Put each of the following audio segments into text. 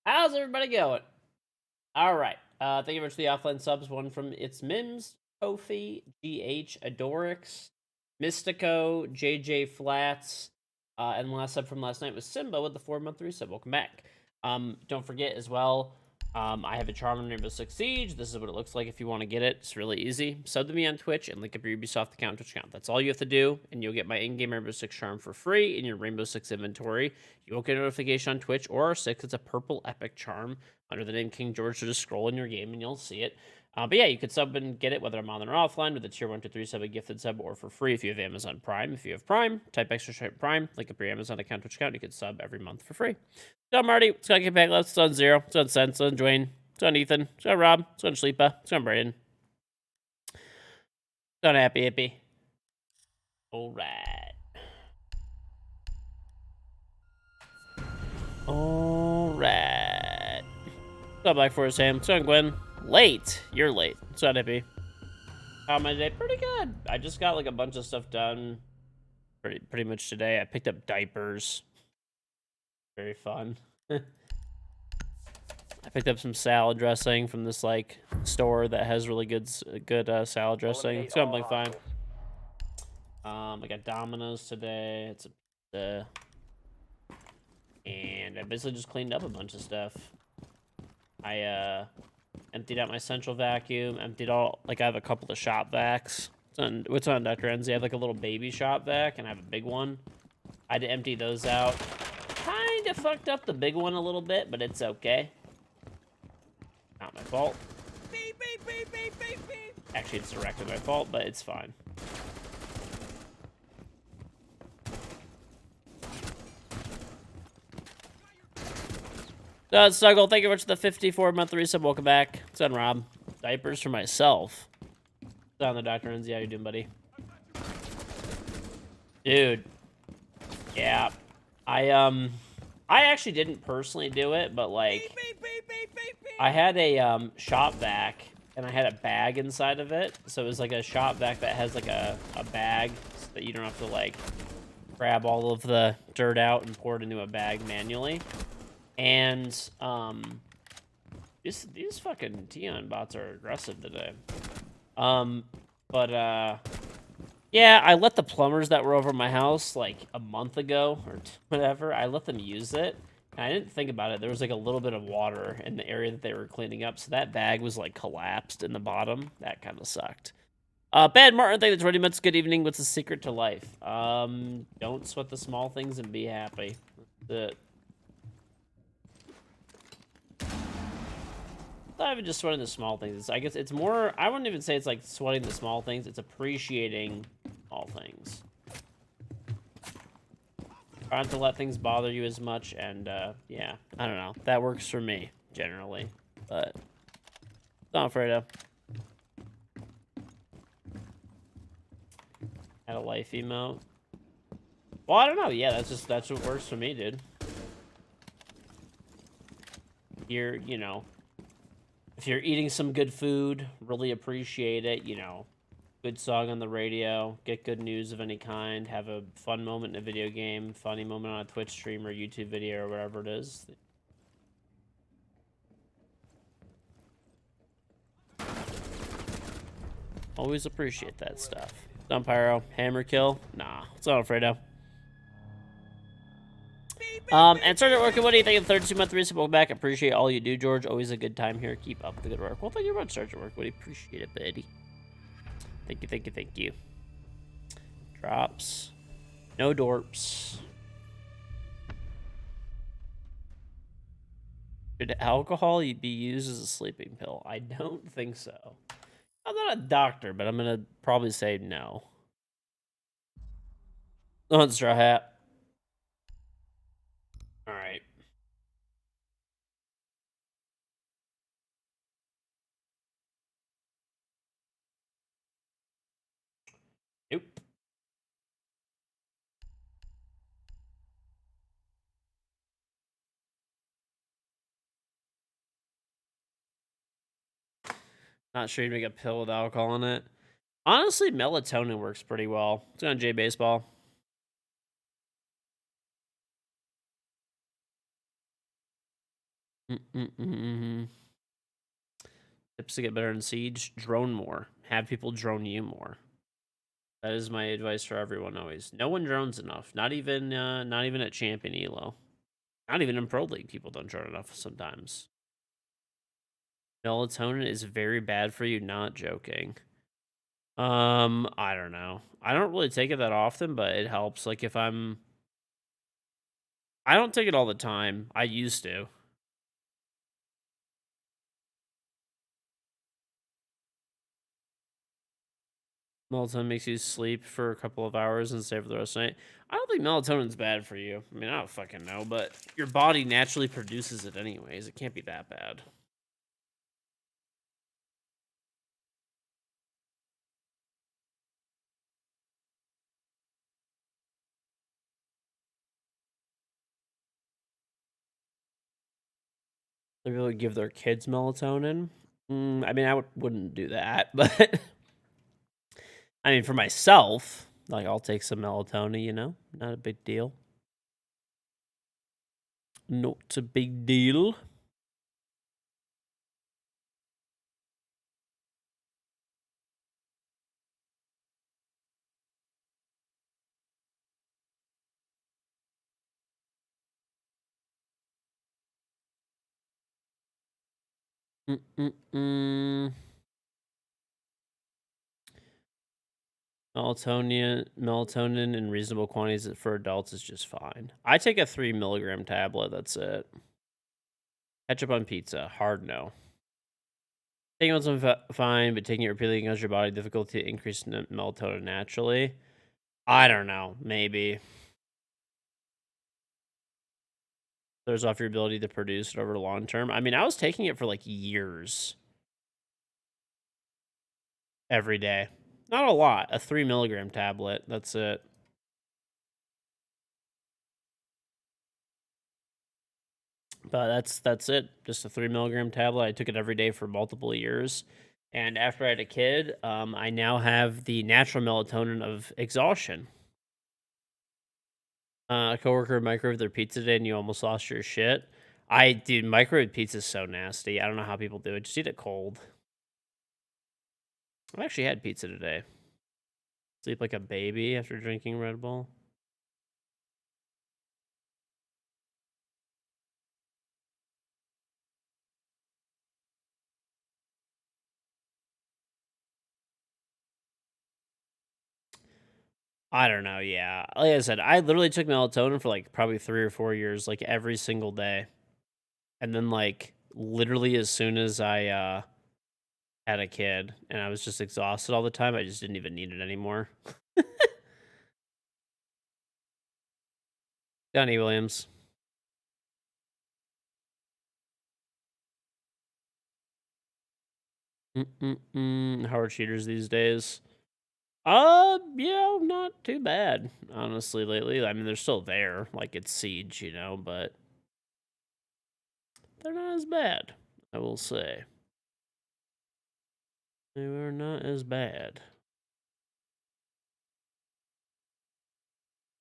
How's everybody going? All right. Thank you very much for the offline subs. One from It's Mims, Kofi, GH, Adorix, Mystico, JJ Flats, and the last sub from last night was Simba with the 4-month resub. Welcome back. Don't forget as well, I have a charm in Rainbow Six Siege. This is what it looks like if you want to get it. It's really easy. Sub to me on Twitch and link up your Ubisoft account, Twitch account. That's all you have to do, and you'll get my in-game Rainbow Six charm for free in your Rainbow Six inventory. You won't get a notification on Twitch or R6. It's a purple epic charm under the name KingGeorge. So just scroll in your game and you'll see it. But yeah, you could sub and get it whether I'm online or offline with a tier 1 to 3 sub, a gifted sub, or for free if you have Amazon Prime. If you have Prime, type extra stripe Prime, link up your Amazon account, Twitch account, you can sub every month for free. It's on Marty, it's on Get Back Left, it's on Zero, it's on Sense, it's on Dwayne, it's on Ethan, it's on Rob, it's on Sleepa, it's on Brayden, it's on Happy Hippie. Alright. Alright. What's up, Black Forest Sam? What's on Gwen? Late. You're late. What's on Hippie? How my day? Pretty good. I just got like a bunch of stuff done pretty much today. I picked up diapers. Very fun. I picked up some salad dressing from this like store that has really good salad dressing. It's going fine. I got Domino's today. It's a pizza. And I basically just cleaned up a bunch of stuff. I emptied out my central vacuum, emptied all, like I have a couple of shop vacs. What's on Dr. Enzi? I have like a little baby shop vac, and I have a big one. I had to empty those out. Kind of fucked up the big one a little bit, but it's okay. Not my fault. Beep, beep, beep, beep, beep, beep. Actually, it's directly my fault, but it's fine. Snuggle, thank you very much for the 54-month resub. Welcome back. It's on Rob. Diapers for myself. It's on the Dr. Enzi. How you doing, buddy? Dude. Yeah. I actually didn't personally do it, but like I had a shop vac and I had a bag inside of it. So it was like a shop vac that has like a bag so that you don't have to like grab all of the dirt out and pour it into a bag manually. And these fucking Tion bots are aggressive today. Yeah, I let the plumbers that were over my house like a month ago or whatever, I let them use it. And I didn't think about it. There was like a little bit of water in the area that they were cleaning up, so that bag was like collapsed in the bottom. That kind of sucked. Bad Martin, thank you for 20 minutes. Good evening. What's the secret to life? Don't sweat the small things and be happy. That's it. Not even just sweating the small things. I guess it's more, I wouldn't even say it's like sweating the small things. It's appreciating all things. Try not to let things bother you as much. And yeah, I don't know. That works for me, generally. But not afraid of. Had a life emote. Well, I don't know. Yeah, that's what works for me, dude. You're, you know, if you're eating some good food, really appreciate it, you know, good song on the radio, get good news of any kind, have a fun moment in a video game, funny moment on a Twitch stream or YouTube video or whatever it is. Always appreciate that stuff. Dumpyro, hammer kill? Nah, it's not afraid of. And Sergeant Working Woody, thank you for the 32-month resub. Welcome back. Appreciate all you do, George. Always a good time here. Keep up the good work. Well, thank you very much, Sergeant Working Woody. Appreciate it, buddy. Thank you, thank you, thank you. Drops. No dorps. Should alcohol be used as a sleeping pill? I don't think so. I'm not a doctor, but I'm going to probably say no. On Straw Hat. All right. Nope. Not sure you'd make a pill with alcohol in it. Honestly, melatonin works pretty well. It's on J Baseball. Tips to get better in Siege: drone more. Have people drone you more. That is my advice for everyone always. No one drones enough. Not even at champion elo. Not even in pro league, people don't drone enough sometimes. Melatonin is very bad for you. Not joking. I don't know. I don't really take it that often, but it helps. Like if I don't take it all the time. I used to. Melatonin makes you sleep for a couple of hours and stay for the rest of the night. I don't think melatonin's bad for you. I mean, I don't fucking know, but your body naturally produces it anyways. It can't be that bad. They really give their kids melatonin. I mean, wouldn't do that, but I mean, for myself, like I'll take some melatonin. Not a big deal. Not a big deal. Mm-mm-mm. Melatonin in reasonable quantities for adults is just fine. I take a 3 milligram tablet. That's it. Ketchup on pizza, hard no. Taking melatonin fine, but taking it repeatedly against your body difficulty to increase melatonin naturally. I don't know. Maybe throws off your ability to produce it over the long term. I mean, I was taking it for like years, every day. Not a lot. A 3 milligram tablet. That's it. But that's it. Just a 3 milligram tablet. I took it every day for multiple years. And after I had a kid, I now have the natural melatonin of exhaustion. A coworker microwaved their pizza today, and you almost lost your shit. Dude, microwave pizza is so nasty. I don't know how people do it. Just eat it cold. I actually had pizza today. Sleep like a baby after drinking Red Bull. I don't know. Yeah, like I said, I literally took melatonin for like probably 3 or 4 years, like every single day, and then like literally as soon as I had a kid and I was just exhausted all the time, I just didn't even need it anymore. Donnie Williams. How are cheaters these days? Not too bad, honestly, lately. I mean, they're still there, like it's Siege, but they're not as bad, I will say. They were not as bad.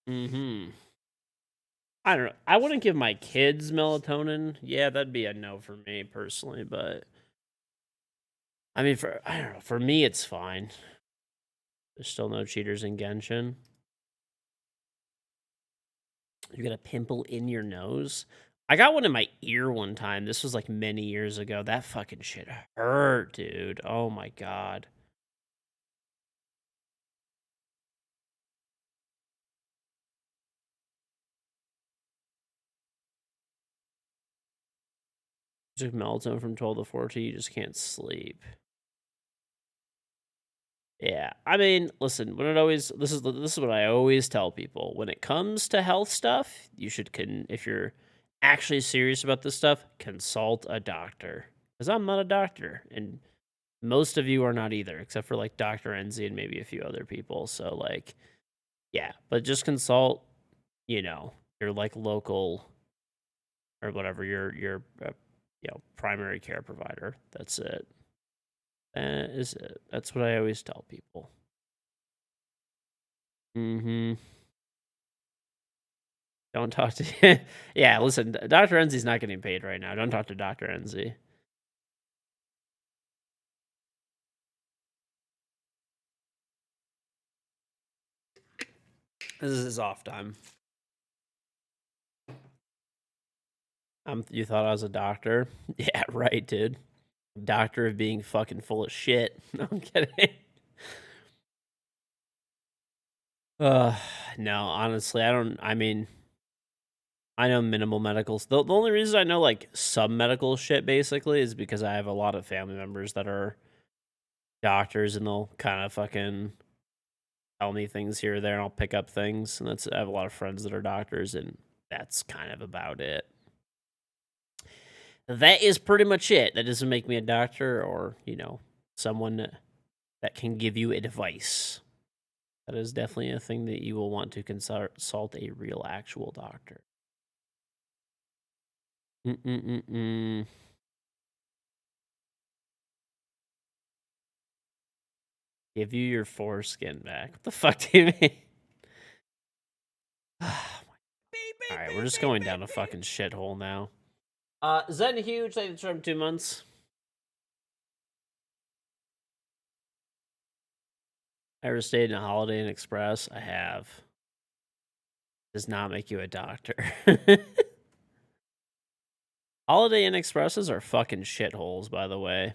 I don't know. I wouldn't give my kids melatonin. Yeah, that'd be a no for me personally, but I mean, I don't know. For me, it's fine. There's still no cheaters in Genshin. You got a pimple in your nose? I got one in my ear one time. This was like many years ago. That fucking shit hurt, dude. Oh my god. You took melatonin from 12 to 14, you just can't sleep. Yeah, I mean, listen. This is what I always tell people. When it comes to health stuff, you should if you're actually serious about this stuff, consult a doctor. Because I'm not a doctor, and most of you are not either, except for like Dr. Enzi and maybe a few other people. So like, yeah, but just consult, your like local or whatever your primary care provider. That's it. That is it. That's what I always tell people. Mm-hmm. Don't talk to Yeah, listen, Dr. Enzy's not getting paid right now. Don't talk to Dr. Enzy. This is his off time. You thought I was a doctor? Yeah, right, dude. Doctor of being fucking full of shit. No, I'm kidding. Uh, no, honestly, I mean, I know minimal medicals. The only reason I know like some medical shit basically is because I have a lot of family members that are doctors and they'll kind of fucking tell me things here or there and I'll pick up things. And I have a lot of friends that are doctors and that's kind of about it. That is pretty much it. That doesn't make me a doctor or, someone that can give you advice. That is definitely a thing that you will want to consult a real actual doctor. Mm-mm-mm-mm. Give you your foreskin back. What the fuck do you mean? Alright, we're just going down a fucking shithole now. Zen Huge, thank you for 2 months. I ever stayed in a Holiday Inn Express? I have. Does not make you a doctor. Holiday Inn Expresses are fucking shitholes, by the way.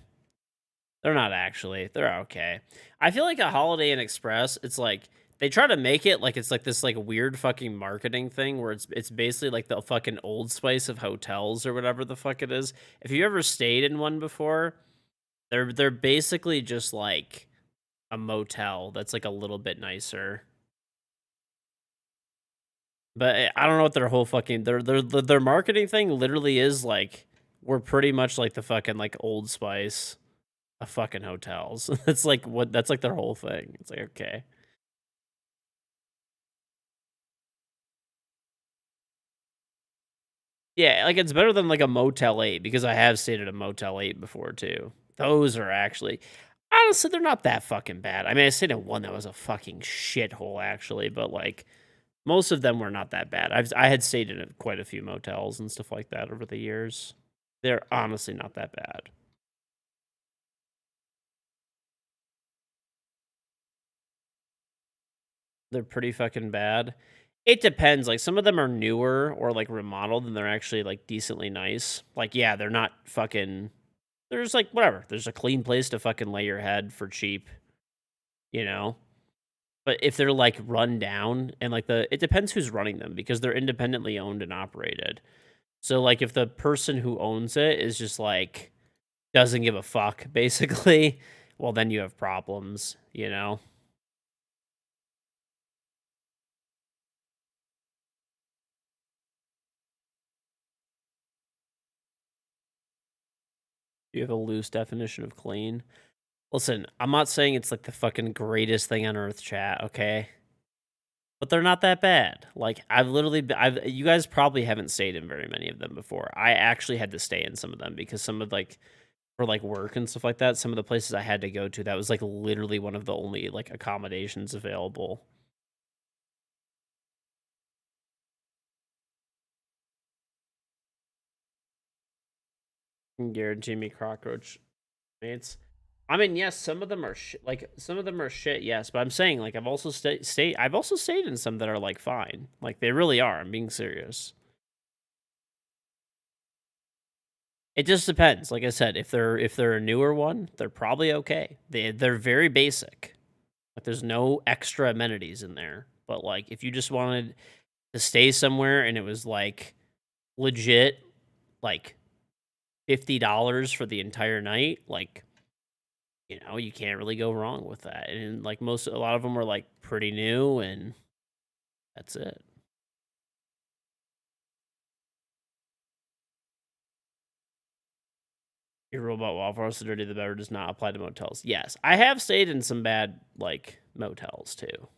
They're not actually. They're okay. I feel like a Holiday Inn Express, it's like they try to make it like it's like this like weird fucking marketing thing where it's basically like the fucking Old Spice of hotels or whatever the fuck it is. If you ever stayed in one before, they're basically just like a motel that's like a little bit nicer. But I don't know what their whole fucking their marketing thing literally is like we're pretty much like the fucking like Old Spice of fucking hotels. That's like that's like their whole thing. It's like okay. Yeah, like it's better than like a Motel 8 because I have stayed at a Motel 8 before too. Those are actually honestly they're not that fucking bad. I mean, I stayed in one that was a fucking shithole actually, but like most of them were not that bad. I had stayed in quite a few motels and stuff like that over the years. They're honestly not that bad. They're pretty fucking bad. It depends. Like some of them are newer or like remodeled and they're actually like decently nice. Like yeah, they're not fucking there's like whatever. There's a clean place to fucking lay your head for cheap, you know? But if they're like run down and like it depends who's running them because they're independently owned and operated. So like if the person who owns it is just like doesn't give a fuck basically, well then you have problems, you know? You have a loose definition of clean. Listen, I'm not saying it's like the fucking greatest thing on earth, chat, okay? But they're not that bad. Like I've you guys probably haven't stayed in very many of them before. I actually had to stay in some of them because some of like for like work and stuff like that, some of the places I had to go to, that was like literally one of the only like accommodations available. Can guarantee me cockroach mates. I mean, yes, some of them are like some of them are shit, yes, but I'm saying like I've also stayed in some that are like fine. Like they really are. I'm being serious. It just depends. Like I said, if they're a newer one, they're probably okay. They're very basic. Like there's no extra amenities in there. But like if you just wanted to stay somewhere and it was like legit like $50 for the entire night, like you can't really go wrong with that. And like a lot of them are like pretty new and that's it. Your robot waffle house dirty the better does not apply to motels. Yes, I have stayed in some bad like motels too.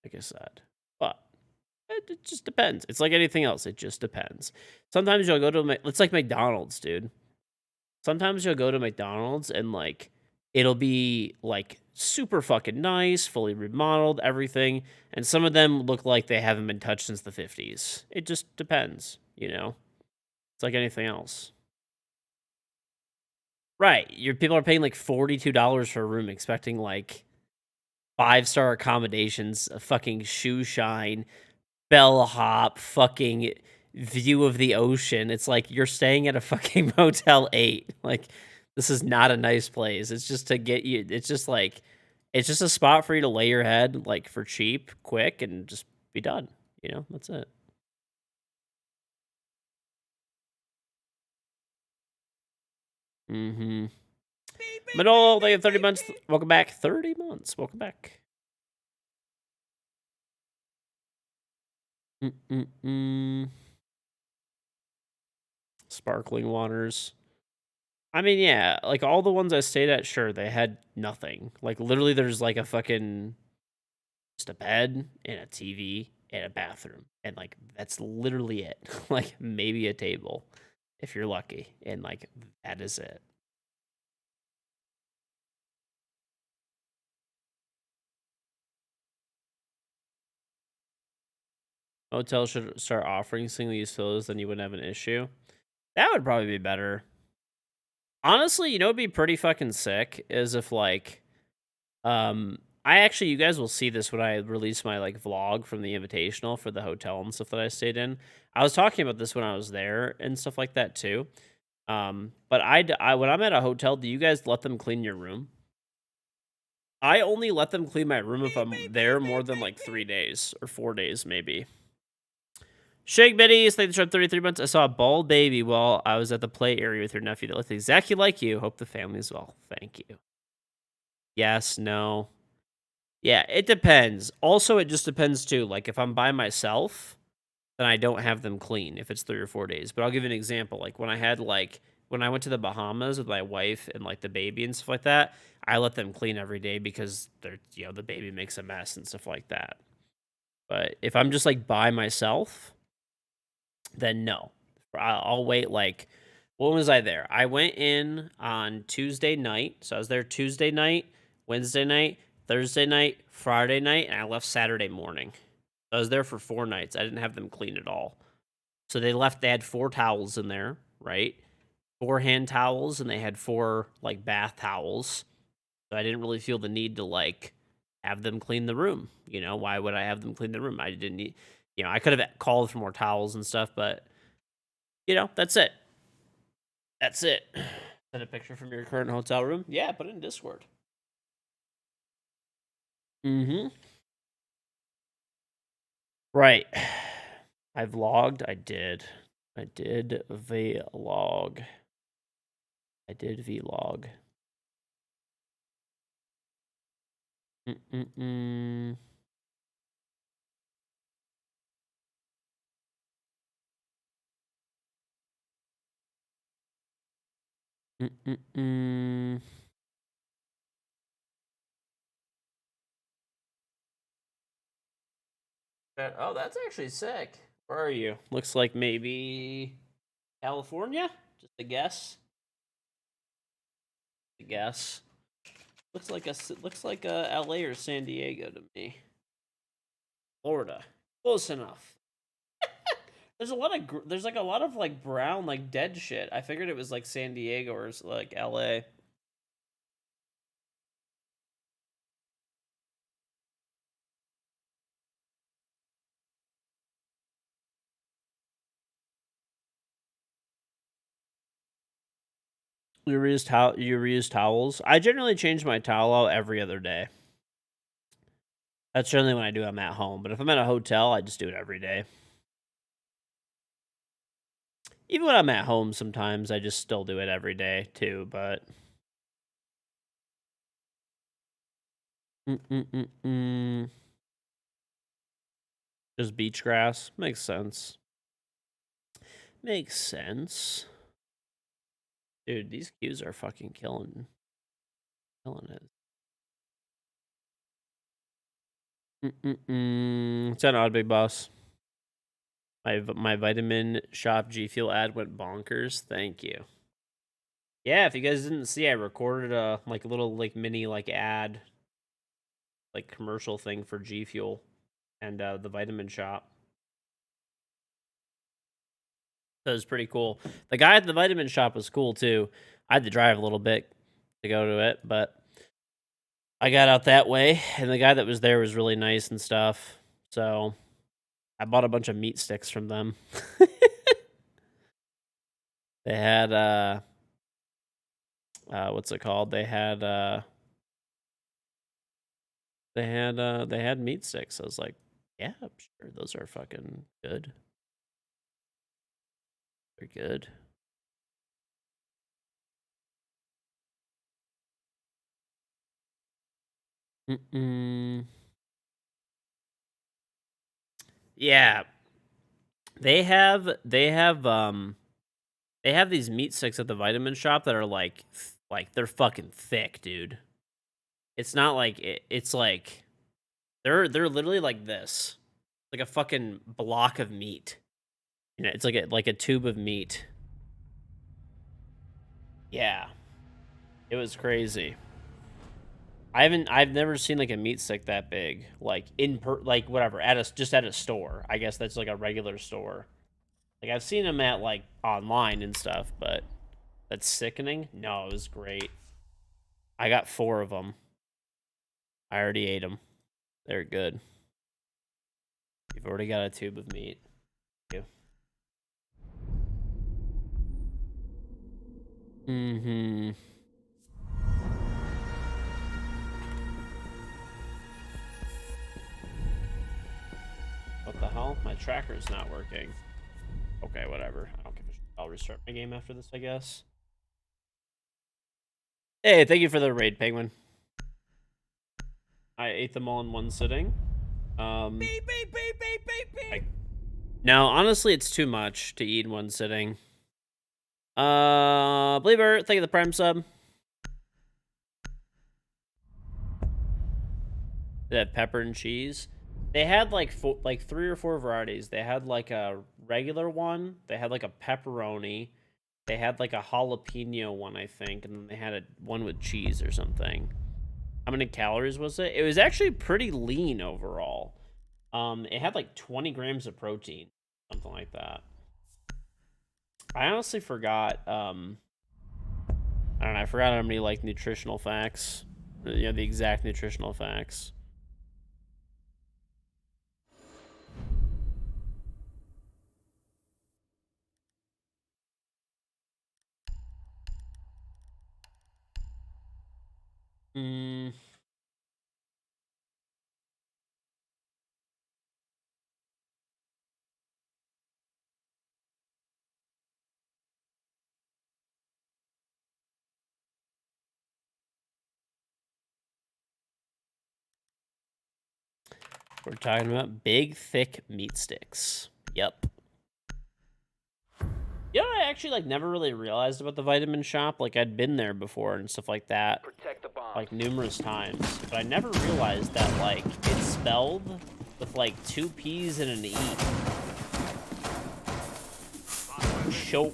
Like I said, but it just depends. It's like anything else. It just depends. Sometimes you'll go to it's like McDonald's, dude. Sometimes you'll go to McDonald's and like it'll be like super fucking nice, fully remodeled, everything. And some of them look like they haven't been touched since the 50s. It just depends, you know? It's like anything else. Right. Your people are paying like $42 for a room expecting like 5-star accommodations, a fucking shoe shine, bellhop, fucking view of the ocean. It's like you're staying at a fucking Motel 8. Like, this is not a nice place. It's just to get you, it's just like, it's just a spot for you to lay your head, like, for cheap, quick, and just be done. You know, that's it. Mm-hmm. Manolo, they have 30 months. Welcome back. 30 months. Welcome back. Mm-mm-mm. Sparkling waters. I mean, yeah, like all the ones I stayed at, sure, they had nothing. Like literally, there's like a fucking just a bed and a TV and a bathroom, and like that's literally it. Like maybe a table, if you're lucky, and like that is it. Hotels should start offering single use pillows, then you wouldn't have an issue. That would probably be better. Honestly, you know, it'd be pretty fucking sick is if like I actually, you guys will see this when I release my like vlog from the invitational for the hotel and stuff that I stayed in. I was talking about this when I was there and stuff like that too. But when I'm at a hotel, do you guys let them clean your room? I only let them clean my room if I'm there more than like 3 days or 4 days, maybe. Shake Biddies, thank you for 33 months. I saw a bald baby while I was at the play area with your nephew that looked exactly like you. Hope the family's well. Thank you. Yes, no. Yeah, it depends. Also, it just depends too. Like if I'm by myself, then I don't have them clean if it's 3 or 4 days. But I'll give you an example. Like when I went to the Bahamas with my wife and like the baby and stuff like that, I let them clean every day because they're the baby makes a mess and stuff like that. But if I'm just like by myself, then no. I'll wait like when was I there? I went in on Tuesday night. So I was there Tuesday night, Wednesday night, Thursday night, Friday night, and I left Saturday morning. I was there for 4 nights. I didn't have them clean at all. So they had 4 towels in there, right? 4 hand towels, and they had 4 like bath towels. So I didn't really feel the need to like have them clean the room. You know, why would I have them clean the room? I didn't need, I could have called for more towels and stuff, but that's it. That's it. Send a picture from your current hotel room. Yeah, put it in Discord. Mm-hmm. Right. I vlogged. I did. I did vlog. I did vlog. Mm-mm-mm. Mm-mm-mm. Oh, that's actually sick. Where are you? Looks like maybe California. Just a guess. A guess. Looks like a LA or San Diego to me. Florida. Close enough. There's like a lot of like brown like dead shit. I figured it was like San Diego or like LA. You reuse towels. I generally change my towel out every other day. That's generally when I do. I'm at home, but if I'm at a hotel, I just do it every day. Even when I'm at home, sometimes I just still do it every day too. But mm-mm-mm-mm. Just beach grass makes sense. Makes sense, dude. These cues are fucking killing it. It's an odd big boss. My vitamin shop G Fuel ad went bonkers. Thank you. Yeah, if you guys didn't see, I recorded a like little like mini like ad like commercial thing for G Fuel and the vitamin shop. That was pretty cool. The guy at the vitamin shop was cool too. I had to drive a little bit to go to it, but I got out that way, and the guy that was there was really nice and stuff. So I bought a bunch of meat sticks from them. They had what's it called? They had meat sticks. I was like, yeah, I'm sure those are fucking good. They're good. Yeah. They have these meat sticks at the vitamin shop that are like they're fucking thick, dude. It's not like it's like they're literally like this. Like a fucking block of meat. You know, it's like a tube of meat. Yeah. It was crazy. I've never seen like a meat stick that big, like like whatever, just at a store. I guess that's like a regular store. Like I've seen them at like online and stuff, but that's sickening. No, it was great. I got 4 of them. I already ate them. They're good. You've already got a tube of meat. Thank you. Mm-hmm. What the hell? My tracker's not working. Okay, whatever. I don't give a shit. I'll restart my game after this, I guess. Hey, thank you for the raid, Penguin. I ate them all in one sitting. Beep, beep, beep, beep, beep, beep. No, honestly, it's too much to eat in one sitting. Believer, thank you for the Prime sub. They had pepper and cheese. They had like 3 or 4 varieties. They had like a regular one. They had like a pepperoni. They had like a jalapeno one, I think, and then they had one with cheese or something. How many calories was it? It was actually pretty lean overall. It had like 20 grams of protein, something like that. I honestly forgot. I don't know. I forgot how many like nutritional facts. You know, the exact nutritional facts. We're talking about big, thick meat sticks. Yep. You know, I actually like never really realized about the vitamin shop. Like I'd been there before and stuff like that, like numerous times, but I never realized that like it's spelled with like 2 P's and an E. Shop.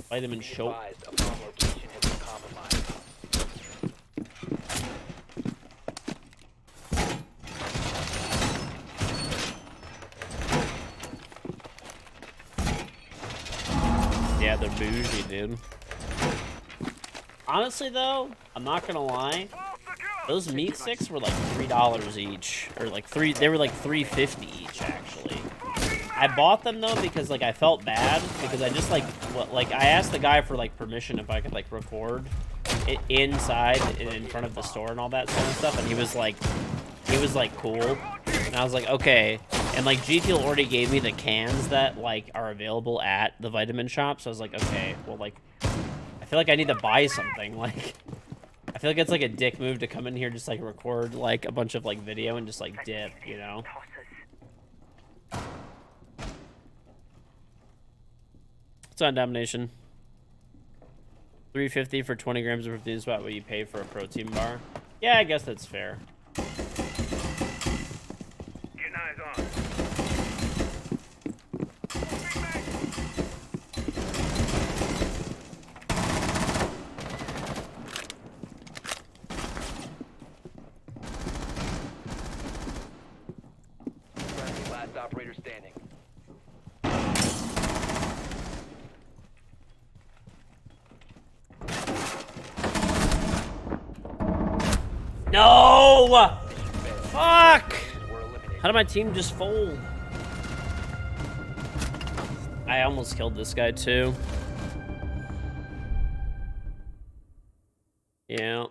Vitamin shop. Yeah, they're bougie, dude. Honestly, though, I'm not gonna lie. Those meat sticks were like $3 each, or like they were like $3.50 each, actually. I bought them though because like I felt bad because I just like I asked the guy for like permission if I could like record it inside in front of the store and all that sort of stuff, and he was like cool, and I was like okay. And, like, G Fuel already gave me the cans that, like, are available at the vitamin shop. So I was like, okay, well, like, I feel like I need to buy something. Like, I feel like it's, like, a dick move to come in here, just, like, record, like, a bunch of, like, video and just, like, dip, you know? It's on Domination. $3.50 for 20 grams of protein is about what you pay for a protein bar. Yeah, I guess that's fair. operator standing. No! Fuck! How did my team just fold? I almost killed this guy too. Yeah.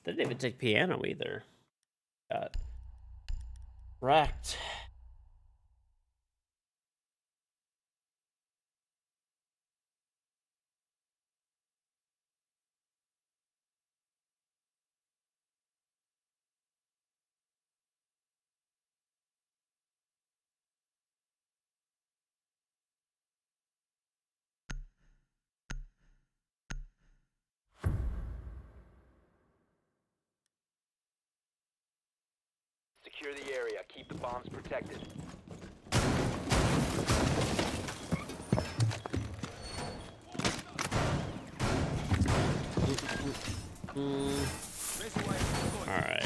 They didn't even take piano either. Got wrecked. Secure the area. Keep the bombs protected. Alright.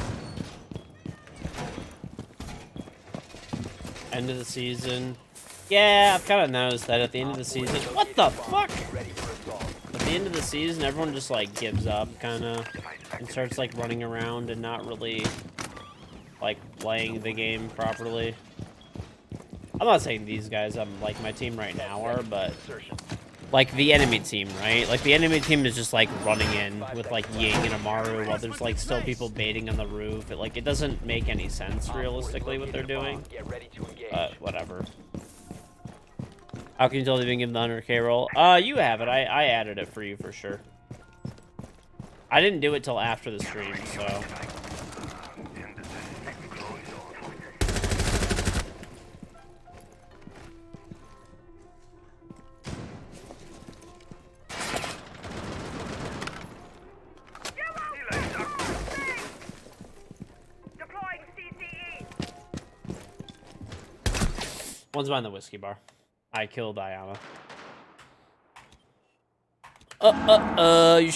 End of the season. Yeah, I've kind of noticed that at the end of the season. What the fuck? At the end of the season, everyone just like gives up, kind of, and starts like running around and not really like playing the game properly. I'm not saying these guys, like my team right now are, but like the enemy team, right? Like the enemy team is just like running in with like Ying and Amaru while there's like still people baiting on the roof. It doesn't make any sense realistically what they're doing. But whatever. How can you tell they've been given the 100K roll? You have it. I added it for you for sure. I didn't do it till after the stream, so. One's behind the whiskey bar. I killed Ayana. You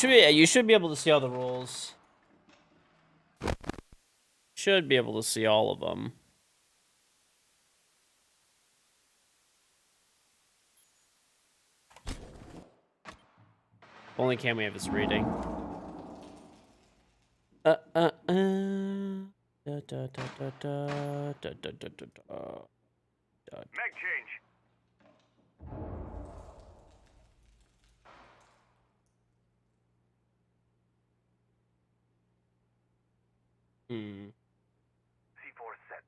should be able to see all the rules. Should be able to see all of them. Only can we have is reading. Da, da, da, da, da, da, da, da, da. Mag change. C4 set.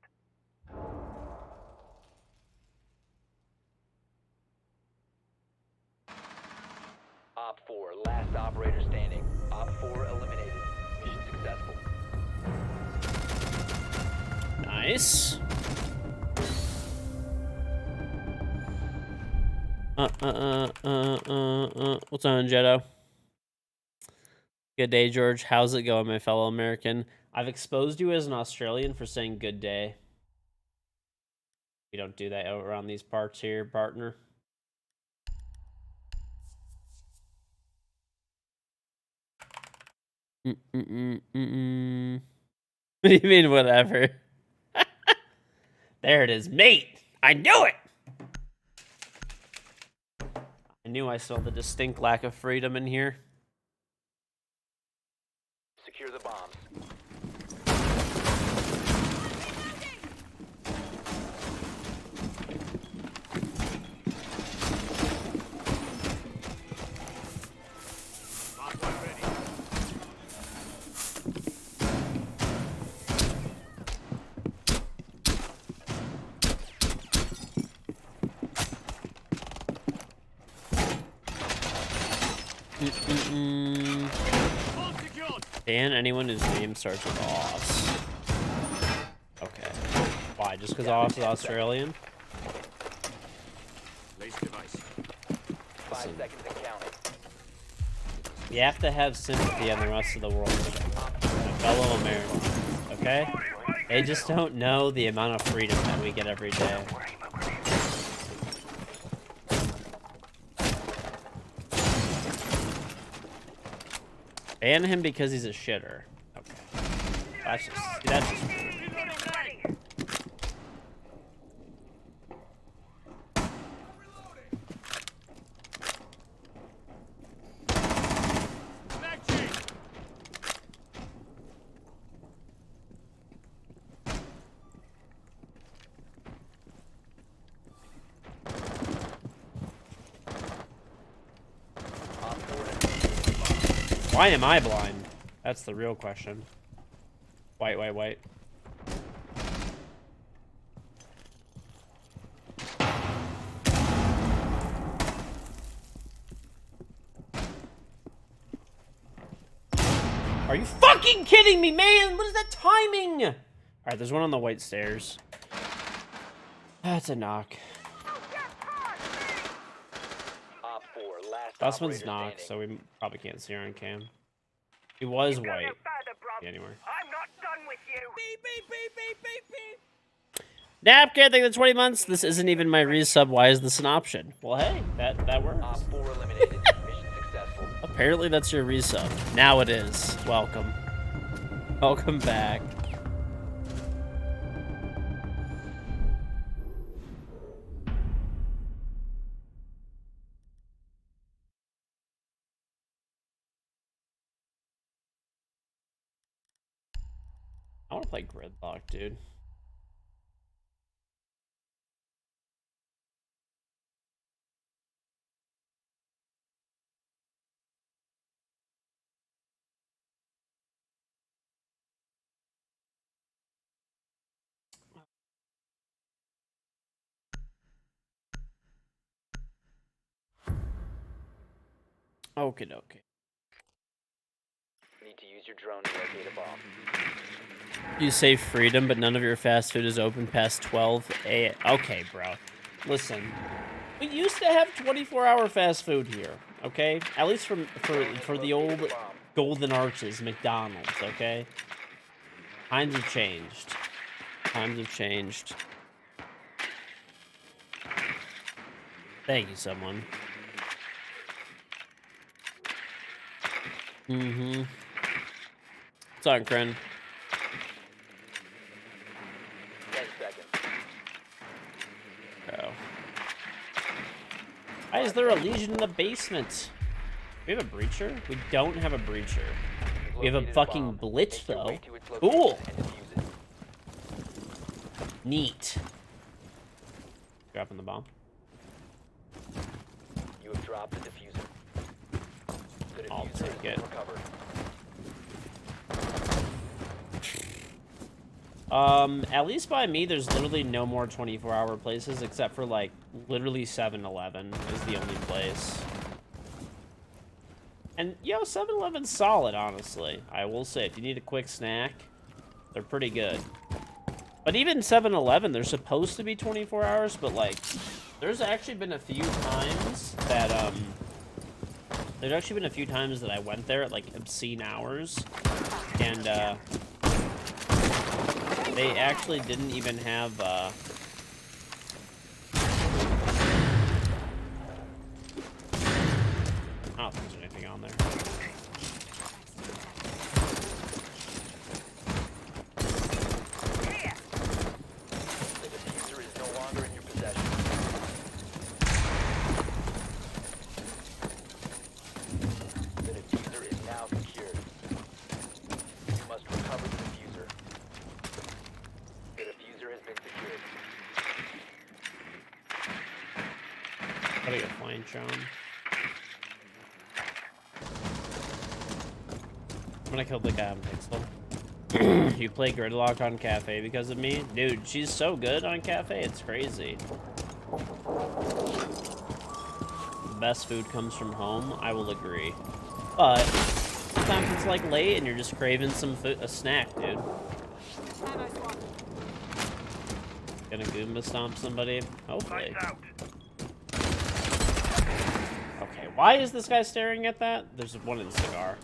Op 4, last operator standing. Op 4 eliminated. Mission successful. Nice. What's on, Jetto? Good day, George. How's it going, my fellow American? I've exposed you as an Australian for saying good day. We don't do that around these parts here, partner. What do you mean, whatever? There it is, mate. I knew it. I knew I saw the distinct lack of freedom in here. Secure the bombs. Ban anyone whose name starts with Oz. Okay. Why? Just because Oz is Australian? Listen, 5 seconds and counting. You have to have sympathy on the rest of the world, my fellow Americans, okay? They just don't know the amount of freedom that we get every day. Ban him because he's a shitter. Okay. That's just rude. Why am I blind? That's the real question. White, white, white. Are you fucking kidding me, man? What is that timing? All right, there's one on the white stairs. That's a knock. Op 4, last Last one's operator knocked, standing. so we probably can't see her on cam. He was Go no white. further, bruv. Anywhere. I'm not done with you. Napkin, thank you for 20 months. This isn't even my resub. Why is this an option? Well, hey, that works. Op 4 eliminated. Mission successful. Apparently that's your resub. Now it is. Welcome. Welcome back. I want to play Gridlock, dude. Okay, okay. Need to use your drone to locate a bomb. You say freedom, but none of your fast food is open past 12 a.m. Okay, bro. Listen, we used to have 24-hour fast food here, okay? At least for the old Golden Arches, McDonald's, okay? Times have changed. Times have changed. Thank you, someone. Mm-hmm. What's on, Kren? 10 seconds. Oh. Why is there a Legion in the basement? We have a breacher? We don't have a breacher. We have a Located fucking bomb. blitz, Make your though. way to its location Cool. and defuse it. Neat. Dropping the bomb. You have dropped the diffuser. The I'll diffuser take has been it. recovered. At least by me, there's literally no more 24-hour places except for, like, literally 7-Eleven is the only place. And, yo, 7-Eleven's solid, honestly. I will say, if you need a quick snack, they're pretty good. But even 7-Eleven, they're supposed to be 24 hours, but, like, there's actually been a few times that, there's actually been a few times that I went there at, like, obscene hours, and, they actually didn't even have, I don't think there's anything on there. The diffuser is no longer in your possession. The diffuser is now secured. You must recover the diffuser. The diffuser has been secured. Gotta get flying Chom. I'm gonna kill the guy on Pixel. You play Gridlock on Cafe because of me? Dude, she's so good on Cafe, it's crazy. The best food comes from home, I will agree. But sometimes it's like late and you're just craving some food, a snack, dude. Gonna Goomba stomp somebody? Hopefully. Lights out. Okay, why is this guy staring at that? There's one in the cigar.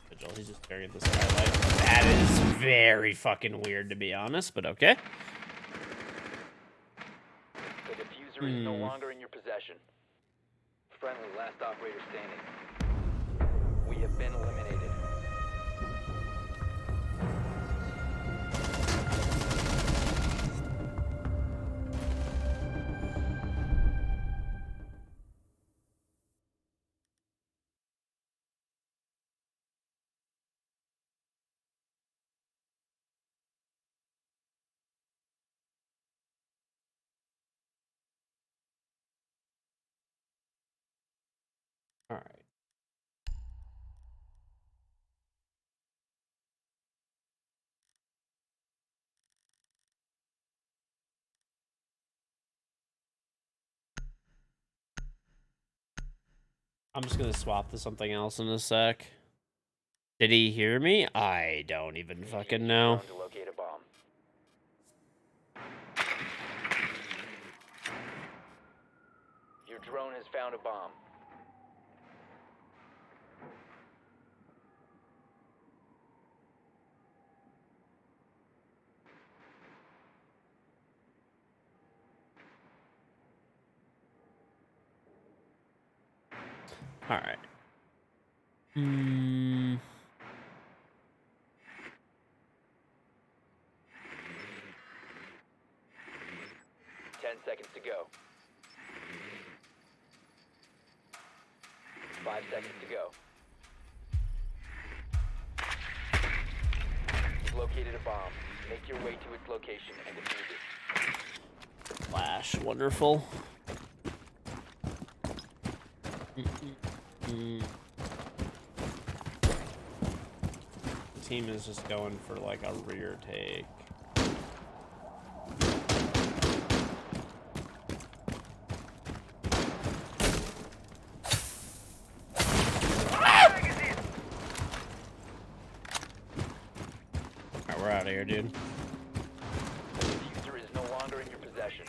Vigil, he's just staring at the skylight. That is very fucking weird, to be honest, but okay. The diffuser is no longer in your possession. Friendly, last operator standing. We have been eliminated. Alright. I'm just gonna swap to something else in a sec. Did he hear me? I don't even fucking know. To locate a bomb. Your drone has found a bomb. All right. Hmm. 10 seconds to go. 5 seconds to go. You've located a bomb. Make your way to its location and defuse it. Flash, wonderful. The team is just going for like a rear take. Alright, we're out of here, dude. The diffuser is no longer in your possession.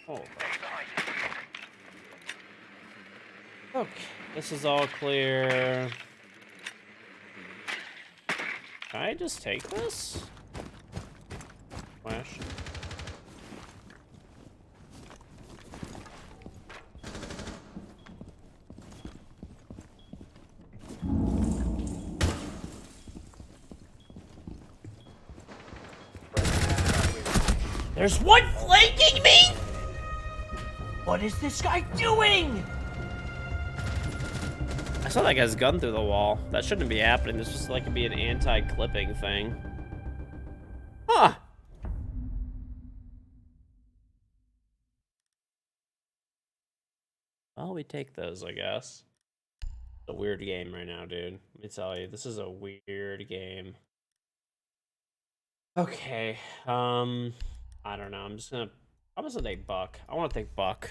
Oh. Okay, this is all clear. Can I just take this? Flash. There's one flanking me? What is this guy doing? I saw that guy's gun through the wall. That shouldn't be happening. This was like be an anti-clipping thing. Huh. Well, we take those, I guess. It's a weird game right now, dude. Let me tell you, this is a weird game. Okay. I don't know. I'm gonna take Buck. I want to take Buck.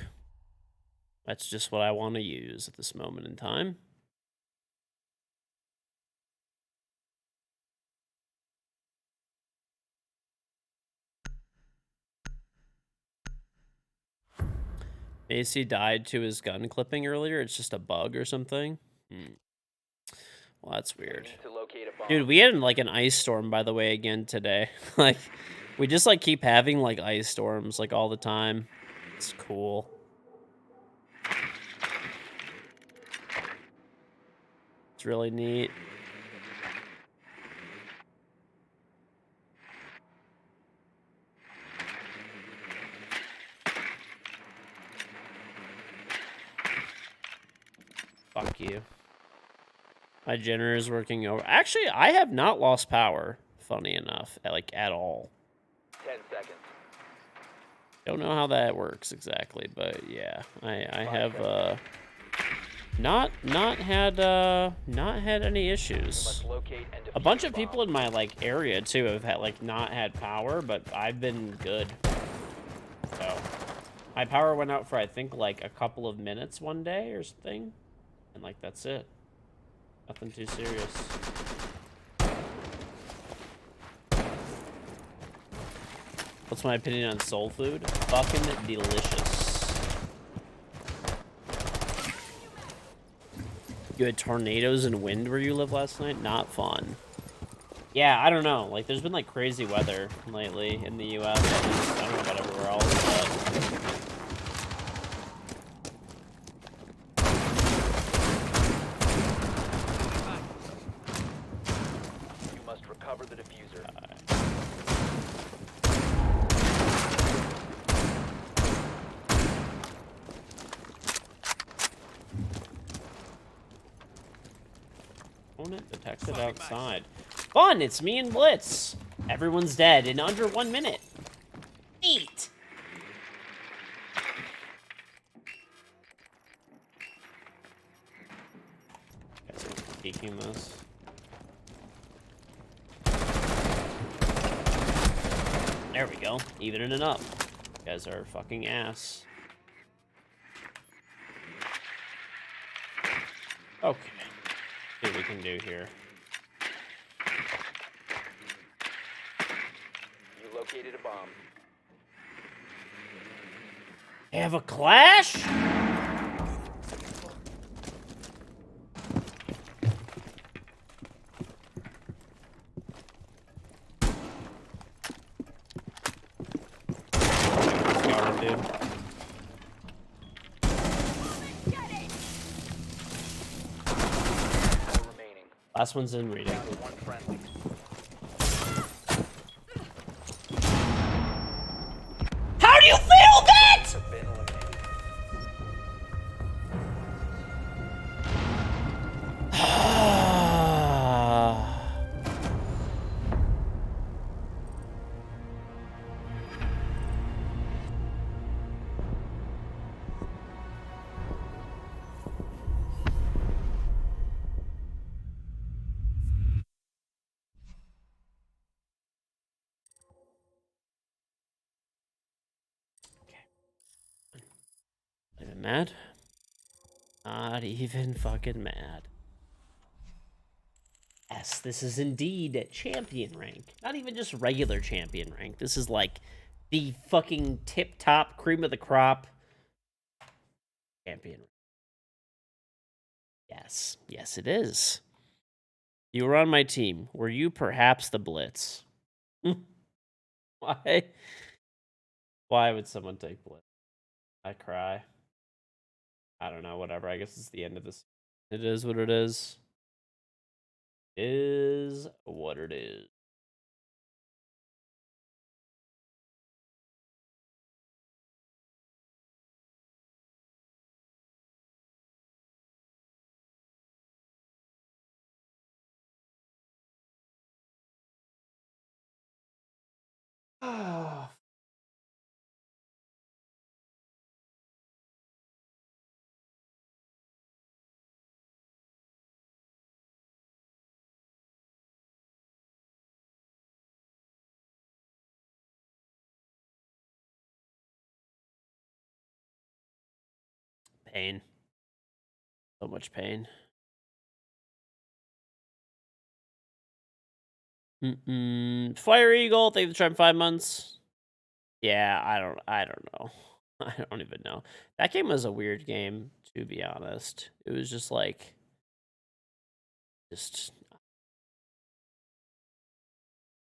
That's just what I want to use at this moment in time. AC died to his gun clipping earlier. It's just a bug or something. Well, that's weird. To locate a bomb. Dude, we had like an ice storm, by the way, again today. Like, we just like keep having like ice storms like all the time. It's cool. It's really neat. Fuck you. My generator is working over. Actually, I have not lost power, funny enough, at all. 10 seconds. Don't know how that works exactly, but yeah, I have not had any issues. Must locate and A defuse bunch the of people bomb. in my like area too have had like not had power, but I've been good. So my power went out for I think like a couple of minutes one day or something, and like that's it. Nothing too serious. What's my opinion on soul food? Fucking delicious. You had tornadoes and wind where you live last night? Not fun. Yeah, I don't know. Like, there's been, like, crazy weather lately in the U.S. I don't know about everywhere else, but... You must recover the diffuser. Opponent detected outside. Fun! It's me and Blitz! Everyone's dead in under 1 minute. Neat! Guys, I'm peeking this. There we go. Evening it up. You guys are fucking ass. Okay. See what we can do here. You located a bomb. They have a clash? Scar, dude. Four remaining. Last one's in reading. Down to one friendly. How do you feel that? Have been eliminated. Not even mad. Not even fucking mad. Yes, this is indeed champion rank. Not even just regular champion rank. This is like the fucking tip-top cream of the crop champion rank. Yes. Yes, it is. You were on my team. Were you perhaps the Blitz? Why? Why would someone take Blitz? I cry. I don't know, whatever. I guess it's the end of this. It is what it is. Is what it is. Oh, pain. So much pain. Fire Eagle, thank you for trying 5 months. Yeah, I don't know. I don't even know. That game was a weird game, to be honest. It was just like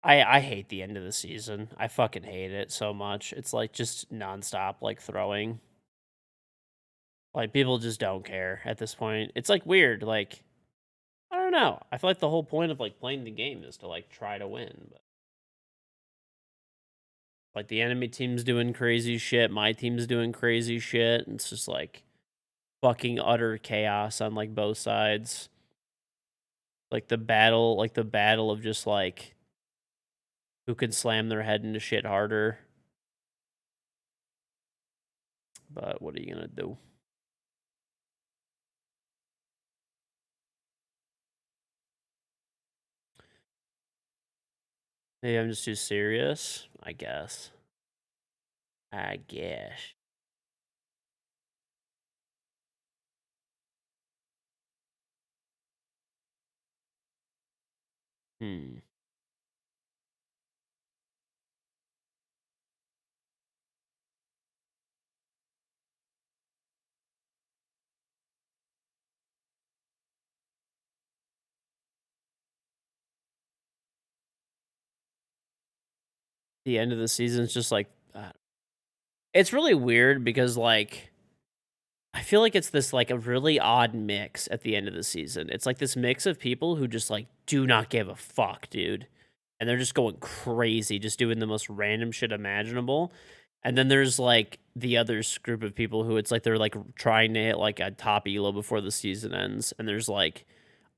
I hate the end of the season. I fucking hate it so much. It's like just nonstop like throwing. Like people just don't care at this point. It's like weird, like I don't know. I feel like the whole point of like playing the game is to like try to win, but like the enemy team's doing crazy shit, my team's doing crazy shit, and it's just like fucking utter chaos on like both sides. Like the battle of just like who can slam their head into shit harder. But what are you gonna do? Maybe I'm just too serious. I guess. I guess. Hmm. The end of the season is just like it's really weird because like I feel like it's this like a really odd mix at the end of the season. It's like this mix of people who just like do not give a fuck, dude. And they're just going crazy, just doing the most random shit imaginable. And then there's like the other group of people who it's like they're like trying to hit like a top elo before the season ends. And there's like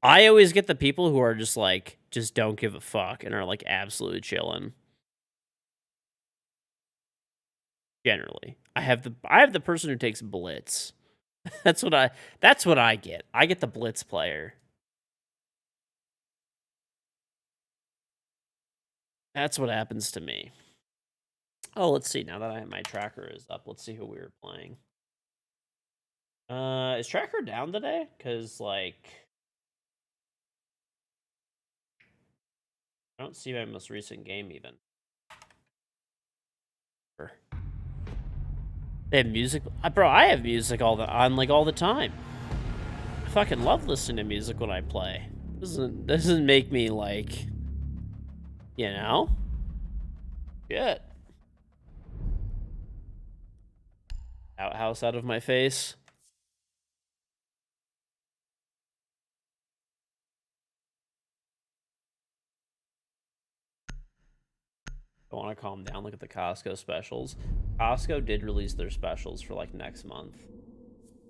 I always get the people who are just like just don't give a fuck and are like absolutely chilling. Generally, I have the person who takes blitz. That's what I get. I get the blitz player. That's what happens to me. Oh, let's see. Now that my tracker is up, let's see who we were playing. Is tracker down today? Cause like I don't see my most recent game even. They have music, bro. I have music all the time. I fucking love listening to music when I play. Doesn't make me like, you know, shit. Outhouse out of my face. I want to calm down. Look at the Costco specials. Costco did release their specials for like next month.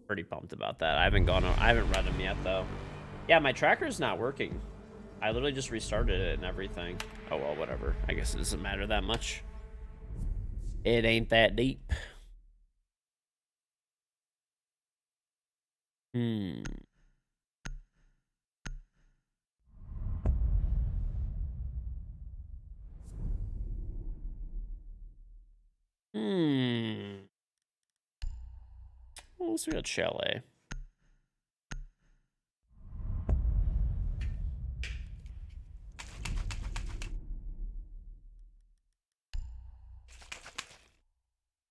Pretty pumped about that. I haven't read them yet though. Yeah, my tracker's not working. I literally just restarted it and everything. Oh well, whatever. I guess it doesn't matter that much. It ain't that deep. Hmm. Hmm. Well, let's go chalet.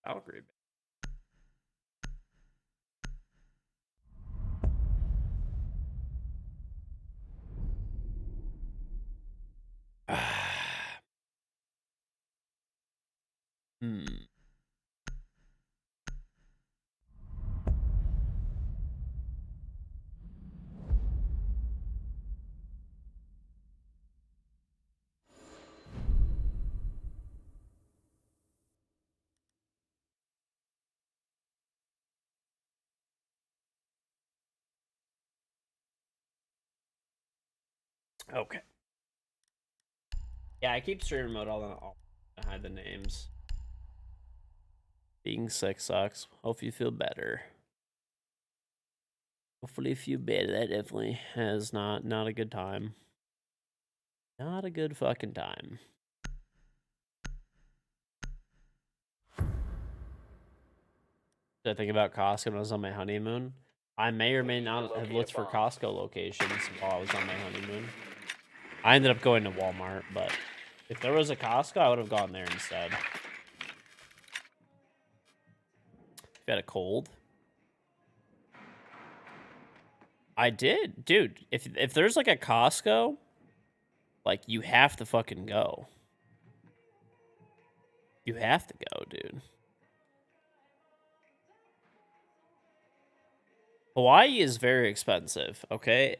I'll agree. Hmm. Okay. Yeah, I keep stream mode all to hide the names. Being sick sucks. Hope you feel better. Hopefully you feel better. That definitely has not a good time. Not a good fucking time. Did I think about Costco when I was on my honeymoon? I may or may not have looked for Costco locations while I was on my honeymoon. I ended up going to Walmart, but if there was a Costco, I would have gone there instead. If you had a cold. I did. Dude, if there's like a Costco, like you have to fucking go. You have to go, dude. Hawaii is very expensive, okay?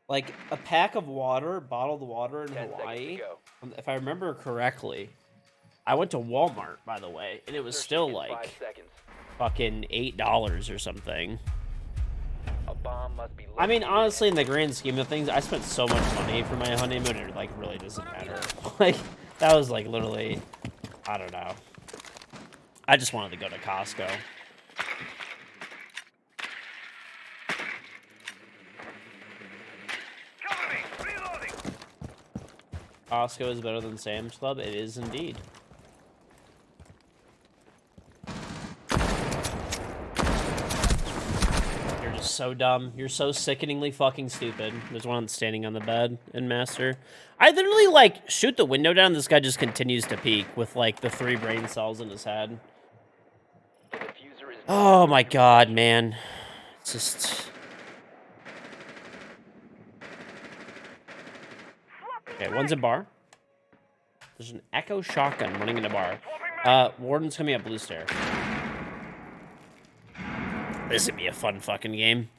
Like a pack of water, bottled water in Hawaii, if I remember correctly, I went to Walmart, by the way, and it was still like fucking $8 or something. I mean, honestly, in the grand scheme of things, I spent so much money for my honeymoon, it like really doesn't matter. Like, that was like literally, I don't know. I just wanted to go to Costco. Costco is better than Sam's Club. It is indeed. You're just so dumb. You're so sickeningly fucking stupid. There's one standing on the bed in Master. I literally, like, shoot the window down. This guy just continues to peek with, like, the 3 brain cells in his head. Oh, my God, man. It's just... Okay, one's in bar. There's an Echo shotgun running in a bar. Warden's coming up blue stair. This would be a fun fucking game.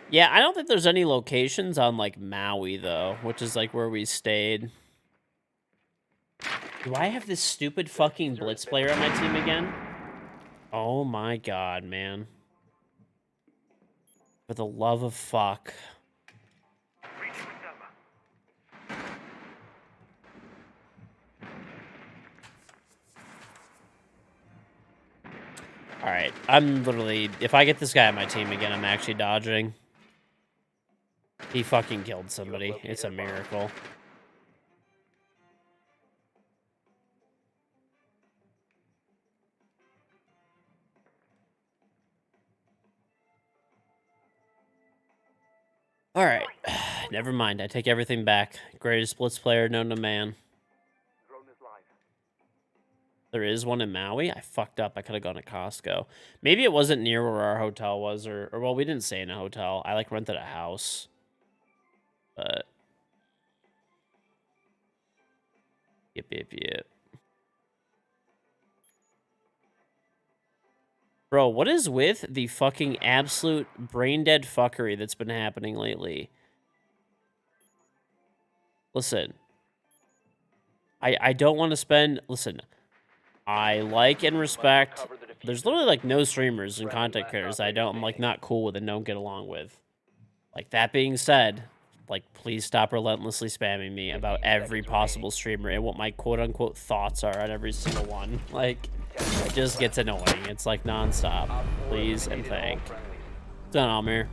Yeah, I don't think there's any locations on, like, Maui, though, which is, like, where we stayed. Do I have this stupid fucking Blitz player on my team again? Oh my God, man. For the love of fuck. Alright, I'm literally... If I get this guy on my team again, I'm actually dodging. He fucking killed somebody. It's a miracle. Alright. Never mind. I take everything back. Greatest blitz player known to man. Drone is live. There is one in Maui? I fucked up. I could have gone to Costco. Maybe it wasn't near where our hotel was, or well, we didn't stay in a hotel. I, like, rented a house. But... Yep. Bro, what is with the fucking absolute brain-dead fuckery that's been happening lately? Listen. I don't want to spend... Listen. I like and respect... There's literally, like, no streamers and content creators I'm, like, not cool with and don't get along with. Like, that being said... Like, please stop relentlessly spamming me about every possible streamer and what my quote-unquote thoughts are on every single one. Like, it just gets annoying. It's, like, nonstop. Please and thank. Done, Almir.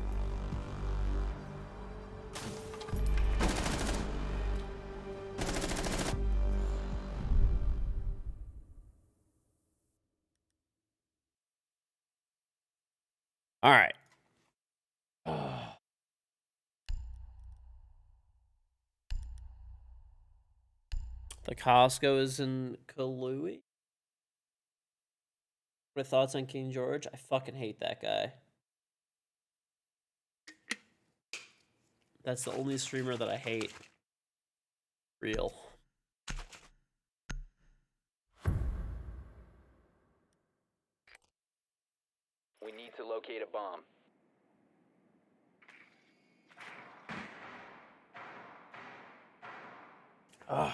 Alright. The Costco is in Kahlua. What are thoughts on KingGeorge? I fucking hate that guy. That's the only streamer that I hate. Real. We need to locate a bomb. Ugh.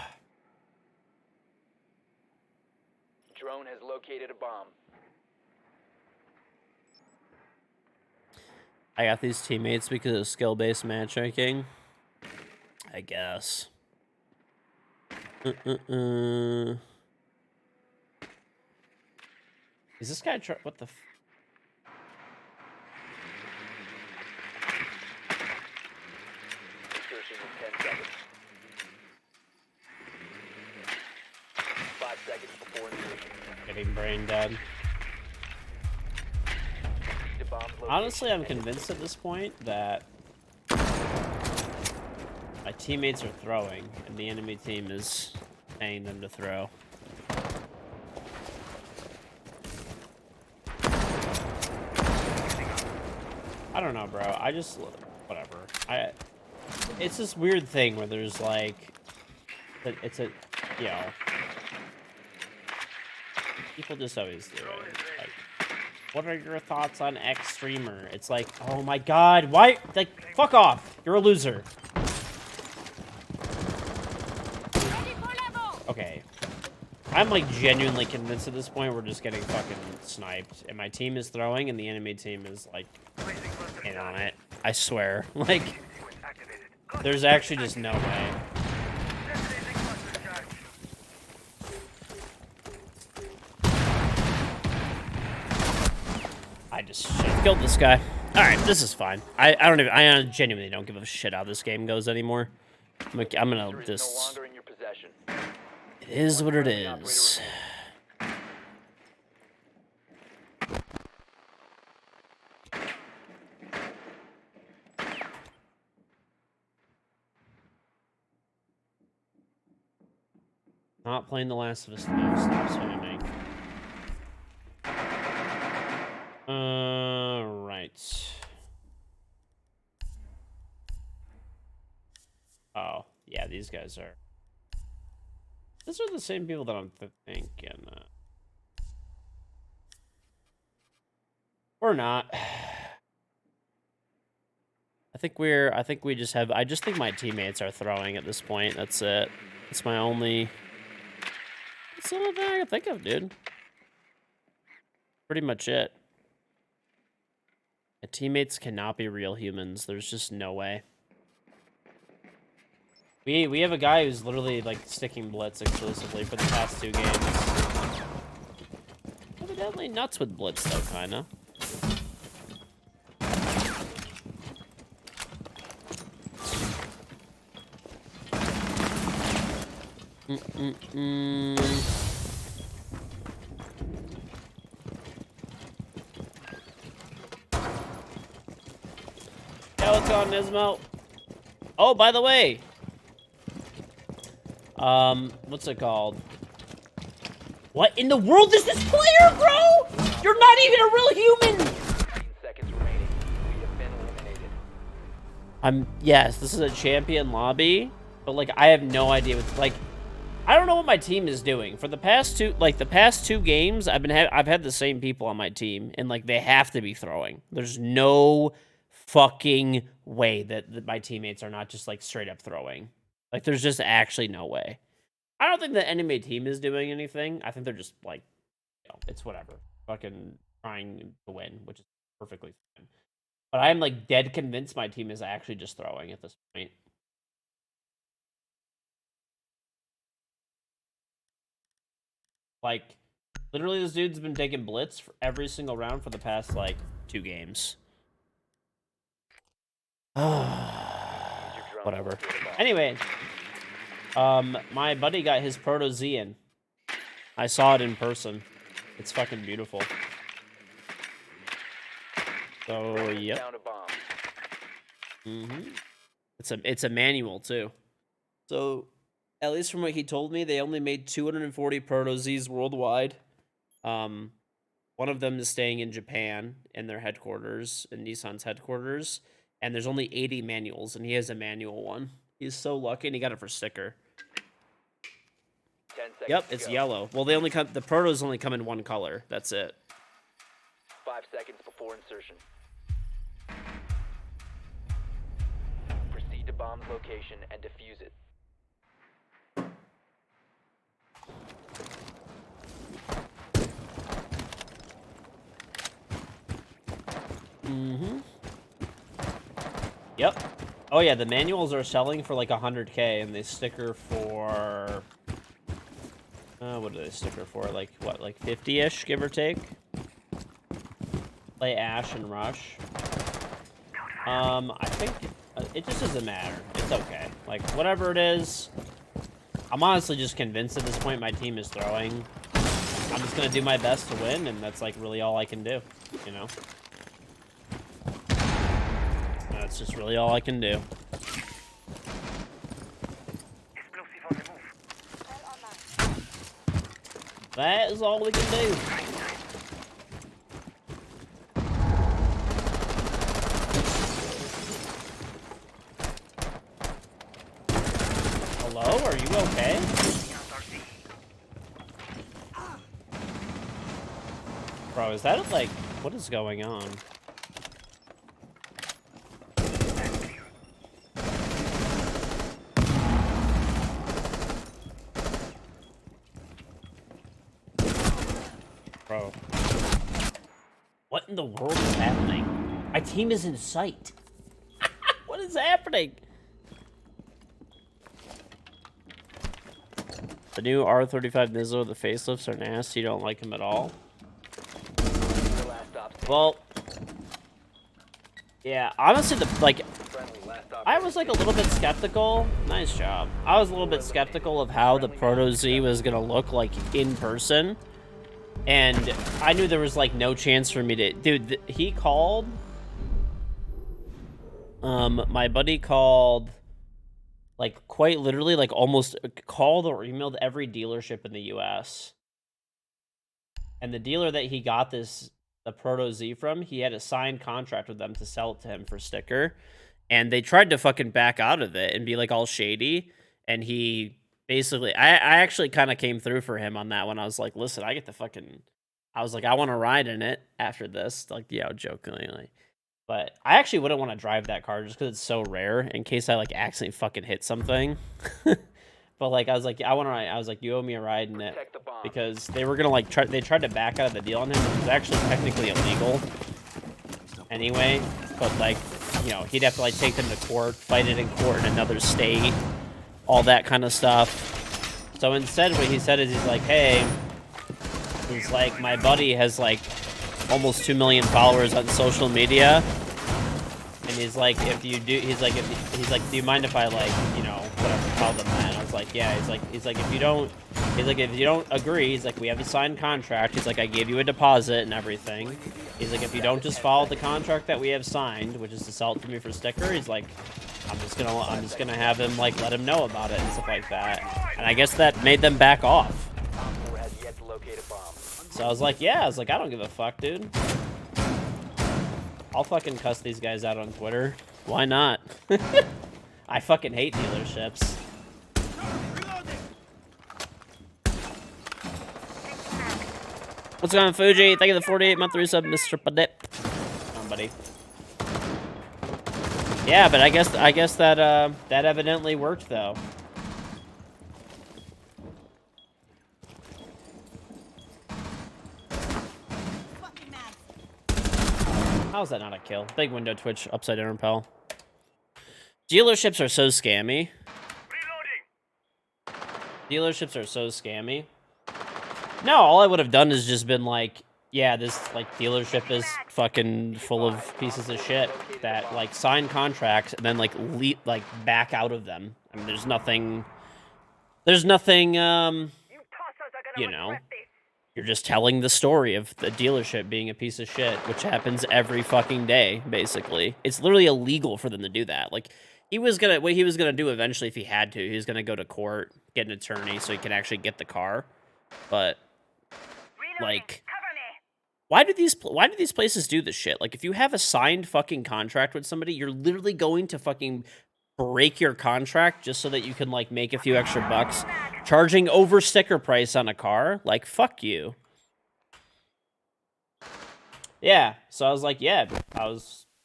Drone has located a bomb. I got these teammates because of skill-based matchmaking. I guess. Is this guy what the Insertion in 10 seconds. 5 seconds before insertion. getting brain dead? The bomb's location. Honestly, I'm convinced at this point that my teammates are throwing and the enemy team is paying them to throw. I don't know, bro. I just... Whatever. It's this weird thing where there's, like... It's a... You know... People just always do it. Like, what are your thoughts on X streamer? It's like, oh my god, why? Like, fuck off. You're a loser. Okay. I'm, like, genuinely convinced at this point we're just getting fucking sniped. And my team is throwing and the enemy team is, like, in on it. I swear. Like, there's actually just no way. I just should have killed this guy. Alright, this is fine. I genuinely don't give a shit how this game goes anymore. I'm gonna just... No longer in your possession. It is what it is. Not playing The Last of Us 2. Stop spamming. Right. Oh, yeah, these guys are... These are the same people that I'm thinking. Or not. I just think my teammates are throwing at this point. That's it. That's my only... That's the only thing I can think of, dude. Pretty much it. My teammates cannot be real humans. There's just no way. We have a guy who's literally, like, sticking blitz exclusively for the past 2 games. Evidently. Mildly nuts with Blitz, though, kinda. Peloton Nismo. Oh, by the way. What's it called? What in the world is this player, bro? You're not even a real human! 15 seconds remaining. We have been eliminated. Yes, this is a champion lobby, but, like, I have no idea what, like, I don't know what my team is doing. For the past two games, I've had the same people on my team, and, like, they have to be throwing. There's no fucking way that my teammates are not just, like, straight up throwing. Like, there's just actually no way. I don't think the enemy team is doing anything. I think they're just, like, it's whatever. Fucking trying to win, which is perfectly fine. But I'm, like, dead convinced my team is actually just throwing at this point. Like, literally this dude's been taking blitz for every single round for the past, like, 2 games. Whatever. Anyway, my buddy got his Proto Z in. I saw it in person. It's fucking beautiful. So, yep. It's a manual too. So, at least from what he told me, they only made 240 Proto Zs worldwide. One of them is staying in Japan in their headquarters, in Nissan's headquarters, and there's only 80 manuals, and he has a manual one. He's so lucky, and he got it for sticker. 10 seconds Yep, to it's go. yellow. Well, the Protos only come in one color. That's it. 5 seconds before insertion. Proceed to bomb's location and defuse it. Yep. Oh yeah, the manuals are selling for like 100K, and they sticker for what do they sticker for? Like what, like 50-ish, give or take? Play Ash and Rush. I think it just doesn't matter. It's okay. Like whatever it is, I'm honestly just convinced at this point my team is throwing. I'm just gonna do my best to win, and that's like really all I can do, you know? That's just really all I can do. That is all we can do. Hello? Are you okay? Bro, is that like, what is going on? Bro. What in the world is happening? My team is in sight. What is happening? The new R35 Nizzo, the facelifts are nasty. You don't like them at all. The last stop. Well, yeah, honestly, Friendly, last stop. I was like a little bit skeptical. Nice job. I was a little bit skeptical of how the Proto Z was gonna look like in person. And I knew there was like no chance for me to, dude, he called, my buddy called, like quite literally, like almost called or emailed every dealership in the US. And the dealer that he got the Proto Z from, he had a signed contract with them to sell it to him for sticker. And they tried to fucking back out of it and be like all shady. And he basically, I actually kind of came through for him on that one. I was like, listen, I was like, I want to ride in it after this. Like, yeah, jokingly. But I actually wouldn't want to drive that car just because it's so rare in case I like accidentally fucking hit something. But like, I was like, I want to ride. I was like, you owe me a ride in it. Protect the bomb. Because they were going to like they tried to back out of the deal on him. It was actually technically illegal anyway. But like, you know, he'd have to like take them to court, fight it in court in another state, all that kind of stuff. So instead what he said is he's like, hey, It's like my buddy has like almost 2 million followers on social media, and he's like, if you do, he's like, do you mind if I like, you know, whatever, call them that? And I was like, yeah. He's like, if you don't agree, he's like, we have a signed contract. He's like, I gave you a deposit and everything. He's like, if you don't just follow the contract that we have signed, which is to sell it to me for sticker, he's like, I'm just gonna have him like let him know about it and stuff like that. And I guess that made them back off. So I was like, yeah, I don't give a fuck, dude. I'll fucking cuss these guys out on Twitter. Why not? I fucking hate dealerships. What's going on, Fuji? Thank you for the 48-month resub, Mr. Padip. Come on, buddy. Yeah, but I guess that that evidently worked though. How's that not a kill? Big window twitch, upside down repel. Dealerships are so scammy. Dealerships are so scammy. No, all I would have done is just been like, yeah, this like dealership is fucking full of pieces of shit that like sign contracts and then like back out of them. I mean, there's nothing, you know, you're just telling the story of the dealership being a piece of shit, which happens every fucking day, basically. It's literally illegal for them to do that. Like, what he was gonna do eventually if he had to, he was gonna go to court, get an attorney so he can actually get the car. But, like, why do these places do this shit? Like, if you have a signed fucking contract with somebody, you're literally going to fucking break your contract just so that you can, like, make a few extra bucks. Charging over sticker price on a car? Like, fuck you. Yeah, so I was like, yeah,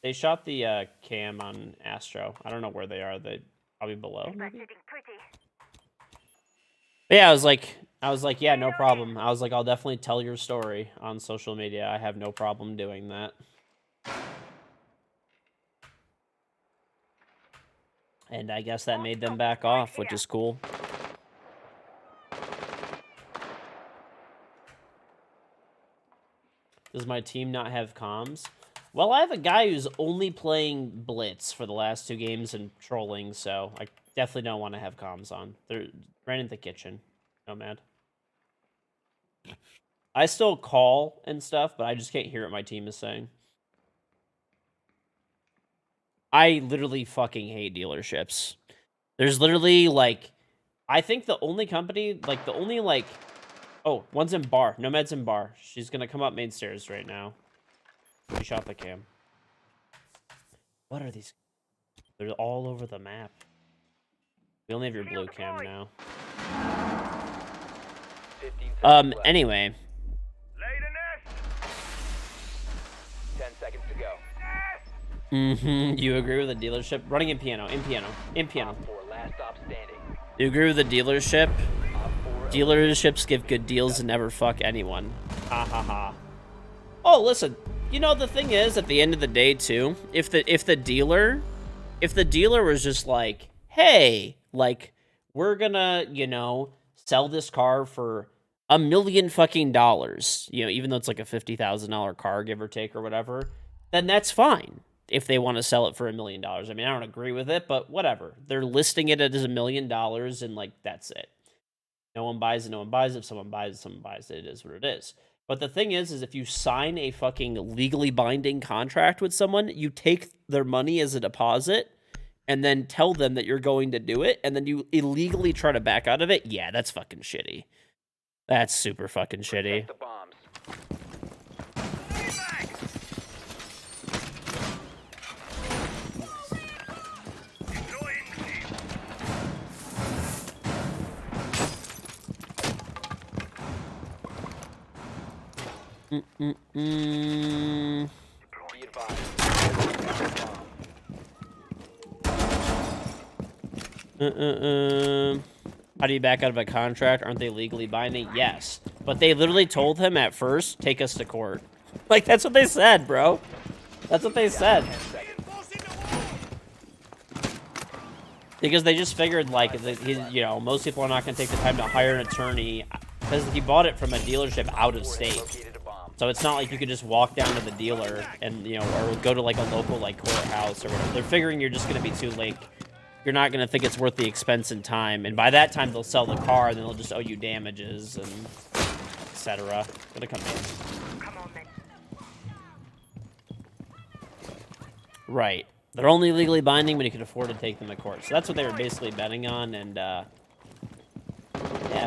they shot the cam on Astro. I don't know where they are. They're probably below, maybe? But yeah, I was like, yeah, no problem. I was like, I'll definitely tell your story on social media. I have no problem doing that. And I guess that made them back off, which is cool. Does my team not have comms? Well, I have a guy who's only playing Blitz for the last 2 games and trolling, so I definitely don't want to have comms on. They're right in the kitchen. Nomad. I still call and stuff, but I just can't hear what my team is saying. I literally fucking hate dealerships. There's literally, like, I think the only company, like, oh, one's in bar. Nomad's in bar. She's gonna come up main stairs right now. She shot the cam. What are these? They're all over the map. We only have your blue cam now. Anyway. 10 seconds to go. You agree with the dealership? Running in piano. Last stop standing. You agree with the dealership? Dealerships give good deals and never fuck anyone. Ha ha ha. Oh, listen. You know, the thing is, at the end of the day, too, if the dealer was just like, hey, like, we're gonna, you know, sell this car for $1 million fucking dollars, you know, even though it's like a $50,000 car, give or take, or whatever, then that's fine. If they want to sell it for $1 million. I mean, I don't agree with it, but whatever. They're listing it as $1 million, and like, that's it. No one buys it, no one buys it. If someone buys it, someone buys it. It is what it is. But the thing is if you sign a fucking legally binding contract with someone, you take their money as a deposit and then tell them that you're going to do it, and then you illegally try to back out of it. Yeah, that's fucking shitty. That's super fucking shitty. Protect the bombs. Be advised. How do you back out of a contract? Aren't they legally binding? Yes. But they literally told him at first, take us to court. Like, that's what they said, bro. That's what they said. Because they just figured, like, you know, most people are not going to take the time to hire an attorney. Because he bought it from a dealership out of 4 has state. located a bomb. So it's not like you could just walk down to the dealer and, you know, or go to like a local like courthouse or whatever. They're figuring you're just going to be too late. You're not going to think it's worth the expense and time. And by that time, they'll sell the car and then they'll just owe you damages and etc. Gonna come in. Come on then. Right. They're only legally binding when you can afford to take them to court. So that's what they were basically betting on. And, yeah,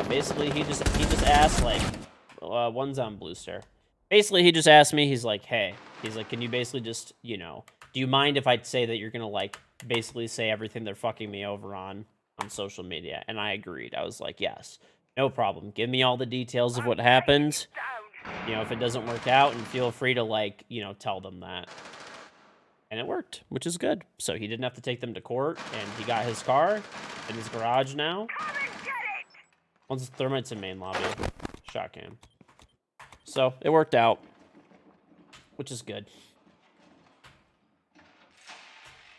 basically he just asked, like, one's on Blue Star. Basically, he just asked me, he's like, hey, he's like, can you basically just, you know, do you mind if I say that you're gonna, like, basically say everything they're fucking me over on social media? And I agreed. I was like, yes, no problem. Give me all the details of what happened. You know, if it doesn't work out, and feel free to, like, you know, tell them that. And it worked, which is good. So he didn't have to take them to court, and he got his car in his garage now. Once the thermite's in main lobby. Shotgun. So it worked out, which is good.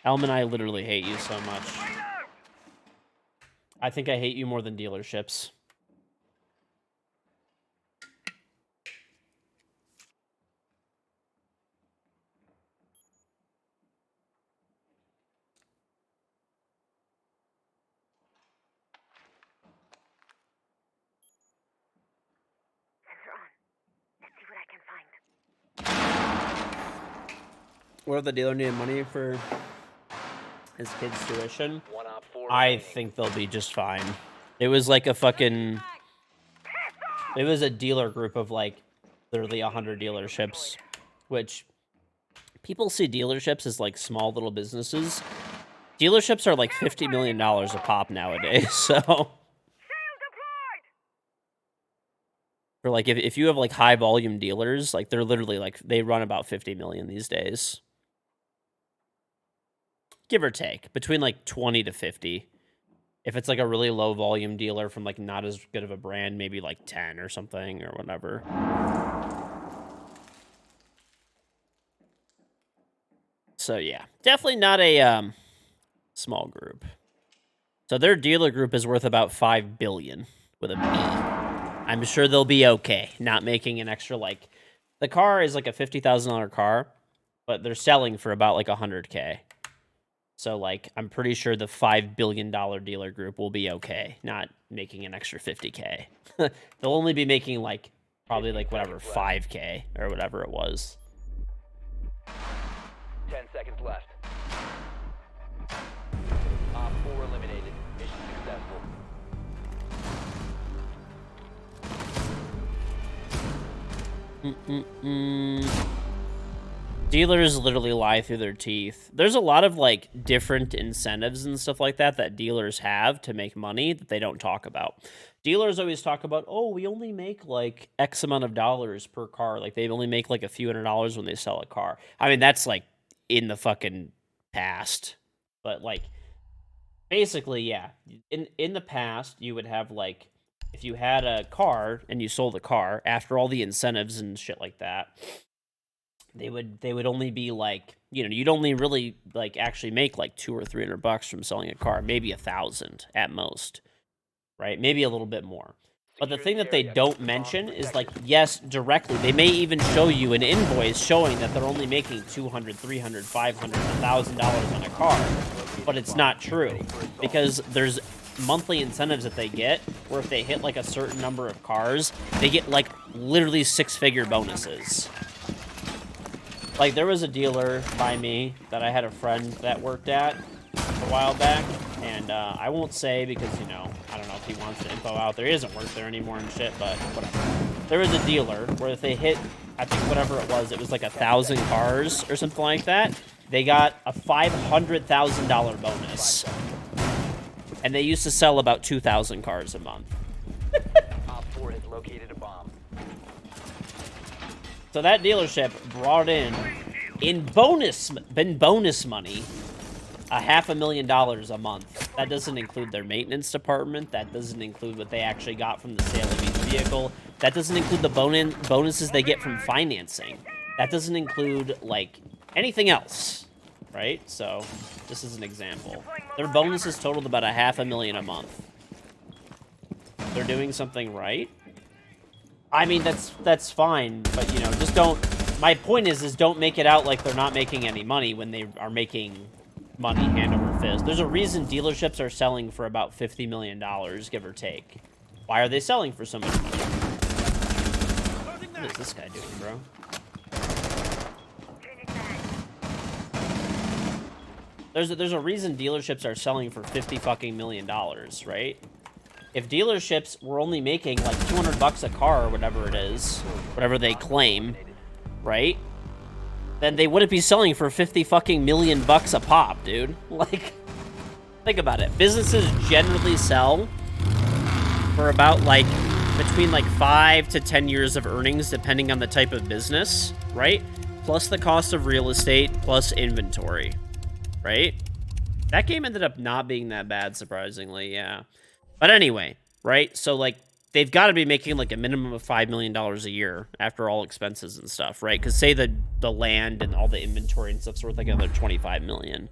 Elm and I literally hate you so much. I think I hate you more than dealerships. Sensor on. Let's see what I can find. What if the dealer needed money for his kid's tuition? 1 op 4 I remaining. think they'll be just fine. It was like a fucking... It was a dealer group of, like, literally 100 dealerships, which people see dealerships as, like, small little businesses. Dealerships are, like, $50 million a pop nowadays, so... For, like, if you have, like, high-volume dealers, like, they're literally, like, they run about 50 million these days. Give or take. Between, like, 20 to 50. If it's, like, a really low-volume dealer from, like, not as good of a brand, maybe, like, 10 or something or whatever. So, yeah. Definitely not a, small group. So their dealer group is worth about $5 billion with a B. I'm sure they'll be okay. Not making an extra, like... The car is, like, a $50,000 car, but they're selling for about, like, $100K. So, like, I'm pretty sure the $5 billion dealer group will be okay, not making an extra $50K. They'll only be making, like, probably, like, whatever, $5K or whatever it was. 10 seconds left. Op 4 eliminated. Mission successful. Dealers literally lie through their teeth. There's a lot of, like, different incentives and stuff like that that dealers have to make money that they don't talk about. Dealers always talk about, oh, we only make, like, X amount of dollars per car. Like, they only make, like, a few $100 when they sell a car. I mean, that's, like, in the fucking past. But, like, basically, yeah. In the past, you would have, like, if you had a car and you sold a car, after all the incentives and shit like that, they would only be like, you know, you'd only really like actually make like $200 or $300 from selling a car, maybe 1,000 at most, right? Maybe a little bit more. But the thing that they don't mention is, like, yes, directly, they may even show you an invoice showing that they're only making $200, $300, $500, $1,000 on a car, but it's not true because there's monthly incentives that they get where if they hit like a certain number of cars, they get like literally 6-figure bonuses. Like, there was a dealer by me that I had a friend that worked at a while back, and I won't say because, you know, I don't know if he wants the info out there. He doesn't work there anymore and shit, but whatever. There was a dealer where if they hit, I think whatever it was like 1,000 cars or something like that, they got a $500,000 bonus. And they used to sell about 2,000 cars a month. Op 4 has located a bomb. So that dealership brought in bonus money, $500,000 a month. That doesn't include their maintenance department. That doesn't include what they actually got from the sale of each vehicle. That doesn't include the bonuses they get from financing. That doesn't include, like, anything else, right? So this is an example. Their bonuses totaled about $500,000 a month. They're doing something right. I mean, that's fine, but you know, just don't. My point is don't make it out like they're not making any money when they are making money hand over fist. There's a reason dealerships are selling for about $50 million, give or take. Why are they selling for so much money? What is this guy doing, bro? There's a reason dealerships are selling for $50 million, right? If dealerships were only making like $200 a car or whatever it is, whatever they claim, right? Then they wouldn't be selling for $50 million a pop, dude. Like, think about it. Businesses generally sell for about like between like 5 to 10 years of earnings, depending on the type of business, right? Plus the cost of real estate, plus inventory, right? That game ended up not being that bad, surprisingly, yeah. But anyway, right? So, like, they've got to be making, like, a minimum of $5 million a year after all expenses and stuff, right? Because, say, the land and all the inventory and stuff's worth, like, another $25 million.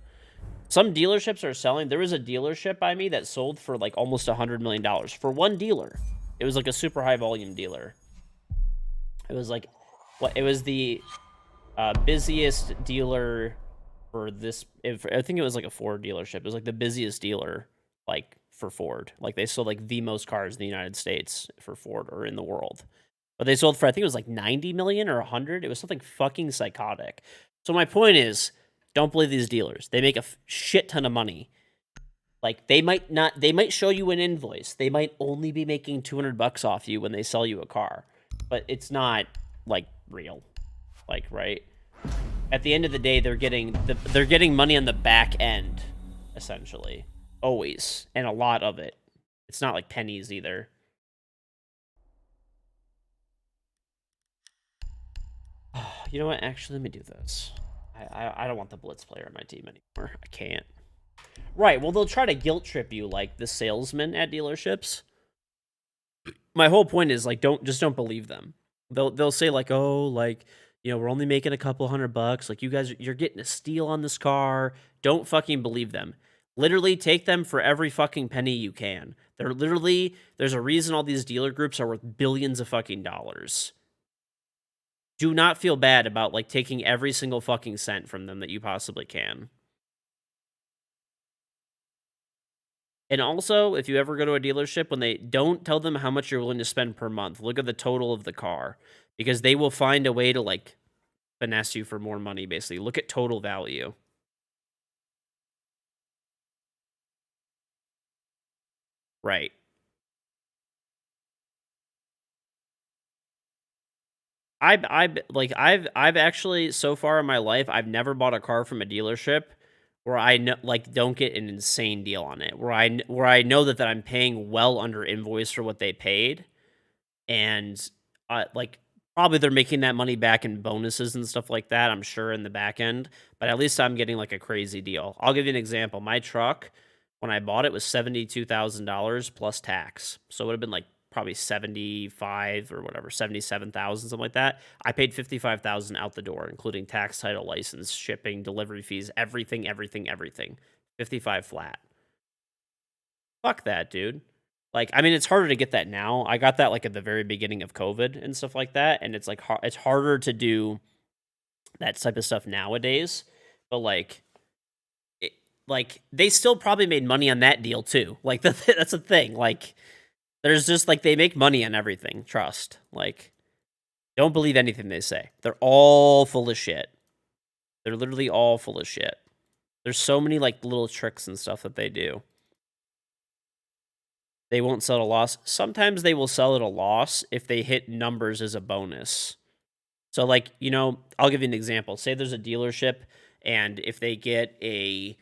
Some dealerships are selling. There was a dealership by me that sold for, like, almost $100 million for one dealer. It was, like, a super high-volume dealer. It was, like, it was the busiest dealer for this. I think it was, like, a Ford dealership. It was, like, the busiest dealer, like, for Ford. Like, they sold like the most cars in the United States for Ford or in the world. But they sold for, I think it was like 90 million or 100. It was something fucking psychotic. So my point is, don't believe these dealers. They make a shit ton of money. Like, they might show you an invoice. They might only be making $200 off you when they sell you a car. But it's not like real. Like, right? At the end of the day, they're getting money on the back end, essentially. Always. And a lot of it. It's not like pennies either. You know what? Actually, let me do this. I don't want the Blitz player on my team anymore. I can't. Right. Well, they'll try to guilt trip you like the salesman at dealerships. My whole point is, like, don't believe them. They'll say, like, oh, like, you know, we're only making a couple $100. Like, you guys, you're getting a steal on this car. Don't fucking believe them. Literally take them for every fucking penny you can. There's a reason all these dealer groups are worth billions of fucking dollars. Do not feel bad about, like, taking every single fucking cent from them that you possibly can. And also, if you ever go to a dealership, when they don't tell them how much you're willing to spend per month, look at the total of the car, because they will find a way to, like, finesse you for more money, basically. Look at total value. Right. I've actually, so far in my life, I've never bought a car from a dealership where I know, like, don't get an insane deal on it, where I know that I'm paying well under invoice for what they paid, and like, probably they're making that money back in bonuses and stuff like that, I'm sure, in the back end, but at least I'm getting, like, a crazy deal. I'll give you an example. My truck, when I bought it, was $72,000 plus tax, so it would have been like probably 75 or whatever, 77,000, something like that. I paid 55,000 out the door, including tax, title, license, shipping, delivery fees, everything. 55 flat. Fuck that, dude. Like, I mean, it's harder to get that now. I got that, like, at the very beginning of COVID and stuff like that, and it's like it's harder to do that type of stuff nowadays. But like they still probably made money on that deal too. Like, that's the thing. Like, there's just, like, they make money on everything. Trust. Like, don't believe anything they say. They're all full of shit. They're literally all full of shit. There's so many, like, little tricks and stuff that they do. They won't sell at a loss. Sometimes they will sell at a loss if they hit numbers as a bonus. So, like, you know, I'll give you an example. Say there's a dealership, and if they get a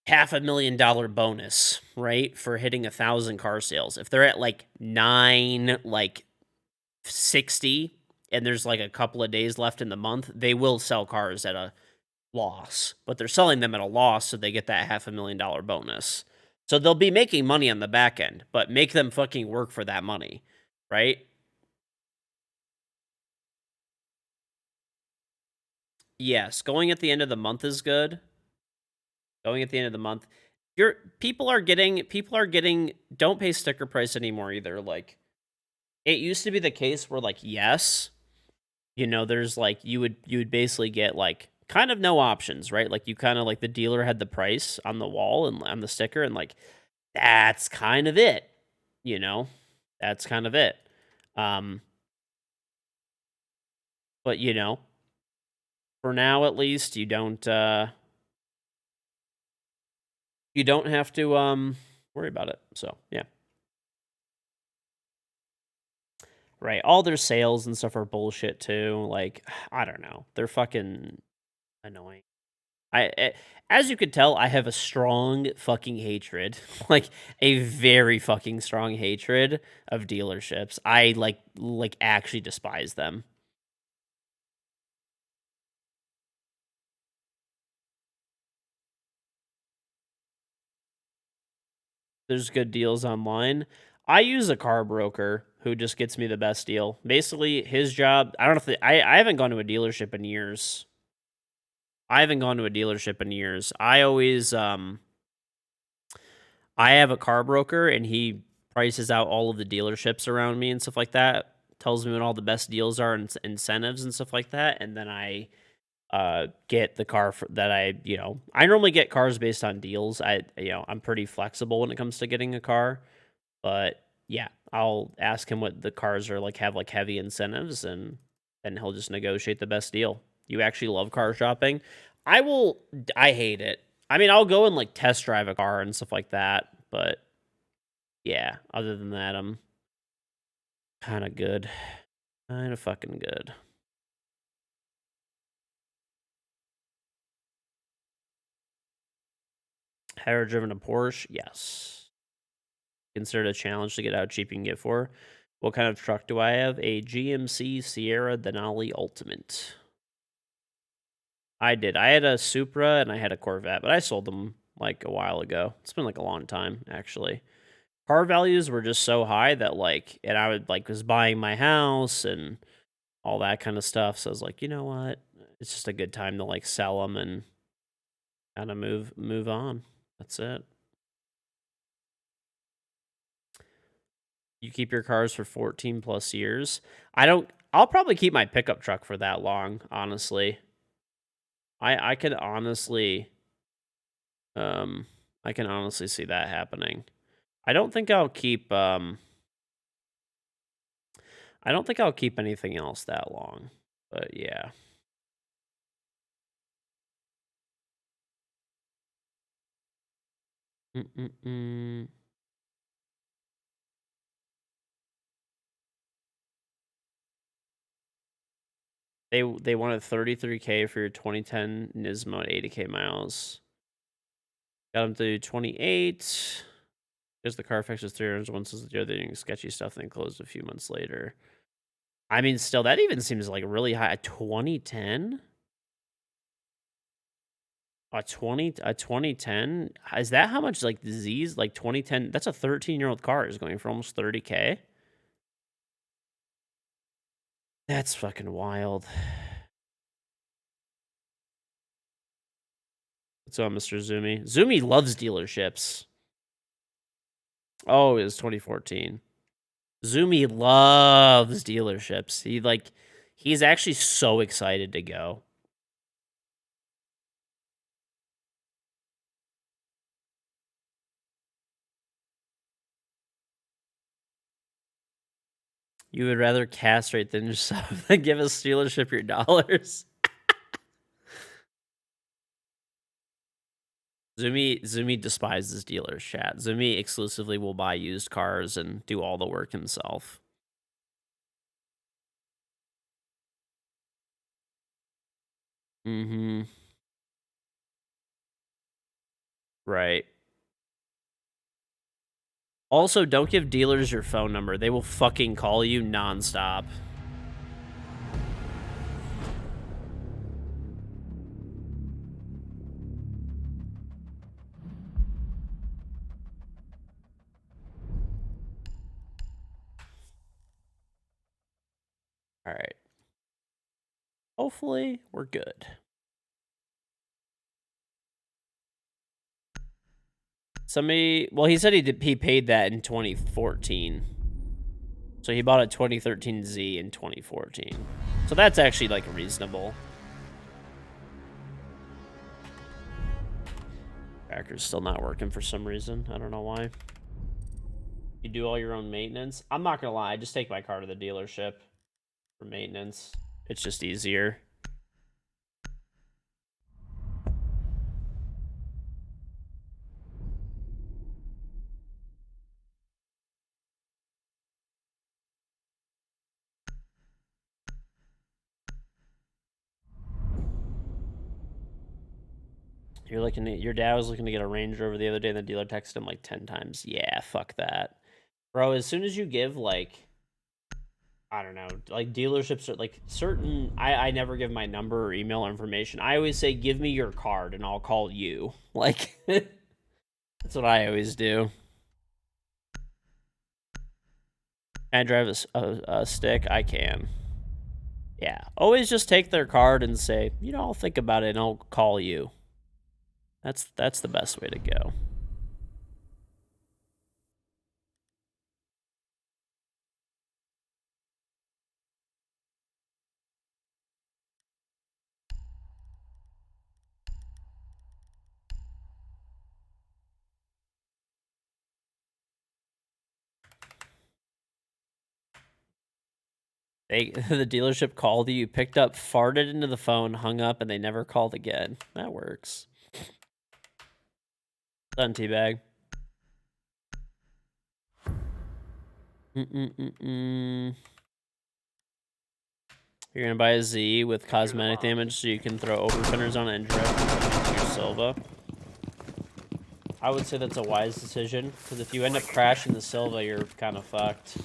$500,000 bonus, right, for hitting 1,000 car sales, if they're at like 960 and there's like a couple of days left in the month, they will sell cars at a loss, but they're selling them at a loss so they get that $500,000 bonus. So they'll be making money on the back end, but make them fucking work for that money, right? Yes, going at the end of the month is good. Going at the end of the month, people are getting, don't pay sticker price anymore either. Like, it used to be the case where, like, yes, you know, there's like you would basically get like kind of no options, right? Like you kind of like the dealer had the price on the wall and on the sticker, and like that's kind of it, you know, that's kind of it. Um, but you know, for now at least, you don't have to worry about it. So yeah, right. All their sales and stuff are bullshit too. Like I don't know, they're fucking annoying. As you could tell, I have a strong fucking hatred, like a very fucking strong hatred of dealerships. I like actually despise them. There's good deals online. I use a car broker who just gets me the best deal. Basically, his job, I don't know if I haven't gone to a dealership in years. I haven't gone to a dealership in years. I have a car broker and he prices out all of the dealerships around me and stuff like that. Tells me what all the best deals are and incentives and stuff like that, and then I get the car that I normally get cars based on deals. I'm pretty flexible when it comes to getting a car, but yeah, I'll ask him what the cars are like have like heavy incentives, and then he'll just negotiate the best deal. You actually love car shopping? I will. I hate it. I mean, I'll go and like test drive a car and stuff like that, but yeah, other than that, I'm kind of good. Kind of fucking good. Have you ever driven a Porsche? Yes. Considered a challenge to get how cheap you can get for. What kind of truck do I have? A GMC Sierra Denali Ultimate. I did. I had a Supra and I had a Corvette, but I sold them like a while ago. It's been like a long time, actually. Car values were just so high that and I would like was buying my house and all that kind of stuff. So I was like, you know what? It's just a good time to like sell them and kind of move on. That's it. You keep your cars for 14 plus years. I don't I'll probably keep my pickup truck for that long, honestly. I could honestly um I can honestly see that happening. I don't think I'll keep I don't think I'll keep anything else that long. But yeah. Mm-mm-mm. They wanted 33K for your 2010 Nismo at 80K miles. Got them to 28. Because the car fixes 300 once the other doing sketchy stuff, then closed a few months later. I mean, still, that even seems like really high. 2010? A 2010? Is that how much like disease? Like 2010? That's a 13-year-old car is going for almost 30K. That's fucking wild. What's up, Mr. Zumi? Zumi loves dealerships. Oh, it was 2014. Zumi loves dealerships. He's actually so excited to go. You would rather castrate than yourself than give a dealership your dollars. Zumi despises dealers, chat. Zumi exclusively will buy used cars and do all the work himself. Mm-hmm. Right. Also, don't give dealers your phone number. They will fucking call you nonstop. All right. Hopefully, we're good. Somebody, well, he said he paid that in 2014. So he bought a 2013Z in 2014. So that's actually like reasonable. Tracker's still not working for some reason. I don't know why. You do all your own maintenance? I'm not gonna lie, I just take my car to the dealership for maintenance. It's just easier. You're looking at your dad was looking to get a Range Rover the other day, and the dealer texted him like 10 times. Yeah, fuck that. Bro, as soon as you give like I don't know, like dealerships are like certain I never give my number or email information. I always say give me your card and I'll call you. Like that's what I always do. Can I drive a stick? I can. Yeah. Always just take their card and say, I'll think about it and I'll call you. That's the best way to go. The dealership called you, picked up, farted into the phone, hung up, and they never called again. That works. Done, teabag. You're gonna buy a Z with cosmetic damage so you can throw overspinners on it and drift into your Silva. I would say that's a wise decision, because if you end up crashing the Silva, you're kind of fucked.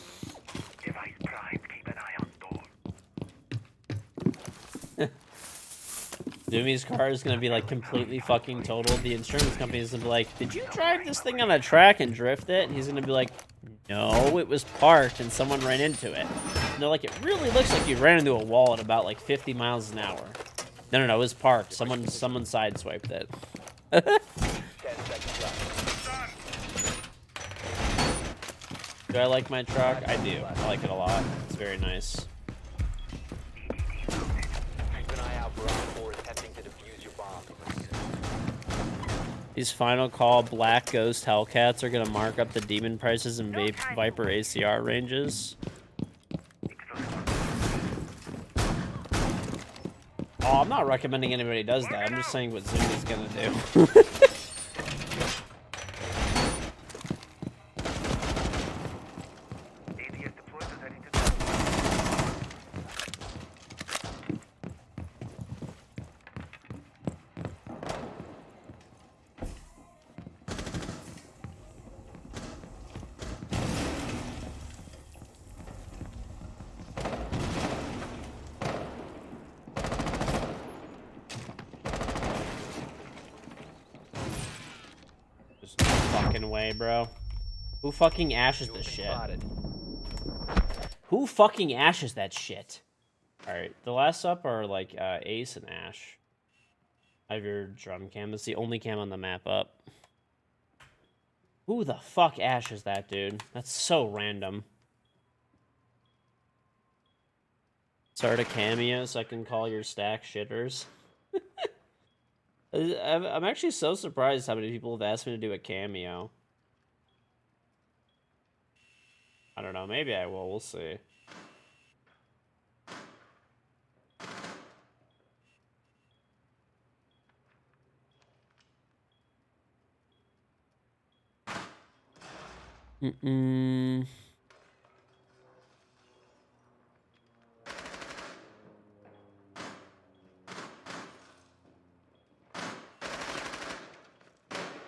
Device primed, keep an eye on door. Doomy's car is gonna be like completely fucking totaled. The insurance company is gonna be like, "Did you drive this thing on a track and drift it?" And he's gonna be like, "No, it was parked and someone ran into it." And they're like, "It really looks like you ran into a wall at about like 50 miles an hour." No, it was parked. Someone sideswiped it. 10 seconds left. Do I like my truck? I do. I like it a lot. It's very nice. Keep an eye out for Op 4 attempting to defuse your bomb. These final call Black Ghost Hellcats are gonna mark up the demon prices and Viper ACR ranges. Oh, I'm not recommending anybody does that. I'm just saying what Zumi's gonna do. ADS deployed and ready to go. There's no fucking way, bro. Who fucking ashes this shit? Who fucking ashes that shit? Alright, the last up are like Ace and Ash. I have your drum cam. That's the only cam on the map up. Who the fuck ashes that, dude? That's so random. Start a cameo so I can call your stack shitters. I'm actually so surprised how many people have asked me to do a cameo. I don't know. Maybe I will. We'll see.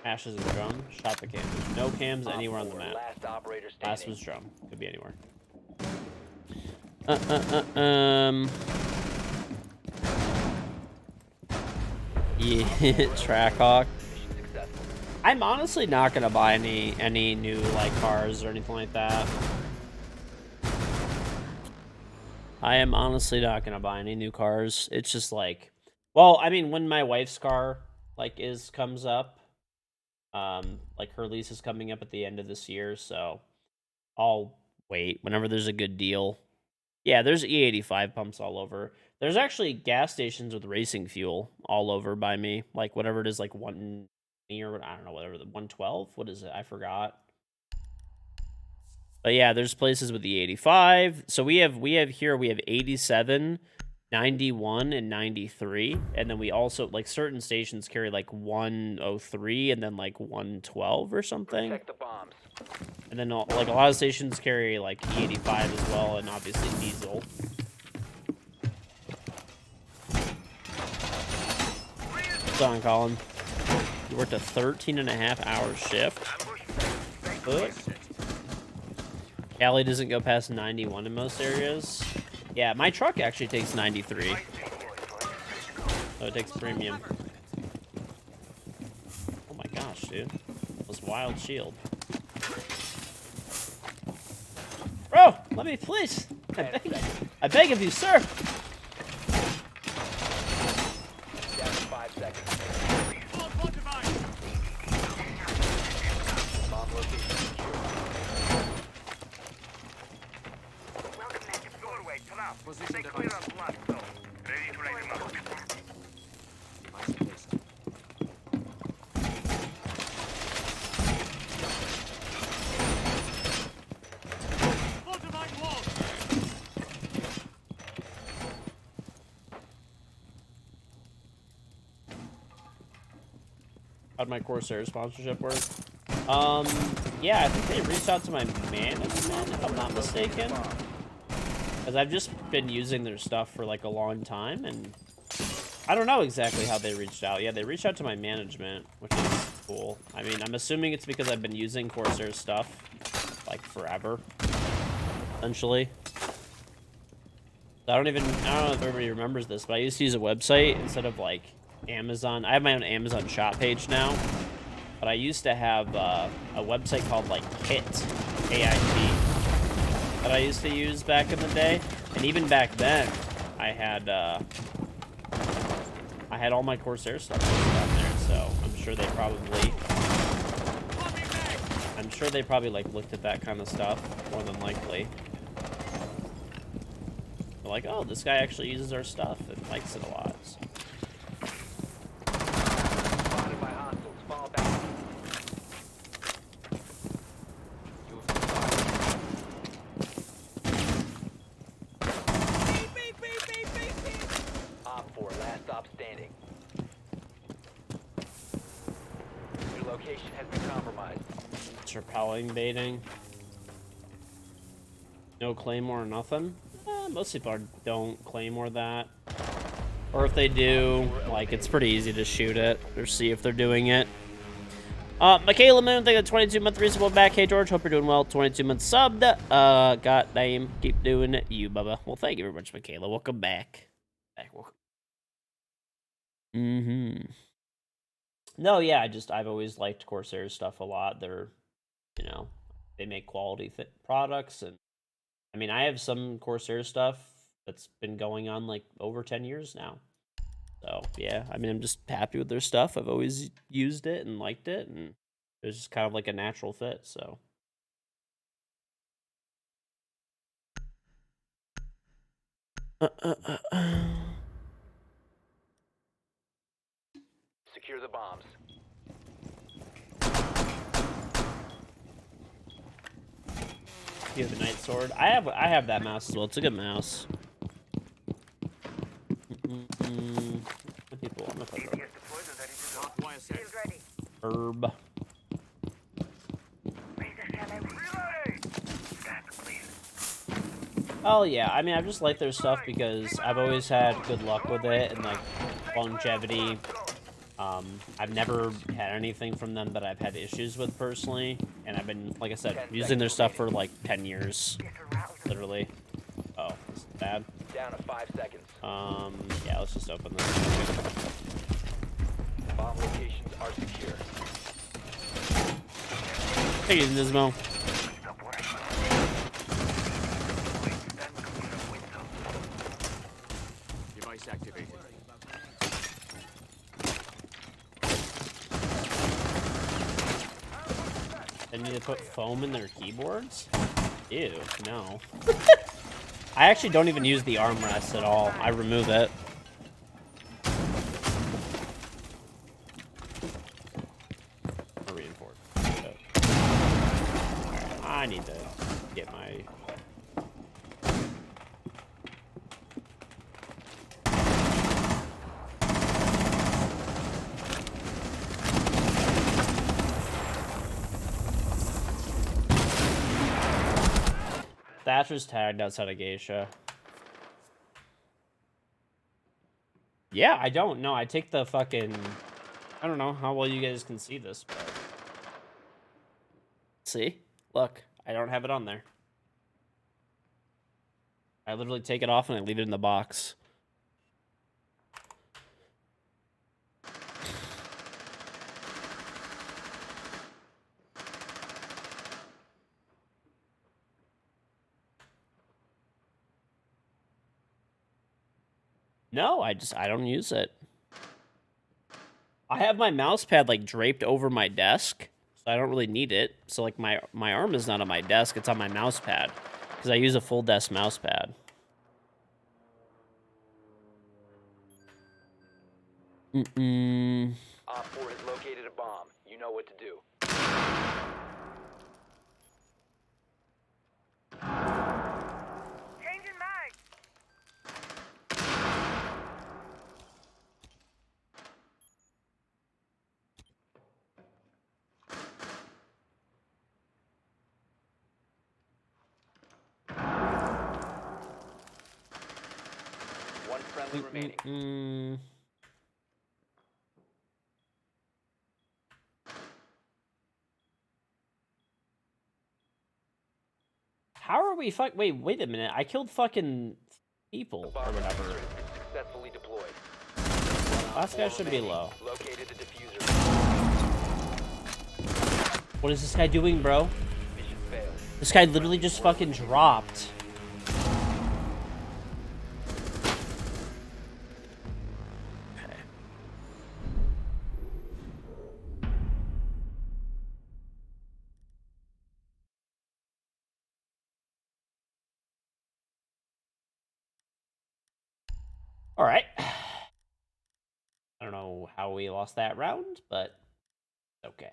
Ashes and drum. Shot the cam. There's no cams anywhere on the map. Last operator Last standing. was drum. Could be anywhere. Yeah, Trackhawk. Mission successful. I'm honestly not gonna buy any new like cars or anything like that. I am honestly not gonna buy any new cars. It's just like, well, I mean, when my wife's car like comes up, like her lease is coming up at the end of this year, so I'll wait whenever there's a good deal. Yeah, there's E85 pumps all over. There's actually gas stations with racing fuel all over by me. Like whatever it is, like 1 or I don't know, whatever the 112. What is it? I forgot. But yeah, there's places with the 85. So we have 87, 91, and 93. And then we also, like, certain stations carry like 103 and then like 112 or something. Protect the bombs. And then like a lot of stations carry like E85 as well, and obviously diesel. What's on, Colin? You worked a 13.5-hour shift. Good. Cali doesn't go past 91 in most areas. Yeah, my truck actually takes 93. So it takes premium. Oh my gosh, dude. This wild shield. Bro, let me please. I beg of you, sir. Down to 5 seconds. Bomb location secure. Welcome back to Doorway, trap. Stay clear of blast zone. Ready to light him up. How'd my Corsair sponsorship work? Yeah, I think they reached out to my management, if I'm not mistaken. Because I've just been using their stuff for like a long time, and I don't know exactly how they reached out. Yeah, they reached out to my management, which is cool. I mean, I'm assuming it's because I've been using Corsair stuff like forever, essentially. I don't know if everybody remembers this, but I used to use a website instead of like Amazon. I have my own Amazon shop page now, but I used to have a website called like Kit, K-I-T, that I used to use back in the day. And even back then, I had all my Corsair stuff listed on there, so I'm sure they probably like looked at that kind of stuff more than likely. They're like, oh, this guy actually uses our stuff and likes it a lot. So. Spotted by hostiles. Fall back. You have been spotted. Op 4, last stop standing. Your location has been compromised. It's repelling baiting. No claymore, nothing. Most people don't claymore that. Or if they do, like, it's pretty easy to shoot it or see if they're doing it. Michaela Moon, thank you 22-month reasonable back. Hey, George, hope you're doing well. 22-month subbed. God damn, keep doing it, you, Bubba. Well, thank you very much, Michaela. Welcome back. Welcome. No, yeah, I've always liked Corsair stuff a lot. They're, you know, they make quality fit products, and I mean, I have some Corsair stuff that's been going on like over 10 years now. So, yeah, I mean, I'm just happy with their stuff. I've always used it and liked it, and it was just kind of like a natural fit, so. Secure the bombs. You have a Night Sword. I have that mouse as well. It's a good mouse. People, I'm gonna put ATS deployed and ready to go. Shield ready. herb. Razor shallow. Reloading! Stand clear. Oh yeah, I mean, I've just liked their stuff because I've always had good luck with it and like longevity. I've never had anything from them that I've had issues with personally, and I've been, like I said, using their stuff for like 10 years, literally. Oh, this is bad. Down to 5 seconds. Yeah, let's just open this. Bomb locations are secure. Take it, Nismo. Stop worrying. Stand clear of window. Device activated. They need to put foam in their keyboards? Ew, no. I actually don't even use the armrest at all. I remove it. Or reinforce. Alright, I need to get my... Thatcher's tagged outside of Geisha. Yeah, I don't know. I take the fucking... I don't know how well you guys can see this, but... See? Look, I don't have it on there. I literally take it off and I leave it in the box. No, I don't use it. I have my mouse pad like draped over my desk, so I don't really need it. So like my arm is not on my desk, it's on my mouse pad because I use a full desk mouse pad. Op 4 has located a bomb. You know what to do. Changing mag. One friendly remaining. How are we wait a minute. I killed fucking people or Bomb whatever. diffuser has been successfully deployed. Last guy should be low. Located the diffuser. What is this guy doing, bro? Mission failed. This guy literally just fucking dropped. Okay. All right. I don't know how we lost that round, but okay.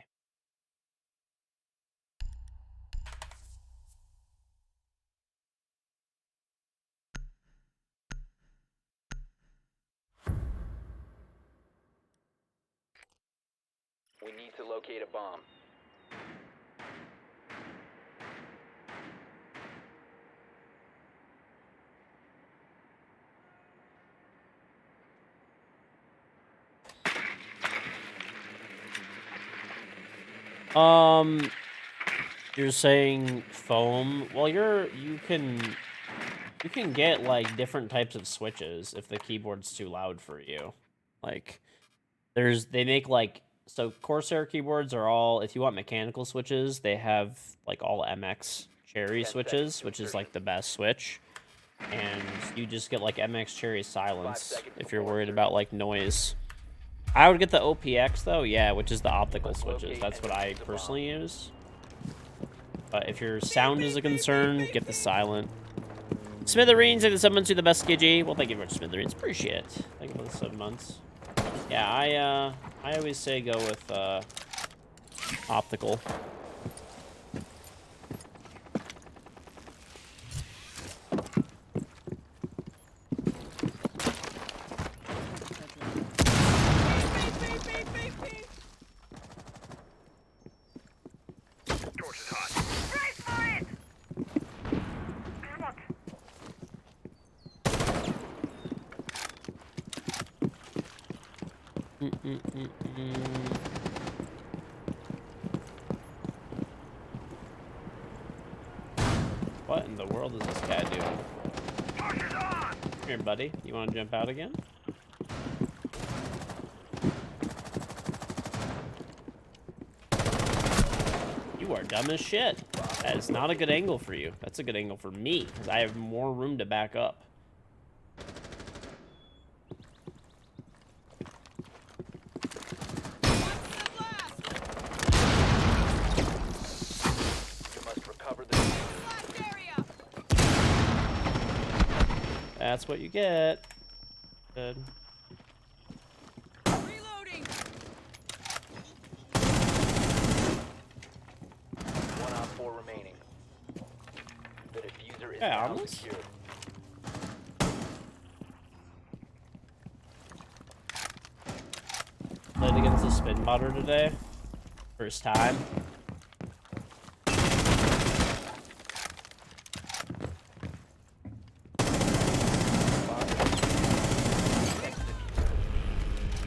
We need to locate a bomb. You're saying foam. Well, you can get like different types of switches if the keyboard's too loud for you. Like they make like so Corsair keyboards are all, if you want mechanical switches, they have like all MX Cherry 10 switches, seconds which is insertion. like the best switch. And you just get like MX Cherry silence seconds if you're before worried insertion. about like noise. I would get the OPX though, yeah, which is the optical Must switches. locate That's and what I defuse the bomb. personally use. But if your sound is a concern, get the silent. Smithereens, thank you so much to the best KG. Well, thank you very much, Smithereens. Appreciate it. Thank you for the 7 months. Yeah, I always say go with optical. Torch is hot. Brace for it. Come on. What in the world is this guy doing? Torch is on. Come here, buddy. You want to jump out again? You are dumb as shit. That is not a good angle for you. That's a good angle for me, because I have more room to back up. You must recover the diffuser. That's what you get. Good. Reloading. One op 4 remaining. The diffuser is Yeah, now almost. secured. Played against the spin butter today. First time.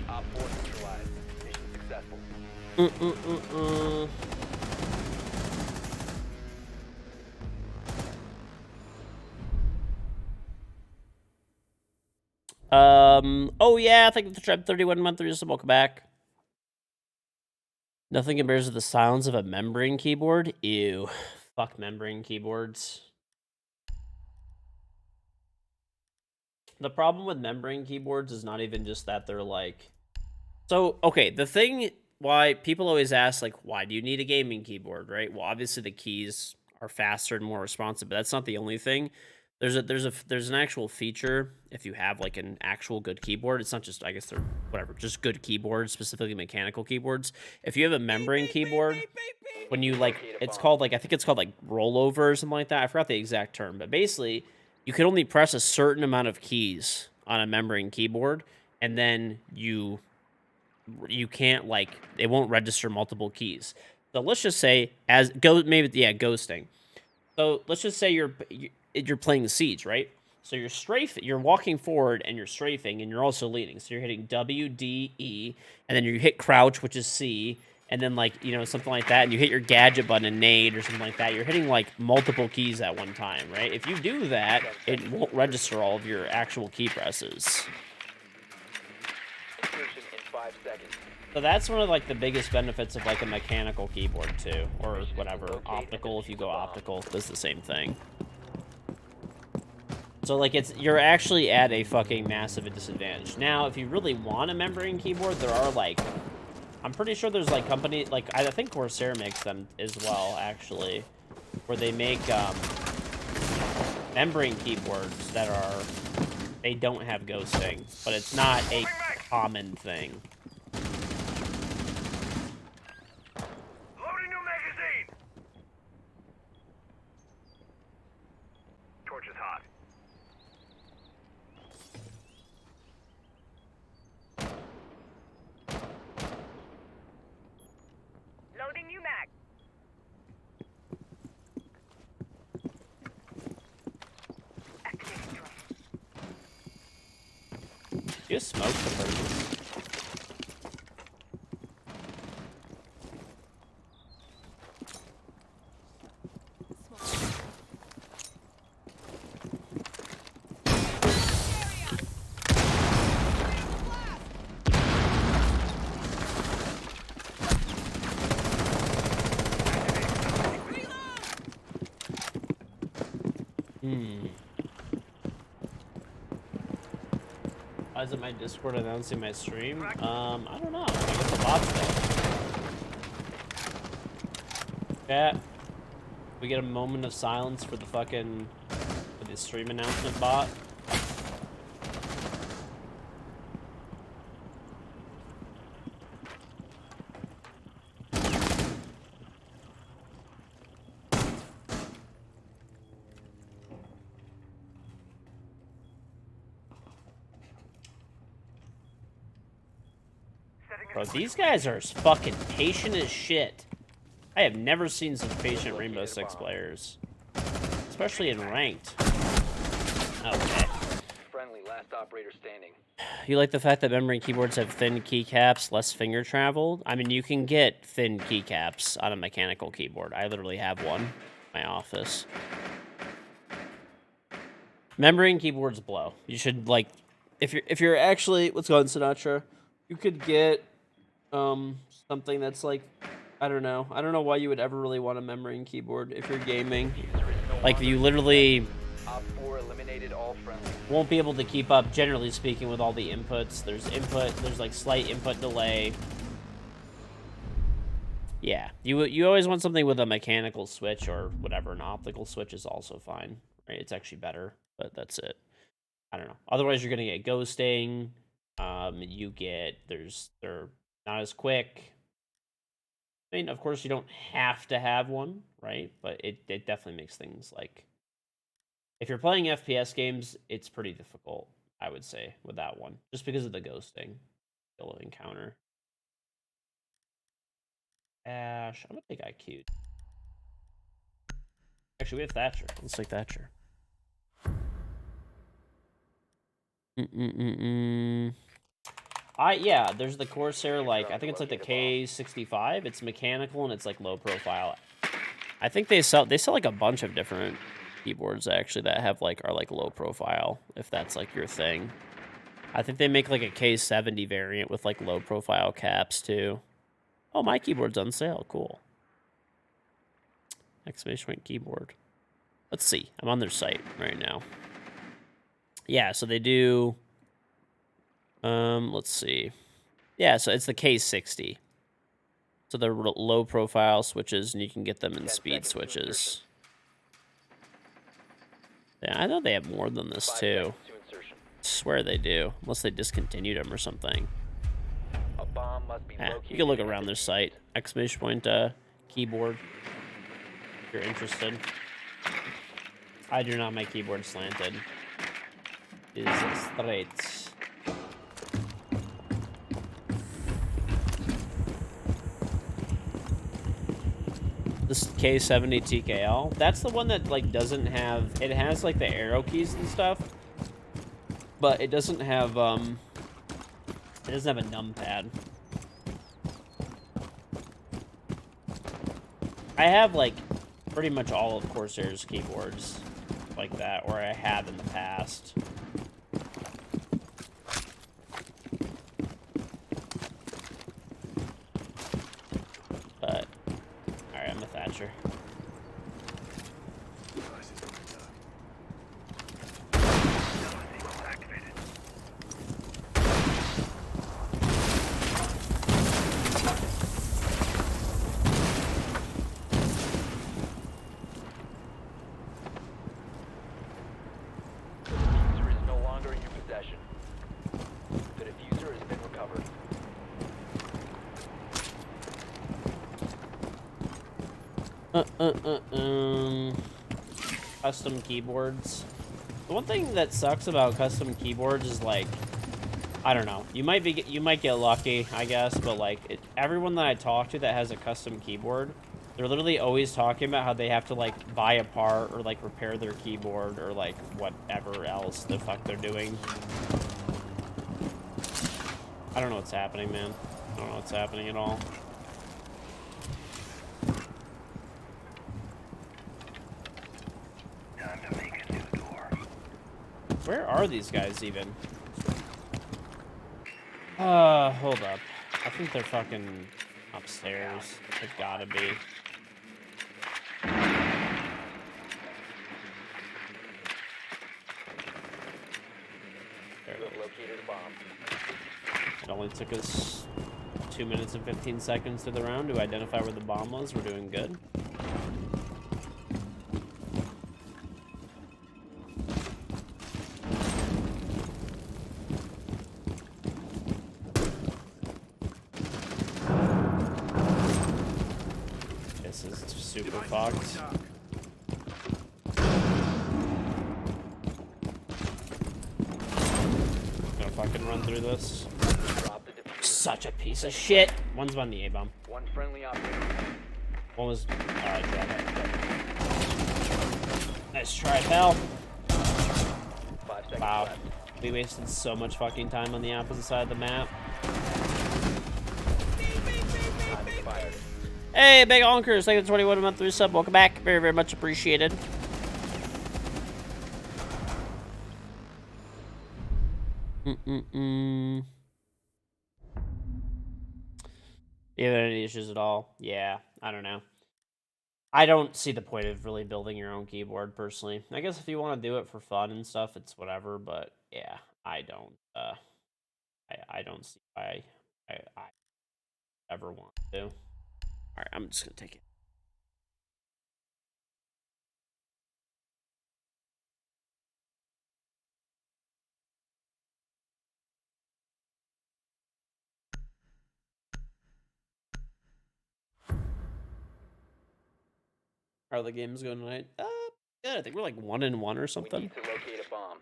Op 4 neutralized. Mission successful. Oh yeah, I think the Treb 31 went through, so welcome back. Nothing compares to the sounds of a membrane keyboard. Ew. Fuck membrane keyboards. The problem with membrane keyboards is not even just that they're like... So, okay, the thing why people always ask, like, why do you need a gaming keyboard, right? Well, obviously the keys are faster and more responsive, but that's not the only thing. There's an actual feature if you have like an actual good keyboard. It's not just, I guess they're whatever, just good keyboards, specifically mechanical keyboards. If you have a membrane keyboard, when you like, it's called like, I think it's called like rollover or something like that. I forgot the exact term, but basically you can only press a certain amount of keys on a membrane keyboard, and then you can't, like, it won't register multiple keys. So let's just say ghosting. So let's just say you're playing Siege, right? So you're walking forward and you're strafing and you're also leaning. So you're hitting W, D, E, and then you hit crouch, which is C, and then like, you know, something like that, and you hit your gadget button and nade or something like that. You're hitting like multiple keys at one time, right? If you do that, it won't register all of your actual key presses. Insertion in 5 seconds. So that's one of like the biggest benefits of like a mechanical keyboard too, or whatever. Optical, if you go optical, does the same thing. So like you're actually at a fucking massive disadvantage. Now, if you really want a membrane keyboard, there are like, I'm pretty sure there's like company, like I think Corsair makes them as well actually, where they make membrane keyboards that they don't have ghosting, but it's not a common thing. Loading new magazine. Torch is hot. Loading new mag. Activating drone. You smoke the person. Why isn't my Discord announcing my stream? I don't know. I guess the bot's there. Chat, we get a moment of silence for the stream announcement bot. Bro, these guys are fucking patient as shit. I have never seen such patient Rainbow Six players. Especially in ranked. Okay. Friendly, last operator standing. You like the fact that membrane keyboards have thin keycaps, less finger travel? I mean, you can get thin keycaps on a mechanical keyboard. I literally have one in my office. Membrane keyboards blow. You should, like, if you're actually, let's go on Sinatra. You could get something that's like, I don't know why you would ever really want a membrane keyboard if you're gaming. Like, you literally Op 4 eliminated all friendly. won't be able to keep up, generally speaking, with all the inputs. There's like slight input delay. Yeah, you always want something with a mechanical switch or whatever. An optical switch is also fine, right? It's actually better, but that's it. I don't know. Otherwise, you're gonna get ghosting. They're not as quick. I mean, of course, you don't have to have one, right? But it definitely makes things like if you're playing FPS games, it's pretty difficult, I would say, with that one, just because of the ghosting you'll encounter. Ash, I'm gonna take IQ. Actually, we have Thatcher. Let's take Thatcher. Yeah, there's the Corsair, like I think it's like the K65. It's mechanical and it's like low profile. I think they sell like a bunch of different keyboards actually that have like are like low profile, if that's like your thing. I think they make like a K70 variant with like low profile caps too. Oh, my keyboard's on sale. Cool. Exclamation point keyboard. Let's see. I'm on their site right now. Yeah, so they do. Let's see. Yeah, so it's the K60. So they're low profile switches, and you can get them in speed switches. Yeah, I know they have more than this too. I swear they do, unless they discontinued them or something. A bomb must be located. You can look around their site. Exclamation point keyboard. If you're interested. I do not make keyboard slanted. It is straight. This K70 TKL. That's the one that like doesn't have. It has like the arrow keys and stuff, but it doesn't have a numpad. I have like pretty much all of Corsair's keyboards like that, or I have in the past. But alright, I'm a Thatcher. Custom keyboards. The one thing that sucks about custom keyboards is like, I don't know. You might get lucky, I guess, but like everyone that I talk to that has a custom keyboard, they're literally always talking about how they have to like buy a part or like repair their keyboard or like whatever else the fuck they're doing. I don't know what's happening, man. I don't know what's happening at all. Where are these guys even? Hold up. I think they're fucking upstairs. They've gotta be. It only took us 2 minutes and 15 seconds to the round to identify where the bomb was. We're doing good. This is super fucked. Gonna fucking run through this. Such a piece of shit. One's on the A-bomb. One friendly operator. One was nice try, pal. 5 seconds Wow. left. We wasted so much fucking time on the opposite side of the map. Time expired. Hey, Big Honkers, thank you for 21 month through sub. Welcome back. Very, very much appreciated. Do you have any issues at all? Yeah, I don't know. I don't see the point of really building your own keyboard personally. I guess if you want to do it for fun and stuff, it's whatever. But yeah, I don't. I don't see why I ever want to. All right, I'm just gonna take it. How are the games going tonight? Good. I think we're like 1-1 or We something. need to locate a bomb.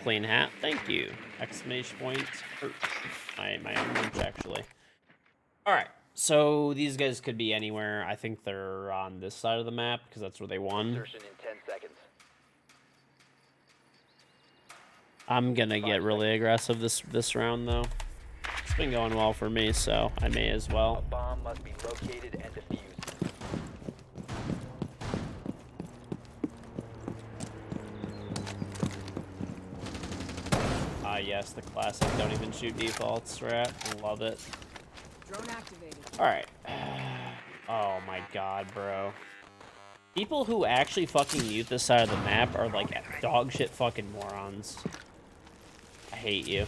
Clean hat. Thank you. Exclamation point. My own lunch, actually. All right. So these guys could be anywhere. I think they're on this side of the map because that's where they won. Insertion in 10 seconds. I'm gonna get really aggressive this round though. It's been going well for me, so I may as A well. bomb must be located and defused. Yes, the classic don't even shoot defaults strat. Love it. Drone activated. All right. Oh my god, bro. People who actually fucking mute this side of the map are like dog shit fucking morons. I hate you.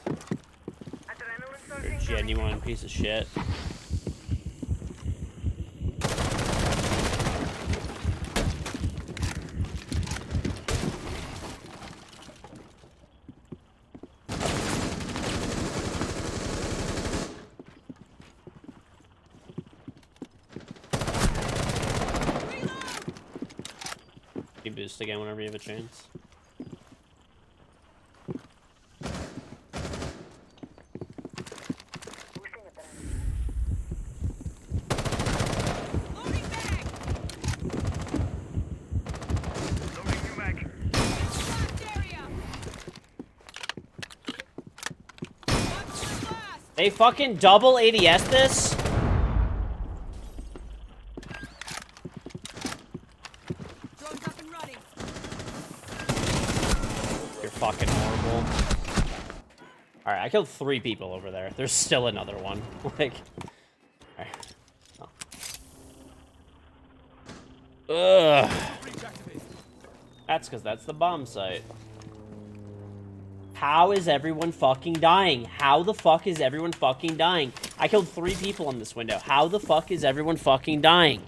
Adrenaline source You're a incoming. genuine piece of shit. You boost again whenever you have a chance. Boosting adrenaline. Loading bag. Loading new mag. Blast area. Level blast. They fucking double ADS this? Drone's up and running. You're fucking horrible. Alright, I killed 3 people over there. There's still another one. Like... Alright. Oh. Ugh. That's because that's the bomb site. How is everyone fucking dying? How the fuck is everyone fucking dying? I killed 3 people in this window. How the fuck is everyone fucking dying?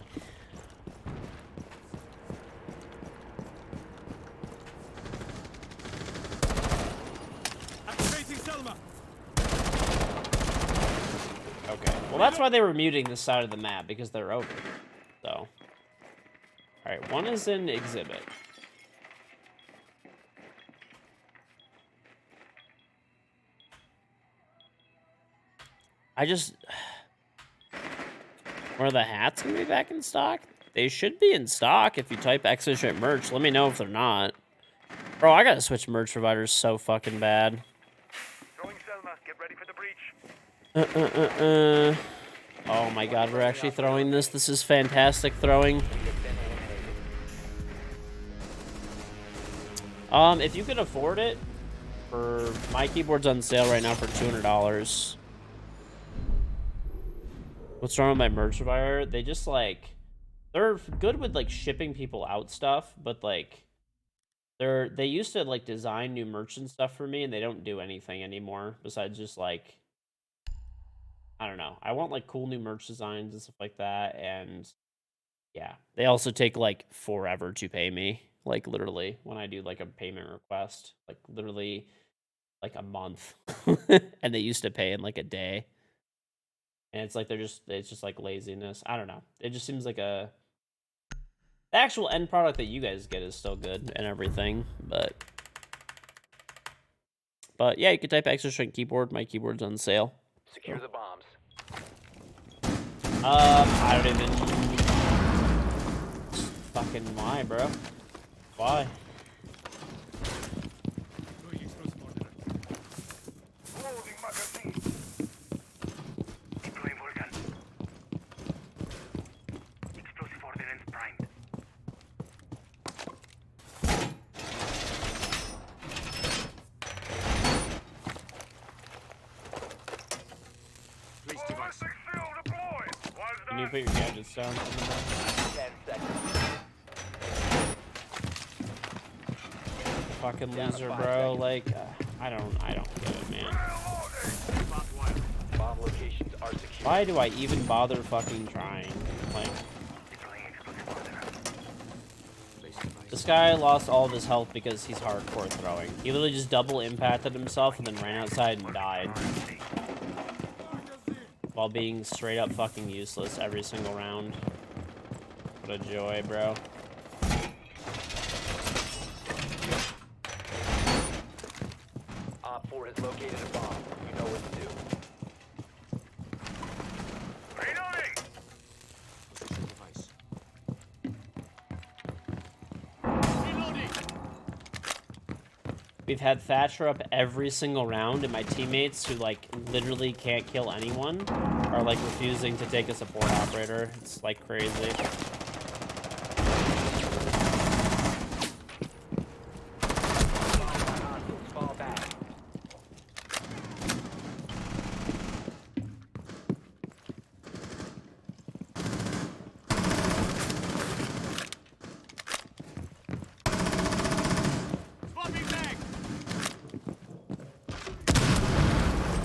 Okay. Well, that's why they were muting this side of the map, because they're over. So. Alright, one is in exhibit. I just... Are the hats gonna be back in stock? They should be in stock if you type Exoship merch. Let me know if they're not. Bro, I gotta switch merch providers so fucking bad. Throwing Selma. Get ready for the breach. Oh my god, we're actually throwing this. This is fantastic throwing. If you can afford it, for my keyboard's on sale right now for $200. What's wrong with my merch provider? They just like, they're good with like shipping people out stuff, but like, they used to like design new merch and stuff for me, and they don't do anything anymore besides just like, I don't know. I want like cool new merch designs and stuff like that, and yeah, they also take like forever to pay me. Like literally, when I do like a payment request, like literally like a month, and they used to pay in like a day. And it's like it's just like laziness. I don't know. It just seems like the actual end product that you guys get is still good and everything, but yeah, you can type extra strength keyboard. My keyboard's on sale. Secure the bombs. I don't even fucking why, bro? Why? Loading magazine. Deploying Vulcan. Explosive ordnance primed. Ballistic shield deployed. Was Can you that? put your gadgets down? 10 seconds. Fucking loser, bro. Like, I don't get it, man. Bomb locations are secure. Why do I even bother fucking trying? Like, this guy lost all of his health because he's hardcore throwing. He literally just double impacted himself and then ran outside and died. While being straight up fucking useless every single round. What a joy, bro. Op 4 has located a bomb. You know what to do. Reloading! We've had Thatcher up every single round, and my teammates, who, like, literally can't kill anyone, are, like, refusing to take a support operator. It's, like, crazy. Hostiles fall back.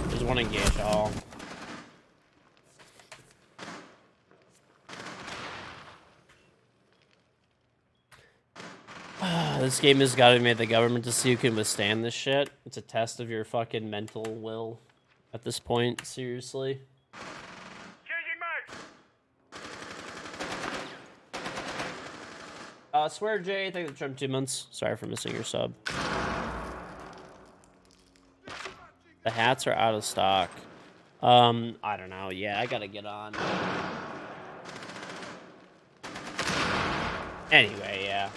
There's one engaged all. This game has got to be made the government to see who can withstand this shit. It's a test of your fucking mental will at this point, seriously. Changing mags! Swear Jay, thank you for 2 months. Sorry for missing your sub. The hats are out of stock. I don't know. Yeah, I gotta get on. Anyway, yeah.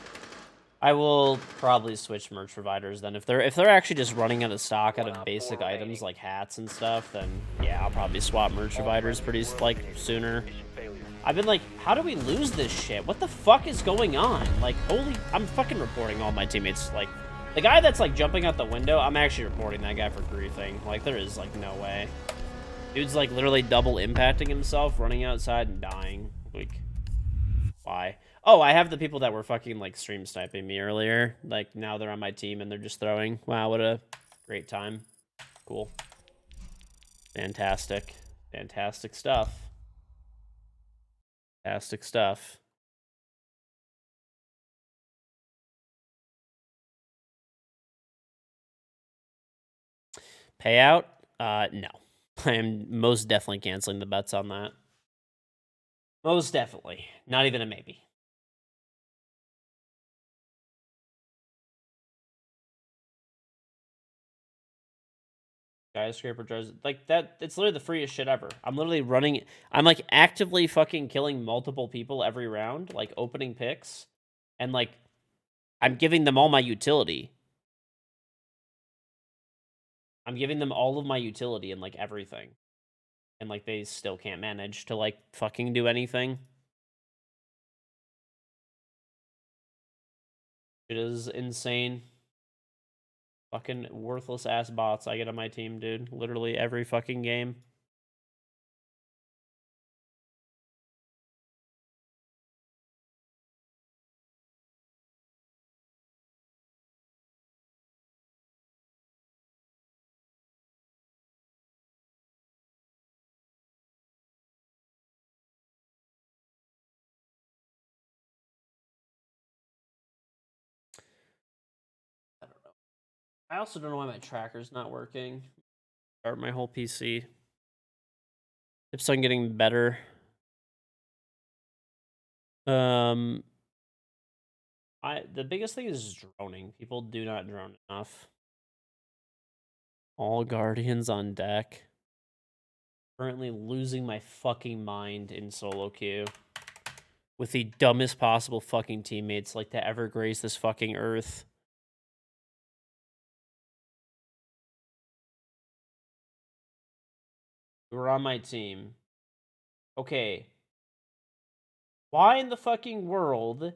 I will probably switch merch providers then. If they're actually just running out of stock out of basic items like hats and stuff, then yeah, I'll probably swap merch providers pretty sooner. Mission failure. I've been like, how do we lose this shit? What the fuck is going on? Like, I'm fucking reporting all my teammates. Like, the guy that's like jumping out the window, I'm actually reporting that guy for griefing. Like, there is like no way. Dude's like literally double impacting himself, running outside and dying. Like, why? Oh, I have the people that were fucking like stream sniping me earlier. Like, now they're on my team and they're just throwing. Wow, what a great time. Cool. Fantastic. Fantastic stuff. Fantastic stuff. Payout? No. I am most definitely canceling the bets on that. Most definitely. Not even a maybe. Skyscraper drives like that. It's literally the freest shit ever. I'm literally running. I'm like actively fucking killing multiple people every round, like opening picks, and like I'm giving them all my utility. I'm giving them all of my utility and like everything, and like they still can't manage to like fucking do anything. It is insane. Fucking worthless ass bots I get on my team, dude. Literally every fucking game. I don't know. I also don't know why my tracker's not working. Start my whole PC. Tips on getting better. The biggest thing is droning. People do not drone enough. All guardians on deck. Currently losing my fucking mind in solo queue. With the dumbest possible fucking teammates like to ever grace this fucking earth. Who are on my team. Okay. Why in the fucking world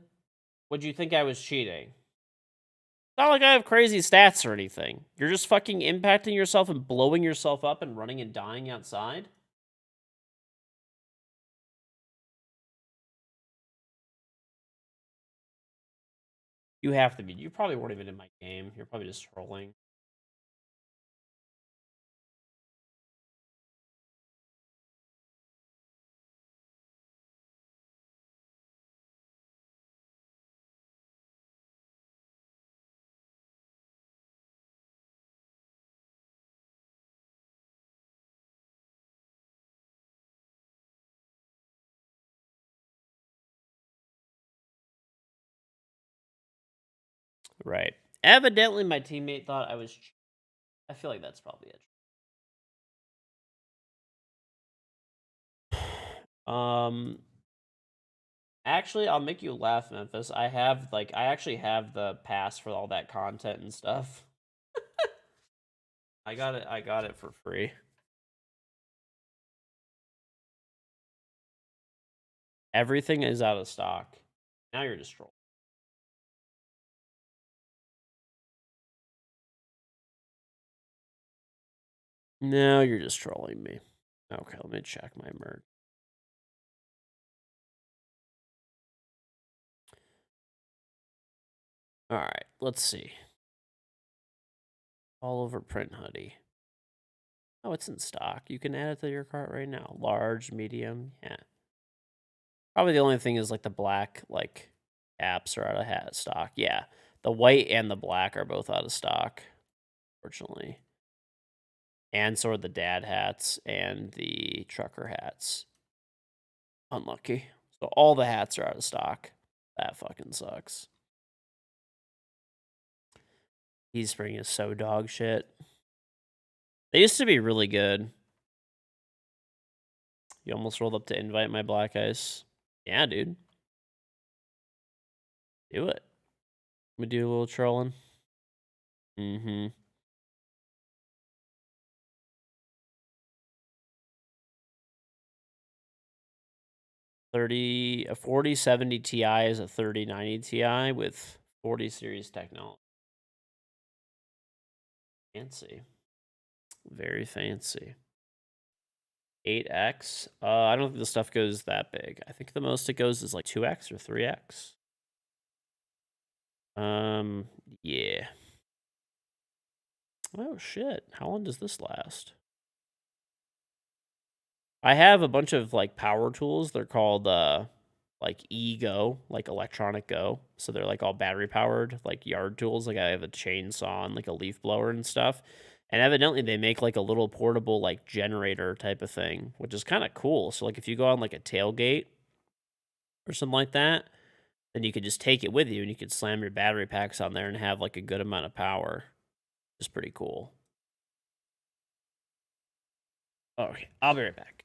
would you think I was cheating? It's not like I have crazy stats or anything. You're just fucking impacting yourself and blowing yourself up and running and dying outside? You have to be. You probably weren't even in my game. You're probably just trolling. Right. Evidently, my teammate thought I was. I feel like that's probably it. Actually, I'll make you laugh, Memphis. I actually have the pass for all that content and stuff. I got it for free. Everything is out of stock. Now you're just trolling. No, you're just trolling me. Okay, let me check my merch. All right, let's see. All over print hoodie. Oh, it's in stock. You can add it to your cart right now. Large, medium, yeah. Probably the only thing is like the black apps are out of stock. Yeah, the white and the black are both out of stock, fortunately. And so are the dad hats and the trucker hats. Unlucky. So all the hats are out of stock. That fucking sucks. Teespring is so dog shit. They used to be really good. You almost rolled up to invite my black ice. Yeah, dude. Do it. We do a little trolling. Mm-hmm. 4070 Ti is a 3090 Ti with 40 series technology. Fancy. Very fancy. 8x. I don't think the stuff goes that big. I think the most it goes is like 2x or 3x. Yeah. Oh shit. How long does this last? I have a bunch of like power tools. They're called like e-go, like electronic go. So they're like all battery powered, like yard tools. Like I have a chainsaw and like a leaf blower and stuff. And evidently they make like a little portable like generator type of thing, which is kind of cool. So like if you go on like a tailgate or something like that, then you could just take it with you and you could slam your battery packs on there and have like a good amount of power. It's pretty cool. Okay, I'll be right back.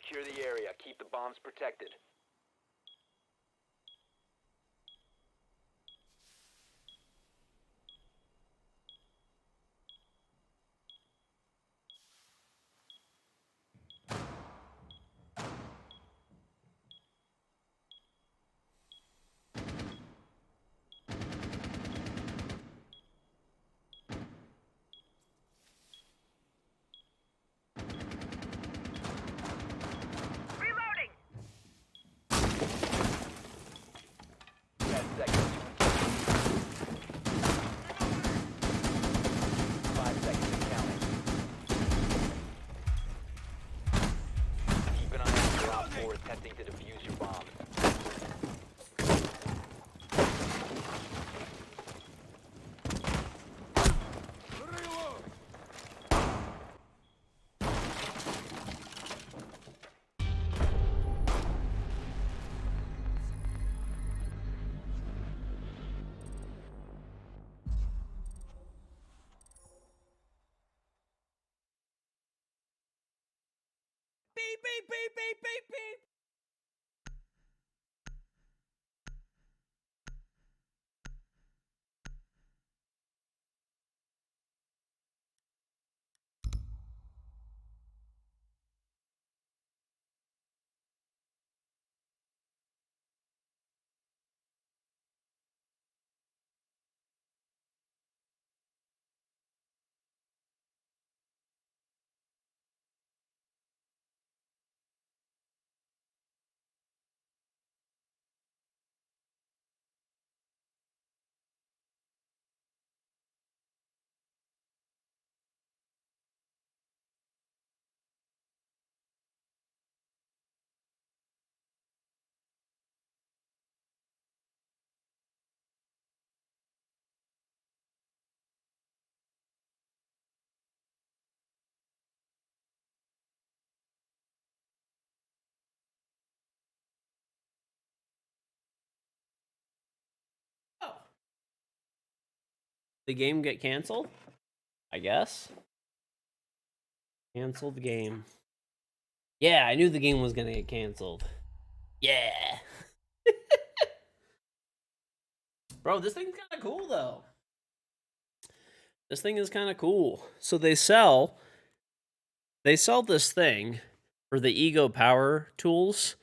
secure the area. Keep the bombs protected. Reloading! 10 seconds. 5 seconds and counting. Keep an eye out for Op 4 attempting to defuse your bombs. Beep, beep, beep, beep, beep, beep. Oh. The game get canceled? I guess. Canceled game. Yeah, I knew the game was gonna get canceled. Yeah. Bro, this thing's kind of cool though. This thing is kind of cool. So they sell this thing for the Ego power tools,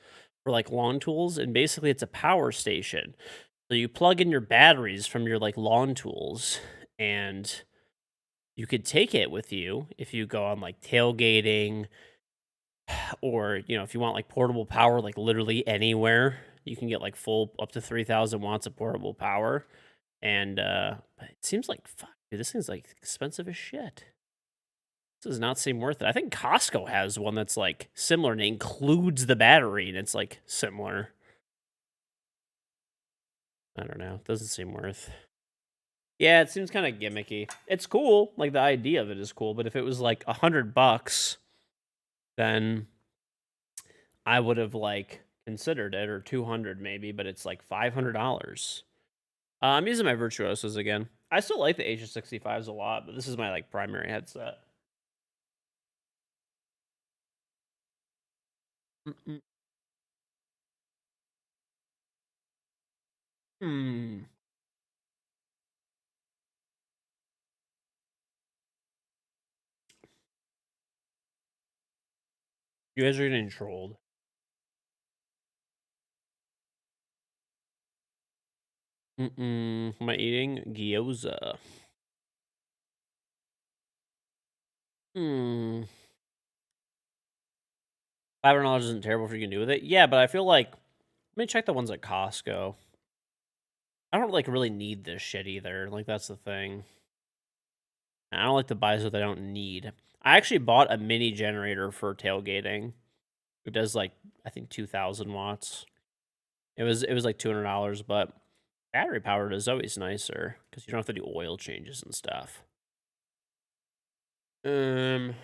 for like lawn tools, and basically it's a power station. So you plug in your batteries from your like lawn tools, and you could take it with you if you go on like tailgating, or if you want like portable power, like literally anywhere. You can get like full up to 3,000 watts of portable power. And but it seems like, fuck, dude, this thing's like expensive as shit. This does not seem worth it. I think Costco has one that's like similar and it includes the battery, and it's like similar. I don't know. It doesn't seem worth. Yeah, it seems kind of gimmicky. It's cool. Like the idea of it is cool, but if it was like $100, then I would have like considered it, or 200 maybe, but it's like $500. I'm using my Virtuosos again. I still like the H65s a lot, but this is my like primary headset. Mm-mm. Hmm. You guys are getting trolled. Am I eating gyoza? Hmm. $500 isn't terrible if you can do with it. Yeah, but I feel like, let me check the ones at Costco. I don't like really need this shit either. Like that's the thing. I don't like to buy stuff I don't need. I actually bought a mini generator for tailgating. It does like, I think 2,000 watts. It was like $200, but battery powered is always nicer because you don't have to do oil changes and stuff. Um.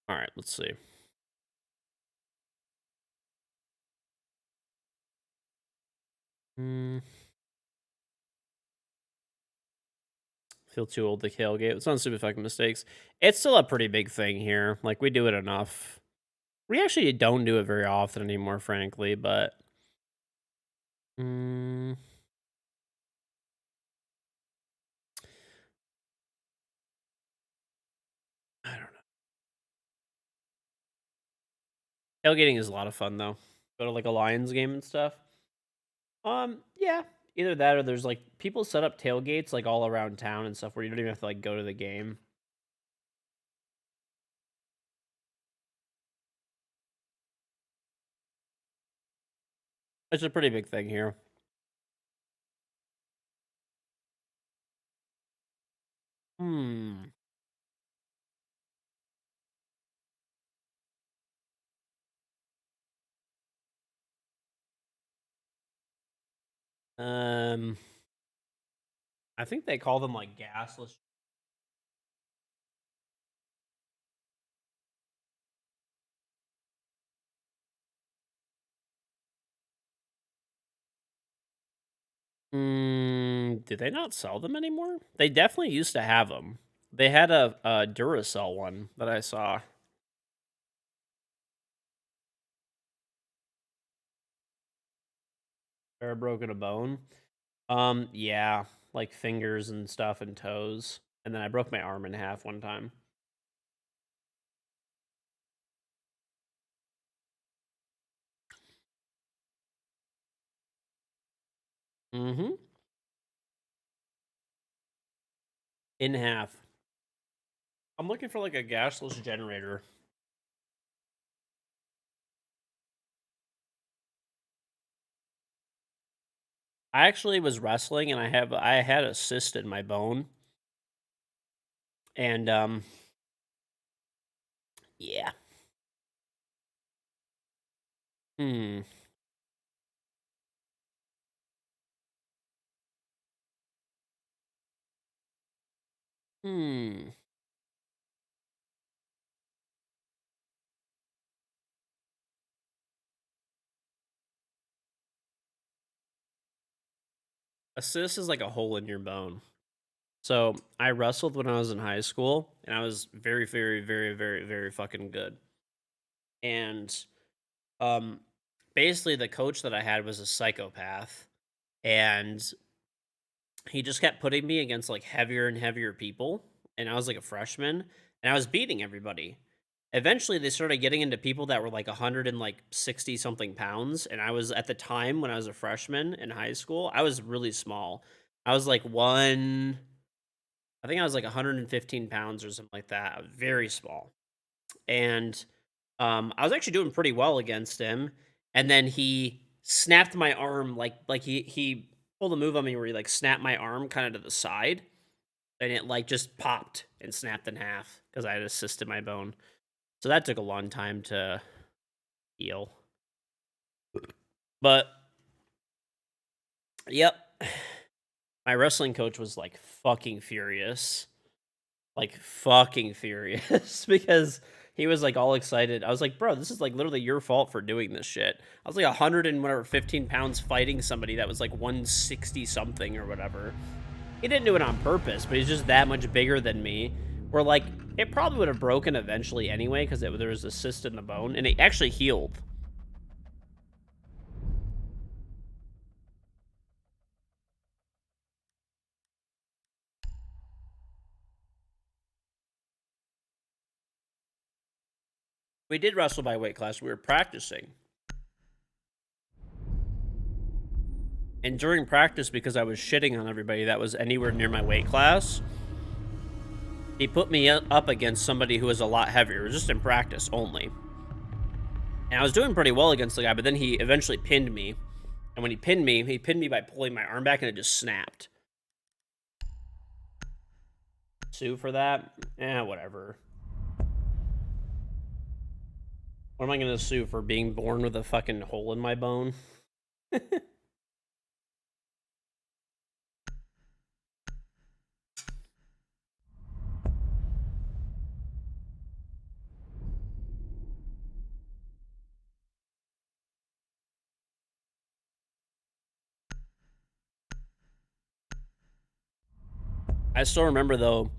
All right, let's see. Feel too old to tailgate. It's not stupid fucking mistakes. It's still a pretty big thing here. Like, we do it enough. We actually don't do it very often anymore, frankly, but mm, I don't know. Tailgating is a lot of fun though. Go to like a Lions game and stuff. Yeah, either that or there's like people set up tailgates like all around town and stuff where you don't even have to like go to the game. It's a pretty big thing here. Hmm. Um, I think they call them like gasless. Do they not sell them anymore? They definitely used to have them. They had a Duracell one that I saw. Ever broken a bone? Yeah, like fingers and stuff and toes. And then I broke my arm in half one time. Mm-hmm. In half. I'm looking for like a gasless generator. I actually was wrestling and I had a cyst in my bone. And yeah. Hmm. Hmm. A cyst is like a hole in your bone. So I wrestled when I was in high school, and I was very, very, very, very, very fucking good. And um, basically, the coach that I had was a psychopath, and he just kept putting me against like heavier and heavier people. And I was like a freshman, and I was beating everybody. Eventually, they started getting into people that were like 160 something pounds, and I was at the time when I was a freshman in high school, I was really small. I was like I think I was like 115 pounds or something like that. I was very small. And I was actually doing pretty well against him. And then he snapped my arm like he pulled a move on me where he like snapped my arm kind of to the side and it like just popped and snapped in half because I had a cyst in my bone. So that took a long time to heal. But yep. My wrestling coach was like fucking furious. Like fucking furious because he was like all excited. I was like, bro, this is like literally your fault for doing this shit. I was like 100 and whatever 15 pounds fighting somebody that was like 160 something or whatever. He didn't do it on purpose, but he's just that much bigger than me. Where like it probably would have broken eventually anyway because there was a cyst in the bone and it actually healed. We did wrestle by weight class. We were practicing. And during practice, because I was shitting on everybody that was anywhere near my weight class, he put me up against somebody who was a lot heavier, just in practice only. And I was doing pretty well against the guy, but then he eventually pinned me. And when he pinned me by pulling my arm back and it just snapped. Sue for that? Whatever. What am I going to sue for being born with a fucking hole in my bone? I still remember though,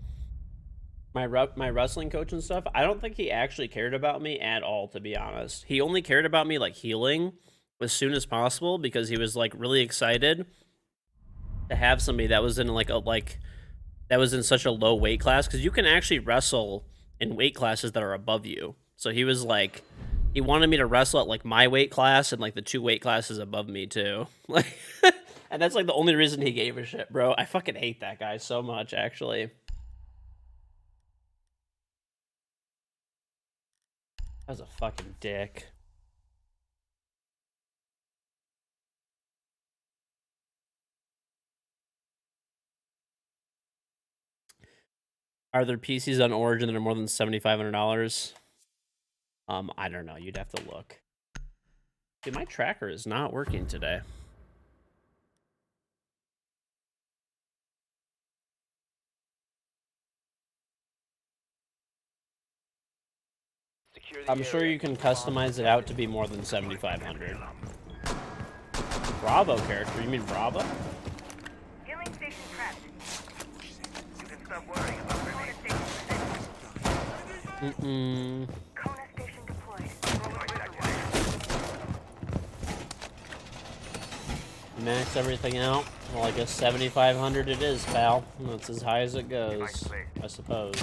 my wrestling coach and stuff. I don't think he actually cared about me at all, to be honest. He only cared about me like healing as soon as possible because he was like really excited to have somebody that was in that was in such a low weight class, because you can actually wrestle in weight classes that are above you. So he was like, he wanted me to wrestle at like my weight class and like the 2 weight classes above me too. Like, and that's like the only reason he gave a shit, bro. I fucking hate that guy so much, actually. That was a fucking dick. Are there PCs on Origin that are more than $7,500? I don't know. You'd have to look. Dude, my tracker is not working today. Secure the I'm sure area. you can customize it out to be more than 7,500. Bravo character? You mean Bravo? Healing station prepped. You can stop worrying about Kona me. station positioned. Kona station deployed. Max everything out. Well, I guess 7,500 it is, pal. That's as high as it goes, I suppose.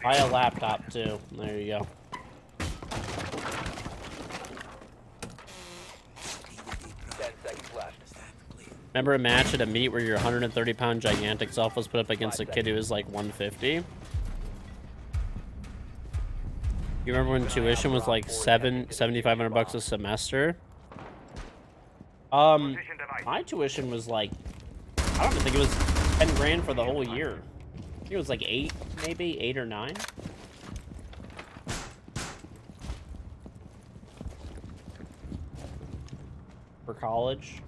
Buy a laptop, too. There you go. 10 seconds left. Remember a match at a meet where your 130-pound gigantic self was put up against a kid who was like 150? You remember when tuition was like $7,500 a semester? My tuition was like, I don't even think it was 10 grand for the whole year. I think it was like 8, maybe 8 or 9. For college.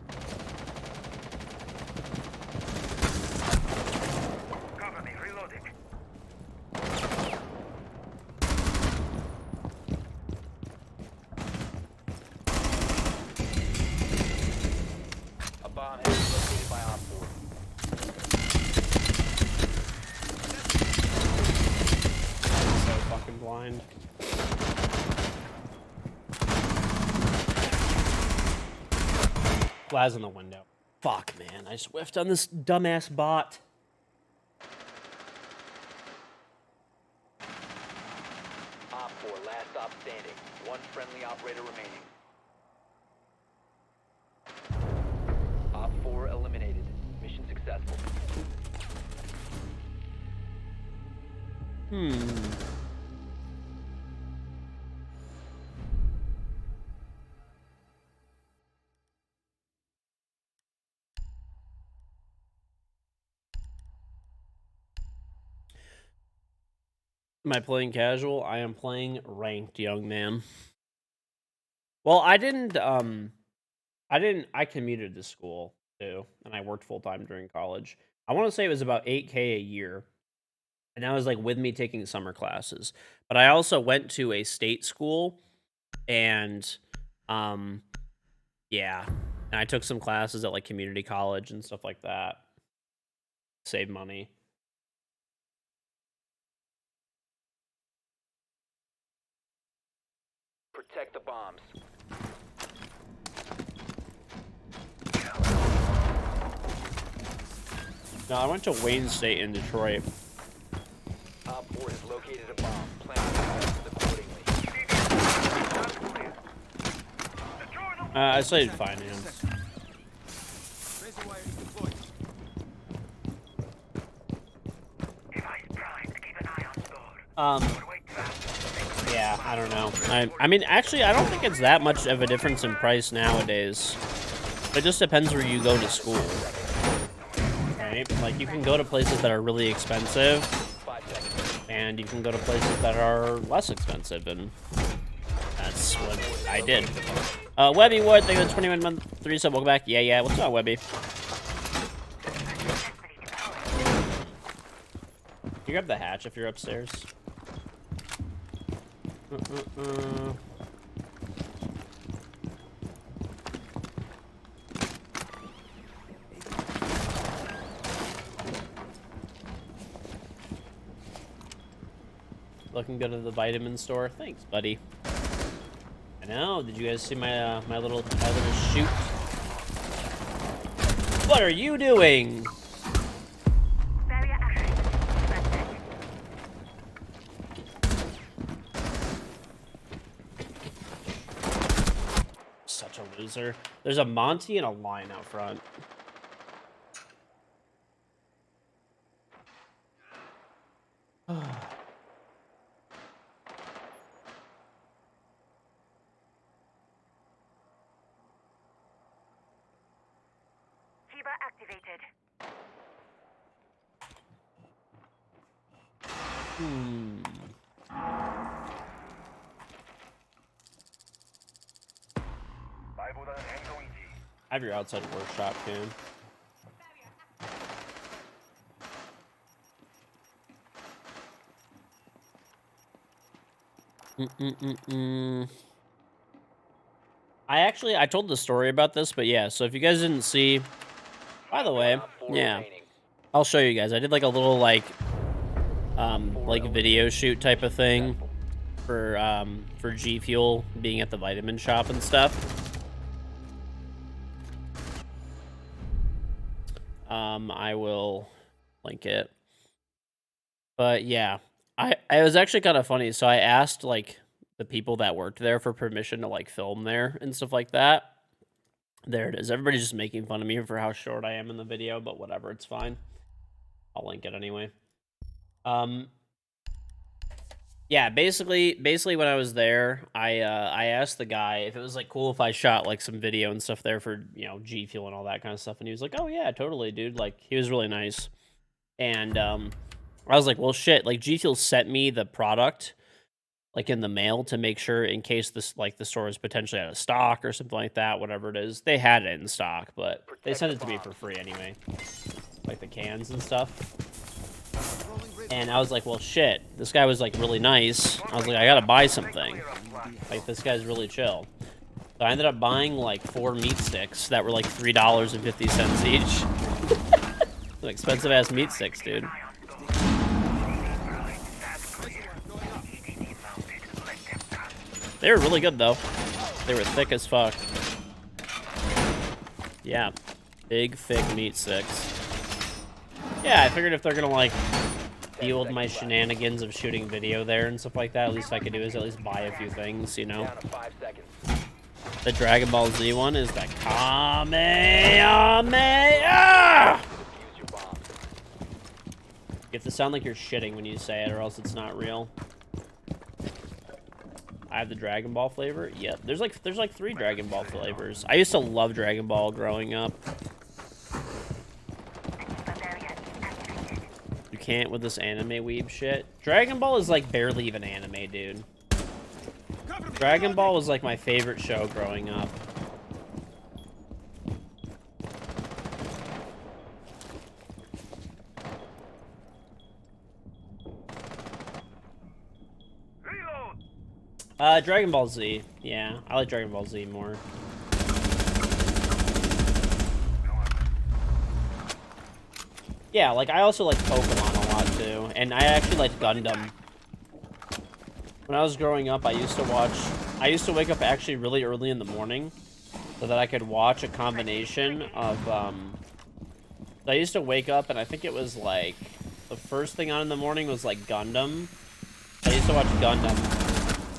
Cover me, reloading. A bomb has been located by Op 4. So fucking blind. Glass in the window. Fuck, man. I just whiffed on this dumbass bot. Op 4, last stop standing. One friendly operator remaining. Op 4 eliminated. Mission successful. Am I playing casual? I am playing ranked, young man. Well, I commuted to school too, and I worked full time during college. I want to say it was about 8K a year. And that was like with me taking summer classes. But I also went to a state school, and yeah. And I took some classes at like community college and stuff like that. Save money. Protect the bombs. No, I went to Wayne State in Detroit. Op 4 has located a bomb. Plan to defend accordingly. I studied finance. Device primed. Keep an eye on door. Yeah, I don't know. I mean, actually, I don't think it's that much of a difference in price nowadays. It just depends where you go to school. Right? Like, you can go to places that are really expensive, 5 seconds. and you can go to places that are less expensive, and that's what I did. Webby Wood, thank you for the 21-month 3 sub. Welcome back. Yeah. What's up, Webby? Can you grab the hatch if you're upstairs? Looking good at the vitamin store. Thanks, buddy. I know. Did you guys see my my little shoot? What are you doing? Barrier activated. Such a loser. There's a Monty and a Lion out front. Shiba activated. 말보다는 행동이지. Have your outside workshop, Cam. I told the story about this, but yeah, so if you guys didn't see, by the way, yeah, I'll show you guys. I did like a little like video shoot type of thing for G Fuel being at the vitamin shop and stuff. I will link it. But yeah, I was actually kind of funny. So I asked like the people that worked there for permission to like film there and stuff like that. There it is. Everybody's just making fun of me for how short I am in the video, but whatever, it's fine. I'll link it anyway. Yeah, basically when I was there, I asked the guy if it was like cool if I shot like some video and stuff there for, you know, G Fuel and all that kind of stuff, and he was like, "Oh yeah, totally, dude." Like he was really nice. And I was like, "Well, shit, like G Fuel sent me the product like in the mail to make sure in case this like the store is potentially out of stock or something like that, whatever it is. They had it in stock, but they sent it to me for free anyway. Like the cans and stuff." And I was like, well, shit. This guy was, like, really nice. I was like, I gotta buy something. Like, this guy's really chill. So I ended up buying, like, 4 meat sticks that were, like, $3.50 each. Some expensive-ass meat sticks, dude. They were really good, though. They were thick as fuck. Yeah. Big, thick meat sticks. Yeah, I figured if they're gonna, like, deal with my shenanigans of shooting video there and stuff like that, at least I could do is at least buy a few things, you know? The Dragon Ball Z one is the Kamehameha! You have to sound like you're shitting when you say it, or else it's not real. I have the Dragon Ball flavor? Yep. There's like 3 Dragon Ball flavors. I used to love Dragon Ball growing up. You can't with this anime weeb shit. Dragon Ball is like barely even anime, dude. Dragon Ball was like my favorite show growing up. Dragon Ball Z. Yeah, I like Dragon Ball Z more. Yeah, like, I also like Pokemon a lot, too. And I actually liked Gundam. When I was growing up, I used to wake up actually really early in the morning so that I could watch a combination of, I used to wake up, and I think it was, like, the first thing on in the morning was, like, Gundam. I used to watch Gundam.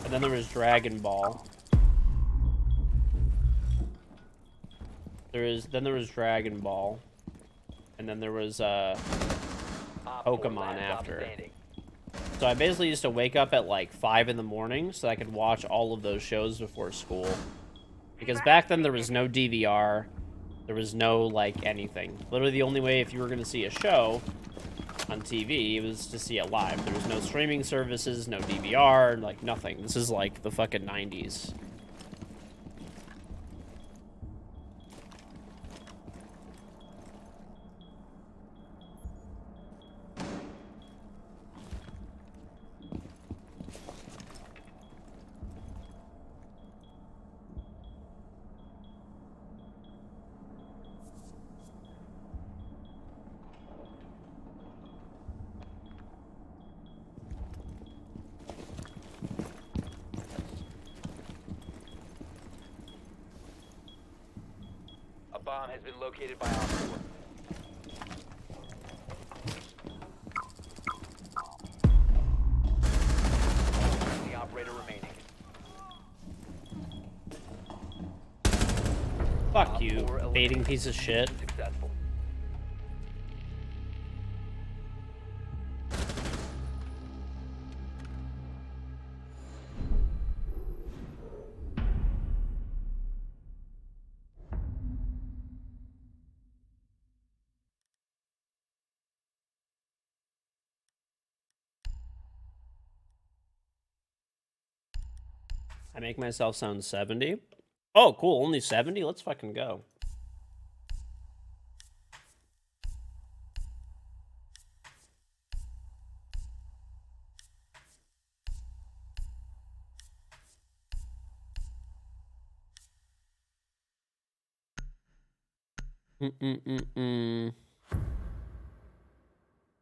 And then there was Dragon Ball. Then there was Dragon Ball. And then there was Pokemon after. So I basically used to wake up at like 5 in the morning so I could watch all of those shows before school. Because back then there was no DVR. There was no like anything. Literally the only way if you were going to see a show on TV was to see it live. There was no streaming services, no DVR, like nothing. This is like the fucking 90s. bomb has been located by Op 4. The operator remaining. Fuck you, baiting piece of shit. Successful. I make myself sound 70. Oh, cool. Only 70? Let's fucking go.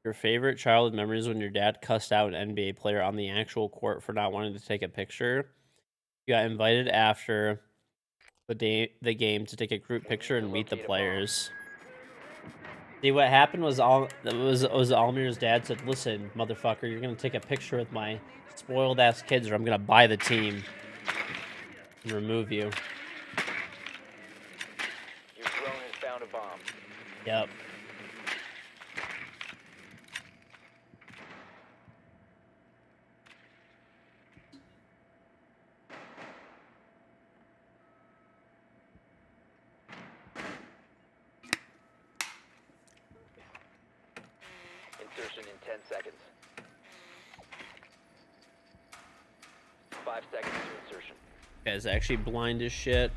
Your favorite childhood memories when your dad cussed out an NBA player on the actual court for not wanting to take a picture. You got invited after the game to take a group picture and meet the players. See, what happened was Almir's dad said, "Listen, motherfucker, you're gonna take a picture with my spoiled ass kids, or I'm gonna buy the team and remove you." Your drone has found a bomb. Yep. Insertion in 10 seconds. 5 seconds to insertion. Guy's actually blind as shit.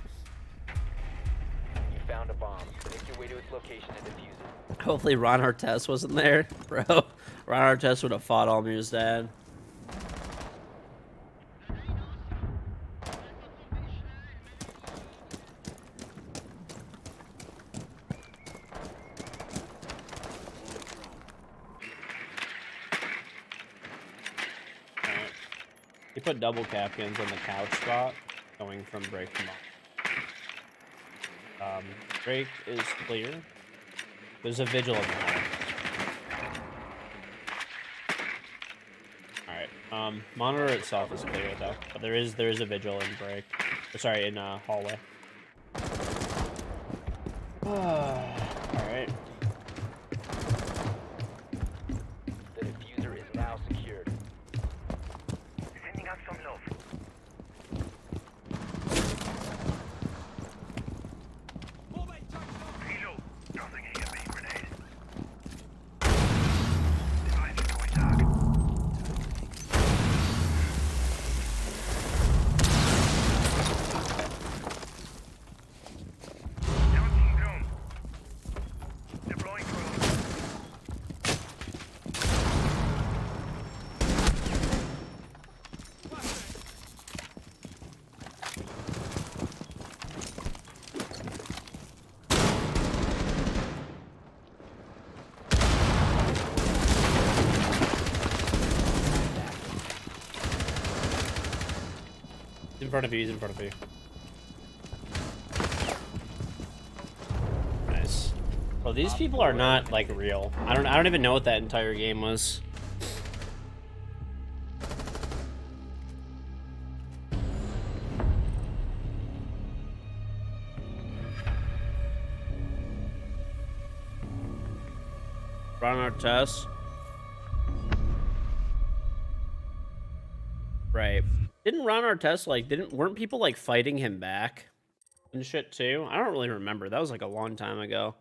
You found a bomb. Make your way to its location and defuse it. Hopefully Ron Artest wasn't there, bro. Ron Artest would have fought Almir's dad. He put double capkins on the couch spot, going from break to mom. Break is clear. There's a vigil in the hall. Alright, monitor itself is clear though, but there is a vigil in break. Sorry, in hallway. Alright. The diffuser is now secured. Sending out some love. Reload. Tossing Ingame grenade. Device is going dark. Launching drone. Deploying drone. In front of you, he's in front of you. Nice. Well, these people are not like real. I don't even know what that entire game was. Run our test. Right. Didn't Ron Artest weren't people like fighting him back and shit too? I don't really remember. That was like a long time ago.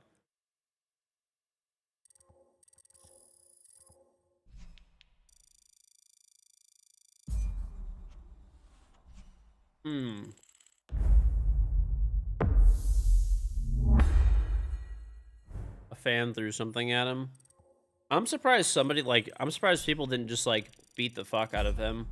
A fan threw something at him. I'm surprised I'm surprised people didn't just like beat the fuck out of him.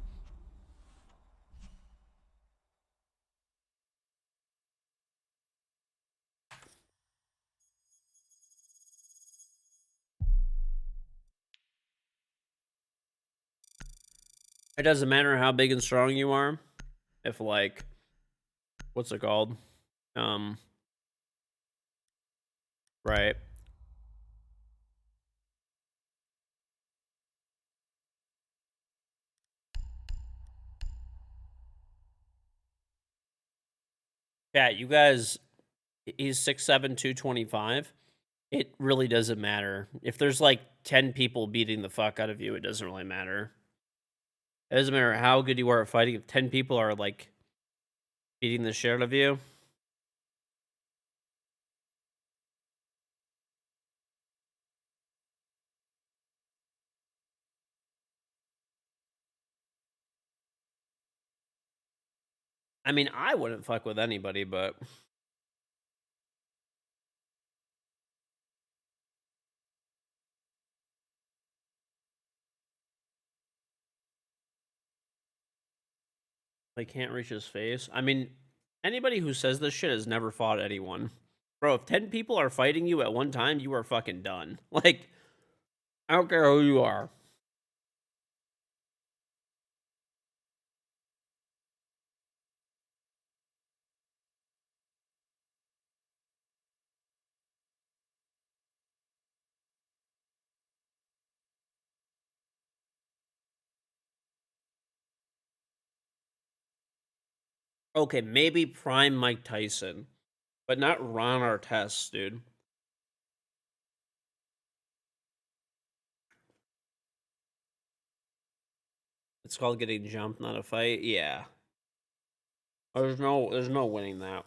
It doesn't matter how big and strong you are. If like, what's it called? Right. Yeah, you guys, he's 6'7", 225. It really doesn't matter. If there's like 10 people beating the fuck out of you, it doesn't really matter. It doesn't matter how good you are at fighting. If 10 people are like beating the shit out of you, I mean, I wouldn't fuck with anybody, but they can't reach his face. I mean, anybody who says this shit has never fought anyone. Bro, if 10 people are fighting you at one time, you are fucking done. Like, I don't care who you are. Okay, maybe prime Mike Tyson, but not Ron Artest, dude. It's called getting jumped, not a fight. Yeah. There's no winning that.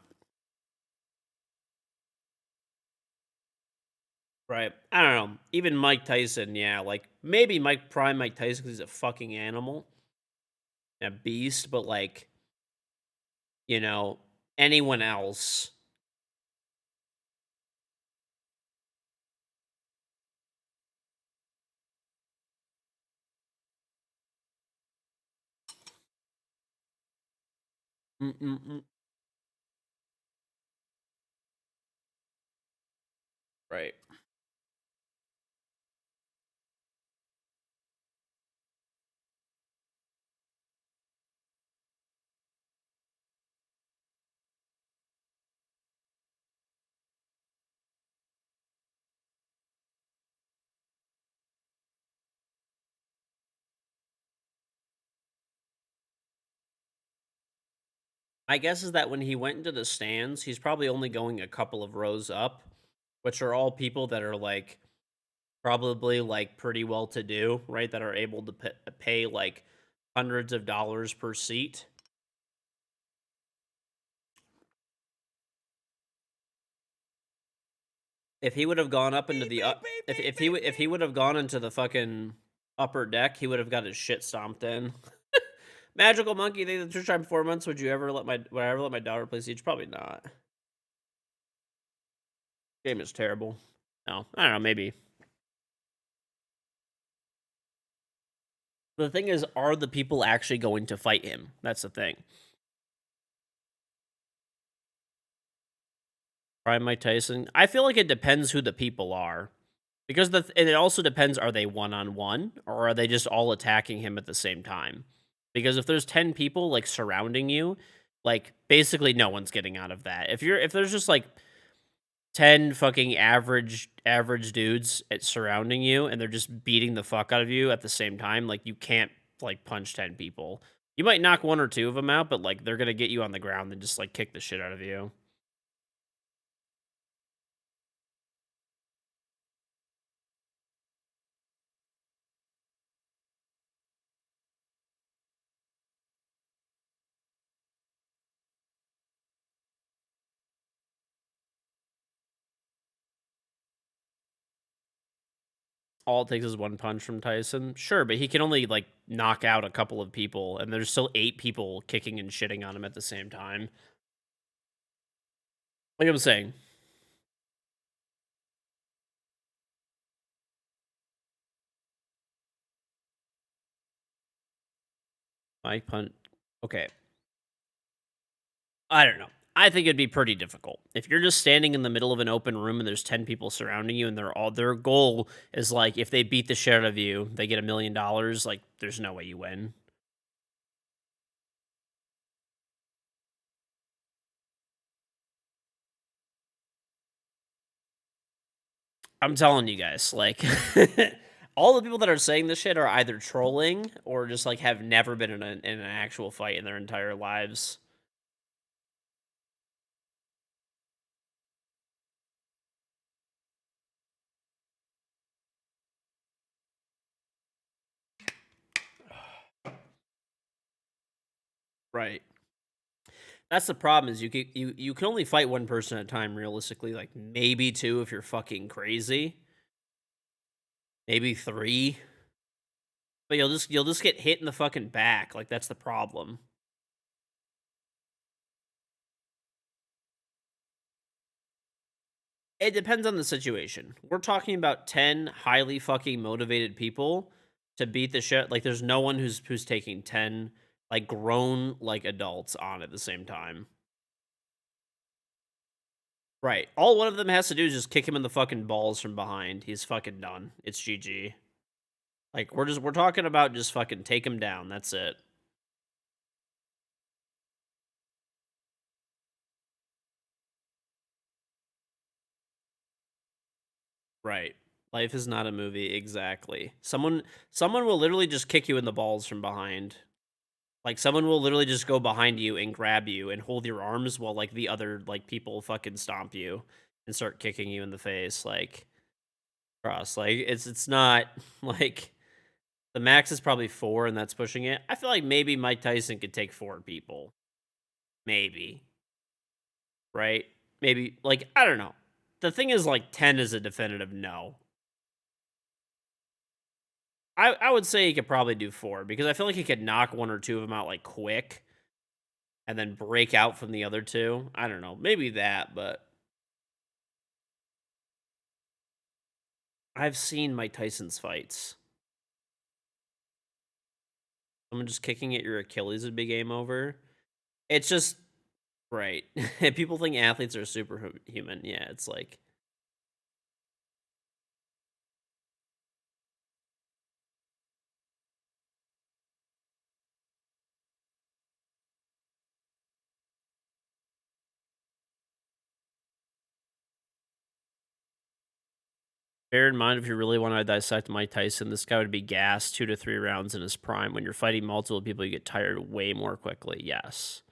Right. I don't know. Even Mike Tyson, yeah, like maybe prime Mike Tyson because he's a fucking animal, a beast, but like, you know, anyone else. Mm-mm-mm. Right. My guess is that when he went into the stands, he's probably only going a couple of rows up, which are all people that are like probably like pretty well to do, right? That are able to pay like hundreds of dollars per seat. If he would have gone up into the if he would have gone into the fucking upper deck, he would have got his shit stomped in. Magical Monkey, they the first time 4 months. Would I ever let my daughter play Siege? Probably not. Game is terrible. No, I don't know. Maybe the thing is, are the people actually going to fight him? That's the thing. Prime Mike Tyson. I feel like it depends who the people are, because and it also depends: are they one on one, or are they just all attacking him at the same time? Because if there's 10 people like surrounding you, like basically no one's getting out of that. If there's just like 10 fucking average dudes surrounding you and they're just beating the fuck out of you at the same time, like you can't like punch 10 people. You might knock one or two of them out, but like they're gonna get you on the ground and just like kick the shit out of you. All it takes is one punch from Tyson. Sure, but he can only like knock out a couple of people, and there's still 8 people kicking and shitting on him at the same time. Like I'm saying, Mike punch. Okay, I don't know. I think it'd be pretty difficult if you're just standing in the middle of an open room and there's 10 people surrounding you, and their goal is like if they beat the shit out of you, they get $1 million. Like, there's no way you win. I'm telling you guys, like, all the people that are saying this shit are either trolling or just like have never been in an actual fight in their entire lives. Right. That's the problem is you can only fight one person at a time realistically, like maybe two if you're fucking crazy. Maybe three. But you'll just get hit in the fucking back. Like that's the problem. It depends on the situation. We're talking about 10 highly fucking motivated people to beat the shit. Like there's no one who's taking 10 like grown like adults on at the same time. Right. All one of them has to do is just kick him in the fucking balls from behind. He's fucking done. It's GG. Like we're talking about just fucking take him down. That's it. Right. Life is not a movie, exactly. Someone will literally just kick you in the balls from behind. Like someone will literally just go behind you and grab you and hold your arms while like the other like people fucking stomp you and start kicking you in the face. Like cross. Like it's not like the max is probably 4 and that's pushing it. I feel like maybe Mike Tyson could take 4 people. Maybe. Right? Maybe like I don't know. The thing is like 10 is a definitive no. I would say he could probably do 4 because I feel like he could knock 1 or 2 of them out like quick and then break out from the other 2. I don't know. Maybe that, but I've seen Mike Tyson's fights. Someone just kicking at your Achilles would be game over. It's just right. People think athletes are superhuman. Yeah, it's like bear in mind if you really want to dissect Mike Tyson, this guy would be gassed 2 to 3 rounds in his prime. When you're fighting multiple people, you get tired way more quickly. Yes.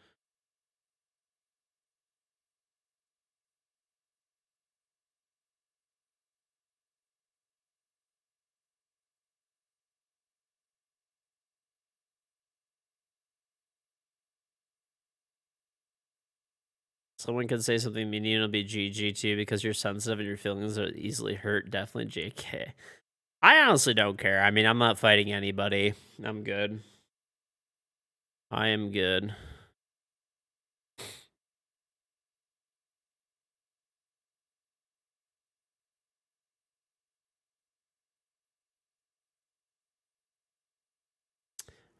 Someone could say something mean, it'll be GG too because you're sensitive and your feelings are easily hurt. Definitely JK. I honestly don't care. I mean, I'm not fighting anybody. I'm good. I am good.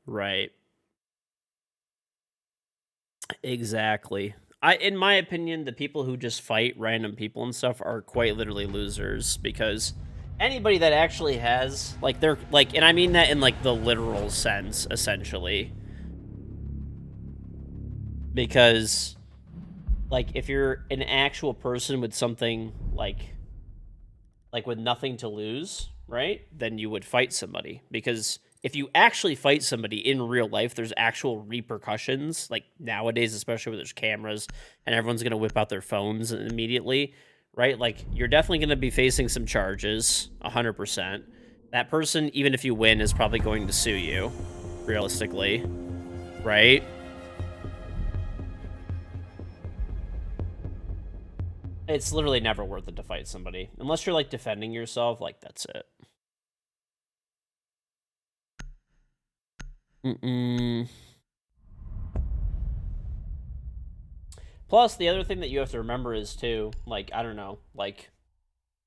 Right. Exactly. In my opinion, the people who just fight random people and stuff are quite literally losers because anybody that actually has like they're like, and I mean that in like the literal sense, essentially. Because like if you're an actual person with something like with nothing to lose, right? Then you would fight somebody because if you actually fight somebody in real life, there's actual repercussions. Like nowadays, especially where there's cameras and everyone's gonna whip out their phones immediately, right? Like you're definitely gonna be facing some charges, 100%. That person, even if you win, is probably going to sue you, realistically, right? It's literally never worth it to fight somebody. Unless you're, like, defending yourself, like, that's it. Plus, the other thing that you have to remember is, too, like, I don't know, like,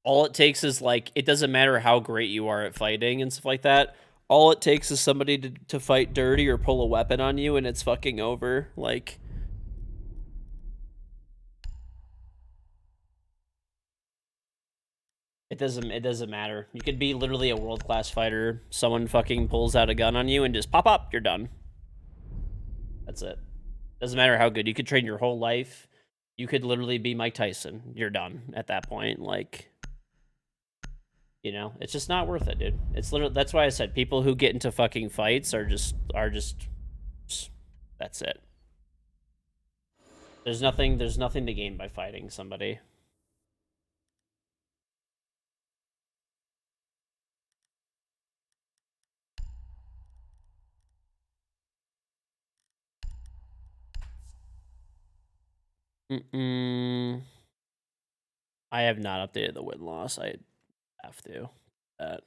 all it takes is, like, it doesn't matter how great you are at fighting and stuff like that. All it takes is somebody to fight dirty or pull a weapon on you, and it's fucking over. Like, it doesn't matter. You could be literally a world-class fighter. Someone fucking pulls out a gun on you and just pop up, you're done. That's it. Doesn't matter how good. You could train your whole life. You could literally be Mike Tyson. You're done at that point. Like, You know, it's just not worth it, dude. It's literally, that's why I said people who get into fucking fights are just that's it. There's nothing to gain by fighting somebody. I have not updated the win loss. I have to. That.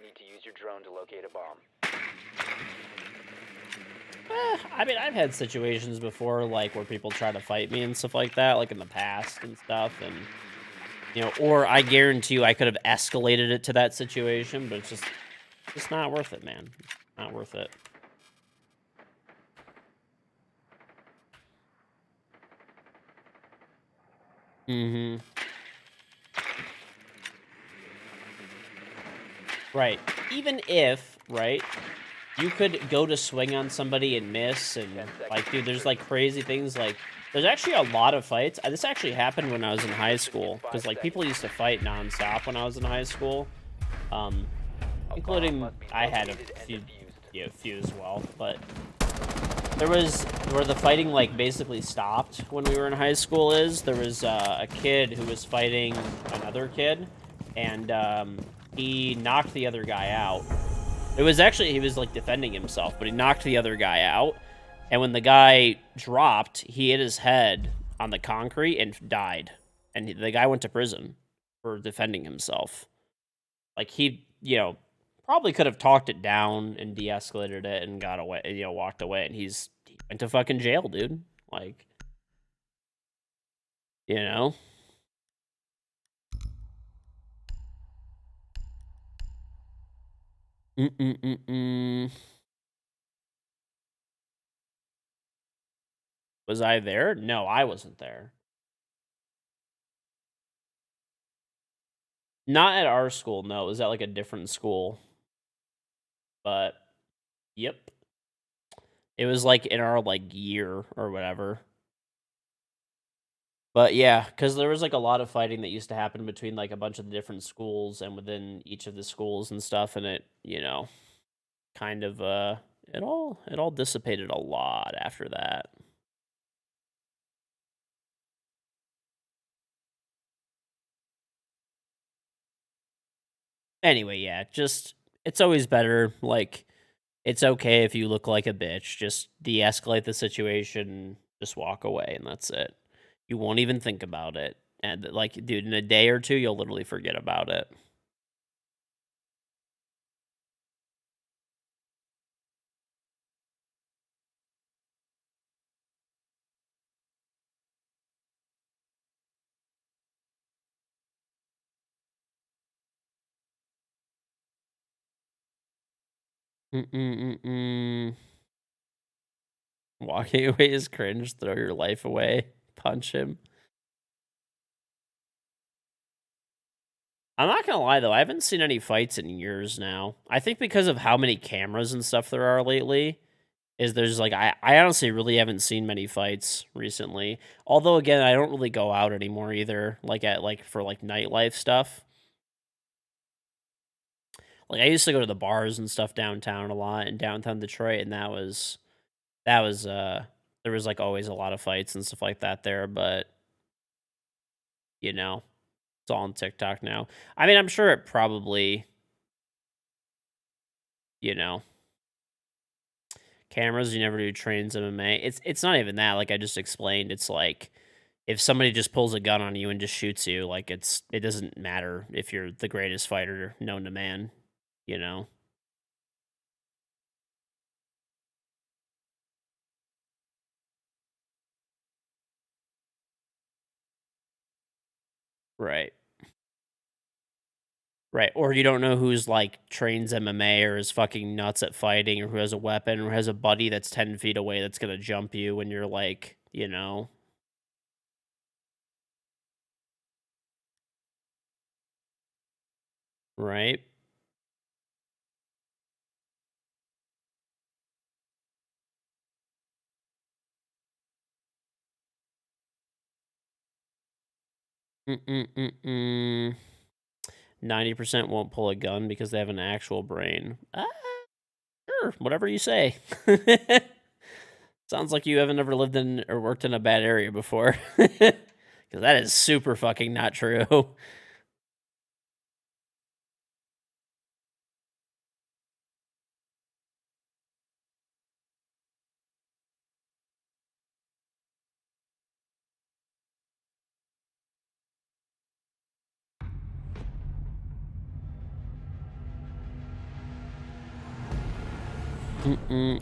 Need to use your drone to locate a bomb. I mean, I've had situations before, like, where people try to fight me and stuff like that, like, in the past and stuff, and, you know, or I guarantee you I could have escalated it to that situation, but it's just not worth it, man. Not worth it. Mm-hmm. Right. Even if, right, you could go to swing on somebody and miss, and, like, dude, there's, like, crazy things, like, there's actually a lot of fights. This actually happened when I was in high school, because, like, people used to fight nonstop when I was in high school, including, I had a few as well, but there was, where the fighting, like, basically stopped when we were in high school there was, a kid who was fighting another kid, and, he knocked the other guy out. It was actually, he was, like, defending himself, but he knocked the other guy out, and when the guy dropped, he hit his head on the concrete and died, and the guy went to prison for defending himself. Like, he, you know, probably could have talked it down and de-escalated it and got away, you know, walked away, and he went to fucking jail, dude. Like, you know? Was I there? No, I wasn't there. Not at our school, no. It was at, like, a different school. But, yep. It was, like, in our, like, year or whatever. But, yeah, because there was, like, a lot of fighting that used to happen between, like, a bunch of the different schools and within each of the schools and stuff, and it, you know, kind of, it all dissipated a lot after that. Anyway, yeah, just, it's always better, like, it's okay if you look like a bitch, just de-escalate the situation, just walk away, and that's it. You won't even think about it, and, like, dude, in a day or two, you'll literally forget about it. Walking away is cringe, throw your life away, punch him. I'm not gonna lie, though, I haven't seen any fights in years now. I think because of how many cameras and stuff there are lately, there's, like, I honestly really haven't seen many fights recently. Although, again, I don't really go out anymore either, like, for, like, nightlife stuff. Like, I used to go to the bars and stuff downtown a lot in downtown Detroit, and there was, like, always a lot of fights and stuff like that there, but, you know, it's all on TikTok now. I mean, I'm sure it probably, you know, cameras, you never do trains MMA. It's not even that, like I just explained, it's like, if somebody just pulls a gun on you and just shoots you, like, it doesn't matter if you're the greatest fighter known to man, you know? Right. Right, or you don't know who's, like, trains MMA or is fucking nuts at fighting or who has a weapon or has a buddy that's 10 feet away that's gonna jump you when you're, like, you know? Right? Mm-mm-mm-mm. 90% won't pull a gun because they have an actual brain. Sure, whatever you say. Sounds like you haven't ever lived in or worked in a bad area before. Because that is super fucking not true.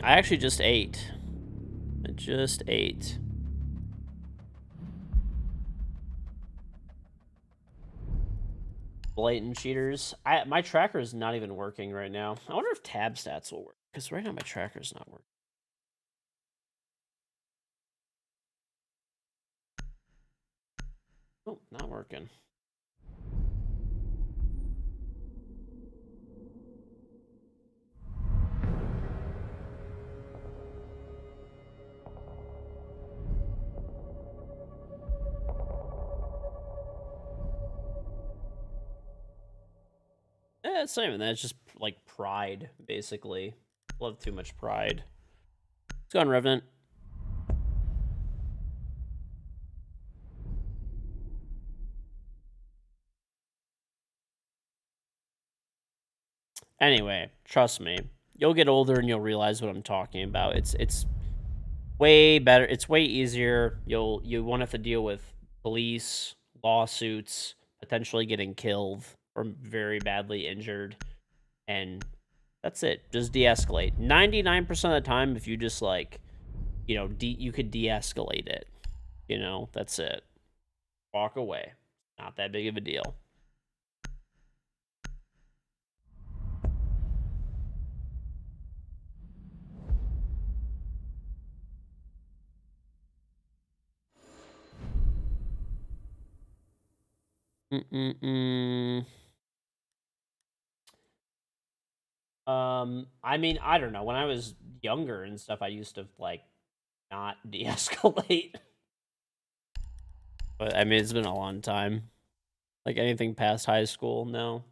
I actually just ate. I just ate. Blatant cheaters. My tracker is not even working right now. I wonder if tab stats will work. Because right now my tracker's not working. Oh, not working. It's not even that. It's just like pride, basically. Love too much pride. Let's go on Revenant. Anyway, trust me. You'll get older and you'll realize what I'm talking about. It's way better. It's way easier. You won't have to deal with police, lawsuits, potentially getting killed or very badly injured. And that's it. Just de-escalate. 99% of the time, if you just like, you know, you could de-escalate it. You know, that's it. Walk away. Not that big of a deal. I mean, I don't know. When I was younger and stuff, I used to like not de-escalate. But I mean, it's been a long time. Like anything past high school, no.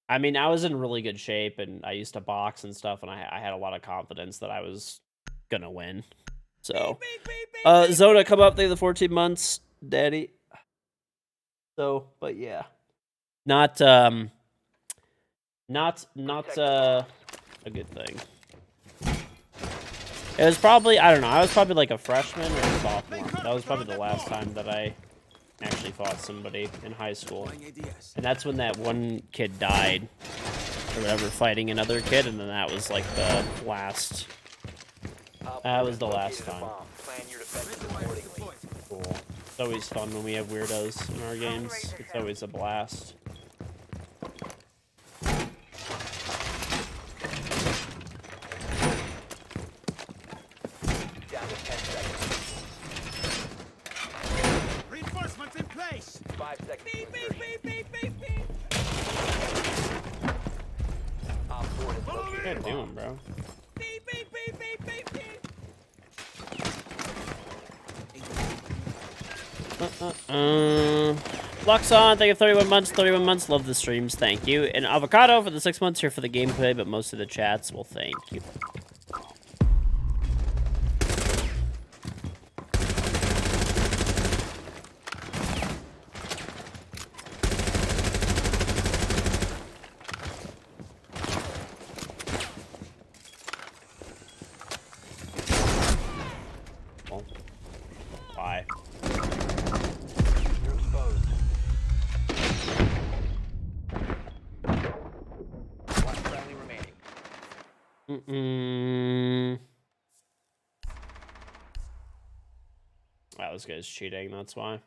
I mean, I was in really good shape and I used to box and stuff, and I had a lot of confidence that I was gonna win. So, Zona, come up there the 14 months, daddy. So, but yeah, not a good thing. It was probably, I don't know, I was probably like a freshman or a sophomore. That was probably the last time that I actually fought somebody in high school. And that's when that one kid died, or whatever, fighting another kid, and then that was like the last, that was the last time. Cool. It's always fun when we have weirdos in our games. It's always a blast. Reinforcements in place. 5 seconds. Beep, beep, beep, beep, beep, beep. Op 4 has What are located you a bomb. doing, bro? Beep, beep, beep, beep, beep, beep. Lux on, thank you 31 months, 31 months, love the streams, thank you. And Avocado for the 6 months, here for the gameplay, but most of the chats, well, thank you. Well, bye. You're exposed. One friendly remaining. Wow, this guy's cheating, that's why.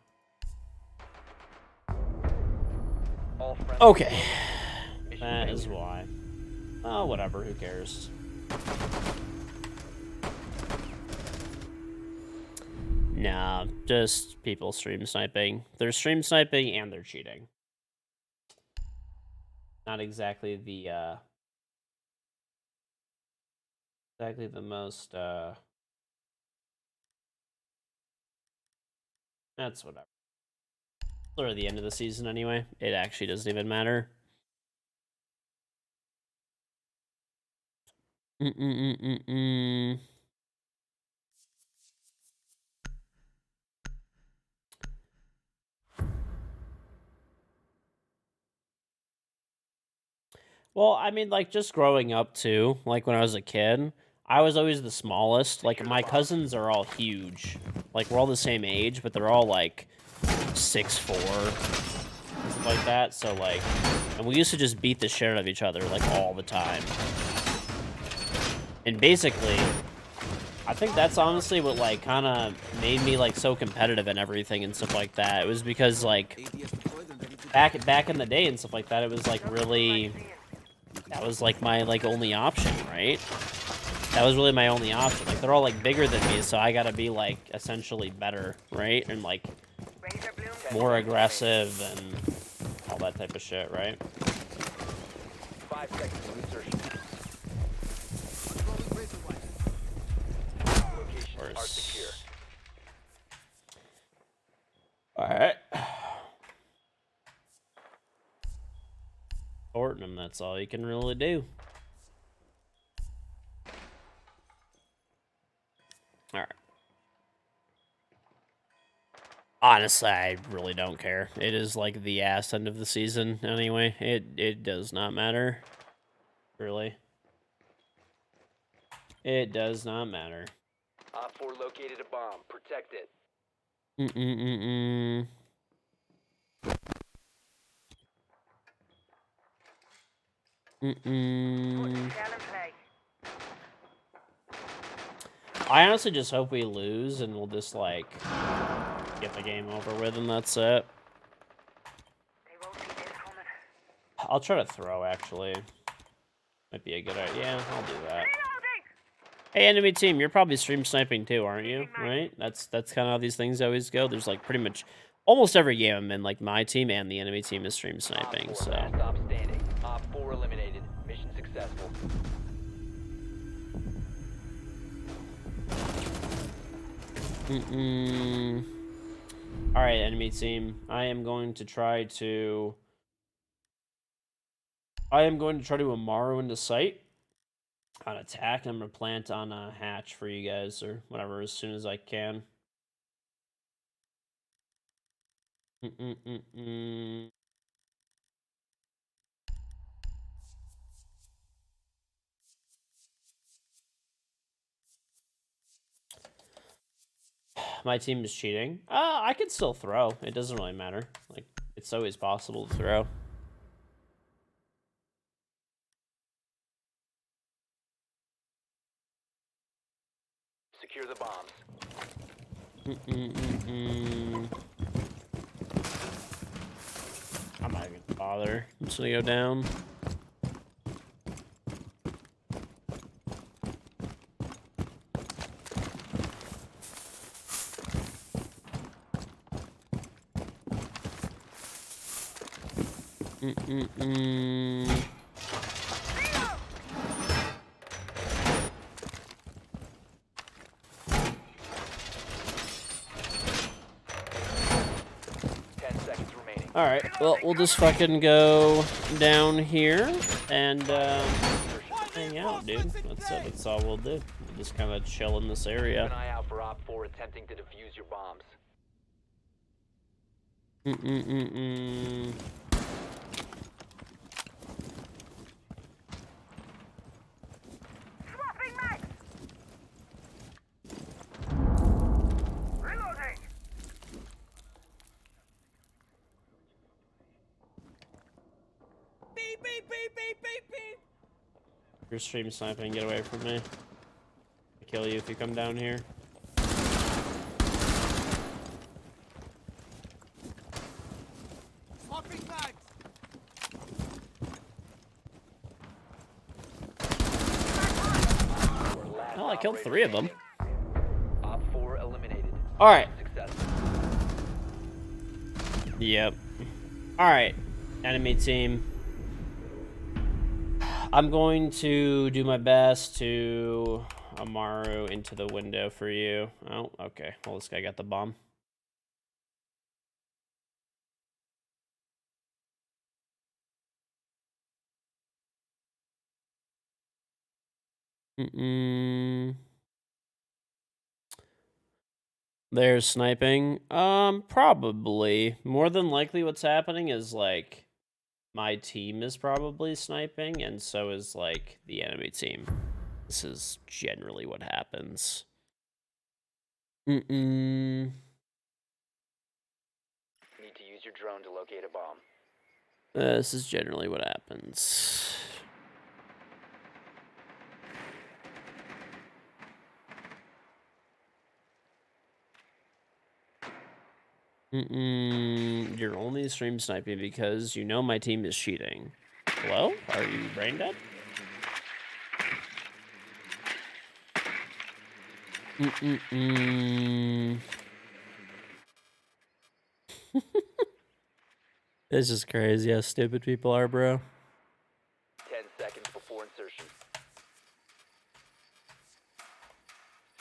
All friendly. Okay. Mission That is failure. why. Oh, whatever. Who cares? Nah, just people stream sniping. They're stream sniping and they're cheating. Not exactly the most that's whatever. Or the end of the season anyway. It actually doesn't even matter. Mm-mm-mm-mm-mm. Well, I mean, like, just growing up, too, like, when I was a kid, I was always the smallest. Like, Secure the my bomb. cousins are all huge. Like, we're all the same age, but they're all, like, 6'4", and stuff like that. So, like, and we used to just beat the shit out of each other, like, all the time. And basically, I think that's honestly what, like, kind of made me, like, so competitive and everything and stuff like that. It was because, like, back in the day and stuff like that, it was, like, really... That was, like, my, like, only option, right? That was really my only option. Like, they're all, like, bigger than me, so I gotta be, like, essentially better, right? And, like, Razor bloom. more aggressive and all that type of shit, right? 5 seconds to insertion. Locations are secure. Alright. Supporting them, that's all you can really do. Alright. Honestly, I really don't care. It is like the ass end of the season anyway. It does not matter. Really. It does not matter. Op 4 located a bomb. Protect it. Mm-mm-mm-mm. Mm-mm. Shell and play. I honestly just hope we lose and we'll just, like, get the game over with and that's it. They won't see this coming. I'll try to throw, actually. Might be a good idea. Yeah, I'll do that. Reloading! Hey, enemy team, you're probably stream sniping too, aren't you? Right? That's kind of how these things always go. There's, like, pretty much almost every game I'm in, like, my team and the enemy team is stream sniping, Op 4 so... last stop standing. Op 4 eliminated. Mission successful. Mm-mm. Alright, enemy team. I am going to try to Amaru into sight on attack. I'm going to plant on a hatch for you guys or whatever as soon as I can. Mm-mm-mm-mm. My team is cheating. I could still throw. It doesn't really matter. Like, it's always possible to throw. Secure the bombs. Mm-mm-mm-mm. I'm not even gonna bother. I'm just gonna go down. Mm-mm-mm. 10 seconds remaining. Alright, well, we'll just fucking go down here and hang out, dude. That's all we'll do. We'll just kind of chill in this Keep an area. eye out for Op 4 attempting to defuse your bombs. Mm-mm-mm-mm. Swapping mag! Reloading! Beep, beep, beep, beep, beep, beep. You're stream sniping, get away from me. I'll kill you if you come down here. Swapping bags. I killed 3 of them. Op 4 eliminated. All right. Successful. Yep. All right, enemy team. I'm going to do my best to Amaru into the window for you. Oh, okay. Well, this guy got the bomb. They're sniping. Probably. More than likely what's happening is, like, my team is probably sniping, and so is, like, the enemy team. This is generally what happens. Need to use your drone to locate a bomb. This is generally what happens. You're only stream sniping because you know my team is cheating. Hello? Are you brain dead? This is crazy how stupid people are, bro. 10 seconds before insertion.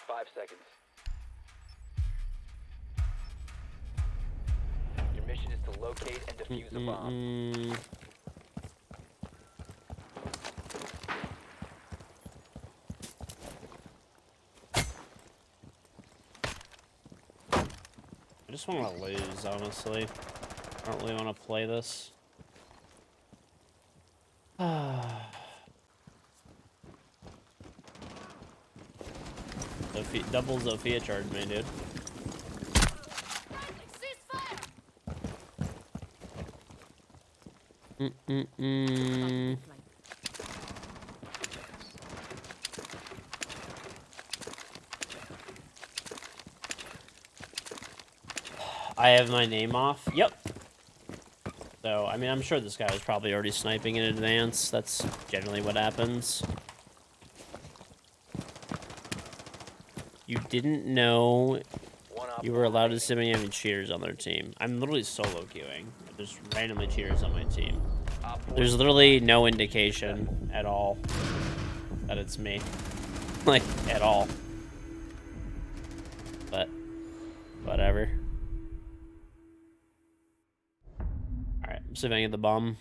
5 seconds. Your mission is to locate and defuse a bomb. I just want to lose, honestly. I don't really want to play this. Double Zofia charged me, dude. I have my name off. Yep. So, I mean, I'm sure this guy was probably already sniping in advance. That's generally what happens. You didn't know you were allowed to send me any cheaters on their team. I'm literally solo queuing. There's randomly cheaters on my team. There's literally no indication at all that it's me. Like, at all. But, whatever. Alright, I'm see if I can get the bomb.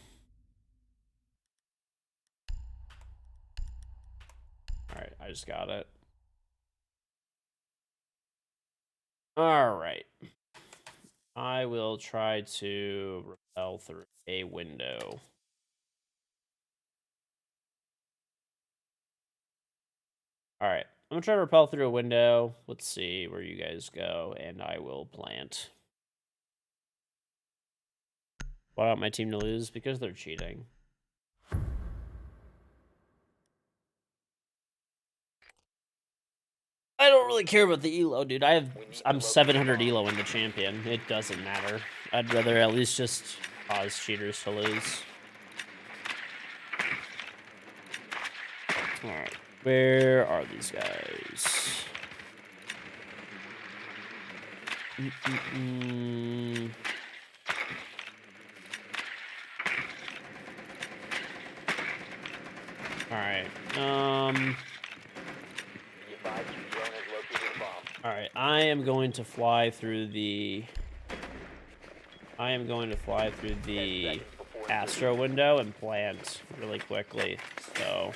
Alright, I just got it. Alright. I will try to rappel through a window. Alright, I'm gonna try to rappel through a window. Let's see where you guys go, and I will plant. Why do I want my team to lose? Because they're cheating. I don't really care about the elo, dude. I'm 700 elo in the champion. It doesn't matter. I'd rather at least just cause cheaters to lose. Alright, where are these guys? Alright, Alright, I am going to fly through the Astro window and plant really quickly. So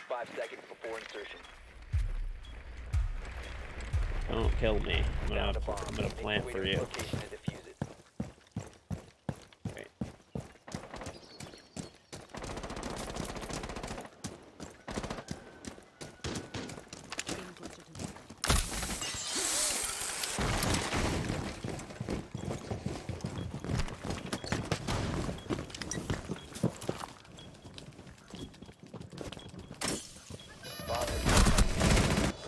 5 seconds before insertion. Don't kill me. I'm gonna plant for you. Okay.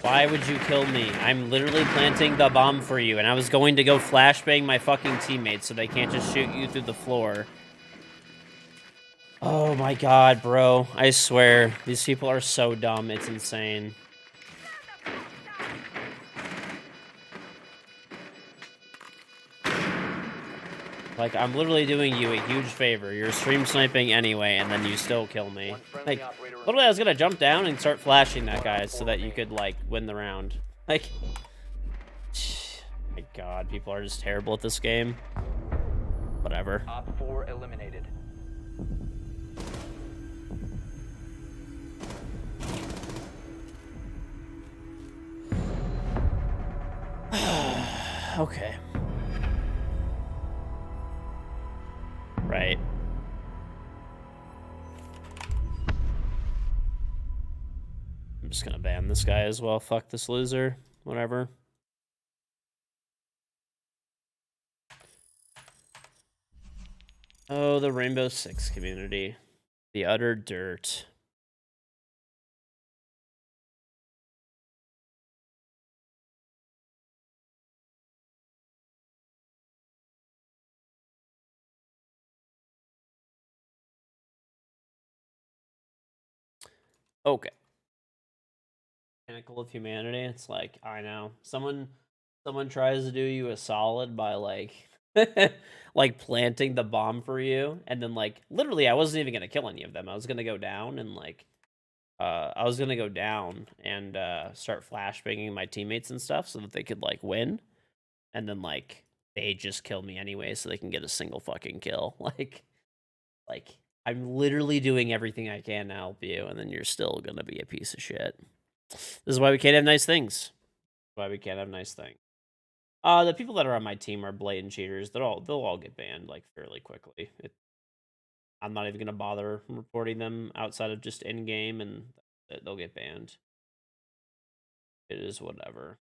Why would you kill me? I'm literally planting the bomb for you, and I was going to go flashbang my fucking teammates so they can't just shoot you through the floor. Oh my god, bro. I swear. These people are so dumb. It's insane. Like, I'm literally doing you a huge favor. You're stream sniping anyway, and then you still kill me. One friendly Like, operator literally, I was remaining. gonna jump down and start flashing that One guy op so four that you remaining. could, like, win the round. Like, my god, people are just terrible at this game. Whatever. Op 4 eliminated. Okay. Right. I'm just gonna ban this guy as well. Fuck this loser. Whatever. Oh, the Rainbow Six community. The utter dirt. Okay. Pinnacle of humanity. It's like, I know. Someone tries to do you a solid by like like planting the bomb for you, and then like literally I wasn't even gonna kill any of them. I was gonna go down and like I was gonna go down and start flashbanging my teammates and stuff so that they could like win. And then like they just kill me anyway so they can get a single fucking kill. Like I'm literally doing everything I can to help you, and then you're still gonna be a piece of shit. This is why we can't have nice things. Why we can't have nice things. The people that are on my team are blatant cheaters. They'll all get banned like fairly quickly. I'm not even gonna bother reporting them outside of just in game, and they'll get banned. It is whatever.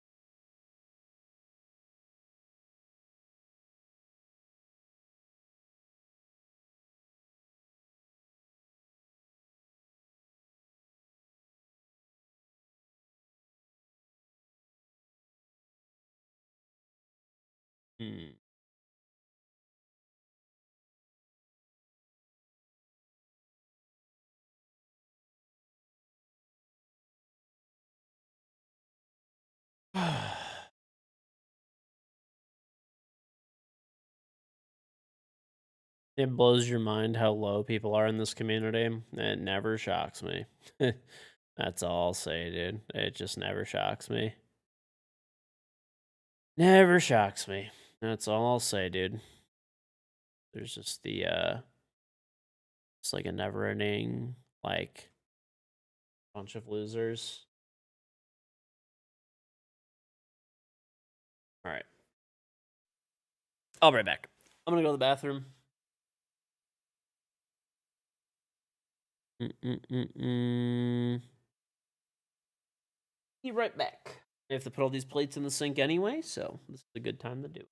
Hmm. It blows your mind how low people are in this community. It never shocks me. That's all I'll say, dude. It just never shocks me. Never shocks me. That's all I'll say, dude. There's just it's like a never ending, like, bunch of losers. Alright. I'll be right back. I'm gonna go to the bathroom. Be right back. I have to put all these plates in the sink anyway, so this is a good time to do it.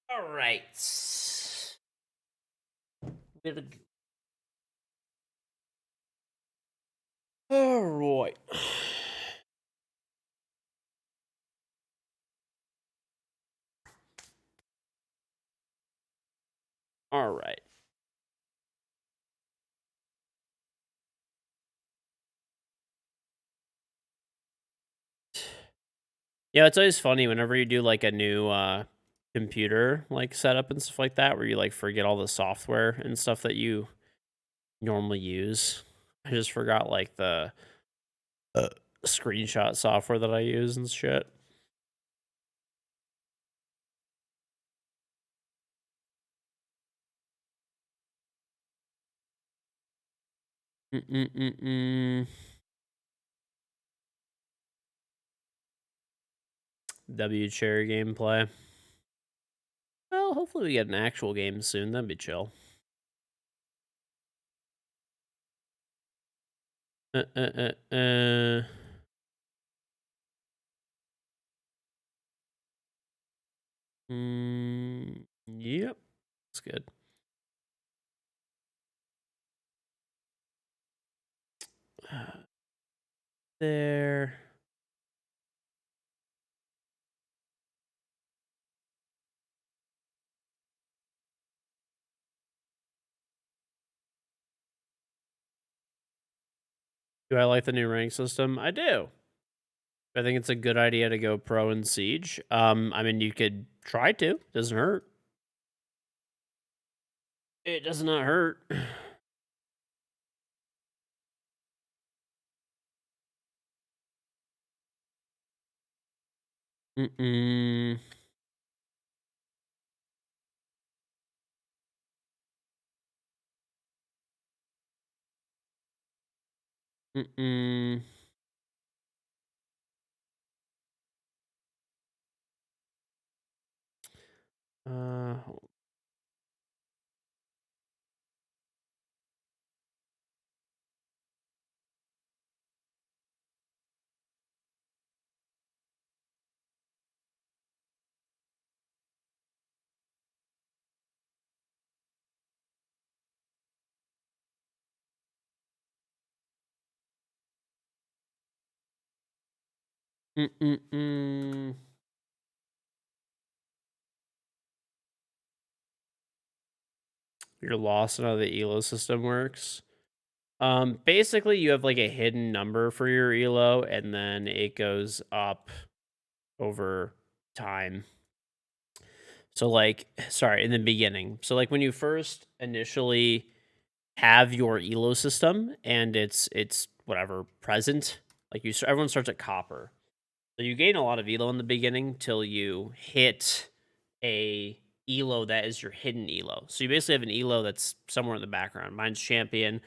All right. All right. All right. Yeah, it's always funny whenever you do like a new computer like setup and stuff like that, where you like forget all the software and stuff that you normally use. I just forgot like the screenshot software that I use and shit. Mm-mm-mm-mm. W chair gameplay. Well, hopefully we get an actual game soon. That'd be chill. Uh, uh, uh, uh. Yep. That's good. There. Do I like the new rank system? I do. I think it's a good idea to go pro in Siege. I mean, you could try to. Doesn't hurt. It does not hurt. Mm-mm. Mm-mm. Uh, mm-mm-mm. You're lost in how the elo system works. Basically, you have like a hidden number for your elo, and then it goes up over time. So, like, sorry, in the beginning. So, like, when you first initially have your elo system and it's whatever present, like everyone starts at copper. So you gain a lot of elo in the beginning till you hit a elo that is your hidden elo. So you basically have an elo that's somewhere in the background. Mine's champion.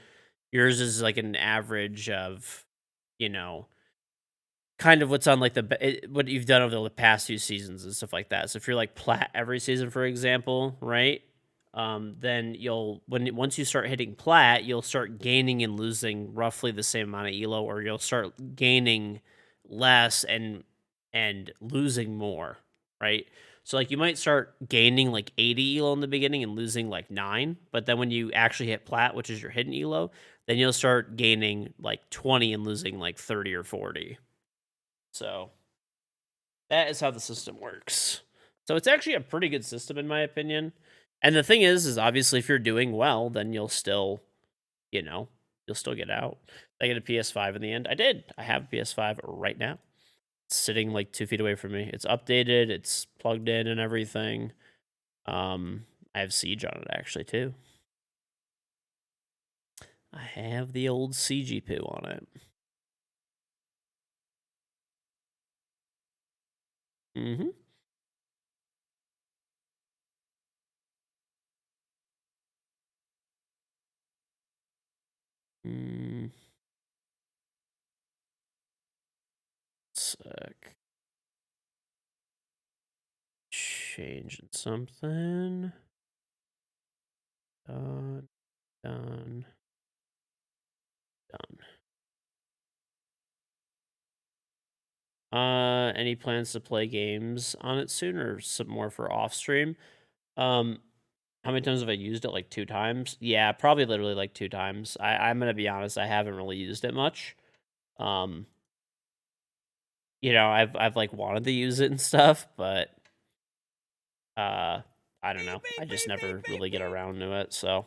Yours is like an average of, you know, kind of what's on like what you've done over the past few seasons and stuff like that. So if you're like plat every season, for example, right? Then once you start hitting plat, you'll start gaining and losing roughly the same amount of elo, or you'll start gaining less and losing more, right? So like you might start gaining like 80 elo in the beginning and losing like 9, but then when you actually hit plat, which is your hidden elo, then you'll start gaining like 20 and losing like 30 or 40. So that is how the system works. So it's actually a pretty good system in my opinion. And the thing is obviously if you're doing well, then you'll still, you'll still get out. I get a PS5 in the end. I did. I have a PS5 right now. It's sitting like 2 feet away from me. It's updated, it's plugged in and everything. I have Siege on it actually too. I have the old CG poo on it. Mm-hmm. Mm, sec. Changing something. Done. Done. Done. Any plans to play games on it soon or some more for off stream? How many times have I used it? Like 2 times? Yeah, probably literally like 2 times. I'm gonna be honest, I haven't really used it much. Um, I've like wanted to use it and stuff, but I don't know. I just never really get around to it. So,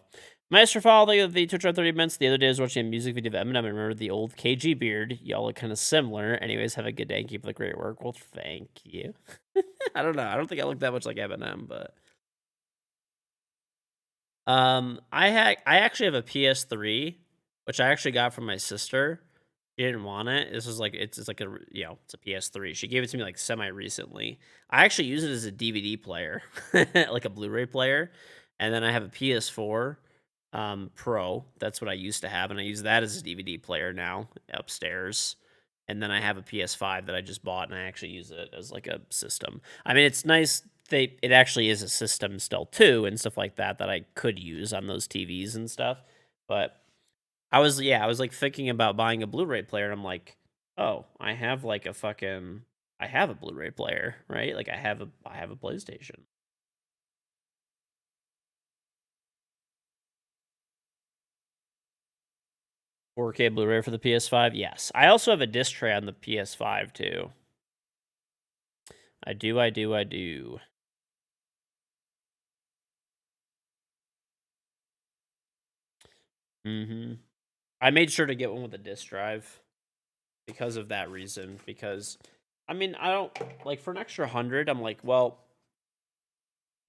Master Fall, the Twitch on 30 minutes. The other day I was watching a music video of Eminem. I remember the old KG beard. Y'all look kind of similar. Anyways, have a good day and keep up the great work. Well, thank you. I don't know. I don't think I look that much like Eminem, but I actually have a PS3, which I actually got from my sister. She didn't want it. This is like it's like it's a PS3. She gave it to me like semi recently. I actually use it as a DVD player, like a Blu-ray player, and then I have a PS4 Pro. That's what I used to have, and I use that as a DVD player now upstairs. And then I have a PS5 that I just bought, and I actually use it as like a system. I mean, it's nice. It actually is a system still too, and stuff like that I could use on those TVs and stuff. But I was like thinking about buying a Blu-ray player, and I'm like, oh, I have a Blu-ray player, right? Like I have a PlayStation. 4K Blu-ray for the PS5. Yes, I also have a disc tray on the PS5 too. I do. I made sure to get one with a disc drive because of that reason. Because, I mean, I don't like for an extra 100. I'm like, well,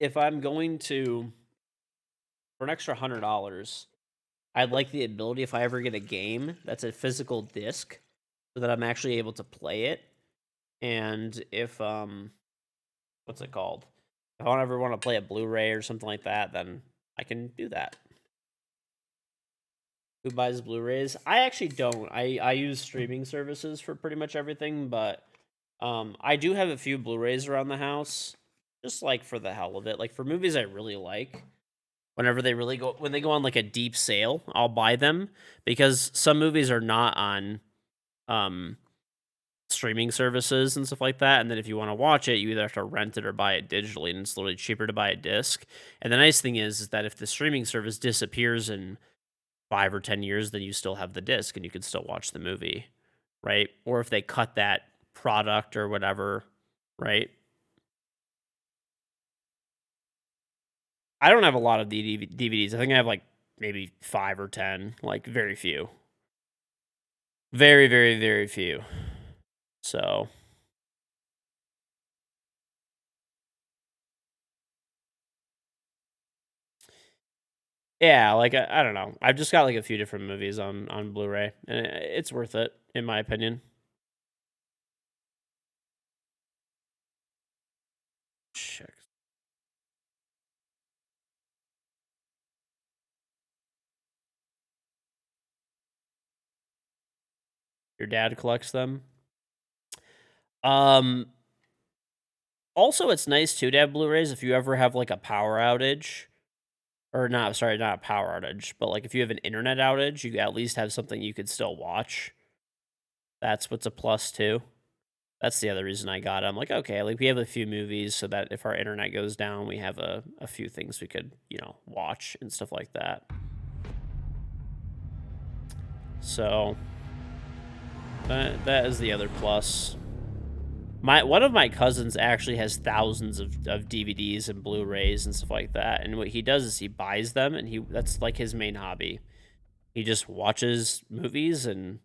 if I'm going to for an extra $100, I'd like the ability if I ever get a game that's a physical disc, so that I'm actually able to play it. And if what's it called? If I don't ever want to play a Blu-ray or something like that, then I can do that. Who buys Blu-rays? I actually don't. I use streaming services for pretty much everything, but I do have a few Blu-rays around the house, just like for the hell of it. Like for movies I really like, whenever when they go on like a deep sale, I'll buy them because some movies are not on streaming services and stuff like that. And then if you want to watch it, you either have to rent it or buy it digitally, and it's literally cheaper to buy a disc. And the nice thing is that if the streaming service disappears in 5 or 10 years, then you still have the disc and you can still watch the movie, right? Or if they cut that product or whatever, right? I don't have a lot of DVDs. I think I have like maybe 5 or 10, like very few. Very, very, very few. So, yeah, like I don't know. I've just got like a few different movies on Blu-ray, and it's worth it in my opinion. Check. Your dad collects them. Um Also, it's nice too to have Blu-rays if you ever have like a power outage. Or not, sorry, not a power outage, but like if you have an internet outage, you at least have something you could still watch. That's what's a plus too. That's the other reason I got it. I'm like, okay, like we have a few movies so that if our internet goes down, we have a few things we could, watch and stuff like that. So that is the other plus. One of my cousins actually has thousands of DVDs and Blu-rays and stuff like that. And what he does is he buys them, and that's like his main hobby. He just watches movies and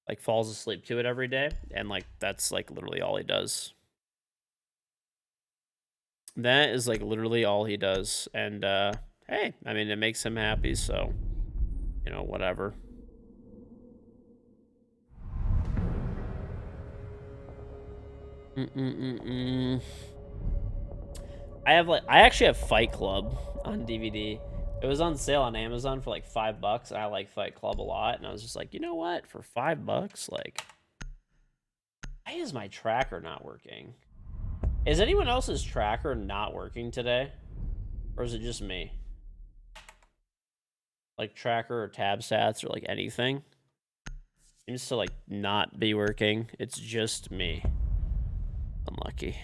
like falls asleep to it every day, and like that's like literally all he does. That is like literally all he does. And hey, I mean it makes him happy, so whatever. I actually have Fight Club on DVD. It was on sale on Amazon for like $5, and I like Fight Club a lot. And I was just like, you know what? For $5, like, why is my tracker not working? Is anyone else's tracker not working today, or is it just me? Like tracker or tab stats or like anything seems to like not be working. It's just me. Unlucky.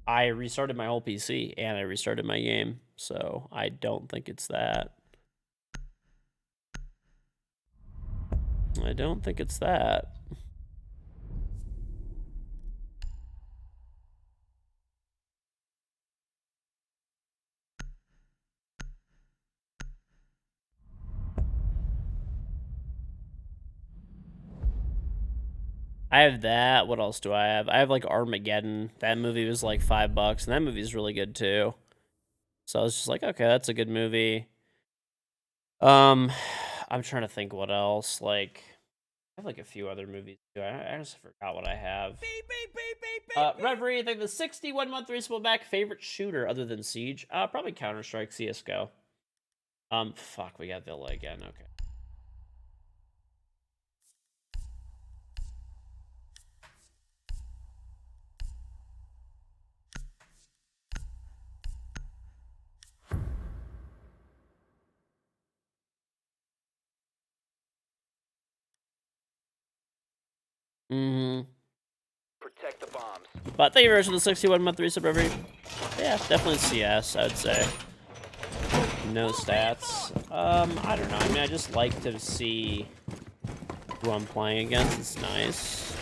I restarted my whole PC and I restarted my game, so I don't think it's that. I don't think it's that. I have that. What else do I have? I have like Armageddon. That movie was like $5, and that movie's really good too. So I was just like, okay, that's a good movie. I'm trying to think what else. Like, I have like a few other movies too. I just forgot what I have. Beep, beep, beep, beep, beep. Reverie, I think the 61-month reasonable back favorite shooter other than Siege. Probably Counter-Strike, CS:GO. Fuck, we got Villa again. Okay. Protect the bombs. But thank you very much for the 61-month resub, Reverie. Yeah, definitely CS, I would say. No stats. I don't know. I mean, I just like to see who I'm playing against. It's nice.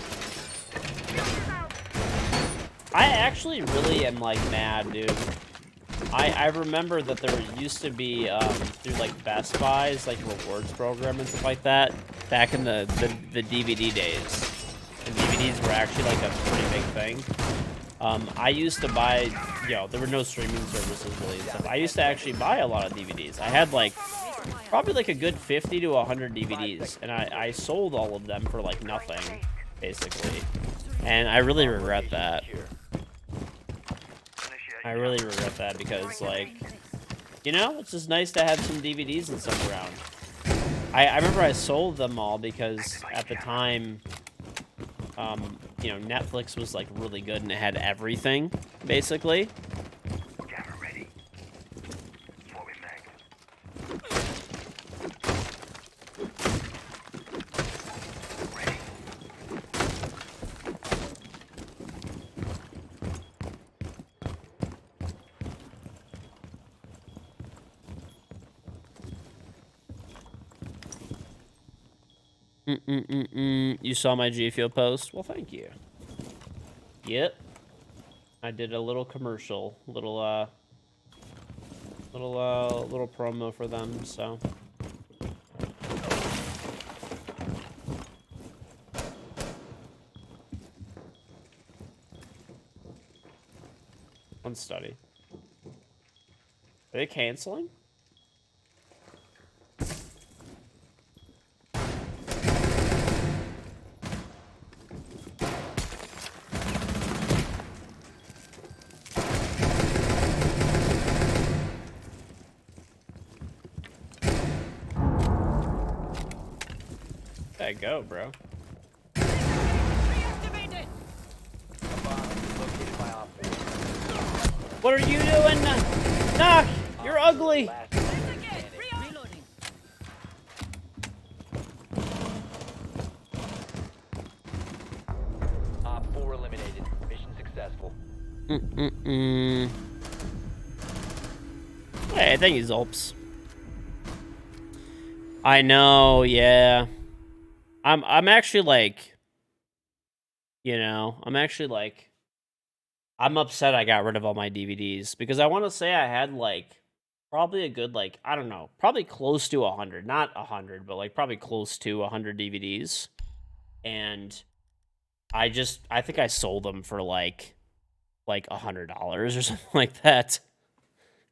I actually really am, like, mad, dude. I remember that there used to be, through, like, Best Buy's, like, rewards program and stuff like that, back in the DVD days. And DVDs were actually, like, a pretty big thing. I used to buy, there were no streaming services really and stuff. I used to actually buy a lot of DVDs. I had, like, probably, like, a good 50 to 100 DVDs. And I sold all of them for, like, nothing, basically. And I really regret that. I really regret that because, like, it's just nice to have some DVDs and stuff around. I remember I sold them all because at the time, Netflix was, like, really good and it had everything, basically. Camera ready. Throwing mag. Ready. You saw my G Fuel post? Well, thank you. Yep. I did a little commercial, little promo for them, so. One study. Are they canceling? Go, bro. Reactivated. A bomb is located by Op 4. What are you doing? Knock! You're ugly! Last Reloading. Op 4 eliminated. Mission successful. Hey, thank you, Zolps. I know, yeah. I'm actually like, I'm upset I got rid of all my DVDs because I want to say I had like probably a good, like, I don't know, probably close to 100, not 100, but like probably close to 100 DVDs. And I think I sold them for like $100 or something like that,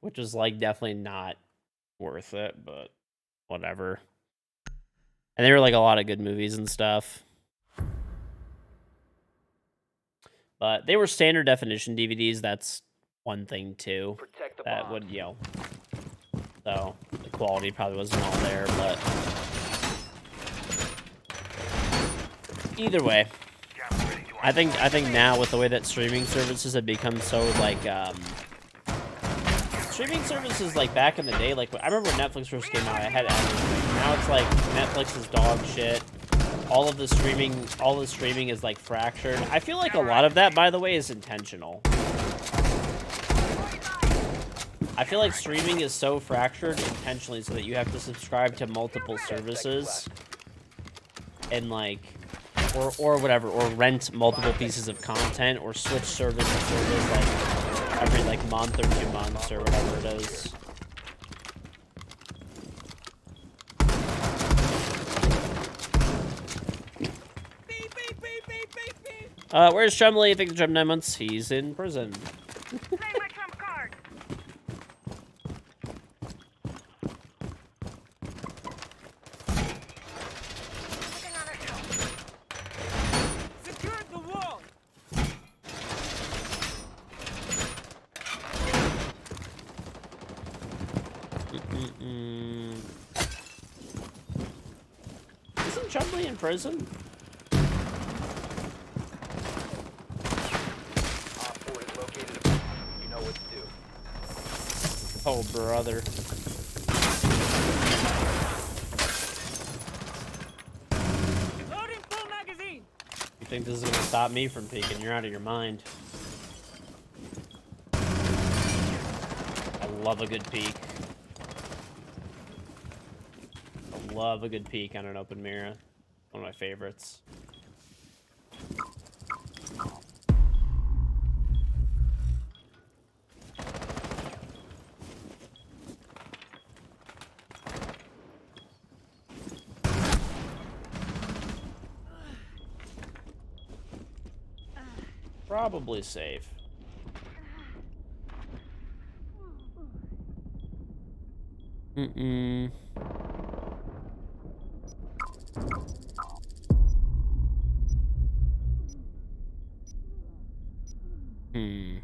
which was like definitely not worth it, but whatever. And they were like a lot of good movies and stuff. But they were standard definition DVDs. That's one thing too. Protect the That bomb. would, so the quality probably wasn't all there, but either way, I think now with the way that streaming services have become so like streaming services like back in the day, like I remember when Netflix first came out, I had everything. Now it's like Netflix is dog shit. All the streaming is like fractured. I feel like a lot of that, by the way, is intentional. I feel like streaming is so fractured intentionally so that you have to subscribe to multiple services and like or whatever, or rent multiple pieces of content or switch service to service like every like month or 2 months or whatever it is. Where's Chumley? Thank you, Chum 9 months. He's in prison. Play my trump card. Looking on a show. Secure the wall. Isn't Chumley in prison? Op 4 is located. You know what to do. Oh, brother. Loading full magazine. You think this is gonna stop me from peeking? You're out of your mind. I love a good peek. I love a good peek on an open mirror. One of my favorites. Probably safe. Mm-mm. Hmm.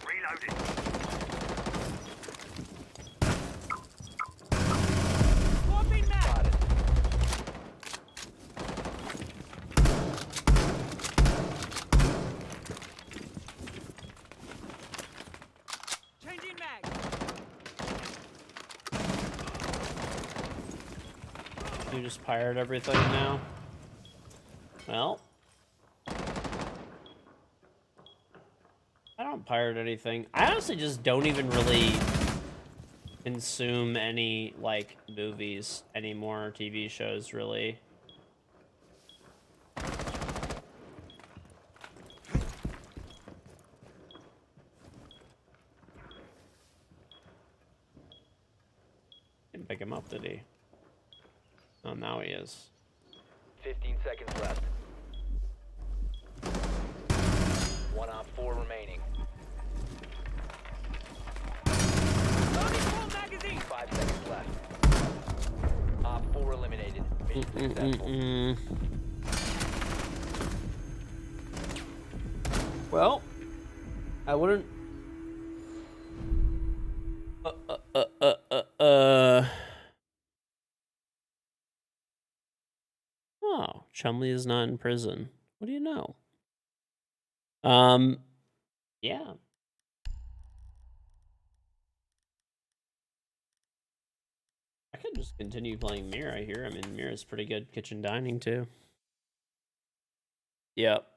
Reloading. Swapping mag. Spotted. Changing mag. You just pirate everything now? Well. I don't pirate anything. I honestly just don't even really consume any, like, movies anymore, or TV shows, really. Didn't pick him up, did he? Oh, now he is. 15 seconds left. 1 Op 4 remaining. Loading full magazine. 5 seconds left. Op 4 eliminated. Mission successful. Well, I wouldn't. Oh, Chumley is not in prison. What do you know? Yeah. I could just continue playing Mira here. I mean, Mira's pretty good kitchen dining too. Yep.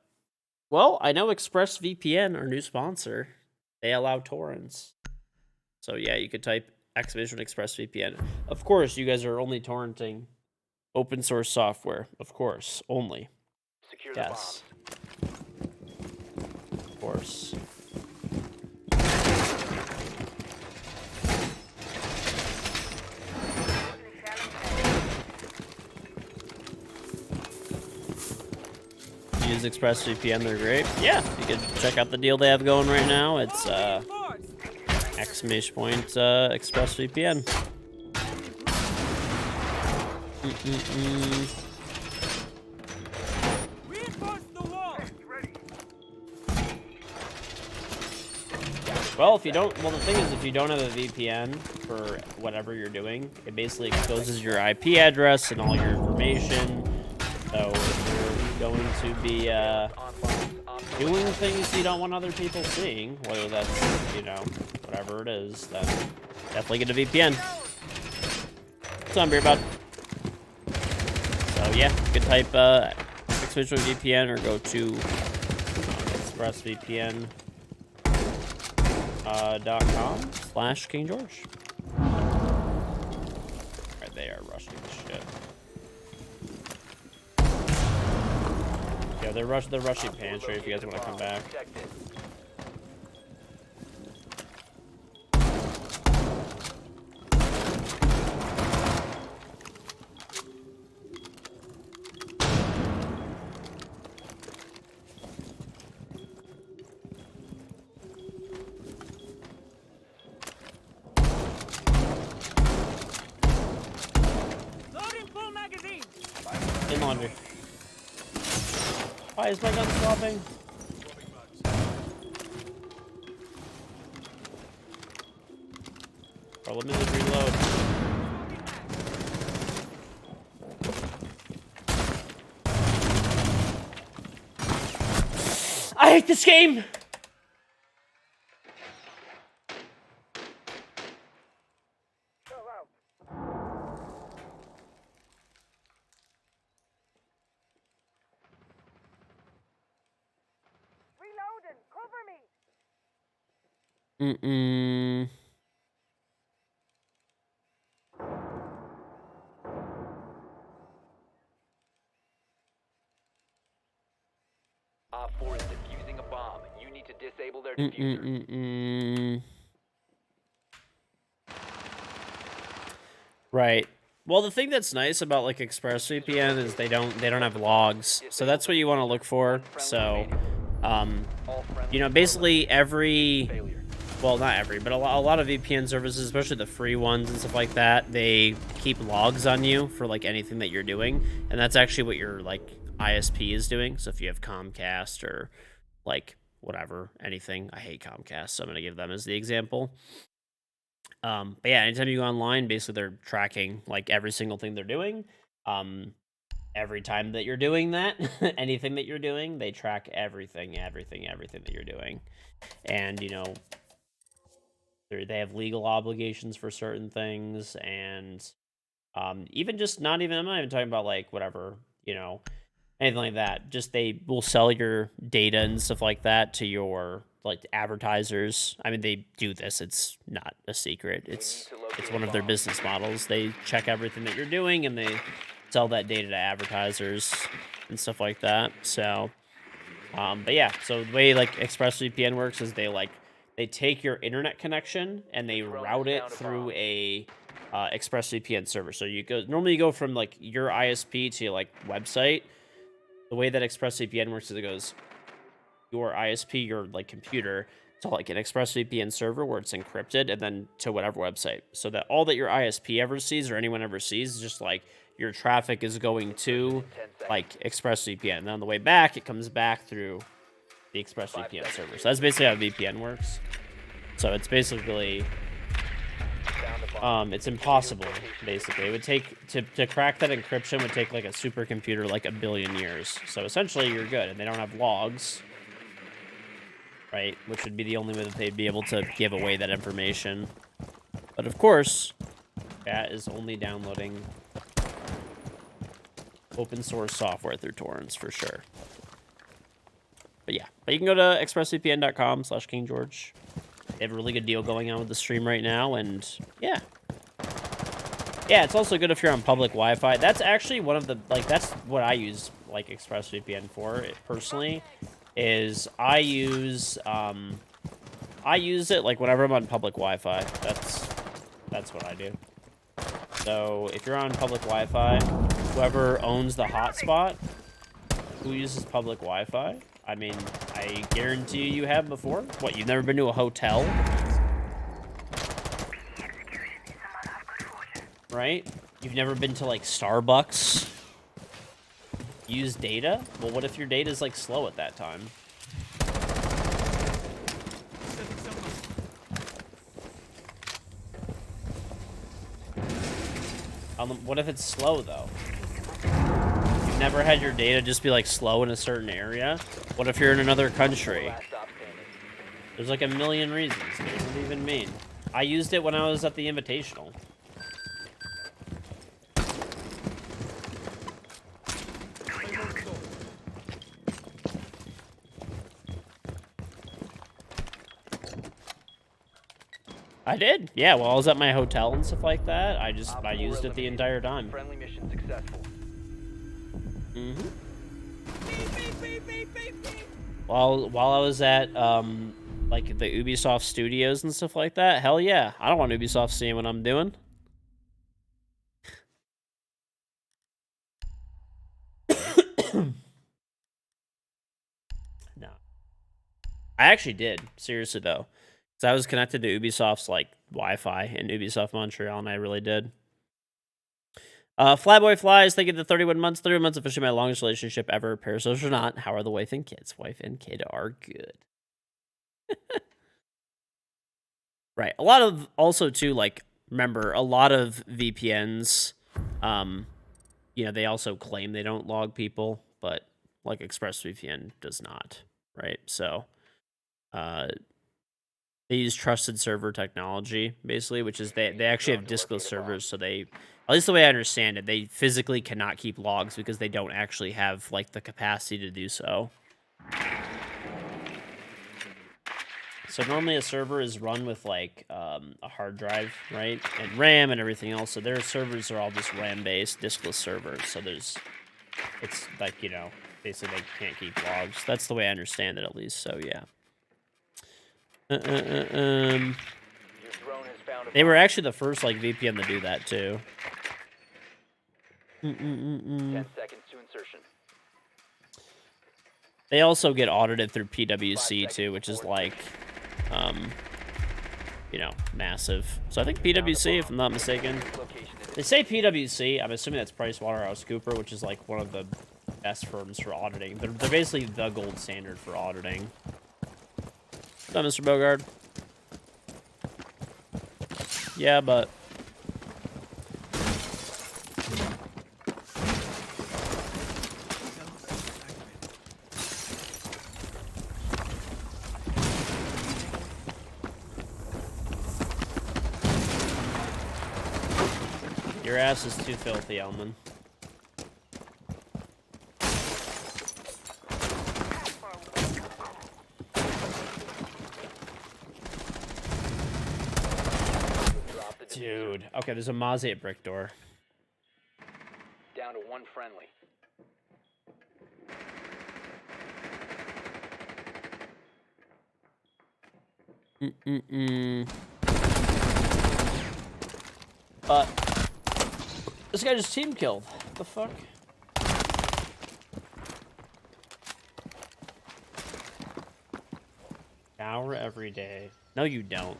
Well, I know ExpressVPN, our new sponsor, they allow torrents. So yeah, you could type Activision ExpressVPN. Of course, you guys are only torrenting open source software. Of course, only. Secure the Yes. Of course. Use ExpressVPN, they're great. Yeah, you could check out the deal they have going right now. It's exclamation point ExpressVPN. Reinforce the wall. Well, if you don't, well, the thing is, if you don't have a VPN for whatever you're doing, it basically exposes your IP address and all your information. So if you're going to be doing things you don't want other people seeing, whether that's, you know, whatever it is, then definitely get a VPN. What's on, Beer Bud? So yeah, you could type switch to a VPN or go to expressvpn.com/KingGeorge. Alright, they are rushing the shit. Yeah, they're rushing pantry if you guys want to come back. Loading full magazine. In laundry. Why is my gun swapping? Bro, let me just reload. I hate this game! Reloading. Cover me. Mm-mm. Op 4 is defusing a bomb. You need to disable their diffuser. Mm-mm-mm-mm. Right. Well, the thing that's nice about like ExpressVPN is they don't have logs, so that's what you want to look for. So, All you know, friendlies basically every, failure. well, not every, but a lot of VPN services, especially the free ones and stuff like that, they keep logs on you for like anything that you're doing, and that's actually what your like ISP is doing. So if you have Comcast or like whatever, anything, I hate Comcast, so I'm gonna give them as the example. But yeah, anytime you go online, basically they're tracking like every single thing they're doing. Every time that you're doing that, anything that you're doing, they track everything that you're doing. And you know, they have legal obligations for certain things, and even just not even, I'm not even talking about like whatever, you know, anything like that. Just they will sell your data and stuff like that to your like advertisers. I mean, they do this. It's not a secret. It's one of their business models. They check everything that you're doing and they sell that data to advertisers and stuff like that. So, but yeah. So the way like ExpressVPN works is they take your internet connection and they route it through a ExpressVPN server. So normally you go from like your ISP to like website. The way that ExpressVPN works is it goes your ISP, your like computer, to like an ExpressVPN server where it's encrypted, and then to whatever website. So that all that your ISP ever sees or anyone ever sees is just like your traffic is going to like ExpressVPN. And on the way back, it comes back through the ExpressVPN server. So that's basically how VPN works. So it's basically it's impossible, basically. It would take, to crack that encryption would take like a supercomputer like 1 billion years. So essentially you're good, and they don't have logs, right? Which would be the only way that they'd be able to give away that information. But of course, chat is only downloading open source software through torrents for sure. But yeah, but you can go to expressvpn.com/KingGeorge. They have a really good deal going on with the stream right now, and yeah. Yeah, it's also good if you're on public Wi-Fi. That's actually one of the, like, that's what I use, like, ExpressVPN for, personally, is I use it, like, whenever I'm on public Wi-Fi. That's what I do. So, if you're on public Wi-Fi, whoever owns the hotspot, who uses public Wi-Fi, I mean, I guarantee you have before. What, you've never been to a hotel? Right? You've never been to, like, Starbucks? Use data? Well, what if your data's, like, slow at that time? What if it's slow, though? You've never had your data just be, like, slow in a certain area? What if you're in another country? There's, like, a million reasons, dude. What do you even mean? I used it when I was at the Invitational. I did. Yeah, while I was at my hotel and stuff like that, I Op I 4 used it the eliminated. entire time. Friendly mission successful. Mm-hmm. Beep, beep, beep, beep, beep. While I was at like the Ubisoft studios and stuff like that, hell yeah. I don't want Ubisoft seeing what I'm doing. No. I actually did, seriously though. Cuz I was connected to Ubisoft's like Wi-Fi in Ubisoft Montreal and I really did. Flyboy Flies, thank you for the 31 months. 30 months officially my longest relationship ever. Parasocial or not. How are the wife and kids? Wife and kid are good. Right. A lot of also too, like, remember, a lot of VPNs, you know, they also claim they don't log people, but like ExpressVPN does not, right? So they use trusted server technology, basically, which is they actually have diskless servers, so they, at least the way I understand it, they physically cannot keep logs because they don't actually have like the capacity to do so. So normally a server is run with like a hard drive, right, and RAM and everything else. So their servers are all just RAM-based, diskless servers. So it's like, you know, basically they can't keep logs. That's the way I understand it, at least. So yeah. Your drone has found a They were bomb. actually the first like VPN to do that too. 10 seconds to insertion. They also get audited through PwC 5 seconds too, which is before like, you know, massive. So I think Found a PwC, if bomb. I'm not mistaken. Location is They say PwC. I'm assuming that's PricewaterhouseCoopers, which is like one of the best firms for auditing. They're basically the gold standard for auditing. What's up, Mr. Bogard? Yeah, but your ass is too filthy, Elman. drop the diffuser. Dude. Okay, there's a Mozzie at brick door. Down to one friendly. This guy just team killed. What the fuck? Shower every day. No, you don't.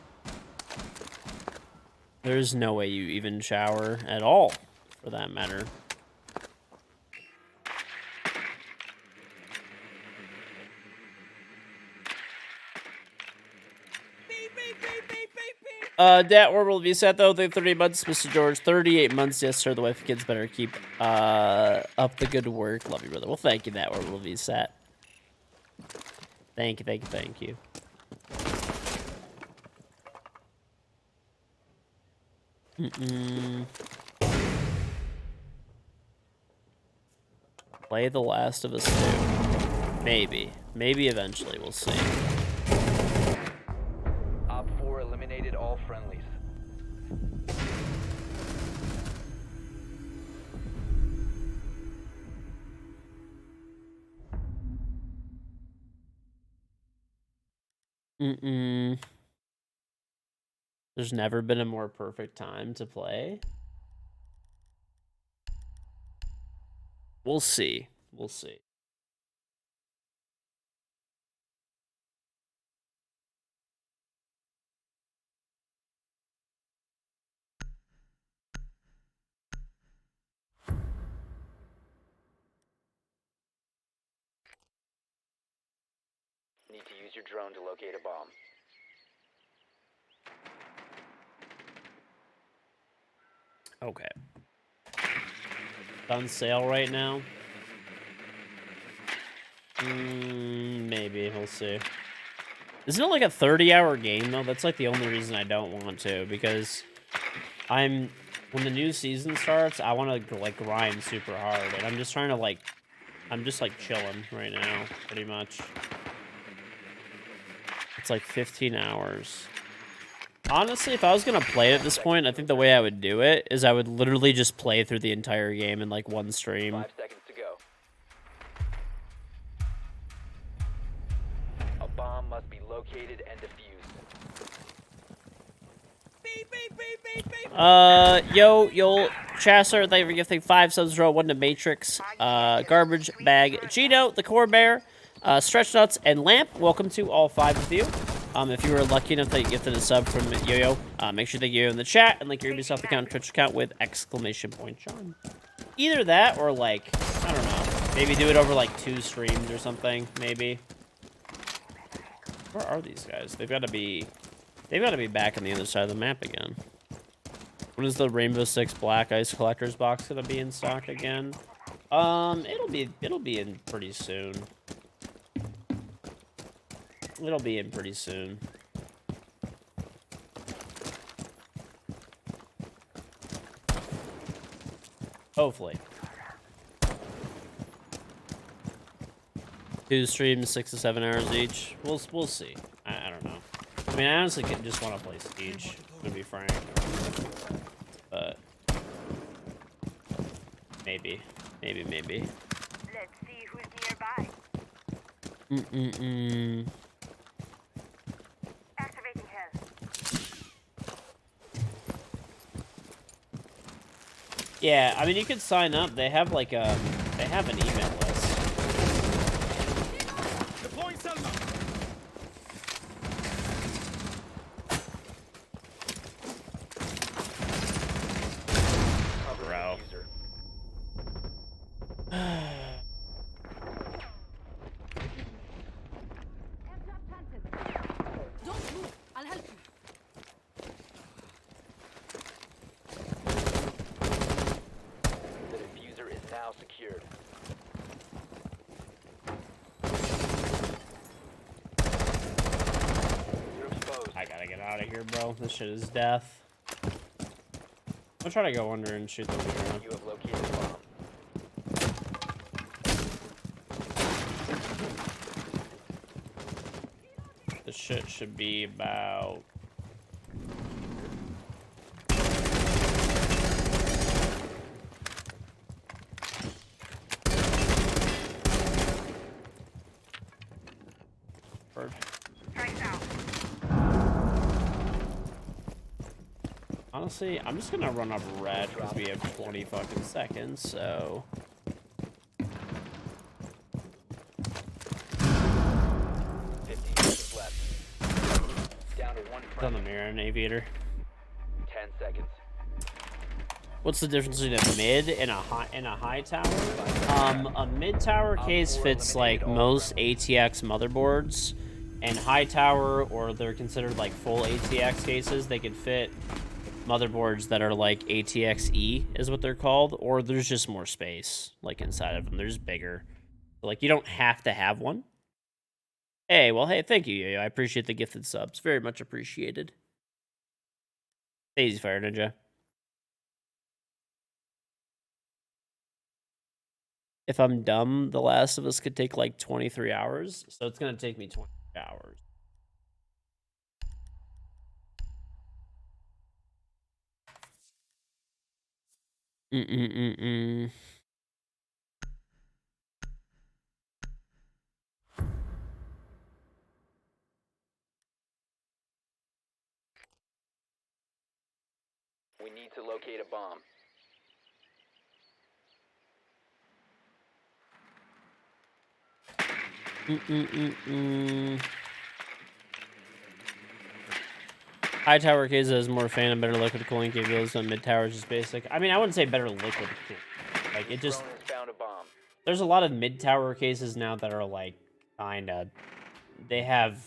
There's no way you even shower at all, for that matter. Beep, beep, beep, beep, beep, beep. Dat orbital VSAT though, they 38 months, Mr. George. 38 months, yes, sir. The wife and kids better keep up the good work. Love you, brother. Well, thank you, that orbital VSAT. Thank you, thank you, thank you. Play The Last of Us 2. Maybe. Maybe eventually. We'll see. Op 4 eliminated all friendlies. There's never been a more perfect time to play. We'll see. We'll see. Need to use your drone to locate a bomb. Okay. It's on sale right now. Maybe. We'll see. Isn't it like a 30-hour game, though? That's like the only reason I don't want to, because when the new season starts, I want to like grind super hard, and I'm just trying to like, I'm just like chilling right now, pretty much. It's like 15 hours. Honestly, if I was gonna play it at this point, I think the way I would do it is I would literally just play through the entire game in like one stream. 5 seconds to go. A bomb must be located and defused. Beep, beep, beep, beep, beep. Yo, Chasser, thank you for gifting 5 subs row, 1 to Matrix, Garbage Bag, Gino, the Core Bear, Stretch Nuts, and Lamp. Welcome to all 5 of you. If you were lucky enough that you gifted a sub from Yo-Yo, make sure that Yo-Yo in the chat and link your Ubisoft account, Twitch account with ! John. Either that or like, I don't know, maybe do it over like 2 streams or something, maybe. Where are these guys? They've got to be back on the other side of the map again. When is the Rainbow Six Black Ice Collector's box gonna be in stock again? It'll be in pretty soon. It'll be in pretty soon. Hopefully. 2 streams, 6 to 7 hours each. We'll see. I don't know. I mean, I honestly just want to play Siege, to be frank. But maybe. Let's see who's nearby. Activating hell. Yeah, I mean, you could sign up. They have like they have an email list. Deploying Selma. Cover Bro. the diffuser. Don't move. I'll help you. The diffuser is now secured. You're exposed. I gotta get out of here, bro. This shit is death. I'll try to go under and shoot the leader. You have located a bomb. This shit should be about... Strike out. Honestly, I'm just gonna run up red because we have 20 fucking seconds, so... 15 seconds left. Down to 1 It's on the friendly. mirror and aviator. 10 seconds. What's the difference between a mid and a high tower? A mid tower case fits like most ATX motherboards, and high tower, or they're considered like full ATX cases, they can fit motherboards that are like ATX-E is what they're called, or there's just more space like inside of them. They're just bigger. Like, you don't have to have one. Hey, well, hey, thank you, Yo-Yo. I appreciate the gifted subs. Very much appreciated. Stay easy, Fire Ninja. If I'm dumb, The Last of Us could take like 23 hours, so it's gonna take me 20 hours. We need to locate a bomb. High tower case has more fan and better liquid cooling capabilities than mid tower is just basic. I mean, I wouldn't say better liquid cooling. Like, it just... Drone has found a bomb. There's a lot of mid tower cases now that are like, kinda... They have...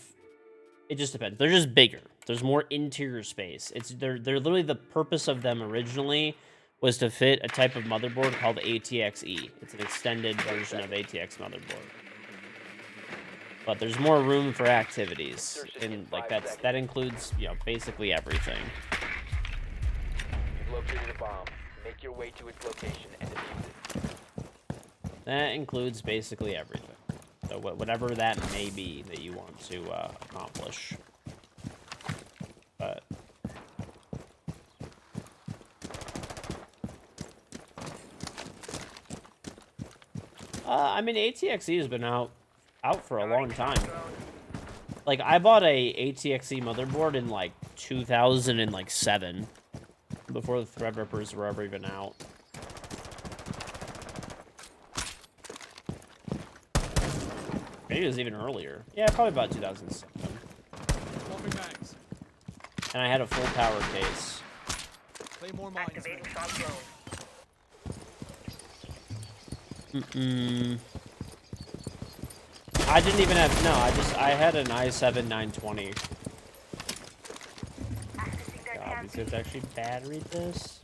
It just depends. They're just bigger. There's more interior space. They're literally, the purpose of them originally was to fit a type of motherboard called ATX-E. It's an extended version of ATX motherboard. But there's more room for activities, and like that includes, you know, basically everything. You've located a bomb. Make your way to its location and defuse it. That includes basically everything. So whatever that may be that you want to accomplish. But I mean, ATXE has been out for a long time. Like, I bought a ATXE motherboard in like 2007, before the Threadrippers were ever even out. Maybe it was even earlier. Yeah, probably about 2007. Swapping bags. And I had a full tower case. Claymore mines. Activating shock zone. I didn't even have, no, I had an i7 920. Accessing their God, these canteen. guys actually batteried this?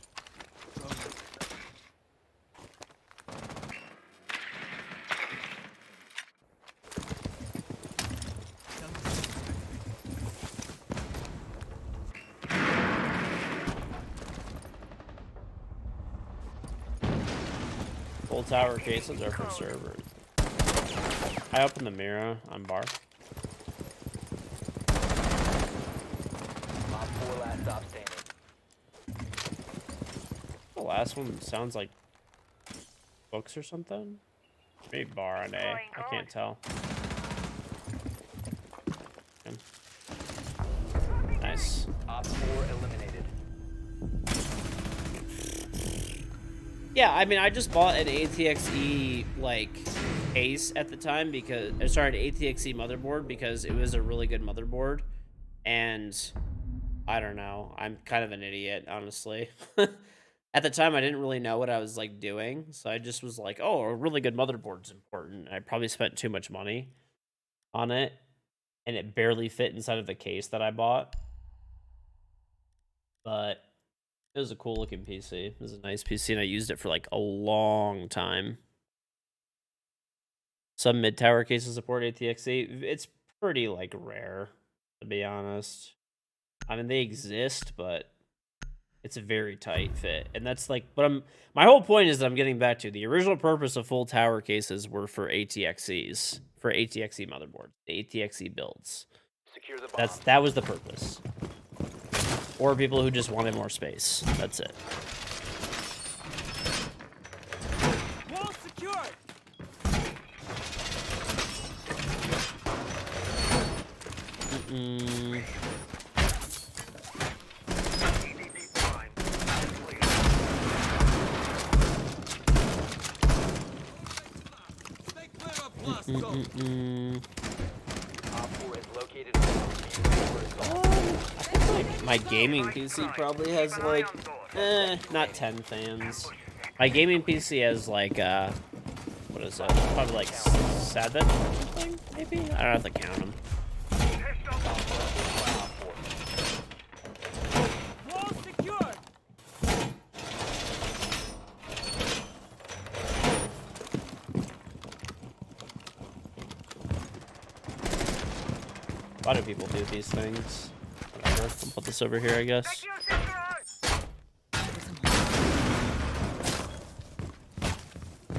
Full tower cases are for servers. I opened the mirror on bar. Op 4 last stop standing. The last one sounds like books or something. Maybe bar on A. I can't tell. Okay. Nice. Op 4 eliminated. Yeah, I mean, I just bought an ATXE like case at the time because, sorry, an ATXE motherboard because it was a really good motherboard, and I don't know, I'm kind of an idiot, honestly. At the time, I didn't really know what I was like doing, so I just was like, "Oh, a really good motherboard's important." And I probably spent too much money on it, and it barely fit inside of the case that I bought. But it was a cool looking PC. It was a nice PC, and I used it for like a long time. Some mid tower cases support ATXE. It's pretty like rare, to be honest. I mean, they exist, but it's a very tight fit, and that's like. But my whole point is that I'm getting back to the original purpose of full tower cases were for ATXEs, for ATXE motherboards, the ATXE builds. Secure the bomb. That was the purpose. Or people who just wanted more space. That's it. Wall secured. EDP prime. Clear. Stay clear of blast zone. Op 4 is located a bomb. I think like my gaming PC probably has like, not 10 fans. My gaming PC has like, what is that? Probably like 7 or something, maybe? I don't have to count them. Wall secured. Why do people do these things? Whatever. I'll put this over here, I guess.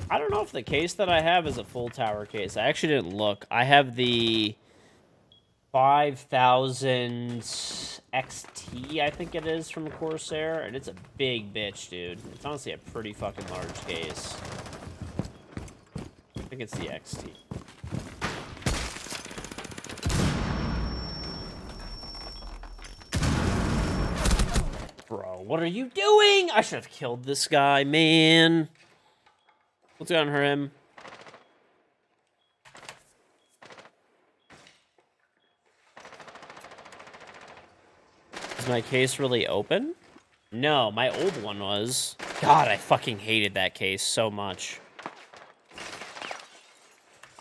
I don't know if the case that I have is a full tower case. I actually didn't look. I have the 5000 XT, I think it is, from Corsair, and it's a big bitch, dude. It's honestly a pretty fucking large case. I think it's the XT. Bro, what are you doing? I should have killed this guy, man. What's going on for him? Is my case really open? No, my old one was. God, I fucking hated that case so much.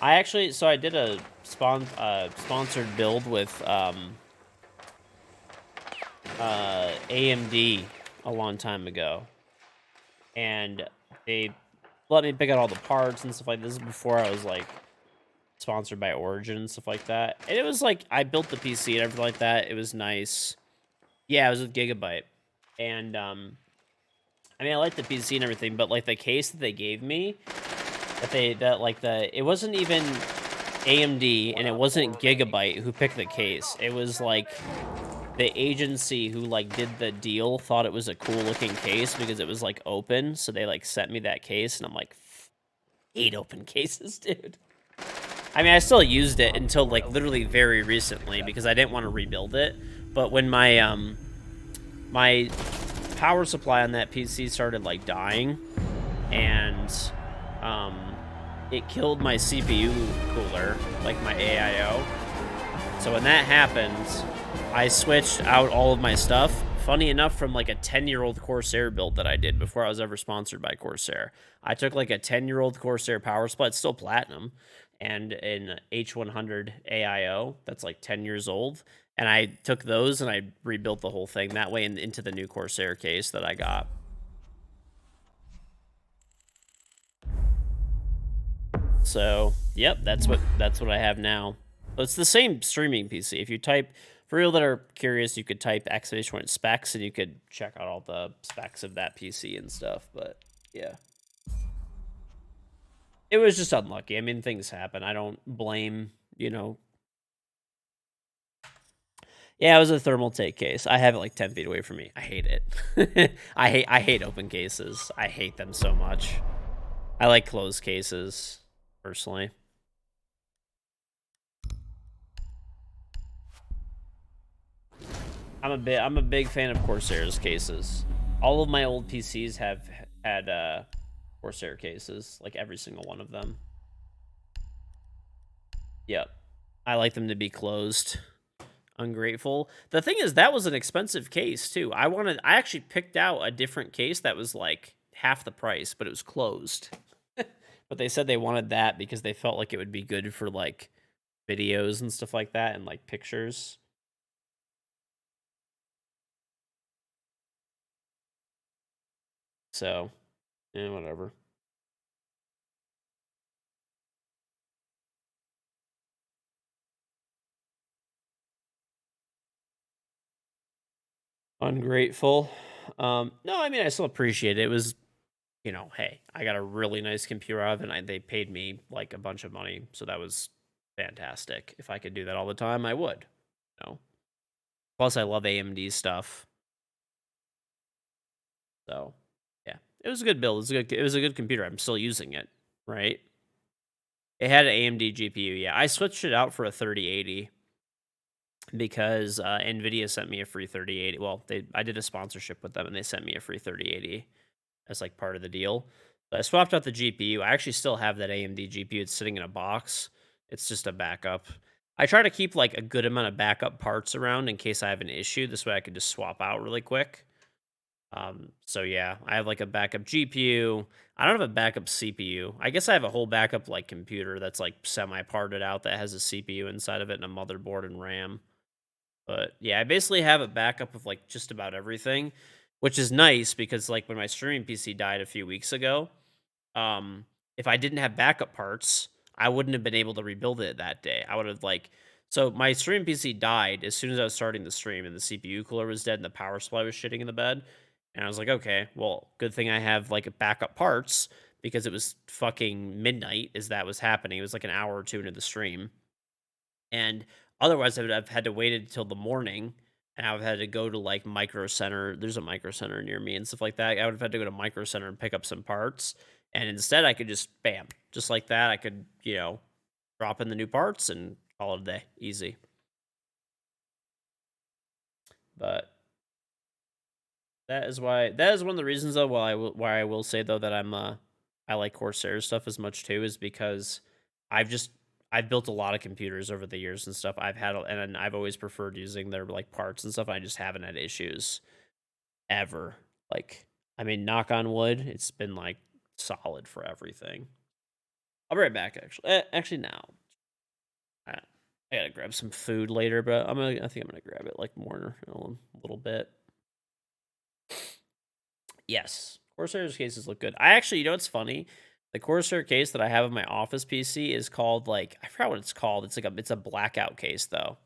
I actually, so I did a sponsored build with AMD a long time ago, and they let me pick out all the parts and stuff like this. This is before I was like sponsored by Origin and stuff like that. And it was like I built the PC and everything like that. It was nice. Yeah, it was with Gigabyte, and I mean I liked the PC and everything, but like the case that they gave me, it wasn't even AMD and it wasn't Gigabyte who picked the case. It was like the agency who like did the deal thought it was a cool looking case because it was like open, so they like sent me that case, and I'm like, hate open cases, dude. I mean, I still used it until like literally very recently because I didn't want to rebuild it. But when my my power supply on that PC started like dying, and it killed my CPU cooler, like my AIO. So when that happened, I switched out all of my stuff. Funny enough, from like a 10-year-old Corsair build that I did before I was ever sponsored by Corsair. I took like a 10-year-old Corsair power supply, it's still platinum, and an H100 AIO that's like 10 years old. And I took those and I rebuilt the whole thing that way into the new Corsair case that I got. So, yep, that's what I have now. So it's the same streaming PC. If you type, for real that are curious, you could type exclamation point specs and you could check out all the specs of that PC and stuff. But yeah, it was just unlucky. I mean, things happen. I don't blame, you know. Yeah, it was a thermal take case. I have it like 10 feet away from me. I hate it. I hate open cases. I hate them so much. I like closed cases personally. I'm a big fan of Corsair's cases. All of my old PCs have had Corsair cases, like every single one of them. Yep. I like them to be closed. Ungrateful. The thing is, that was an expensive case too. I actually picked out a different case that was like half the price, but it was closed. But they said they wanted that because they felt like it would be good for like videos and stuff like that and like pictures. So, yeah, whatever. Ungrateful. No, I mean, I still appreciate it. It was, you know, hey, I got a really nice computer out of it, and they paid me like a bunch of money, so that was fantastic. If I could do that all the time, I would. You know. Plus, I love AMD stuff. So, yeah, it was a good build. It was a good computer. I'm still using it, right? It had an AMD GPU. Yeah, I switched it out for a 3080 because Nvidia sent me a free 3080. Well, I did a sponsorship with them, and they sent me a free 3080 as like part of the deal. But I swapped out the GPU. I actually still have that AMD GPU. It's sitting in a box. It's just a backup. I try to keep like a good amount of backup parts around in case I have an issue. This way I could just swap out really quick. So yeah, I have like a backup GPU. I don't have a backup CPU. I guess I have a whole backup like computer that's like semi-parted out that has a CPU inside of it and a motherboard and RAM. But yeah, I basically have a backup of like just about everything, which is nice because like when my streaming PC died a few weeks ago, if I didn't have backup parts, I wouldn't have been able to rebuild it that day. I would have like, so my streaming PC died as soon as I was starting the stream and the CPU cooler was dead and the power supply was shitting in the bed. And I was like, okay, well, good thing I have like backup parts because it was fucking midnight as that was happening. It was like an hour or two into the stream. And otherwise, I would have had to wait until the morning, and I would have had to go to like Micro Center. There's a Micro Center near me and stuff like that. I would have had to go to Micro Center and pick up some parts. And instead, I could just bam, just like that. I could, you know, drop in the new parts and call it a day, easy. But that is one of the reasons though why I will say though that I like Corsair stuff as much too is because I've built a lot of computers over the years and stuff. And I've always preferred using their like parts and stuff. I just haven't had issues ever. Like, I mean, knock on wood, it's been like solid for everything. I'll be right back. Actually, now I gotta grab some food later, but I think I'm gonna grab it like more in a little bit. Yes, Corsair's cases look good. I actually, you know what's funny? The Corsair case that I have in my office PC is called like I forgot what it's called. It's a blackout case though,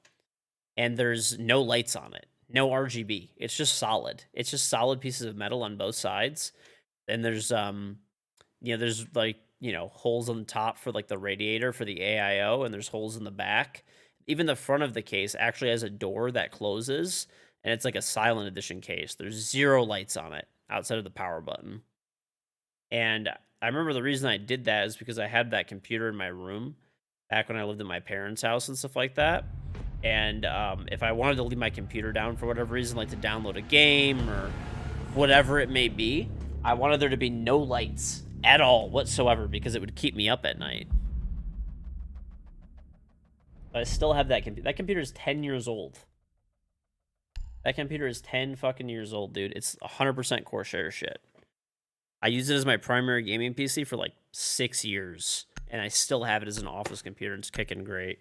and there's no lights on it, no RGB. It's just solid. It's just solid pieces of metal on both sides. And there's there's like holes on the top for like the radiator for the AIO, and there's holes in the back. Even the front of the case actually has a door that closes, and it's like a silent edition case. There's zero lights on it outside of the power button. And I remember the reason I did that is because I had that computer in my room back when I lived in my parents' house and stuff like that. And if I wanted to leave my computer down for whatever reason, like to download a game or whatever it may be, I wanted there to be no lights at all whatsoever because it would keep me up at night. But I still have that computer. That computer is 10 years old. That computer is 10 fucking years old, dude. It's 100% Corsair shit. I used it as my primary gaming PC for like 6 years, and I still have it as an office computer. It's kicking great.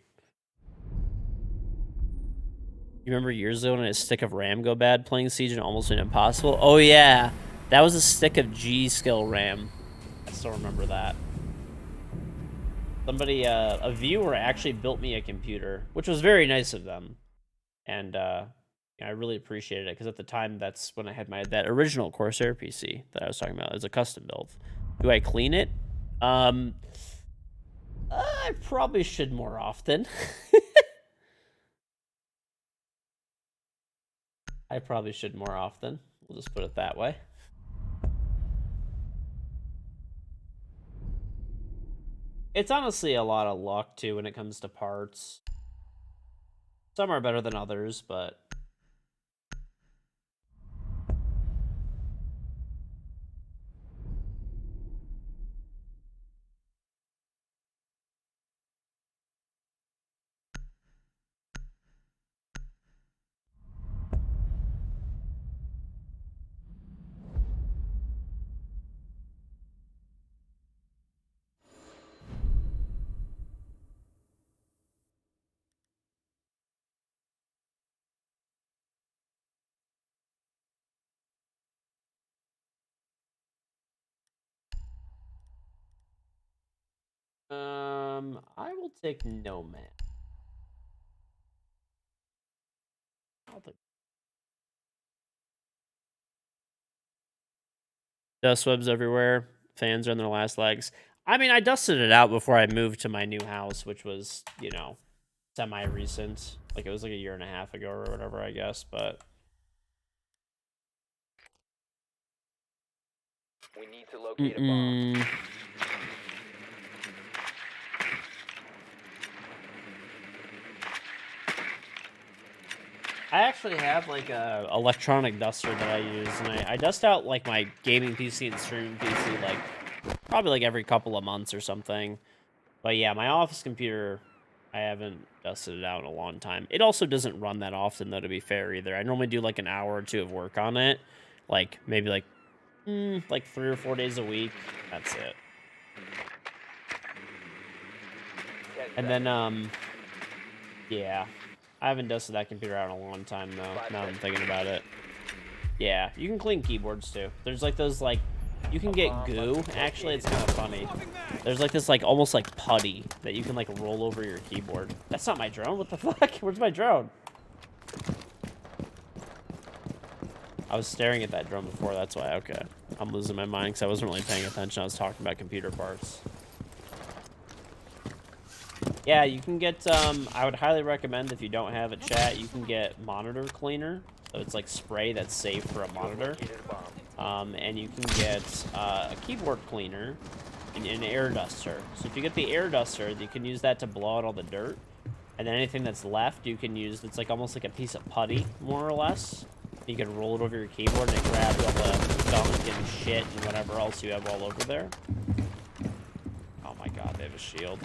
You remember years ago when a stick of RAM go bad playing Siege and almost made it impossible? Oh yeah, that was a stick of G-Skill RAM. I still remember that. Somebody, a viewer actually built me a computer, which was very nice of them. And I really appreciated it because at the time, that's when I had that original Corsair PC that I was talking about. It was a custom build. Do I clean it? I probably should more often. I probably should more often. We'll just put it that way. It's honestly a lot of luck, too, when it comes to parts. Some are better than others, but... I will take Nomad. I'll take... Dust webs everywhere. Fans are on their last legs. I mean, I dusted it out before I moved to my new house, which was, you know, semi-recent. Like, it was like a year and a half ago or whatever, I guess, but... We need to locate a bomb. I actually have like a electronic duster that I use, and I dust out like my gaming PC and streaming PC like probably like every couple of months or something. But yeah, my office computer, I haven't dusted it out in a long time. It also doesn't run that often though, to be fair either. I normally do like an hour or two of work on it, like maybe like 3 or 4 days a week. That's it. And then yeah. I haven't dusted that computer out in a long time, though, now I'm thinking about it. Yeah, you can clean keyboards, too. There's, like, those, like... You can get goo. Actually, it's kind of funny. There's, like, this, like, almost, like, putty that you can, like, roll over your keyboard. That's not my drone. What the fuck? Where's my drone? I was staring at that drone before. That's why. Okay. I'm losing my mind because I wasn't really paying attention. I was talking about computer parts. Yeah, you can get, I would highly recommend if you don't have a chat, you can get monitor cleaner. So it's like spray that's safe for a monitor. And you can get a keyboard cleaner and an air duster. So if you get the air duster, you can use that to blow out all the dirt. And then anything that's left, you can use, it's like almost like a piece of putty, more or less. You can roll it over your keyboard and it grabs all the gunk and shit and whatever else you have all over there. Oh my god, they have a shield.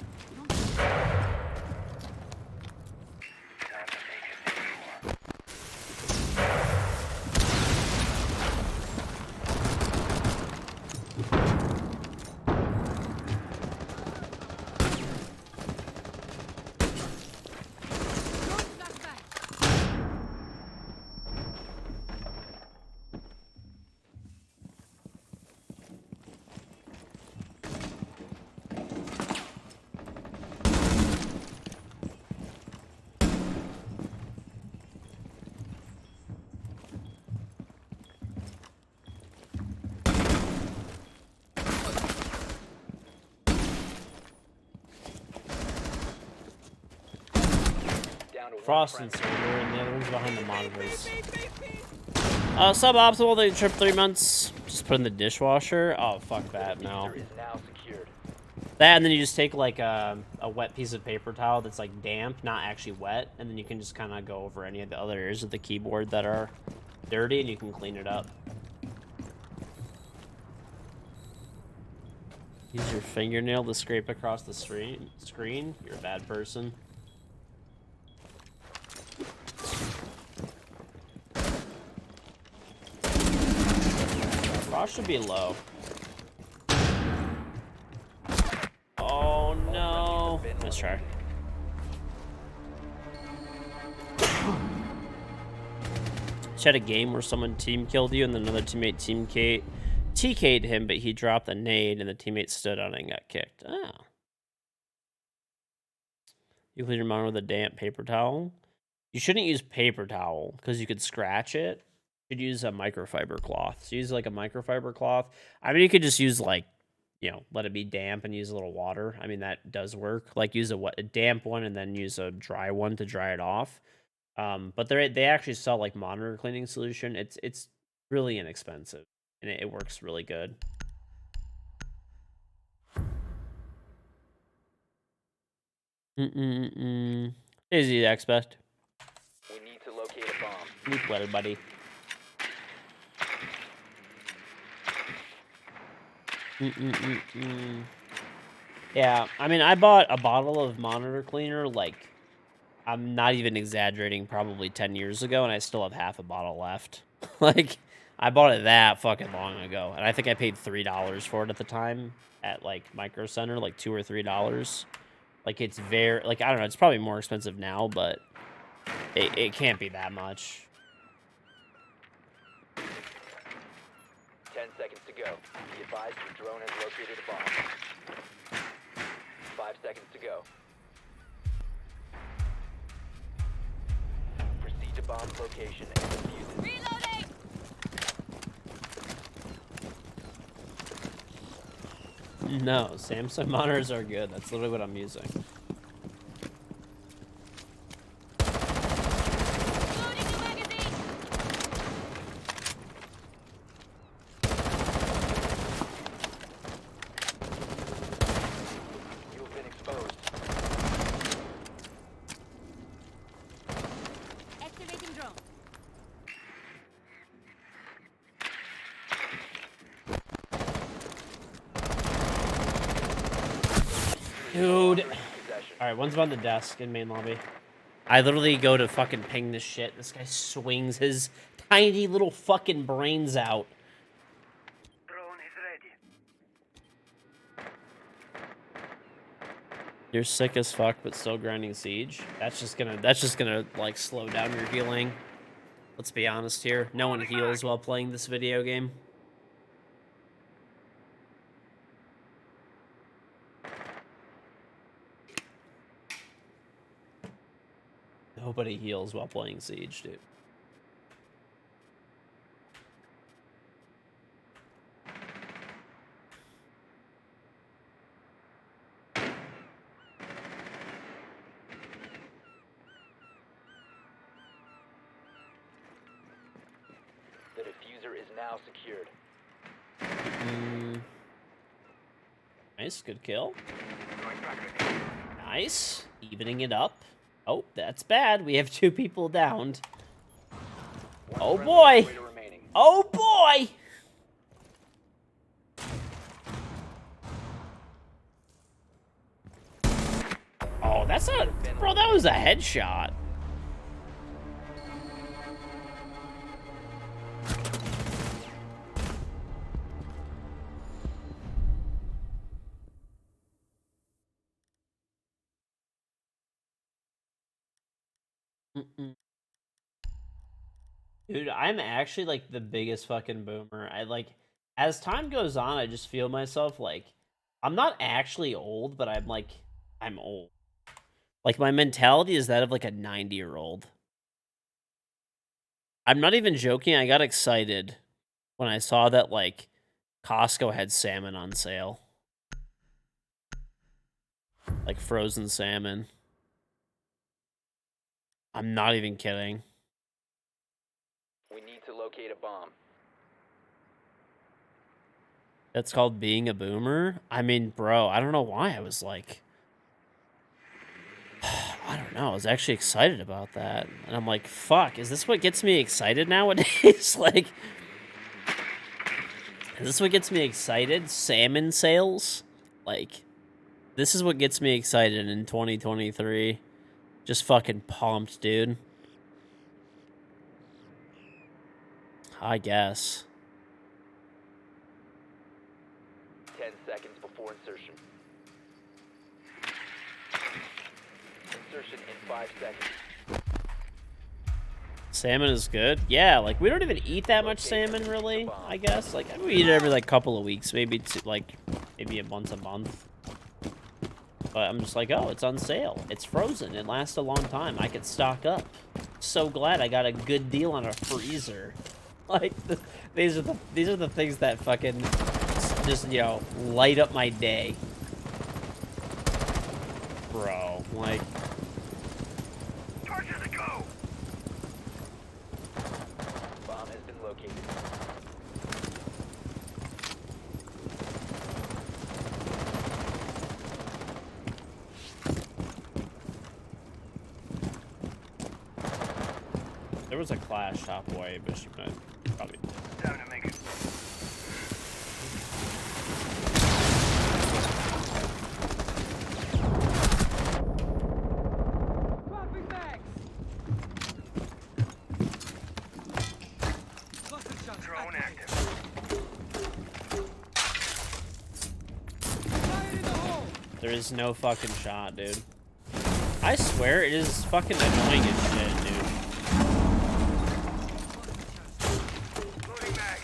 Frost and Silver, and the other one's behind the monitors. Suboptimal, they trip 3 months. Just put in the dishwasher? Oh, fuck The that, no. diffuser is now secured. That, and then you just take, like, a wet piece of paper towel that's, like, damp, not actually wet, and then you can just kind of go over any of the other areas of the keyboard that are dirty, and you can clean it up. Use your fingernail to scrape across the screen? You're a bad person. Frost should be low. Oh no! Nice try. Just had a game where someone team killed you and then another teammate TK'd him, but he dropped a nade and the teammate stood on it and got kicked. Oh. You clean your monitor with a damp paper towel. You shouldn't use paper towel because you could scratch it. You should use a microfiber cloth. So use like a microfiber cloth. I mean, you could just use like, you know, let it be damp and use a little water. I mean, that does work. Like use a damp one and then use a dry one to dry it off. But they actually sell like monitor cleaning solution. It's really inexpensive and it works really good. Easy to expect. We need to locate a bomb. Neat letter, buddy. Yeah, I mean, I bought a bottle of monitor cleaner, like, I'm not even exaggerating, probably 10 years ago, and I still have half a bottle left. Like, I bought it that fucking long ago, and I think I paid $3 for it at the time at, like, Micro Center, like, $2 or $3. Like, it's very, like, I don't know, it's probably more expensive now, but it can't be that much. 10 seconds to go. Be advised your drone has located a bomb. 5 seconds to go. Proceed to bomb's location and defuse it. Reloading! No, Samsung monitors are good. That's literally what I'm using. Loading the magazine! You have been exposed. Activating drone. Dude. Possession. Alright, one's on the desk in main lobby. I literally go to fucking ping this shit. This guy swings his tiny little fucking brains out. Drone is ready. You're sick as fuck, but still grinding Siege. That's just gonna like slow down your healing. Let's be honest here. No one heals while playing this video game. Nobody heals while playing Siege, dude. The diffuser is now secured. Nice, good kill. Nice, evening it up. Oh, that's bad. We have 2 people downed. One Oh friendly boy! operator remaining. Oh boy! Oh, that's not... Bro, that was a headshot. Dude, I'm actually, like, the biggest fucking boomer. I, like... As time goes on, I just feel myself, like... I'm not actually old, but I'm, like... I'm old. Like, my mentality is that of, like, a 90-year-old. I'm not even joking. I got excited when I saw that, like, Costco had salmon on sale. Like, frozen salmon. I'm not even kidding. We need to locate a bomb. That's called being a boomer? I mean, bro, I don't know why I was like... I don't know. I was actually excited about that. And I'm like, fuck, is this what gets me excited nowadays? Like, is this what gets me excited? Salmon sales? Like, this is what gets me excited in 2023. Just fucking pumped, dude. I guess. 10 seconds before insertion. Insertion in 5 seconds. Salmon is good. Yeah, like, we don't even eat that much salmon, really, I guess. Like, we eat it every, like, couple of weeks. Maybe, maybe once a month. But I'm just like, oh, it's on sale. It's frozen. It lasts a long time. I could stock up. So glad I got a good deal on a freezer. Like, these are the things that fucking just, you know, light up my day. Bro, like... Charges a go! Bomb has been located. There was a clash top way, but she might probably... Time to make it. Dropping bags. Cluster shot. Drone active. Fire in the hole. There is no fucking shot, dude. I swear, it is fucking annoying as shit, dude. Loading mag.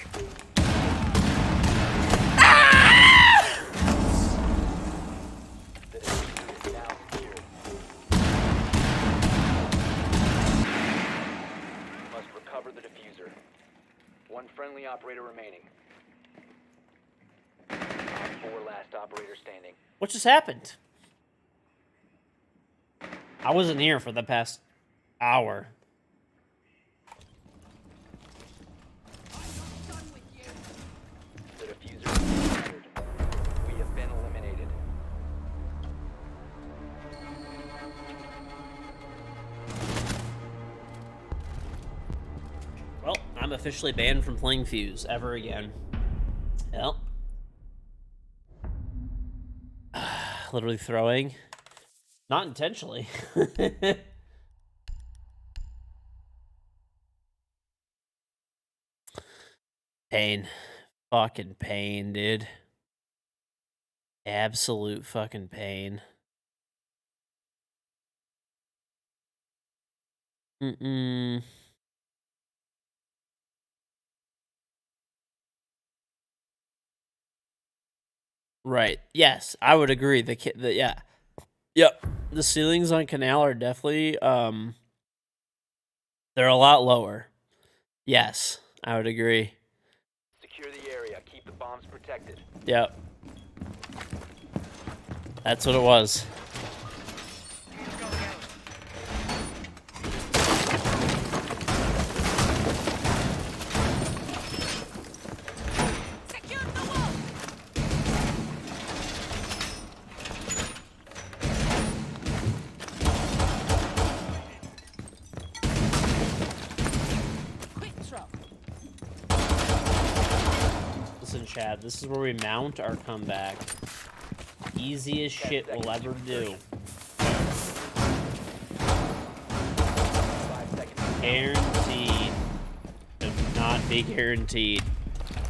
The diffuser is now secured. You must recover the diffuser. One friendly operator remaining. 4 last operator standing. What just happened? I wasn't here for the past hour. The diffuser is secured. We have been eliminated. Well, I'm officially banned from playing Fuse ever again. Yep. Literally throwing. Not intentionally. Pain. Fucking pain, dude. Absolute fucking pain. Mm-mm. Right. Yes, I would agree. Yeah. Yep. The ceilings on Canal are definitely they're a lot lower. Yes, I would agree. Secure the area. Keep the bombs protected. Yep. That's what it was. Secure the wall. Quick throw. Listen, Chad, this is where we mount our comeback. Easiest shit we'll ever do. 5 seconds. Guaranteed. Does not be guaranteed.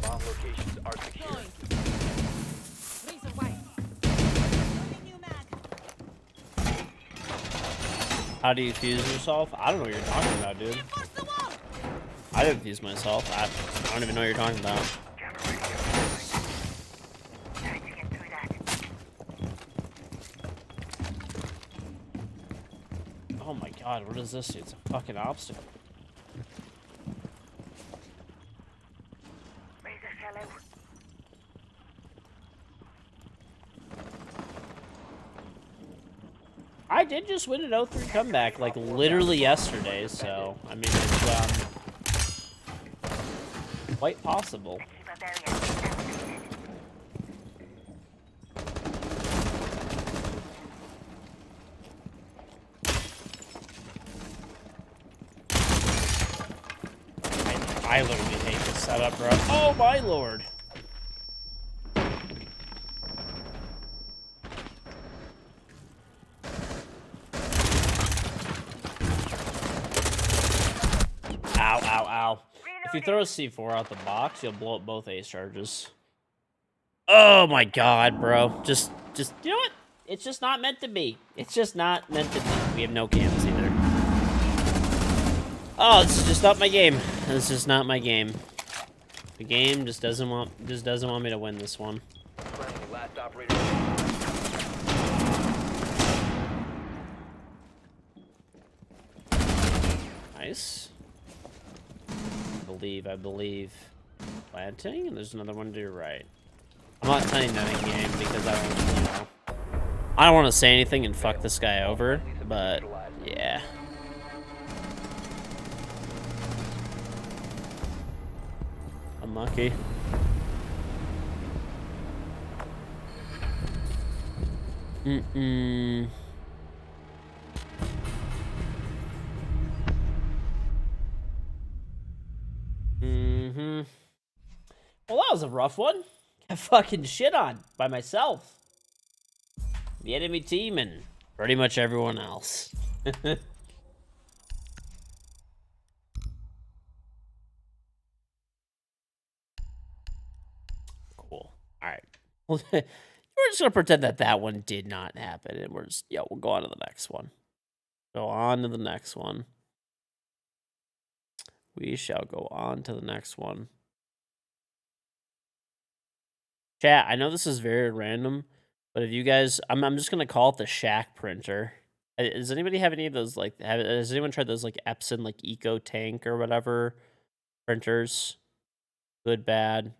Bomb locations are secure. Going. Razor wire. Loading new mag. How do you fuse yourself? I don't know what you're talking about, dude. Reinforce the wall. I didn't fuse myself. I don't even know what you're talking about. Camera radio. Trying to get through that. Oh my god, what is this? It's a fucking obstacle. Razor fell out. I did just win an 0-3 comeback, like, literally yesterday, so, I mean, it's, quite possible. Keep a barrier activated. I literally hate this setup, bro. Oh my lord. Ow, ow, ow. If you throw a C4 out the box, you'll blow up both ace charges. Oh my god, bro. Just, you know what? It's just not meant to be. It's just not meant to be. We have no cams either. Oh, this is just not my game. This is not my game. The game just doesn't want me to win this one. Friendly, last operator. Nice. I believe. Planting, and there's another one to your right. I'm not telling that in game because I don't want to say anything and fuck this guy over, but yeah. Unlucky. Mm-mm. Mm-hmm. Well, that was a rough one. Got fucking shit on by myself. The enemy team and pretty much everyone else. Cool. All right. We're just gonna pretend that that one did not happen, and we'll go on to the next one. Go on to the next one. We shall go on to the next one. Chat, I know this is very random, but if you guys, I'm just gonna call it the Shack printer. Does anybody have any of those, like, has anyone tried those, like, Epson, like, Eco Tank or whatever printers? Good, bad?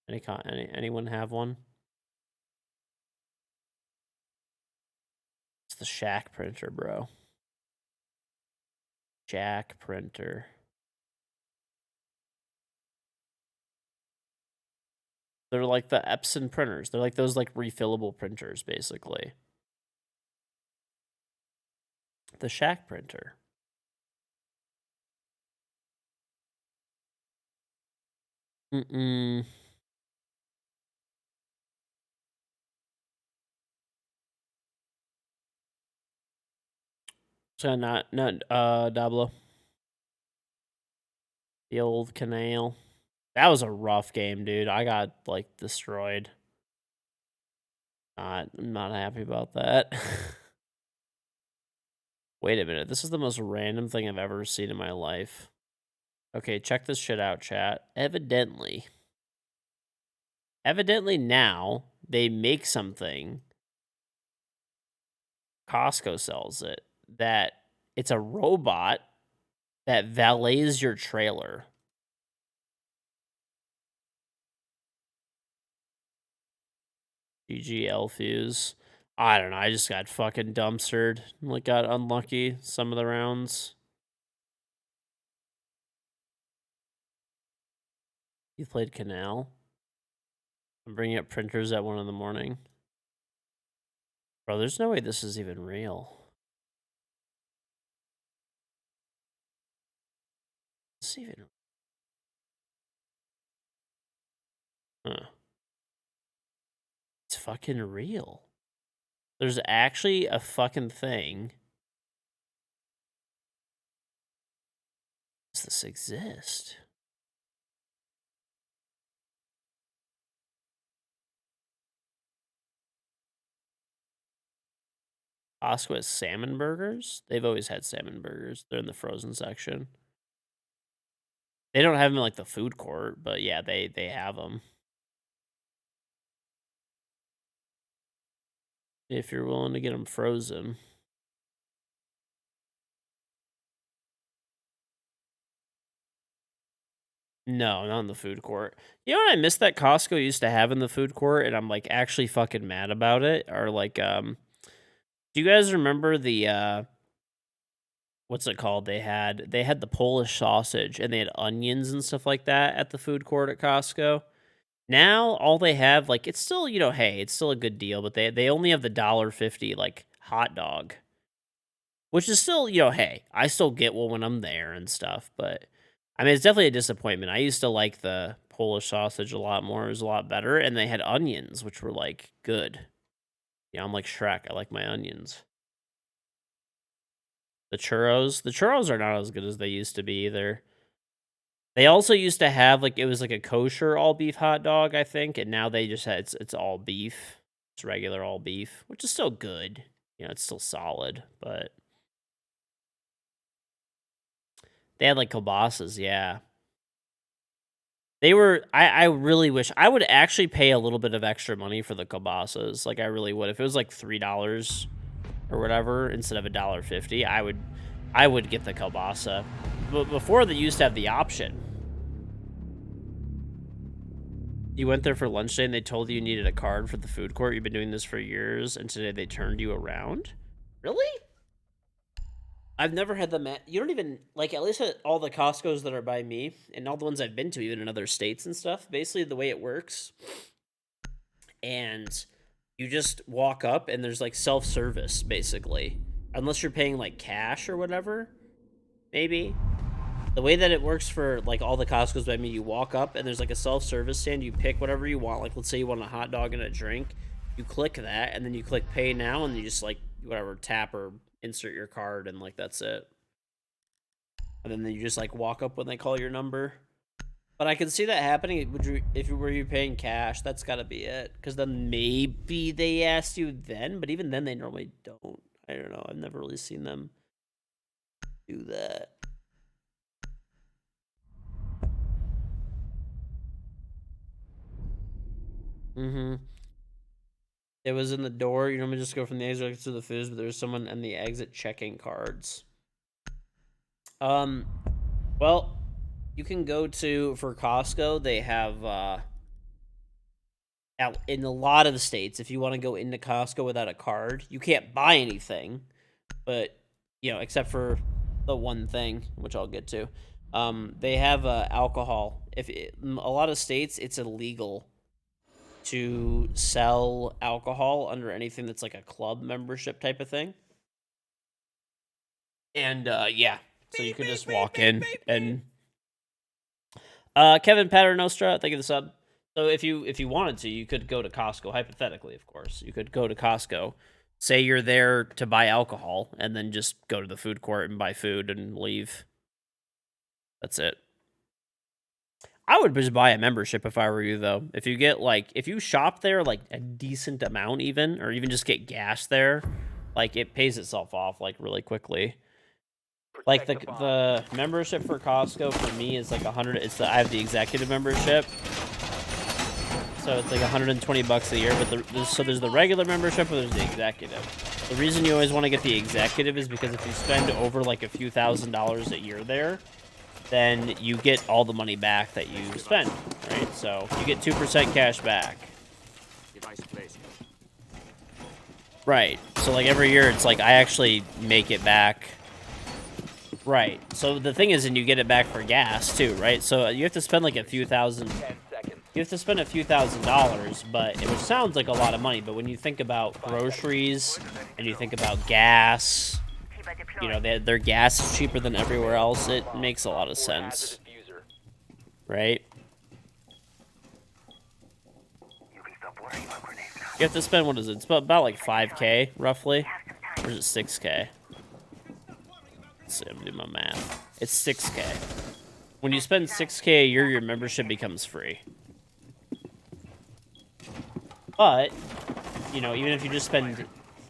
Anyone have one? It's the Shack printer, bro. Shack printer. They're like the Epson printers. They're like those, like, refillable printers, basically. The Shack printer. Mm-mm. So not Dablo. The old canal. That was a rough game, dude. I got, like, destroyed. I'm not happy about that. Wait a minute. This is the most random thing I've ever seen in my life. Okay, check this shit out, chat. Evidently now they make something. Costco sells it. That it's a robot that valets your trailer. GGL fuse. I don't know. I just got fucking dumpstered. Like, got unlucky some of the rounds. You played Canal? I'm bringing up printers at 1 in the morning. Bro, there's no way this is even real. Is this even... Huh. It's fucking real. There's actually a fucking thing. Does this exist? Costco has salmon burgers? They've always had salmon burgers. They're in the frozen section. They don't have them in, like, the food court, but yeah, they have them. If you're willing to get them frozen. No, not in the food court. You know what I miss that Costco used to have in the food court, and I'm, like, actually fucking mad about it? Or, like, do you guys remember the, what's it called? They had the Polish sausage, and they had onions and stuff like that at the food court at Costco. Now, all they have, like, it's still, hey, it's still a good deal, but they only have the $1.50, like, hot dog. Which is still, hey, I still get one when I'm there and stuff, but I mean, it's definitely a disappointment. I used to like the Polish sausage a lot more. It was a lot better, and they had onions, which were like good. Yeah, I'm like Shrek. I like my onions. The churros are not as good as they used to be either. They also used to have like it was like a kosher all beef hot dog, I think, and now they just had it's all beef. It's regular all beef, which is still good. You know, it's still solid, but they had like kielbasa's, yeah. They were I really wish I would actually pay a little bit of extra money for the kielbasa's. Like I really would. If it was like $3 or whatever instead of $1.50, I would get the kielbasa. But before they used to have the option. You went there for lunch today and they told you needed a card for the food court. You've been doing this for years and today they turned you around? Really? I've never had them at, you don't even, like, at least at all the Costco's that are by me, and all the ones I've been to, even in other states and stuff, basically the way it works, and you just walk up, and there's, like, self-service, basically. Unless you're paying, like, cash or whatever, maybe. The way that it works for, like, all the Costco's by me, you walk up, and there's, like, a self-service stand, you pick whatever you want, like, let's say you want a hot dog and a drink, you click that, and then you click pay now, and you just, like, whatever, tap or insert your card, and like that's it. And then you just like walk up when they call your number. But I can see that happening. Would you, if you were paying cash, that's got to be it. Because then maybe they asked you then, but even then they normally don't. I don't know. I've never really seen them do that. It was in the door. You normally just go from the exit to the foods, but there's someone in the exit checking cards. Well, you can go to, for Costco, they have, in a lot of the states, if you want to go into Costco without a card, you can't buy anything, but, you know, except for the one thing, which I'll get to. They have, alcohol. A lot of states, it's illegal to sell alcohol under anything that's like a club membership type of thing. And, yeah. So you could just walk in and Kevin Paternostra, thank you for the sub. So if you wanted to, you could go to Costco, hypothetically, of course. You could go to Costco, say you're there to buy alcohol, and then just go to the food court and buy food and leave. That's it. I would just buy a membership if I were you, though. If you get, like, if you shop there, like, a decent amount even, or even just get gas there, like, it pays itself off, like, really quickly. Like the membership for Costco for me is like 100. I have the executive membership, so it's like $120 a year. But so there's the regular membership, or there's the executive. The reason you always want to get the executive is because if you spend over like a few $1,000s a year there, then you get all the money back that you spend, right? So you get 2% cash back. Right. So like every year, it's like I actually make it back. Right. So the thing is, and you get it back for gas too, right? So you have to spend like a few thousand. 10 seconds. You have to spend a few $1,000s, but it sounds like a lot of money. But when you think about groceries and you think about gas, you know, their gas is cheaper than everywhere else. It makes a lot of sense, right? You have to spend, what is it? It's about like 5K roughly, or is it 6K? Let's see, I'm doing my math. It's 6K. When you spend 6K a year, your membership becomes free. But, you know, even if you just spend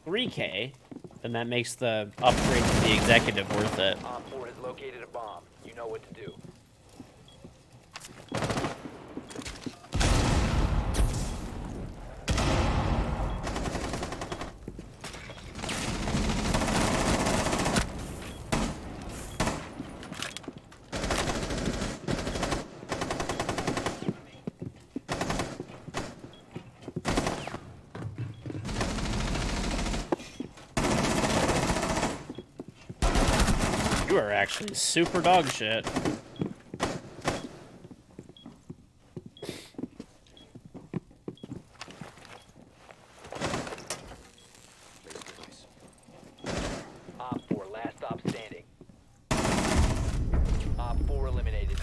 3K, then that makes the upgrade to the executive worth it. Op 4 has located a bomb. You know what to do. You are actually super dog shit. Op 4, last stop standing. Op 4 eliminated.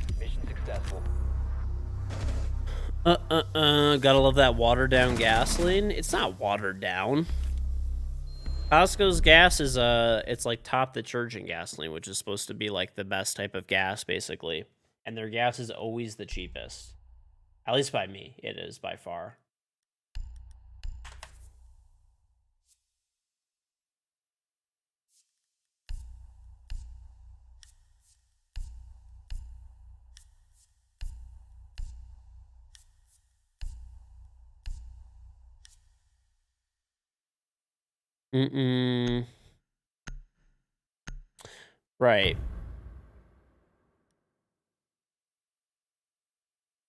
Gotta love that watered down gasoline. It's not watered down. Costco's gas is it's like top the charging gasoline, which is supposed to be like the best type of gas, basically. And their gas is always the cheapest. At least by me, it is by far. Right.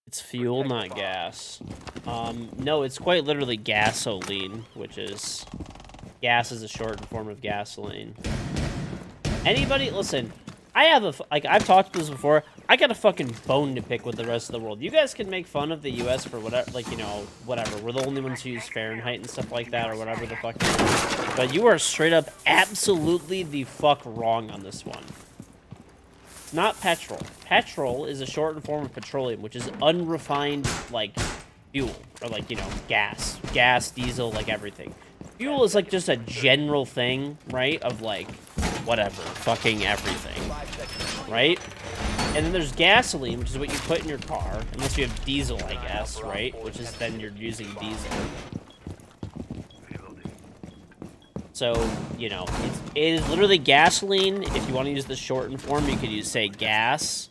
It's fuel, not gas. No, it's quite literally gasoline, which is... Gas is a shortened form of gasoline. Anybody... Listen, I have a... Like, I've talked about this before. I got a fucking bone to pick with the rest of the world. You guys can make fun of the U.S. for whatever... Like, you know, whatever. We're the only ones who use Fahrenheit and stuff like that, or whatever the fuck. But you are straight up absolutely the fuck wrong on this one. It's not petrol. Petrol is a shortened form of petroleum, which is unrefined, like, fuel. Or, like, you know, gas. Gas, diesel, like, everything. Fuel is, like, just a general thing, right? Of, like, whatever. Fucking everything. Right? And then there's gasoline, which is what you put in your car. Unless you have diesel, I guess, right? Which is then you're using diesel. So, you know, it is literally gasoline. If you want to use the shortened form, you could use, say, gas.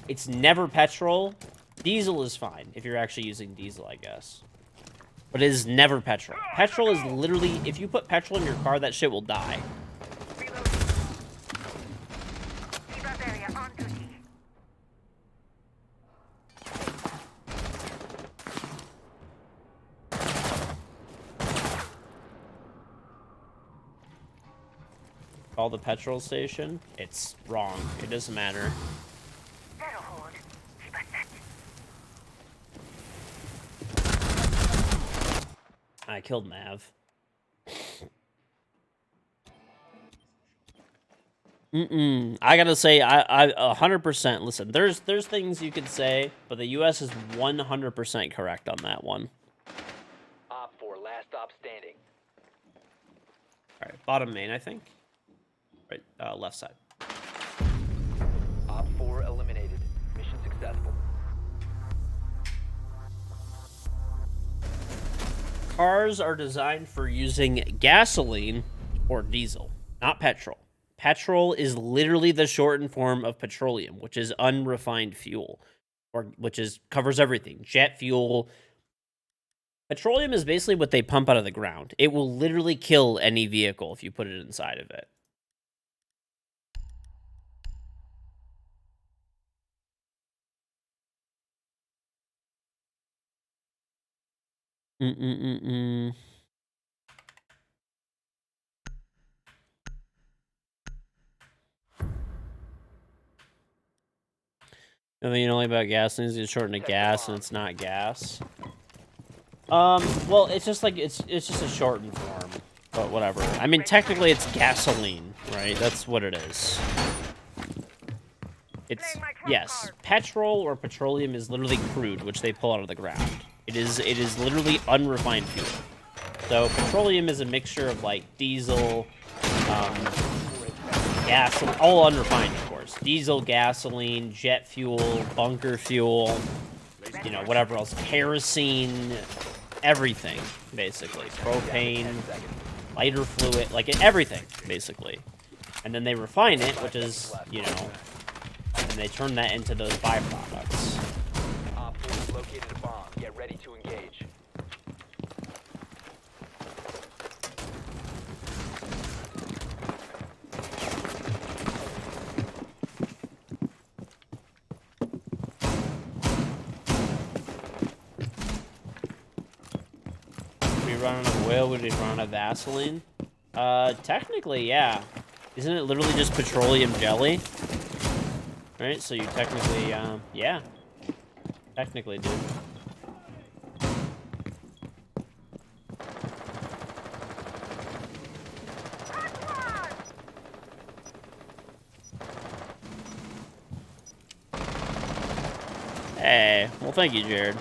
It's never petrol. Diesel is fine if you're actually using diesel, I guess. But it is never petrol. Petrol is literally, if you put petrol in your car, that shit will die. Call the petrol station. It's wrong. It doesn't matter. I killed Mav. I gotta say, I 100%. Listen, there's things you could say, but the U.S. is 100% correct on that one. Op 4, last stop standing. All right, bottom main, I think. Right, left side. Op 4 eliminated. Mission successful. Cars are designed for using gasoline or diesel, not petrol. Petrol is literally the shortened form of petroleum, which is unrefined fuel, or which is covers everything. Jet fuel. Petroleum is basically what they pump out of the ground. It will literally kill any vehicle if you put it inside of it. The thing you know about gasoline is you shorten to gas and it's not gas. Well, it's just like it's just a shortened form, but whatever. I mean, technically it's gasoline, right? That's what it is. It's yes, petrol or petroleum is literally crude, which they pull out of the ground. It is literally unrefined fuel. So petroleum is a mixture of like diesel, gas, all unrefined, of course. Diesel, gasoline, jet fuel, bunker fuel, you know, whatever else, kerosene, everything, basically. Propane, lighter fluid, like everything, basically. And then they refine it, which is, you know, and they turn that into those byproducts. Op 4 located a bomb. Get ready to engage. We run out of oil, would we run out of Vaseline? Technically, yeah. Isn't it literally just petroleum jelly? Right, so you technically, yeah. Technically, dude. Hey, well, thank you, Jared.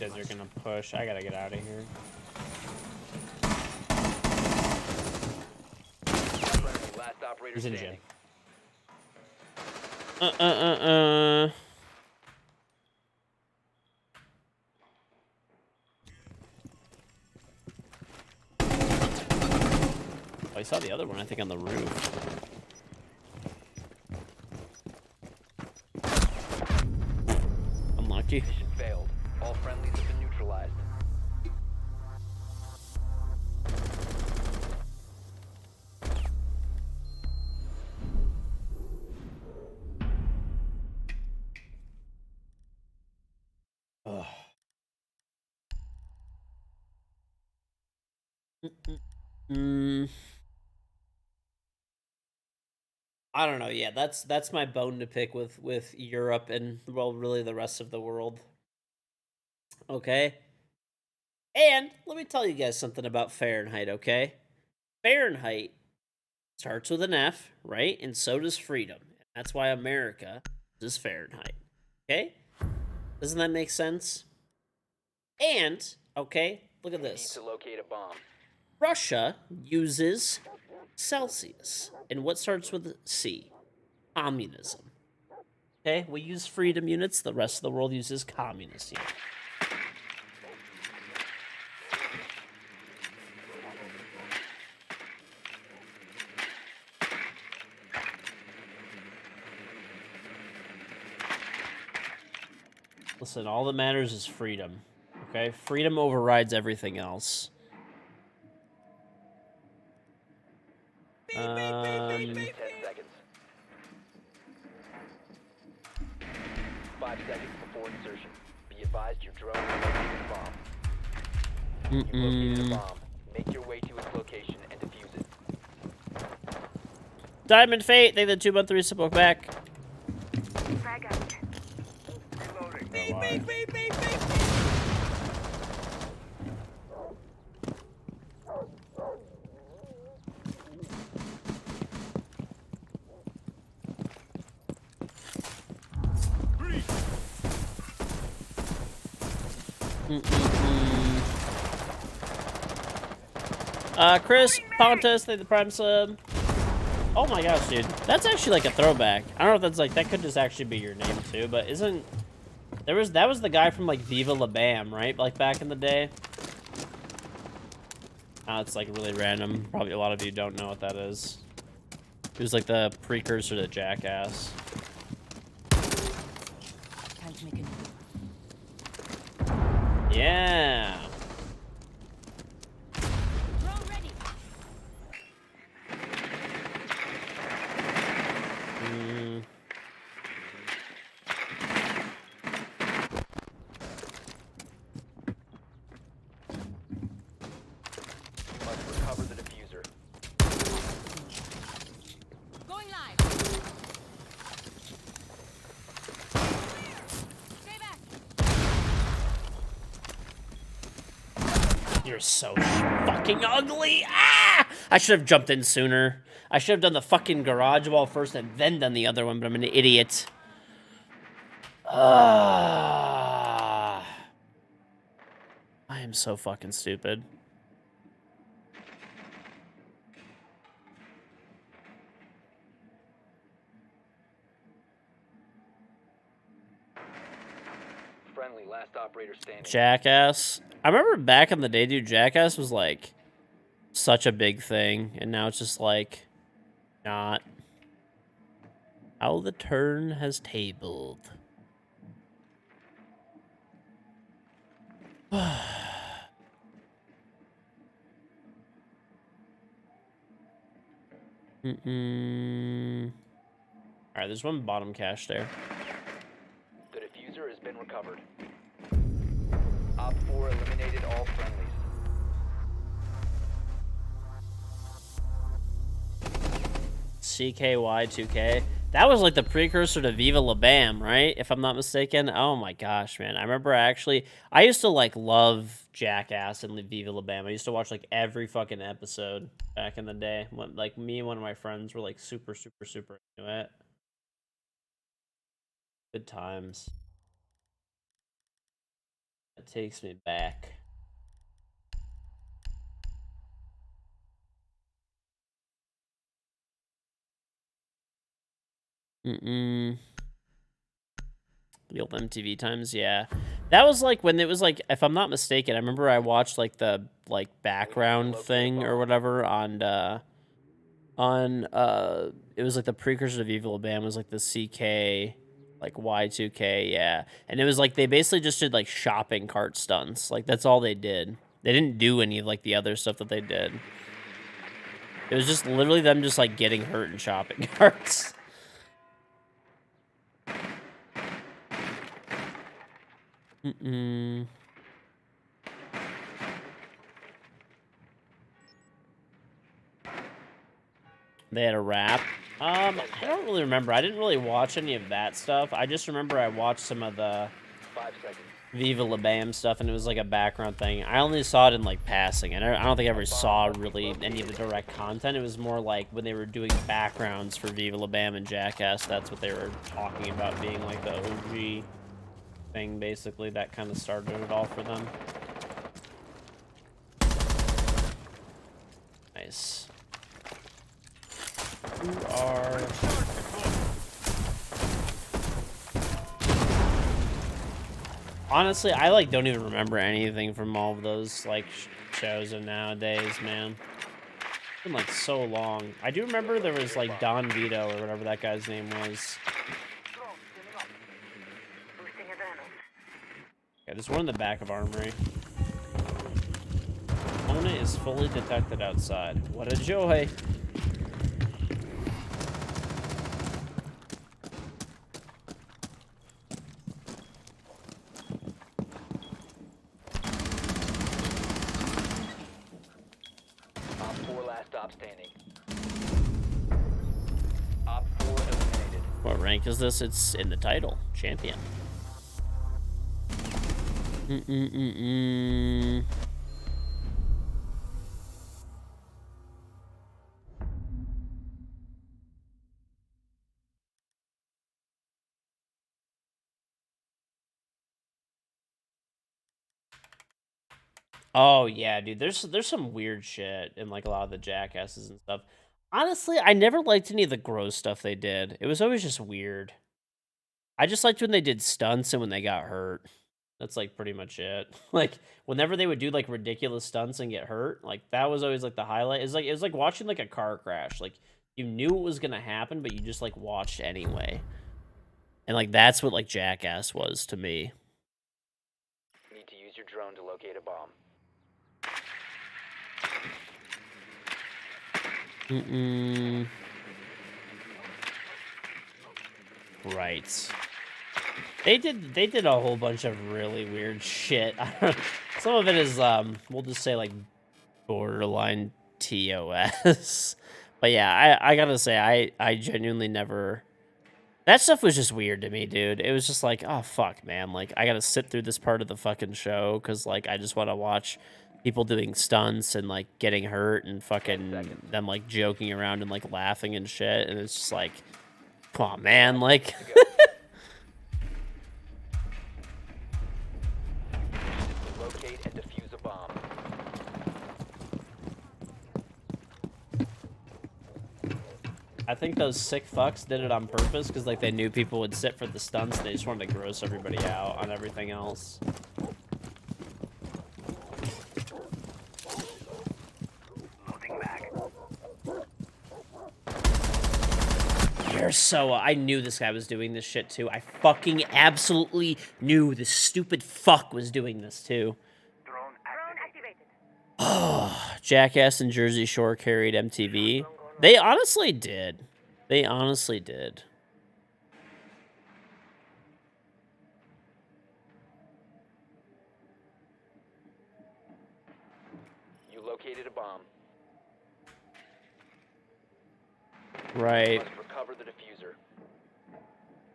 guys are gonna push. I gotta get out of here. Friendly, last operator He's in standing. gym. Oh, I saw the other one, I think, on the roof. Unlucky. Mission failed. All friendlies have been neutralized. Ugh. I don't know. Yeah, that's my bone to pick with Europe and, well, really the rest of the world. Okay. And let me tell you guys something about Fahrenheit. Okay, Fahrenheit starts with an F, right? And so does freedom. That's why America is Fahrenheit. Okay, doesn't that make sense? And okay, look at Need this. to locate a bomb. Russia uses Celsius. And what starts with C? Communism. Okay, we use freedom units, the rest of the world uses communist units. Listen, all that matters is freedom. Okay? Freedom overrides everything else. 10 seconds. 5 seconds before insertion. Be advised your drone is locating a bomb. You've located a bomb. Make your way to its location and defuse it. Diamond Fate, they did 2 month resub back. Frag out. Reloading. Chris Pontus, they the prime sub. Oh my gosh, dude, that's actually like a throwback. I don't know if that's like, that could just actually be your name too, but isn't that was the guy from like Viva La Bam, right? Like back in the day. It's like really random. Probably a lot of you don't know what that is. He was like the precursor to Jackass. Can't make it. Yeah. Drone ready. You must recover the diffuser. Going live. Stay back. You're so fucking ugly. Ah! I should have jumped in sooner. I should have done the fucking garage wall first and then done the other one, but I'm an idiot. I am so fucking stupid. Friendly, last operator standing. Jackass. I remember back in the day, dude, Jackass was like such a big thing, and now it's just like not. How the turn has tabled. Alright, there's one bottom cache there. The diffuser has been recovered. Op 4 eliminated all friendlies. CKY2K. That was like the precursor to Viva La Bam, right? If I'm not mistaken. Oh my gosh, man. I remember I used to like love Jackass and Viva La Bam. I used to watch like every fucking episode back in the day. When like me and one of my friends were like super into it. Good times. That takes me back. The old MTV times, yeah. That was like when it was like, if I'm not mistaken, I remember I watched like the background thing or whatever on it was like the precursor to Viva La Bam was like the CK like Y2K, yeah. And it was like they basically just did like shopping cart stunts. Like that's all they did. They didn't do any of like the other stuff that they did. It was just literally them just like getting hurt in shopping carts. They had a rap. I don't really remember. I didn't really watch any of that stuff. I just remember I watched some of the 5 seconds. Viva La Bam stuff, and it was like a background thing. I only saw it in like passing, and I don't think I ever saw really any of the direct content. It was more like when they were doing backgrounds for Viva La Bam and Jackass, that's what they were talking about being like the OG thing, basically. That kind of started it all for them. Nice. Who are... Honestly, I like don't even remember anything from all of those like shows of nowadays, man. It's been like so long. I do remember there was like Don Vito or whatever that guy's name was. Yeah, there's one in the back of Armory. Opponent is fully detected outside. What a joy. Op 4 last stop standing. Op 4 eliminated. What rank is this? It's in the title. Champion. Oh yeah, dude. There's some weird shit in like a lot of the Jackasses and stuff. Honestly, I never liked any of the gross stuff they did. It was always just weird. I just liked when they did stunts and when they got hurt. That's like pretty much it. Like whenever they would do like ridiculous stunts and get hurt, like that was always like the highlight. It was like watching like a car crash. Like you knew it was gonna happen, but you just like watched anyway. And like that's what like Jackass was to me. Need to use your drone to locate a bomb. Right. They did a whole bunch of really weird shit. Some of it is we'll just say like borderline TOS. But yeah, I gotta say I genuinely never. That stuff was just weird to me, dude. It was just like, oh fuck, man. Like I gotta sit through this part of the fucking show because like I just want to watch people doing stunts and like getting hurt and fucking them like joking around and like laughing and shit. And it's just like, come on, man. Like. Locate and defuse a bomb. I think those sick fucks did it on purpose because like they knew people would sit for the stunts. They just wanted to gross everybody out on everything else. You're so... I knew this guy was doing this shit too. I fucking absolutely knew this stupid fuck was doing this too. Drone activated. Oh, Jackass and Jersey Shore carried MTV. They honestly did. They honestly did. You located a bomb. Right. Must recover the diffuser.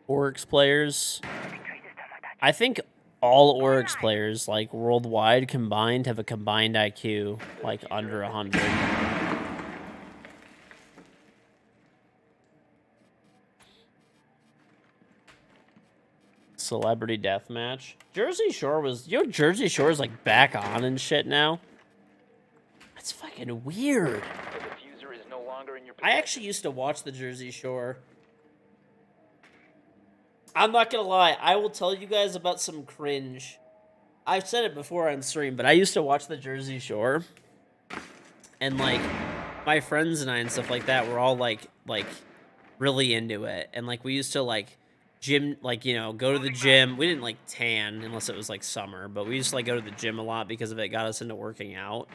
Oryx players. I think all Oryx players, like worldwide combined, have a combined IQ like under 100. Celebrity Deathmatch. Jersey Shore was... You know, Jersey Shore is, like, back on and shit now? That's fucking weird. The diffuser is no longer in your I possession. actually used to watch the Jersey Shore. I'm not gonna lie. I will tell you guys about some cringe. I've said it before on stream, but I used to watch the Jersey Shore. And, like, my friends and I and stuff like that were all, like really into it. And, like, we used to, like... gym, like, you know, go to the gym. We didn't, like, tan unless it was, like, summer, but we used to, like, go to the gym a lot because of it got us into working out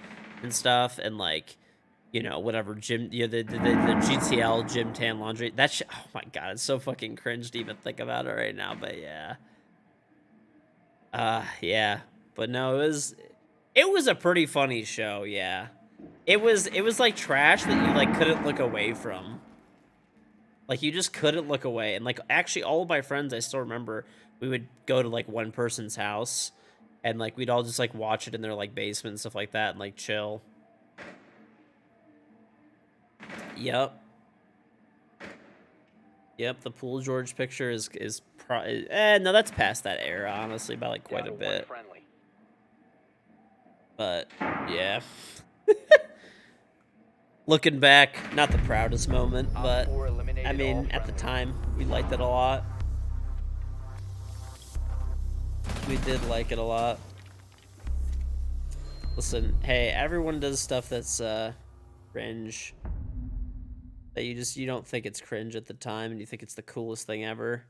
and stuff, and, like, you know, whatever, gym, you know, the GTL, gym tan laundry, that shit, oh my god, it's so fucking cringe to even think about it right now, but yeah. Yeah, but no, it was a pretty funny show, yeah. It was, like, trash that you, like, couldn't look away from. Like, you just couldn't look away. And, like, actually, all of my friends, I still remember, we would go to, like, one person's house. And, like, we'd all just, like, watch it in their, like, basement and stuff like that and, like, chill. Yep. Yep, the Pool George picture is no, that's past that era, honestly, by, like, quite a Down to one bit. friendly. But, yeah. Looking back, not the proudest moment, Op but, 4 eliminated I mean, all at the friendlies. time, we liked it a lot. We did like it a lot. Listen, hey, everyone does stuff that's, cringe. That you don't think it's cringe at the time, and you think it's the coolest thing ever.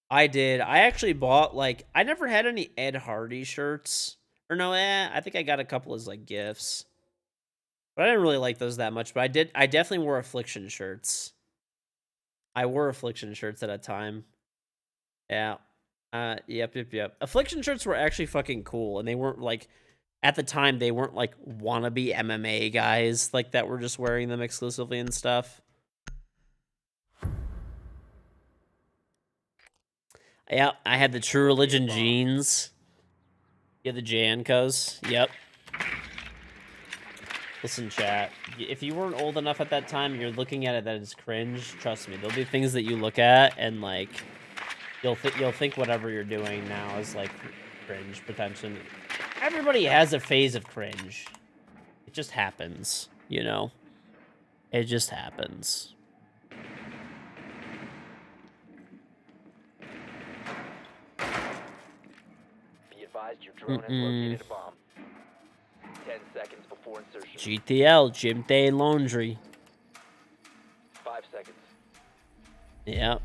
I did. I actually bought, like, I never had any Ed Hardy shirts. Or no, I think I got a couple as, like, gifts. But I didn't really like those that much, but I definitely wore Affliction shirts. I wore Affliction shirts at a time. Yeah. Yep. Affliction shirts were actually fucking cool, and they weren't, like, at the time, they weren't, like, wannabe MMA guys, like, that were just wearing them exclusively and stuff. Yeah, I had the True Religion jeans. Yeah, the Jankos. Yep. Listen, chat. If you weren't old enough at that time, you're looking at it that it's cringe. Trust me, there'll be things that you look at and, like, you'll think whatever you're doing now is, like, cringe potentially. Everybody has a phase of cringe. It just happens, you know. It just happens. Be advised your drone has located a bomb. 10 seconds before insertion. GTL, Gym Day Laundry. 5 seconds. Yep.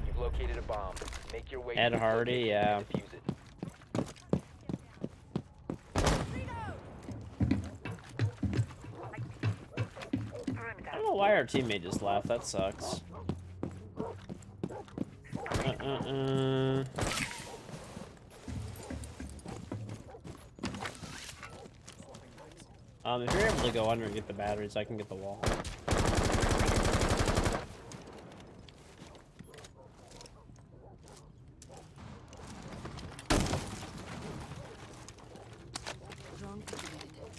You've located a bomb. Make your way Ed to its Hardy, location yeah. and defuse it. I don't know why our teammate just left. That sucks. If you're able to go under and get the batteries, I can get the wall. Drone activated.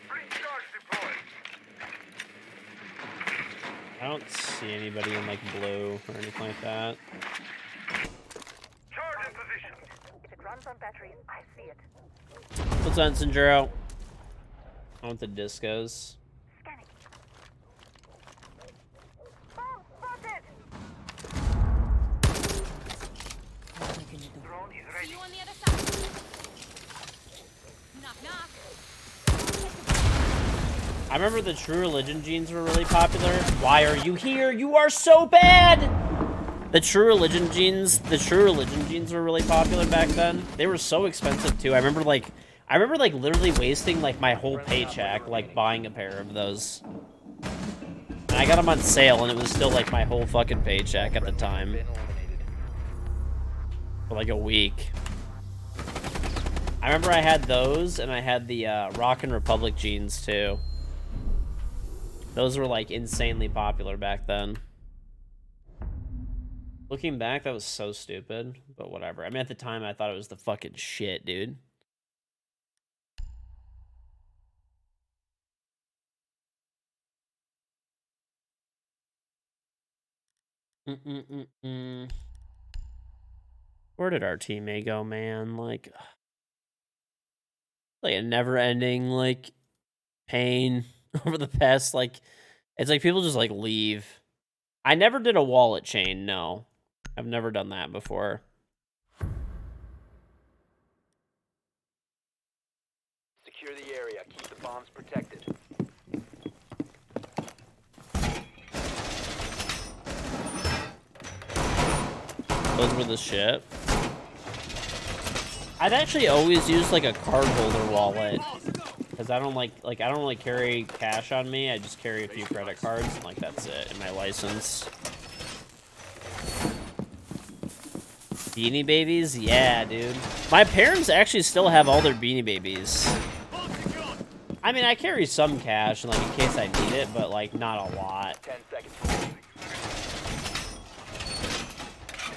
Breach charge deployed. I don't see anybody in, like, blue or anything like that. Charge in position. If it runs on batteries, I see it. What's on, Sinjuro? I want the discos. Scanning. Bomb spotted! I'll take into the Drone is See ready. you on the other side. Knock, knock. I remember the True Religion jeans were really popular. Why are you here? You are so bad! The True Religion jeans were really popular back then. They were so expensive too. I remember like literally wasting like my whole paycheck like buying a pair of those. And I got them on sale and it was still like my whole fucking paycheck at the time. Been eliminated. For like a week. I remember I had those and I had the Rockin' Republic jeans too. Those were like insanely popular back then. Looking back, that was so stupid, but whatever. I mean, at the time, I thought it was the fucking shit, dude. Where did our teammate go, man? Like a never-ending like pain over the past like. It's like people just like leave. I never did a wallet chain. No, I've never done that before. Secure the area. Keep the bombs protected. Those were the shit. I've actually always used like a card holder wallet because I don't like I don't really carry cash on me. I just carry a few credit cards and like that's it in my license. Beanie Babies? Yeah, dude. My parents actually still have all their Beanie Babies. I mean, I carry some cash like in case I need it, but like not a lot. 10 seconds remaining.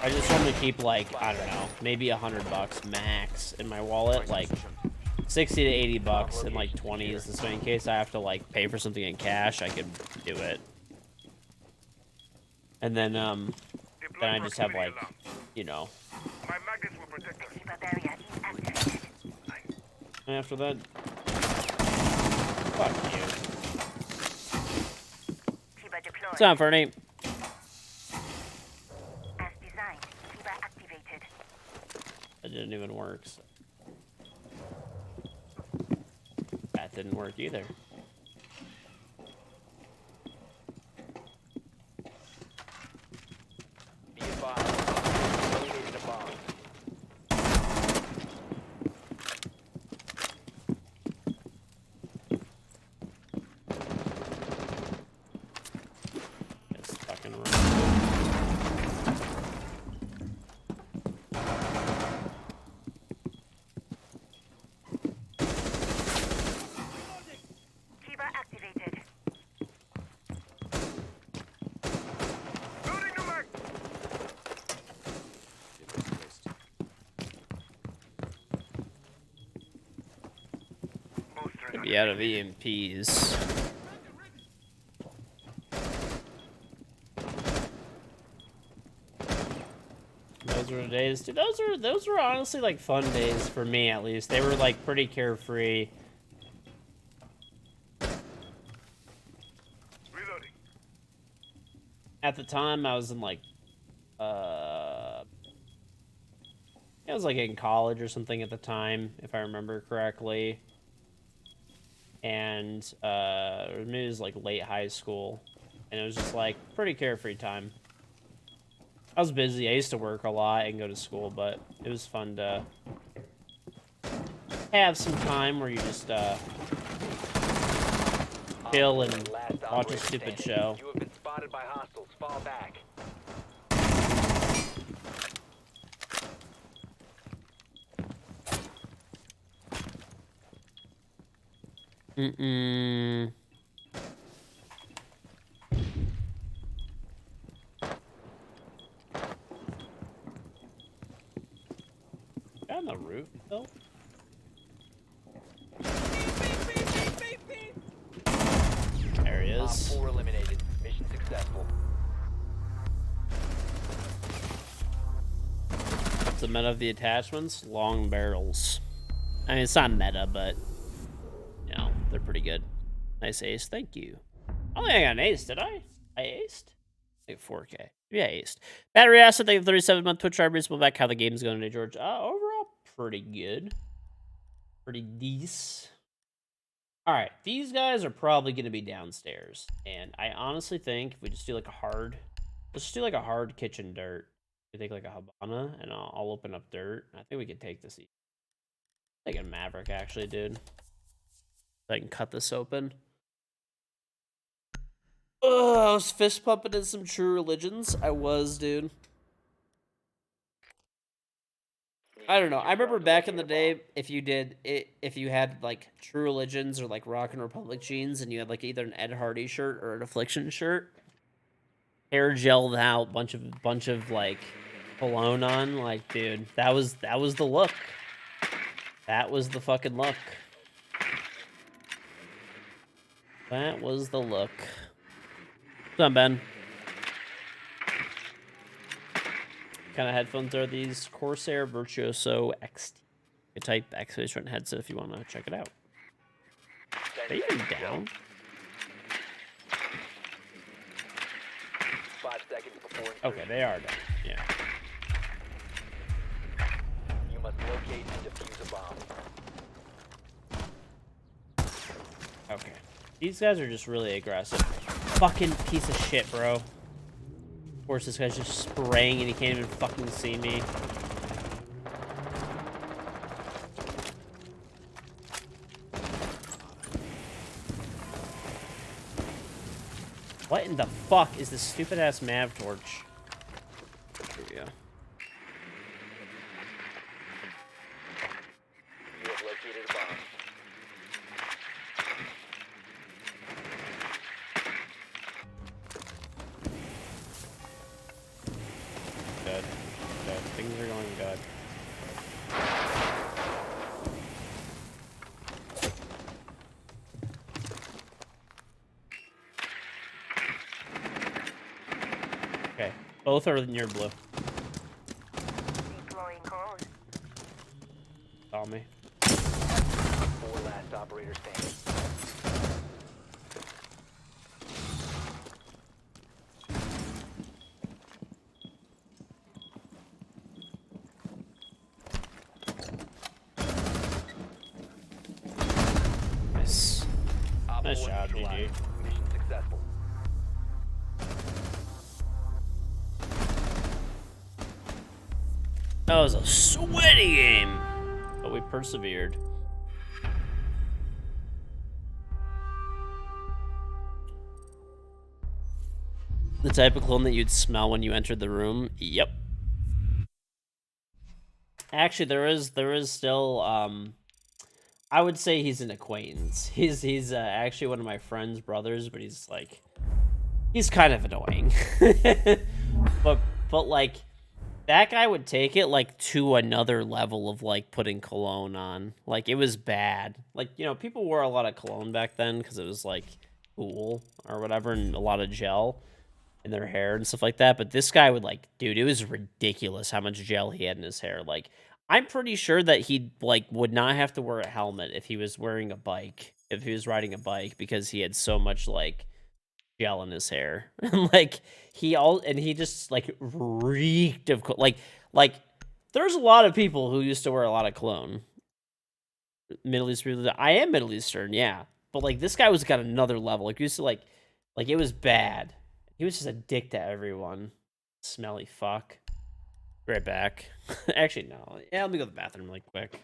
I just want to keep like, I don't know, maybe $100 max in my wallet, like 60 to 80 bucks in like 20s. This way, in case I have to like pay for something in cash, I could do it. And then I just have like, you know. My magnets will protect us. And after that, fuck you. What's up, Fernie? That didn't even work. So. That didn't work either. Be advised. Located a bomb. It's fucking wrong. Loading the mag. Most ready. Be out of EMPs. Those were the days, dude. Those were honestly like fun days for me, at least. They were like pretty carefree. Reloading. At the time, I was in like, I was like in college or something at the time, if I remember correctly. And maybe it was like late high school, and it was just like pretty carefree time. I was busy. I used to work a lot and go to school, but it was fun to have some time where you just chill and Last watch a operator stupid standing. show. You have been spotted by hostiles. Fall back. On the roof, though. There he Op is. 4 eliminated. Mission successful. What's the meta of the attachments? Long barrels. I mean, it's not meta, but you know, they're pretty good. Nice ace, thank you. I don't think I got an ace, did I? I aced? I think 4K. Yeah, I aced. Battery asset, thank you 37-month Twitch Arby's. We'll back how the game's going today, George. Overall, pretty good. Pretty decent. Alright, these guys are probably going to be downstairs. And I honestly think if we just do like a hard... Let's just do like a hard kitchen dirt. We take like a Habana, and I'll open up dirt. I think we can take this. Take a Maverick, actually, dude. So I can cut this open. Oh, I was fist pumping in some True Religions. I was, dude. I don't know. I remember back in the day, if you had like True Religions or like Rock and Republic jeans, and you had like either an Ed Hardy shirt or an Affliction shirt, hair gelled out, bunch of like cologne on, like, dude, that was the look. That was the fucking look. That was the look. What's up, Ben? kind of headphones are these? Corsair Virtuoso XT. You type X-Face headset if you want to check it out. 10 They even seconds to go. down? 5 seconds before insertion. Okay, they are down. Yeah. You must locate and defuse a bomb. Okay. These guys are just really aggressive. Fucking piece of shit, bro. Of course, this guy's just spraying and he can't even fucking see me. What in the fuck is this stupid ass Mav torch? Here we go. You have located a bomb. Good. Good. Things are going good. Okay. Both are near blue. Deploying code. Saw me. 4 last operator standing. Nice. Op Nice 4 job, GG. neutralized. Mission successful. That was a sweaty game, but we persevered. The type of cologne that you'd smell when you entered the room. Yep. Actually, there is still I would say he's an acquaintance. He's actually one of my friend's brothers, but he's kind of annoying. but like that guy would take it like to another level of like putting cologne on. Like it was bad. Like, you know, people wore a lot of cologne back then because it was like cool or whatever, and a lot of gel in their hair and stuff like that. But this guy would like, dude, it was ridiculous how much gel he had in his hair. Like, I'm pretty sure that he like would not have to wear a helmet if he was wearing a bike, if he was riding a bike, because he had so much like gel in his hair. And like he just like reeked of like there's a lot of people who used to wear a lot of cologne. Middle Eastern. I am Middle Eastern, yeah. But like this guy was got another level. Like he used to like it was bad. He was just a dick to everyone. Smelly fuck. Be right back. Actually, no. Yeah, let me go to the bathroom really quick.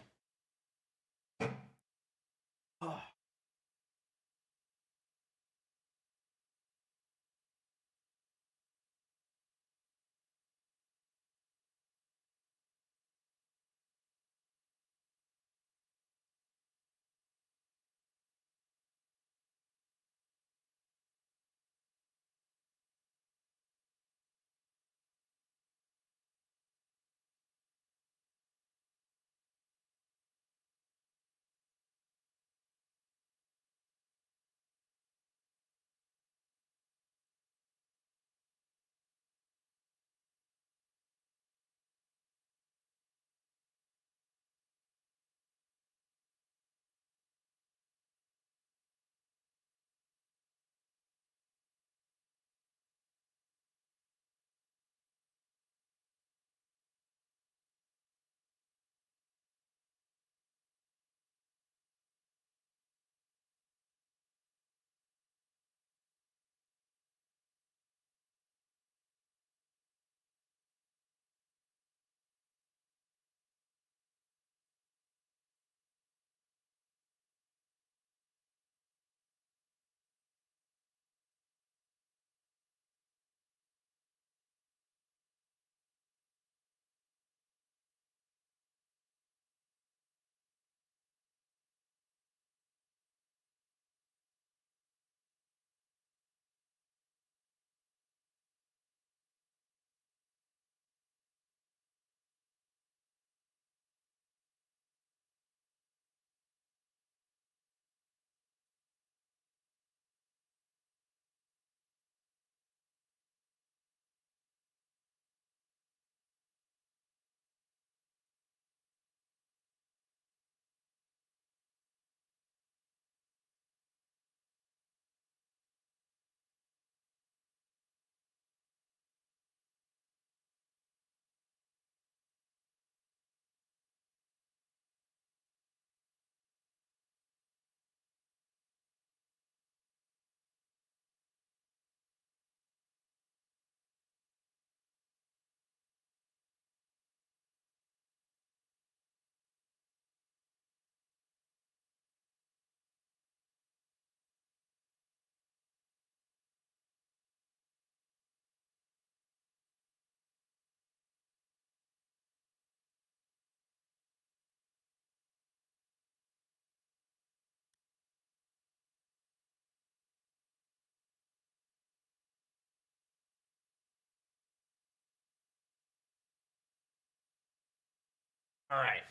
All right.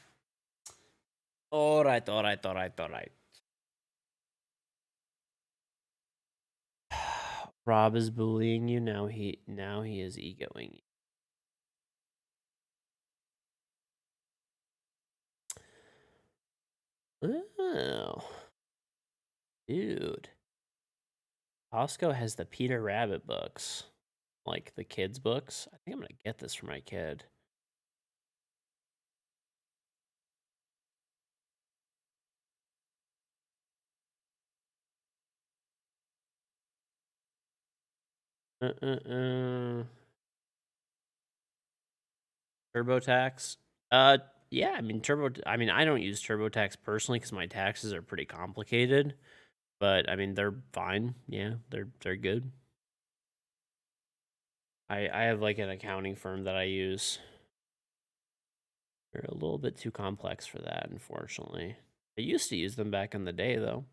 All right. Rob is bullying you now. He is egoing you. Oh, dude. Costco has the Peter Rabbit books, like the kids' books. I think I'm gonna get this for my kid. TurboTax. Yeah. I mean, I don't use TurboTax personally because my taxes are pretty complicated. But I mean, they're fine. Yeah, they're good. I have like an accounting firm that I use. They're a little bit too complex for that, unfortunately. I used to use them back in the day, though.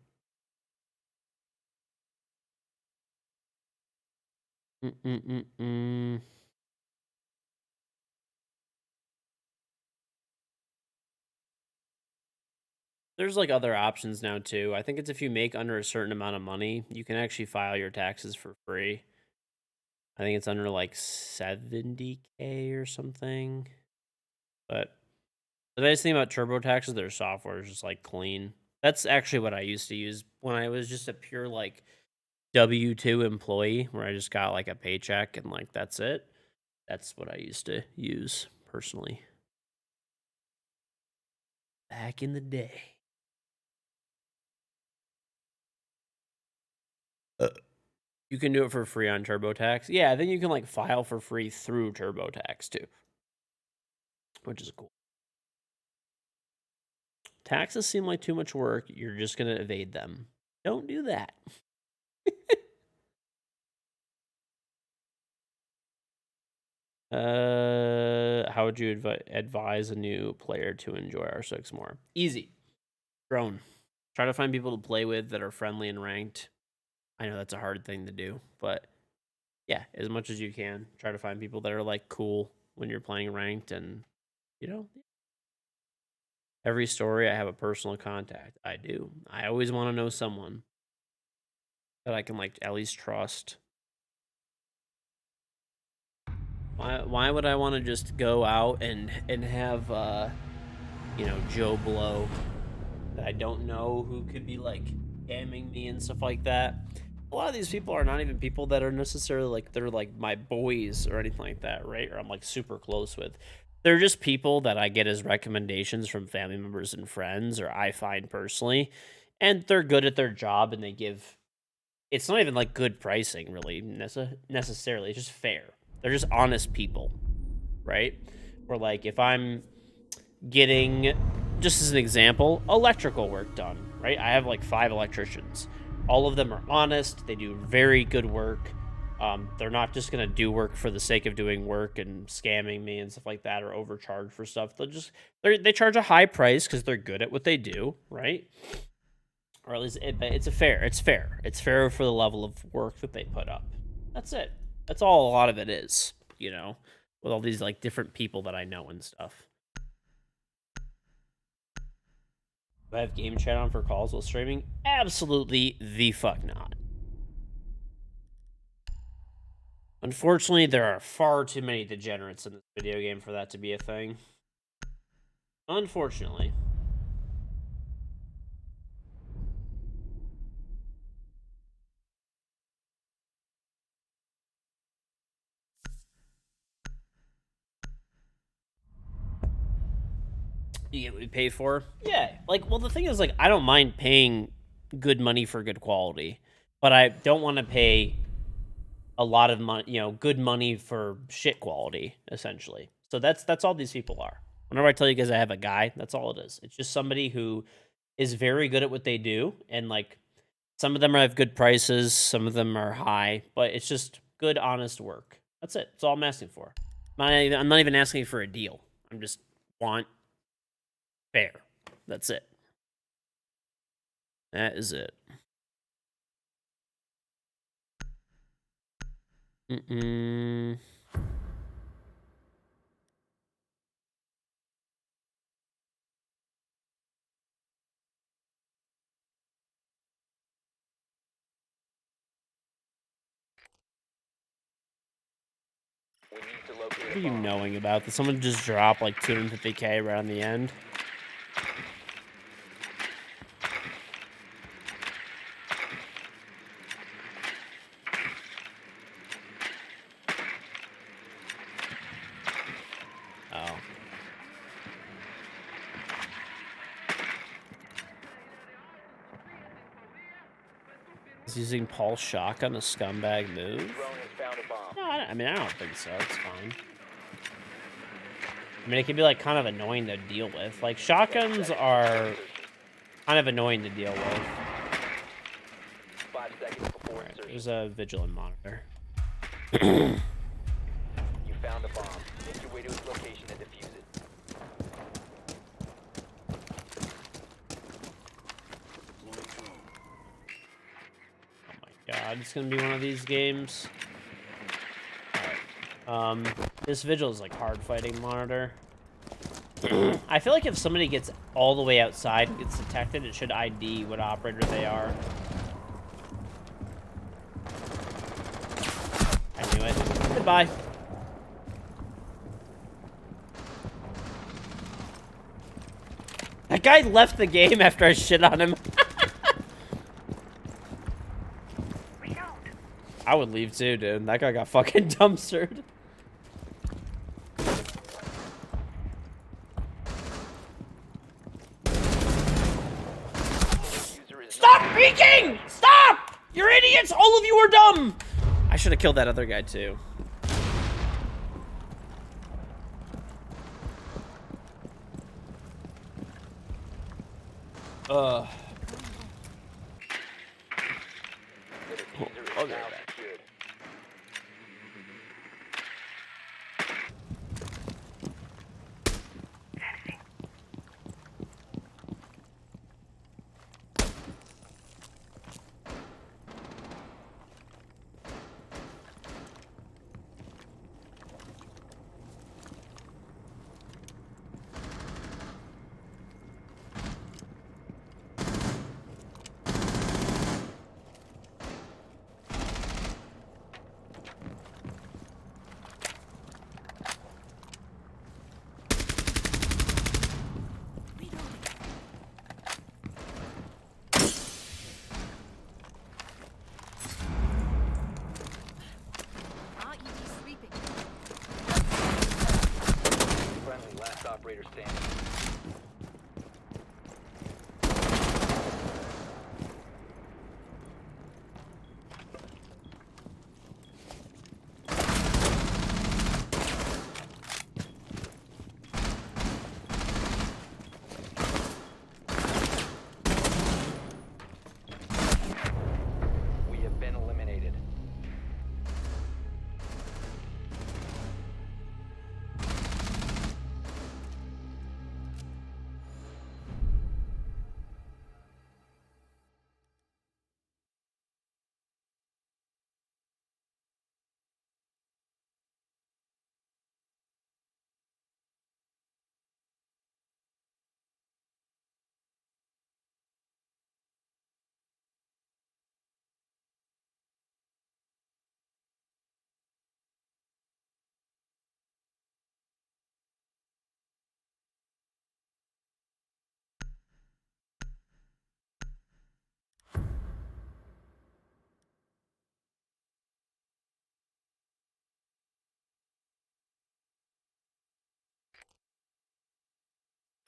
Mm-mm-mm-mm. There's like other options now too. I think it's if you make under a certain amount of money, you can actually file your taxes for free. I think it's under like 70K or something. But the nice thing about TurboTax is their software is just like clean. That's actually what I used to use when I was just a pure like W2 employee where I just got like a paycheck and like that's it. That's what I used to use personally. Back in the day. You can do it for free on TurboTax. Yeah, I think you can like file for free through TurboTax too, which is cool. Taxes seem like too much work. You're just going to evade them. Don't do that. How would you advise a new player to enjoy R6 more? Easy. Drone. Try to find people to play with that are friendly and ranked. I know that's a hard thing to do, but yeah, as much as you can, try to find people that are like cool when you're playing ranked and you know, every story I have a personal contact. I do. I always want to know someone that I can like at least trust. Why would I want to just go out and have Joe Blow that I don't know who could be like scamming me and stuff like that? A lot of these people are not even people that are necessarily like they're like my boys or anything like that, right? Or I'm like super close with. They're just people that I get as recommendations from family members and friends or I find personally, and they're good at their job and they give it's not even like good pricing really necessarily. It's just fair. They're just honest people, right? Or like if I'm getting, just as an example, electrical work done, right? I have like 5 electricians. All of them are honest. They do very good work. They're not just gonna do work for the sake of doing work and scamming me and stuff like that, or overcharge for stuff. They charge a high price because they're good at what they do, right? Or at least it's fair. It's fair. It's fair for the level of work that they put up. That's it. That's all a lot of it is, with all these like different people that I know and stuff. Do I have game chat on for calls while streaming? Absolutely the fuck not. Unfortunately, there are far too many degenerates in this video game for that to be a thing. Unfortunately. You get what we pay for? Yeah. Like, well, the thing is, like, I don't mind paying good money for good quality, but I don't want to pay a lot of money, good money for shit quality, essentially. So that's all these people are. Whenever I tell you guys I have a guy, that's all it is. It's just somebody who is very good at what they do, and like some of them have good prices, some of them are high, but it's just good, honest work. That's it. That's all I'm asking for. I'm not even asking for a deal. I'm just want fair. That's it. That is it. Mm-mm. We need to locate What a are you bomb. knowing about? Did someone just drop like 250k right on the end? Oh. Is using Paul's shotgun a scumbag move? Drone has found a bomb. No, I mean, I don't think so. It's fine. I mean, it can be, like, kind of annoying to deal with. Like, shotguns are kind of annoying to deal with. 5 seconds before Alright, insertion. there's a vigilant monitor. You found a bomb. Make your way to its location and defuse it. Oh my god, it's gonna be one of these games. Alright. This vigil is like hard fighting monitor. I feel like if somebody gets all the way outside and gets detected, it should ID what operator they are. I knew it. Goodbye. That guy left the game after I shit on him. Reload. I would leave too, dude. That guy got fucking dumpstered. Diffuser is Stop peeking! Stop! You're idiots! All of you are dumb! I should have killed that other guy too. The diffuser is Okay. now secured. Friendly, last operator standing. We have been eliminated.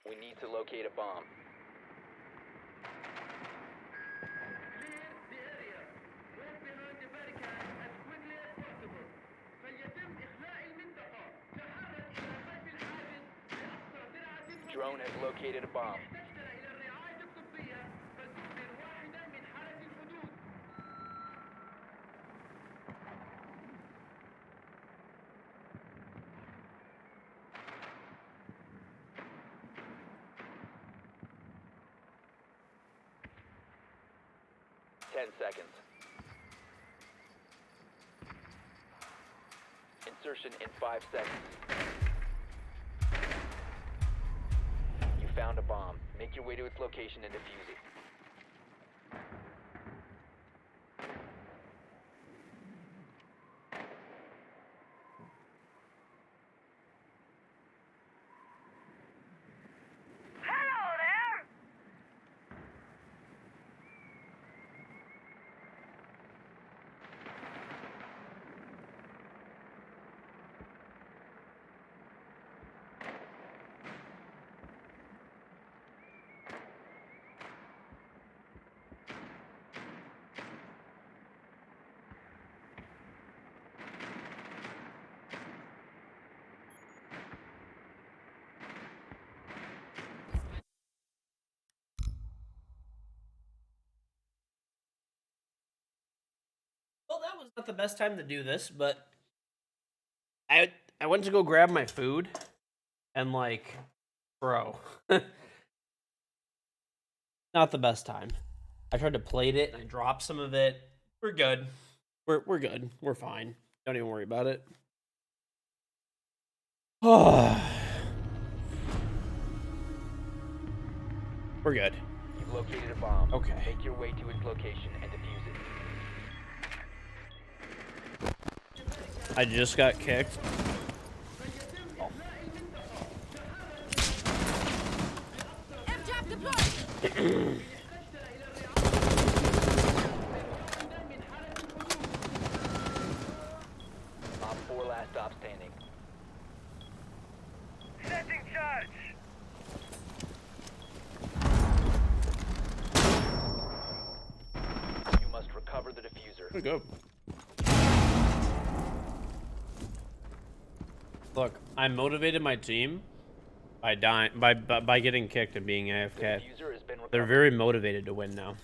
We need to locate a bomb. Drone has located a bomb. Ten seconds. Insertion in 5 seconds. You found a bomb. Make your way to its location and defuse it. Well, that was not the best time to do this, but I went to go grab my food, and like, bro, not the best time. I tried to plate it, and I dropped some of it. We're good. We're good. We're fine. Don't even worry about it. We're good. You've located a bomb. Okay. Make your way to its location and defuse it. I just got kicked. M-trap deployed! Op 4 last stop standing. Setting charge. You must recover the diffuser. There we go. Look, I motivated my team by dying by getting kicked and being The AFK. diffuser has been recovered. They're very motivated to win now.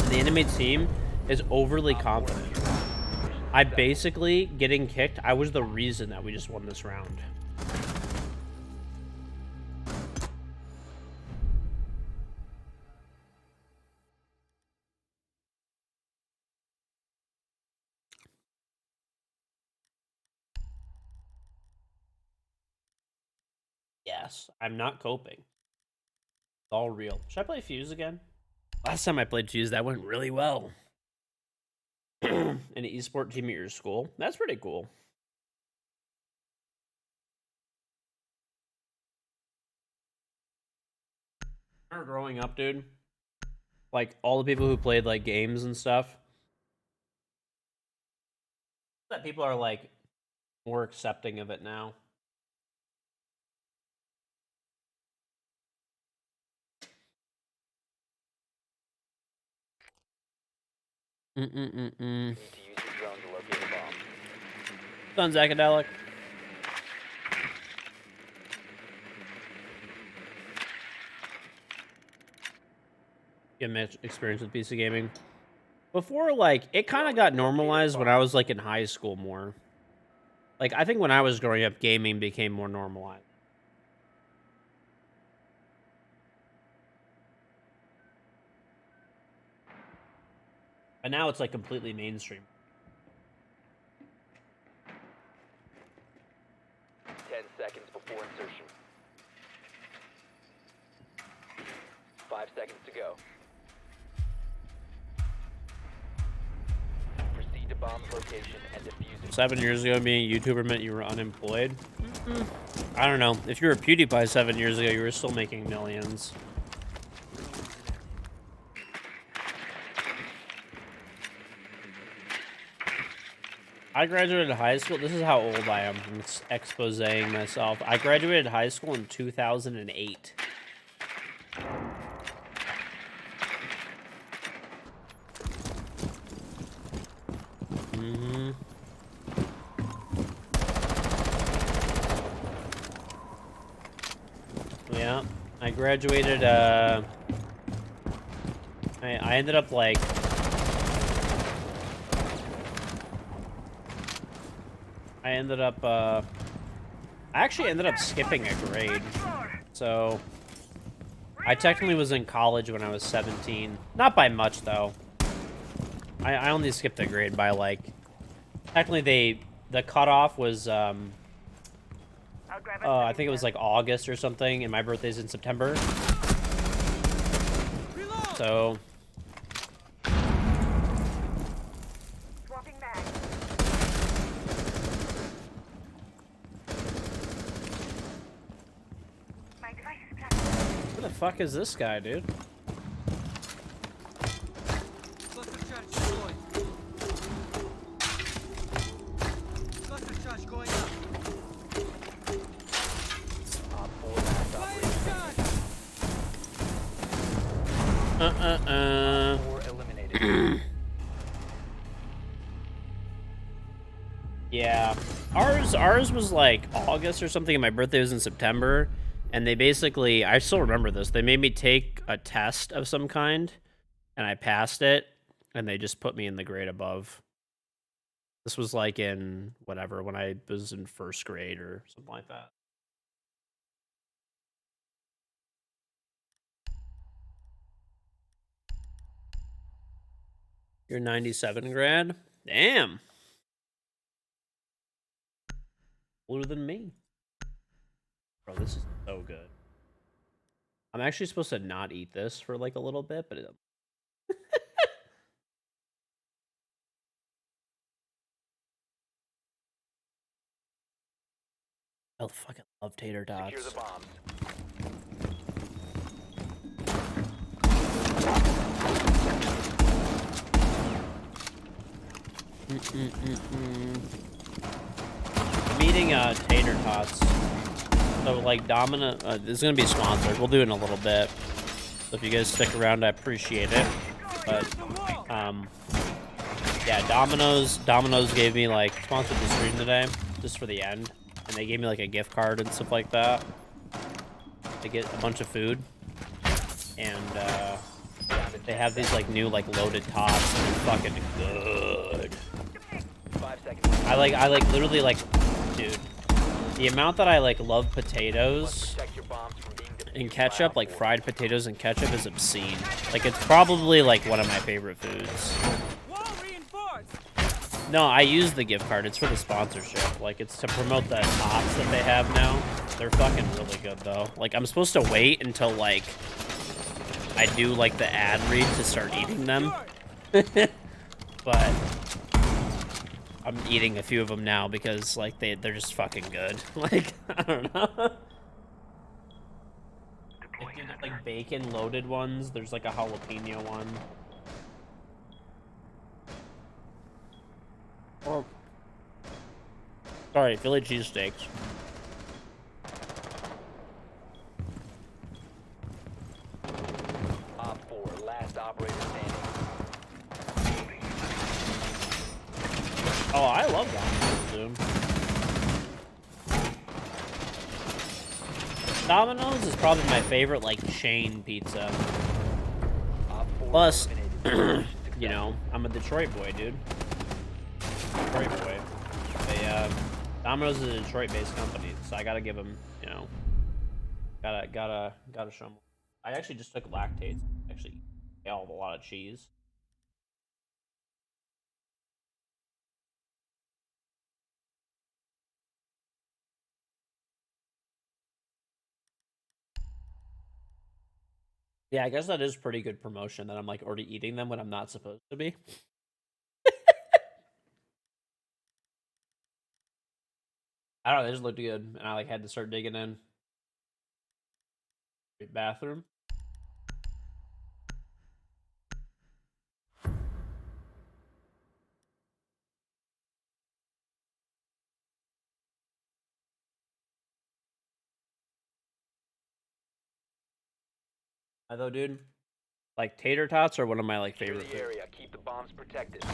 The enemy team is overly Op 4 confident. neutralized. Mission I successful. basically getting kicked. I was the reason that we just won this round. Yes, I'm not coping. It's all real. Should I play Fuse again? Last time I played Fuse, that went really well. An esport team at your school? That's pretty cool. Remember growing up, dude? Like, all the people who played, like, games and stuff. That people are, like, more accepting of it now. Mm-mm-mm-mm. You need to use your drone to locate a bomb. Done, Zacadelic. Get much experience with PC gaming. Before, like, it kind of got normalized when I was, like, in high school more. Like, I think when I was growing up, gaming became more normalized. And now it's, like, completely mainstream. 10 seconds before insertion. 5 seconds to go. Proceed to bomb's location and defuse it. 7 years ago, being a YouTuber meant you were unemployed. I don't know. If you were PewDiePie 7 years ago, you were still making millions. I graduated high school. This is how old I am from exposing myself. I graduated high school in 2008. Mm-hmm. Yeah, I graduated, I ended up, like, I actually ended up skipping a grade. So, I technically was in college when I was 17. Not by much, though. I only skipped a grade by, like, technically the cutoff was, I'll grab a I think it was, like, August or something, and my birthday's in September. So, swapping mag. My device is plugged. who the fuck is this guy, dude? Cluster charge deployed. Cluster charge going up. Op 4 last operator. Fire shot! 4 eliminated. Yeah. Ours was like August or something, and my birthday was in September. And they basically, I still remember this, they made me take a test of some kind, and I passed it, and they just put me in the grade above. This was like in whatever, when I was in first grade or something like that. You're 97 grad? Damn. Older than me. Bro, this is so good. I'm actually supposed to not eat this for like a little bit, but I fucking love tater Secure tots. the bombs. I'm eating tater tots. So like Domino, this is gonna be sponsored. We'll do it in a little bit. So if you guys stick around, I appreciate it. But yeah, Domino's gave me like sponsored the stream today just for the end, and they gave me like a gift card and stuff like that to get a bunch of food. And they have these like new like loaded tots, and they're fucking good. 5 seconds. I like literally like, dude, the amount that I like love potatoes Protect your bombs from being defused and by ketchup, Op like 4. fried potatoes and ketchup, is obscene. Like it's probably like one of my favorite foods. Wall reinforced. No, I use the gift card. It's for the sponsorship. Like it's to promote the tots that they have now. They're fucking really good though. Like I'm supposed to wait until like I do like the ad read to start eating them. But I'm eating a few of them now because like they're just fucking good. Like I don't know. Like, dude, there's like bacon loaded ones. There's like a jalapeno one. Oh. Sorry, Philly cheesesteaks. Op 4, last operator standing. Oh, I love Domino's, dude. Domino's is probably my favorite, like, chain pizza. Op 4 Plus, eliminated. you know, I'm a Detroit boy, dude. Detroit boy. They, Domino's is a Detroit-based company, so I gotta give them, you know, gotta show them. I actually just took lactates. Actually, ate a lot of cheese. Yeah, I guess that is pretty good promotion that I'm like already eating them when I'm not supposed to be. I don't know, they just looked good, and I like had to start digging in. Bathroom. Though, dude, like tater tots are one of my like Secure favorite the foods. area. Keep the bombs protected.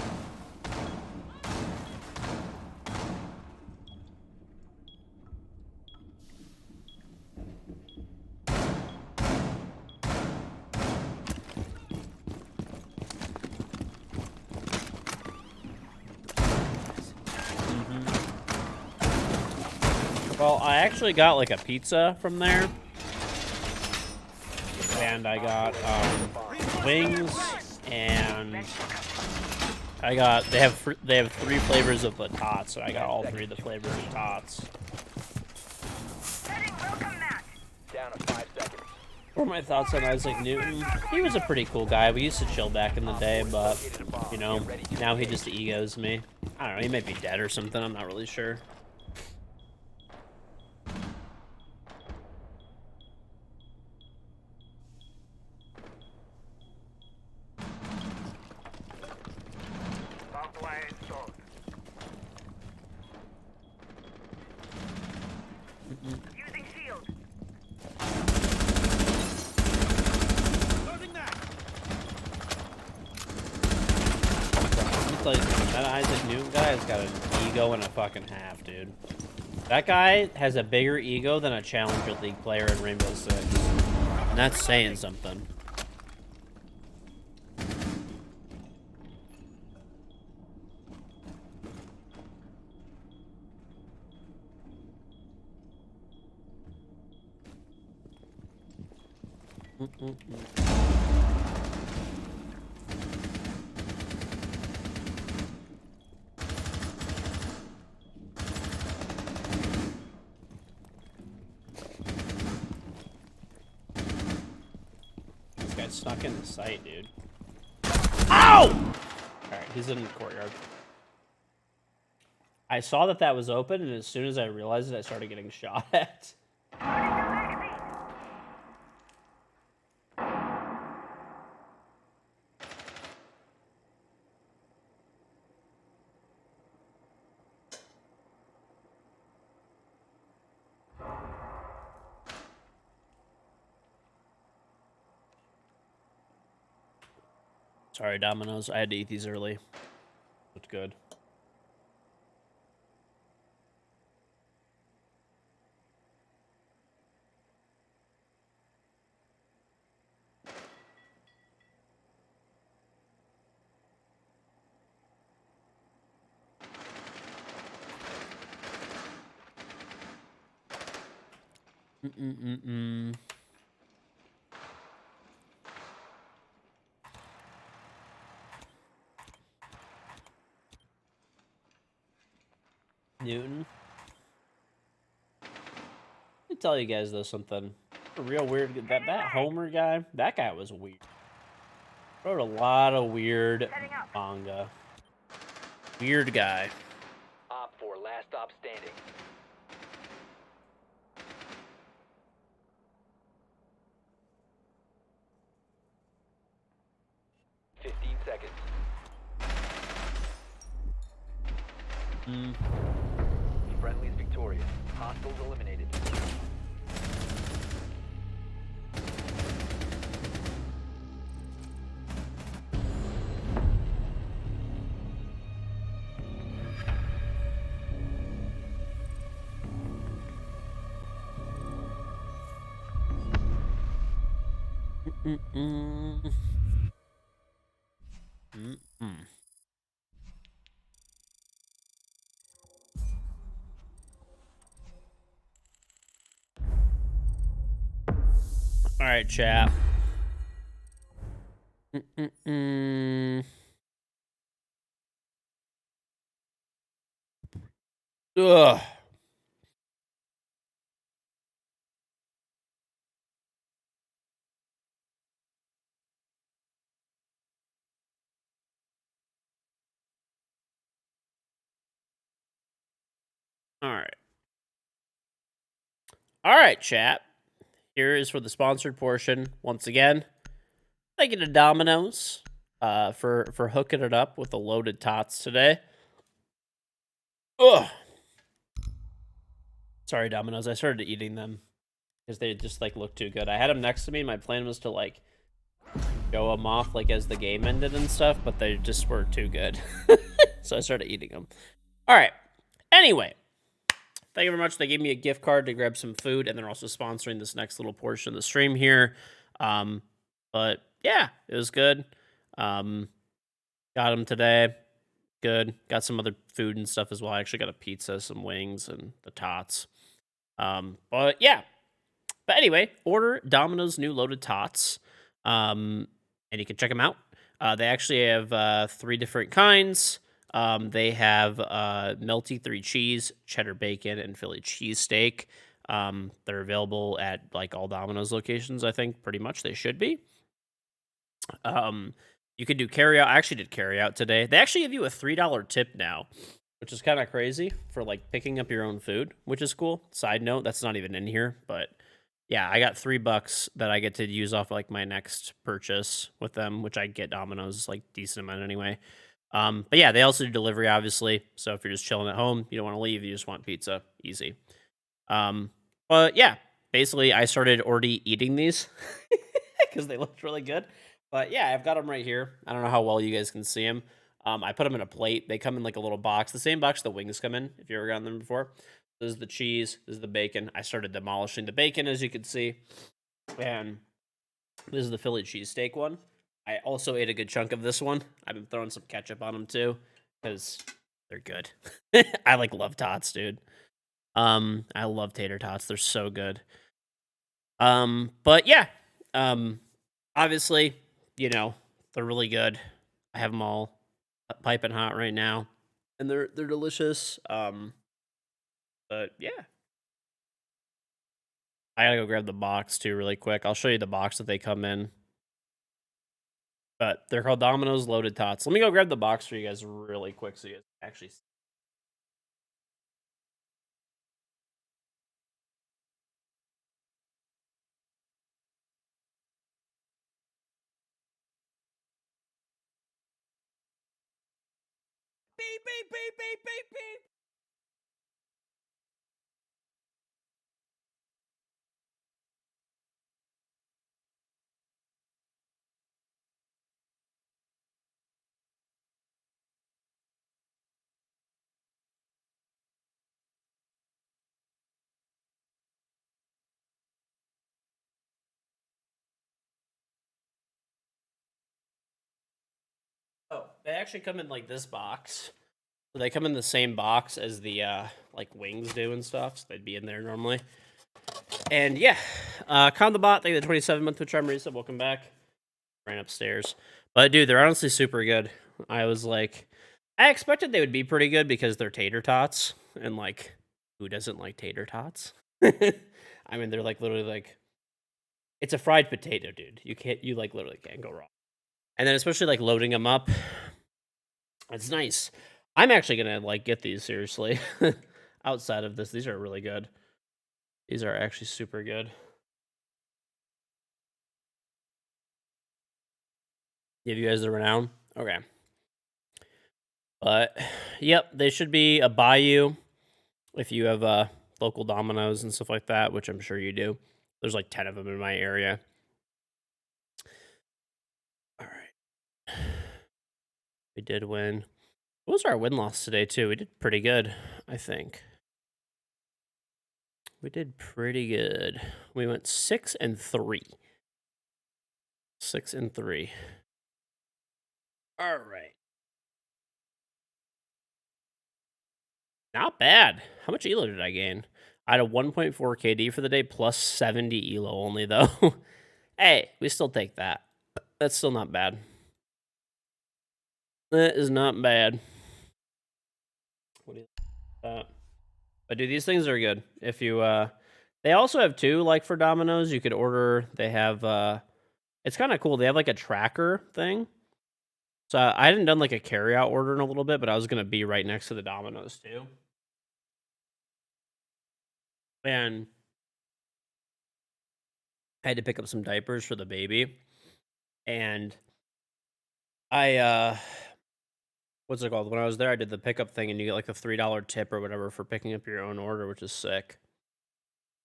Well, I actually got like a pizza from there, and I got wings, and I got they have 3 flavors of the tots, so I got all 3 of the flavors of tots. Setting welcome mat. Down to 5 seconds. What are my thoughts on Isaac Newton? He was a pretty cool guy. We used to chill back in the day, but you know, now he just egos me. I don't know. He might be dead or something. I'm not really sure. Barbed wire installed. Using shield. Loading that. It's like, that Isaac Newton guy has got an ego and a fucking half, dude. That guy has a bigger ego than a Challenger League player in Rainbow Six. And that's saying something. This guy snuck in the site, dude. Ow! Alright, he's in the courtyard. I saw that that was open, and as soon as I realized it, I started getting shot at. Sorry, Domino's. I had to eat these early. Looked good. Newton. Let me tell you guys though something. A real weird that Homer guy, that guy was weird. Wrote a lot of weird manga. Weird guy. Op 4, last stop standing. 15 seconds. Friendly's victorious. Hostiles eliminated. All right, chap. Ugh. All right. All right, chat. Here is for the sponsored portion. Once again, thank you to Domino's for hooking it up with the loaded tots today. Ugh. Sorry, Domino's. I started eating them because they just like look too good. I had them next to me. My plan was to like show them off like as the game ended and stuff, but they just were too good. So I started eating them. All right. Anyway, thank you very much. They gave me a gift card to grab some food, and they're also sponsoring this next little portion of the stream here. But yeah, it was good. Got them today. Good. Got some other food and stuff as well. I actually got a pizza, some wings, and the tots. But yeah. But anyway, order Domino's new loaded tots. And you can check them out. They actually have 3 different kinds. They have melty 3 cheese, cheddar bacon, and Philly cheesesteak. They're available at like all Domino's locations, I think pretty much they should be. You could do carry out. I actually did carry out today. They actually give you a $3 tip now, which is kind of crazy for like picking up your own food, which is cool. Side note, that's not even in here, but yeah, I got $3 that I get to use off like my next purchase with them, which I get Domino's like decent amount anyway. But yeah, they also do delivery, obviously. So if you're just chilling at home, you don't want to leave, you just want pizza, easy. But yeah, basically I started already eating these because they looked really good. But yeah, I've got them right here. I don't know how well you guys can see them. I put them in a plate. They come in like a little box, the same box the wings come in, if you ever gotten them before. This is the cheese. This is the bacon. I started demolishing the bacon, as you can see. And this is the Philly cheesesteak one. I also ate a good chunk of this one. I've been throwing some ketchup on them too, because they're good. I like love tots, dude. I love tater tots. They're so good. But yeah, Obviously, you know, they're really good. I have them all piping hot right now, and they're delicious. But yeah, I gotta go grab the box too, really quick. I'll show you the box that they come in. But they're called Domino's Loaded Tots. Let me go grab the box for you guys really quick so you guys actually see. Beep, beep, beep, beep, beep, beep. Oh, they actually come in like this box. So they come in the same box as the like wings do and stuff. So they'd be in there normally. And yeah, Condobot, thank you the 27-month Twitch Prime reset. Welcome back. Ran upstairs. But dude, they're honestly super good. I was like, I expected they would be pretty good because they're tater tots. And like, who doesn't like tater tots? I mean, they're like literally like, it's a fried potato, dude. You like literally can't go wrong. And then especially like loading them up, it's nice. I'm actually gonna like get these seriously. Outside of this, these are really good. These are actually super good. Give you guys the renown. Okay. But yep, they should be a Bayou if you have local Domino's and stuff like that, which I'm sure you do. There's like 10 of them in my area. All right. We did win. What was our win-loss today, too? We did pretty good, I think. We did pretty good. We went 6-3. 6-3. All right. Not bad. How much elo did I gain? I had a 1.4 KD for the day plus 70 elo only, though. Hey, we still take that. That's still not bad. That is not bad. What do you think? But dude, these things are good. If you they also have two, like for Domino's, you could order, they have it's kind of cool. They have like a tracker thing. So I hadn't done like a carryout order in a little bit, but I was gonna be right next to the Domino's too. And I had to pick up some diapers for the baby. And I what's it called? When I was there, I did the pickup thing and you get like a $3 tip or whatever for picking up your own order, which is sick.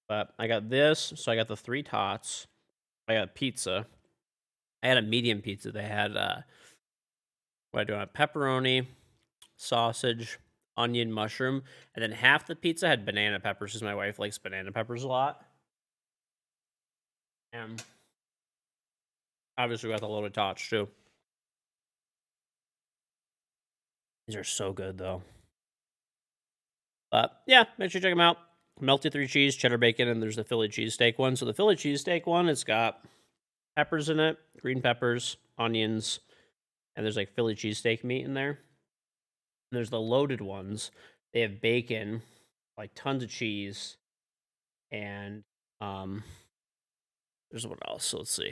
But I got this, so I got the 3 tots. I got pizza. I had a medium pizza. They had what I do? Pepperoni, sausage, onion, mushroom, and then half the pizza had banana peppers because my wife likes banana peppers a lot. And obviously we got the loaded tots too. These are so good though. But yeah, make sure you check them out. Melty 3 cheese, cheddar bacon, and there's the Philly cheesesteak one. So the Philly cheesesteak one, it's got peppers in it, green peppers, onions, and there's like Philly cheesesteak meat in there. And there's the loaded ones. They have bacon, like tons of cheese, and there's what else? So let's see.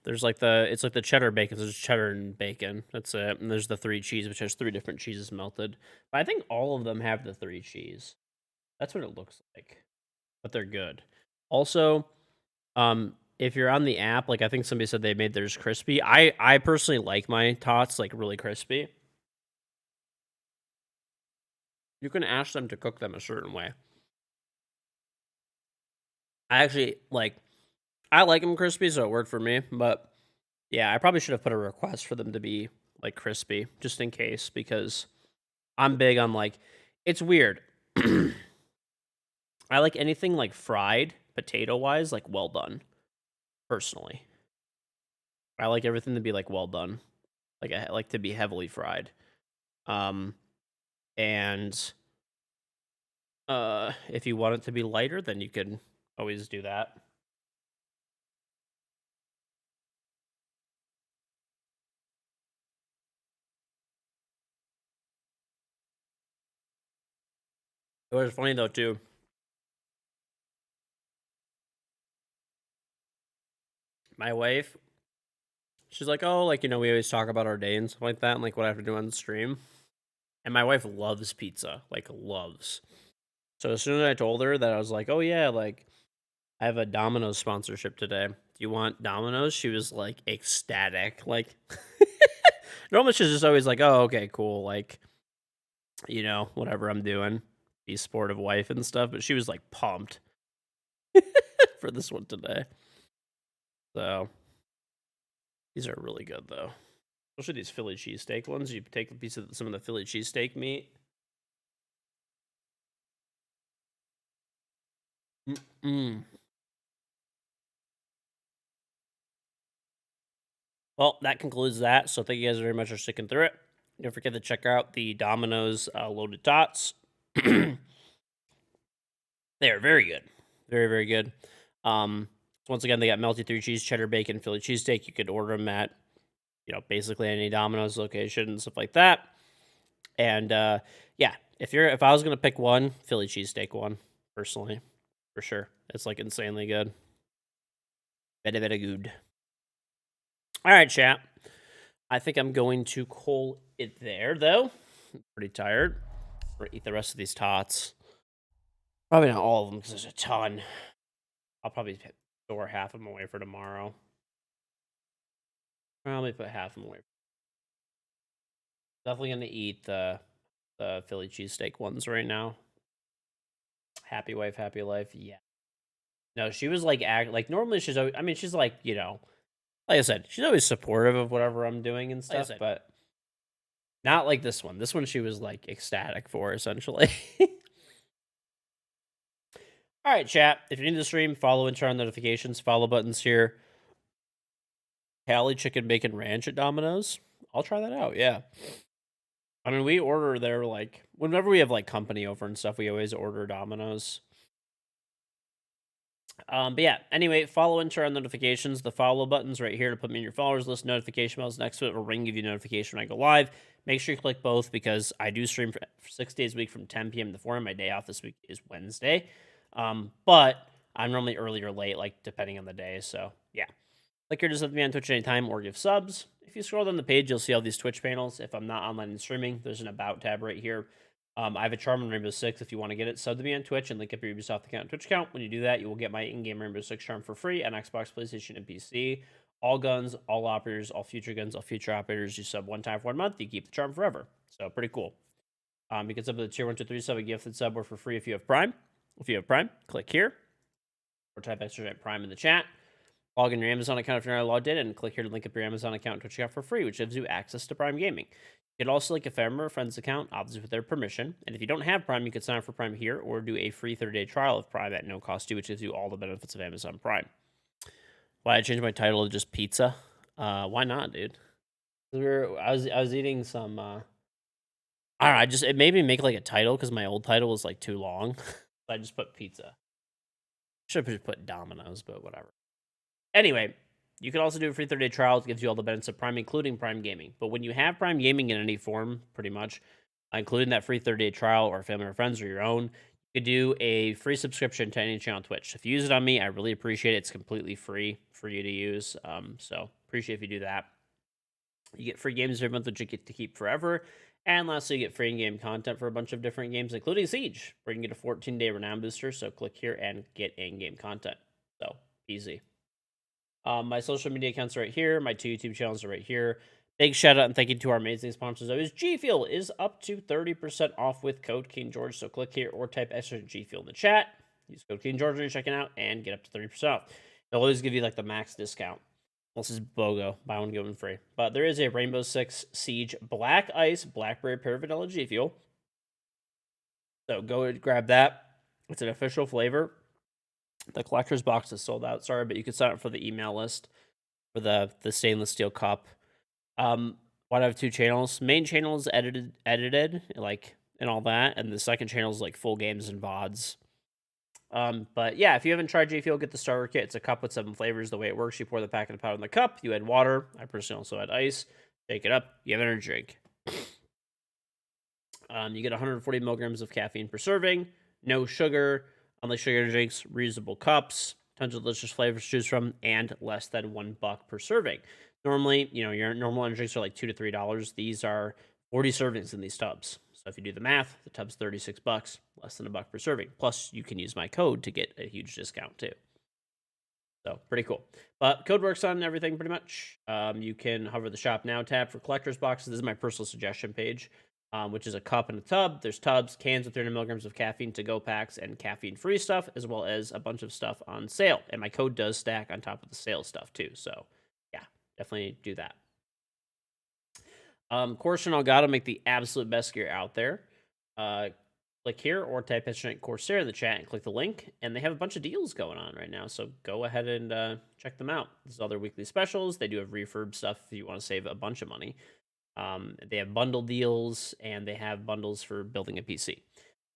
There's like it's like the cheddar bacon. There's cheddar and bacon. That's it. And there's the 3 cheese, which has 3 different cheeses melted. But I think all of them have the 3 cheese. That's what it looks like. But they're good. Also, if you're on the app, like I think somebody said they made theirs crispy. I personally like my tots like really crispy. You can ask them to cook them a certain way. I actually I like them crispy, so it worked for me. But yeah, I probably should have put a request for them to be like crispy, just in case, because I'm big on like it's weird. I like anything like fried, potato wise, like well done. Personally, I like everything to be like well done. Like I like to be heavily fried. And if you want it to be lighter, then you can always do that. It was funny though too. My wife, she's like, "Oh, like, we always talk about our day and stuff like that, and like what I have to do on the stream." And my wife loves pizza, like loves. So as soon as I told her that, I was like, "Oh yeah, like I have a Domino's sponsorship today. Do you want Domino's?" She was like ecstatic. Like normally she's just always like, "Oh, okay, cool." Like, whatever I'm doing, be sportive wife and stuff. But she was like pumped for this one today. So these are really good though. Especially these Philly cheesesteak ones. You take a piece of some of the Philly cheesesteak meat. Mm. Well, that concludes that. So thank you guys very much for sticking through it. Don't forget to check out the Domino's loaded tots. They are very good. Very, very good. So once again, they got melty 3 cheese, cheddar bacon, Philly cheesesteak. You could order them at, basically any Domino's location and stuff like that. And yeah, if I was gonna pick one, Philly cheesesteak one, personally, for sure. It's like insanely good. Very, very good. All right, chat. I think I'm going to call it there, though. I'm pretty tired. I'm gonna eat the rest of these tots. Probably not all of them because there's a ton. I'll probably store half of them away for tomorrow. Probably put half of them away. Definitely gonna eat the Philly cheesesteak ones right now. Happy wife, happy life. Yeah. No, she was like normally she's always, she's like, like I said, she's always supportive of whatever I'm doing and stuff, but not like this one. This one she was like ecstatic for, essentially. All right, chat. If you're new to the stream, follow and turn on notifications. Follow buttons here. Cali Chicken Bacon Ranch at Domino's. I'll try that out. Yeah. We order there like whenever we have like company over and stuff, we always order Domino's. But yeah, anyway, follow and turn on notifications. The follow button's right here to put me in your followers list. Notification bells next to it will ring, give you notification when I go live. Make sure you click both because I do stream for 6 days a week from 10 p.m. to 4 a.m. My day off this week is Wednesday. But I'm normally early or late, like depending on the day. So yeah. Click here to sub me on Twitch anytime or give subs. If you scroll down the page, you'll see all these Twitch panels. If I'm not online and streaming, there's an About tab right here. I have a charm on Rainbow Six if you want to get it. Sub to me on Twitch and link up your Ubisoft account and Twitch account. When you do that, you will get my in-game Rainbow Six charm for free on Xbox, PlayStation, and PC. All guns, all operators, all future guns, all future operators. You sub one time for 1 month, you keep the charm forever. So pretty cool. You can sub to the tier 1, 2, 3 sub, a gifted sub, or for free if you have Prime. If you have Prime, click here or type extra Prime in the chat. Log in your Amazon account if you're not logged in, and click here to link up your Amazon account and Twitch account for free, which gives you access to Prime Gaming. You can also link a family or friend's account, obviously with their permission. And if you don't have Prime, you can sign up for Prime here or do a free 30-day trial of Prime at no cost to you, which gives you all the benefits of Amazon Prime. Why I changed my title to just pizza? Why not, dude? I was eating some. I don't know. It made me make like a title because my old title was like too long. So I just put pizza. Should have just put Domino's, but whatever. Anyway, you can also do a free 30-day trial. It gives you all the benefits of Prime, including Prime Gaming. But when you have Prime Gaming in any form, pretty much, including that free 30-day trial or family or friends or your own, you could do a free subscription to any channel on Twitch. If you use it on me, I really appreciate it. It's completely free for you to use. So appreciate if you do that. You get free games every month, which you get to keep forever. And lastly, you get free in-game content for a bunch of different games, including Siege, where you can get a 14-day renown booster. So click here and get in-game content. So easy. My social media accounts are right here. My 2 YouTube channels are right here. Big shout out and thank you to our amazing sponsors. Always, G Fuel is up to 30% off with code KingGeorge. So click here or type extra G Fuel in the chat. Use code KingGeorge when you're checking out and get up to 30% off. They'll always give you like the max discount. This is BOGO. Buy one, get one free. But there is a Rainbow Six Siege Black Ice Blackberry Pear Vanilla G Fuel. So go and grab that. It's an official flavor. The collector's box is sold out. Sorry, but you can sign up for the email list for the stainless steel cup. Why do I have 2 channels? Main channel is edited, like, and all that, and the second channel is like full games and VODs. But yeah, if you haven't tried J Fuel, get the starter kit. It's a cup with 7 flavors. The way it works, you pour the packet of powder in the cup, you add water. I personally also add ice. Shake it up. You have an energy drink. You get 140 milligrams of caffeine per serving, no sugar, unlike sugar drinks, reusable cups, tons of delicious flavors to choose from, and less than $1 per serving. Normally, your normal energy drinks are like $2 to $3. These are 40 servings in these tubs. So if you do the math, the tub's $36, less than $1 per serving. Plus, you can use my code to get a huge discount too. So pretty cool. But code works on everything pretty much. You can hover the shop now tab for collector's boxes. This is my personal suggestion page, which is a cup and a tub. There's tubs, cans with 300 milligrams of caffeine, to-go packs, and caffeine-free stuff, as well as a bunch of stuff on sale. And my code does stack on top of the sale stuff too. So yeah, definitely do that. Corsair and Elgato make the absolute best gear out there. Click here or type Corsair in the chat and click the link, and they have a bunch of deals going on right now, so go ahead and check them out. This is all their weekly specials. They do have refurb stuff if you want to save a bunch of money. They have bundle deals, and they have bundles for building a PC.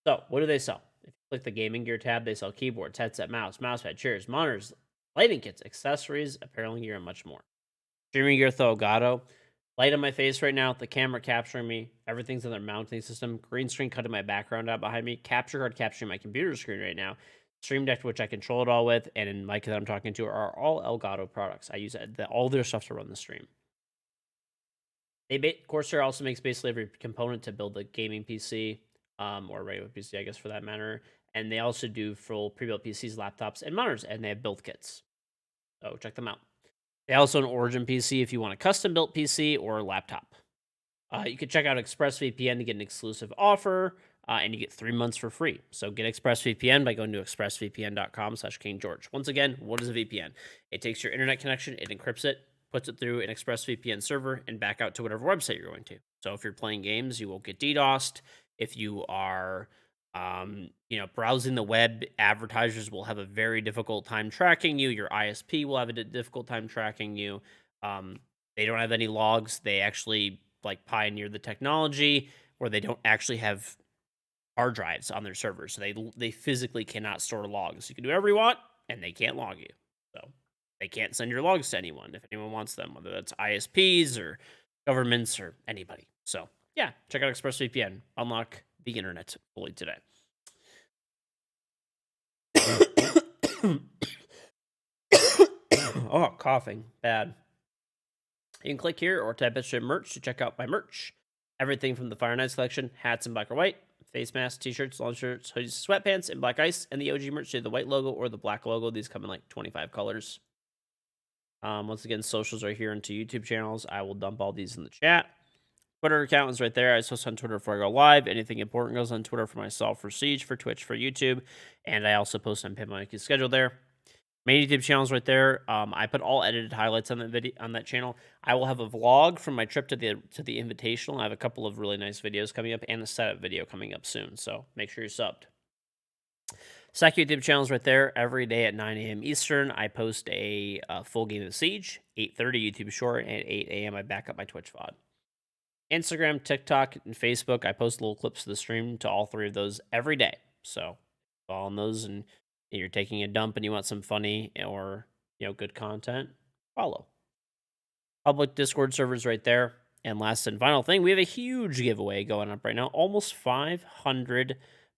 So what do they sell? If you click the gaming gear tab, they sell keyboards, headset, mousepad, chairs, monitors, lighting kits, accessories, apparel gear, and much more. Streaming gear with Elgato. Light on my face right now, the camera capturing me, everything's in their mounting system, green screen cutting my background out behind me, capture card capturing my computer screen right now, Stream Deck, which I control it all with, and in mic that I'm talking to are all Elgato products. I use all their stuff to run the stream. Corsair also makes basically every component to build a gaming PC, or regular PC, I guess, for that matter. And they also do full pre-built PCs, laptops, and monitors, and they have build kits. So check them out. They also have an Origin PC if you want a custom-built PC or a laptop. You can check out ExpressVPN to get an exclusive offer, and you get 3 months for free. So get ExpressVPN by going to expressvpn.com/KingGeorge. Once again, what is a VPN? It takes your internet connection, it encrypts it, puts it through an ExpressVPN server, and back out to whatever website you're going to. So if you're playing games, you won't get DDoSed. If you are browsing the web, advertisers will have a very difficult time tracking you. Your ISP will have a difficult time tracking you. They don't have any logs. They actually pioneer the technology where they don't actually have hard drives on their servers. So they physically cannot store logs. You can do whatever you want, and they can't log you. So they can't send your logs to anyone if anyone wants them, whether that's ISPs or governments or anybody. So yeah, check out ExpressVPN. Unlock the internet fully today. Oh, coughing. Bad. You can click here or type in merch to check out my merch. Everything from the Fire Nights collection, hats in black or white, face masks, t-shirts, long shirts, hoodies, sweatpants in black ice, and the OG merch, the white logo or the black logo. These come in like 25 colors. Once again, socials are here into YouTube channels. I will dump all these in the chat. Twitter account is right there. I post on Twitter before I go live. Anything important goes on Twitter for myself, for Siege, for Twitch, for YouTube. And I also post on Pimp schedule there. Main YouTube channel's right there. I put all edited highlights on that video on that channel. I will have a vlog from my trip to the Invitational. I have a couple of really nice videos coming up and a setup video coming up soon. So make sure you're subbed. Second YouTube channel is right there. Every day at 9 a.m. Eastern, I post a full game of Siege. 8:30 YouTube short, and at 8 a.m. I back up my Twitch VOD. Instagram, TikTok, and Facebook, I post little clips of the stream to all three of those every day. So follow on those, and you're taking a dump and you want some funny or good content, follow. Public Discord servers right there. And last and final thing, we have a huge giveaway going up right now. Almost $500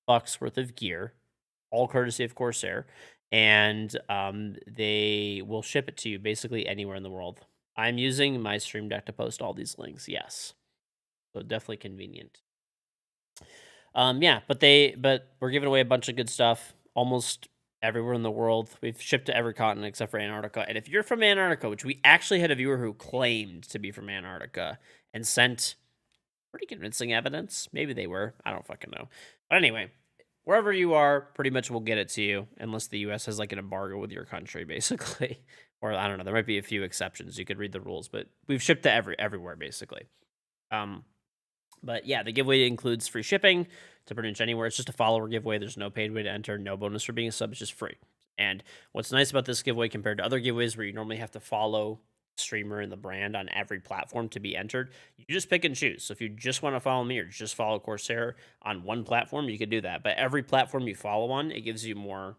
worth of gear, all courtesy of Corsair, and they will ship it to you basically anywhere in the world. I'm using my Stream Deck to post all these links. Yes, so definitely convenient. But we're giving away a bunch of good stuff almost everywhere in the world. We've shipped to every continent except for Antarctica. And if you're from Antarctica, which we actually had a viewer who claimed to be from Antarctica and sent pretty convincing evidence. Maybe they were. I don't fucking know. But anyway, wherever you are, pretty much we'll get it to you, unless the U.S. has like an embargo with your country, basically. Or I don't know. There might be a few exceptions. You could read the rules, but we've shipped to everywhere, basically. But yeah, the giveaway includes free shipping to pretty much anywhere. It's just a follower giveaway. There's no paid way to enter, no bonus for being a sub. It's just free. And what's nice about this giveaway compared to other giveaways where you normally have to follow the streamer and the brand on every platform to be entered, you just pick and choose. So if you just want to follow me or just follow Corsair on one platform, you could do that. But every platform you follow on, it gives you more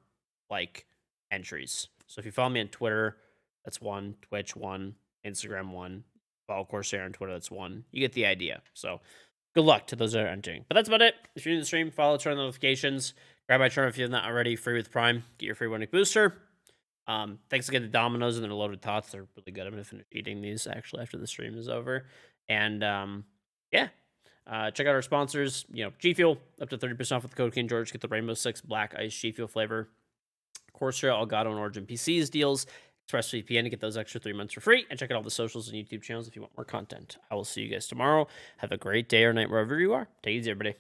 entries. So if you follow me on Twitter, that's 1, Twitch 1, Instagram 1, follow Corsair on Twitter, that's 1. You get the idea. So good luck to those that are entering. But that's about it. If you're new to the stream, follow, turn on notifications. Grab my channel if you're not already. Free with Prime. Get your free 1 week booster. Thanks again to Domino's and their loaded tots. They're really good. I'm going to finish eating these actually after the stream is over. And yeah. Check out our sponsors. G Fuel, up to 30% off with the code KingGeorge. Get the Rainbow Six Black Ice G Fuel flavor. Corsair, Elgato, and Origin PCs deals. ExpressVPN to get those extra 3 months for free. And check out all the socials and YouTube channels if you want more content. I will see you guys tomorrow. Have a great day or night wherever you are. Take it easy, everybody.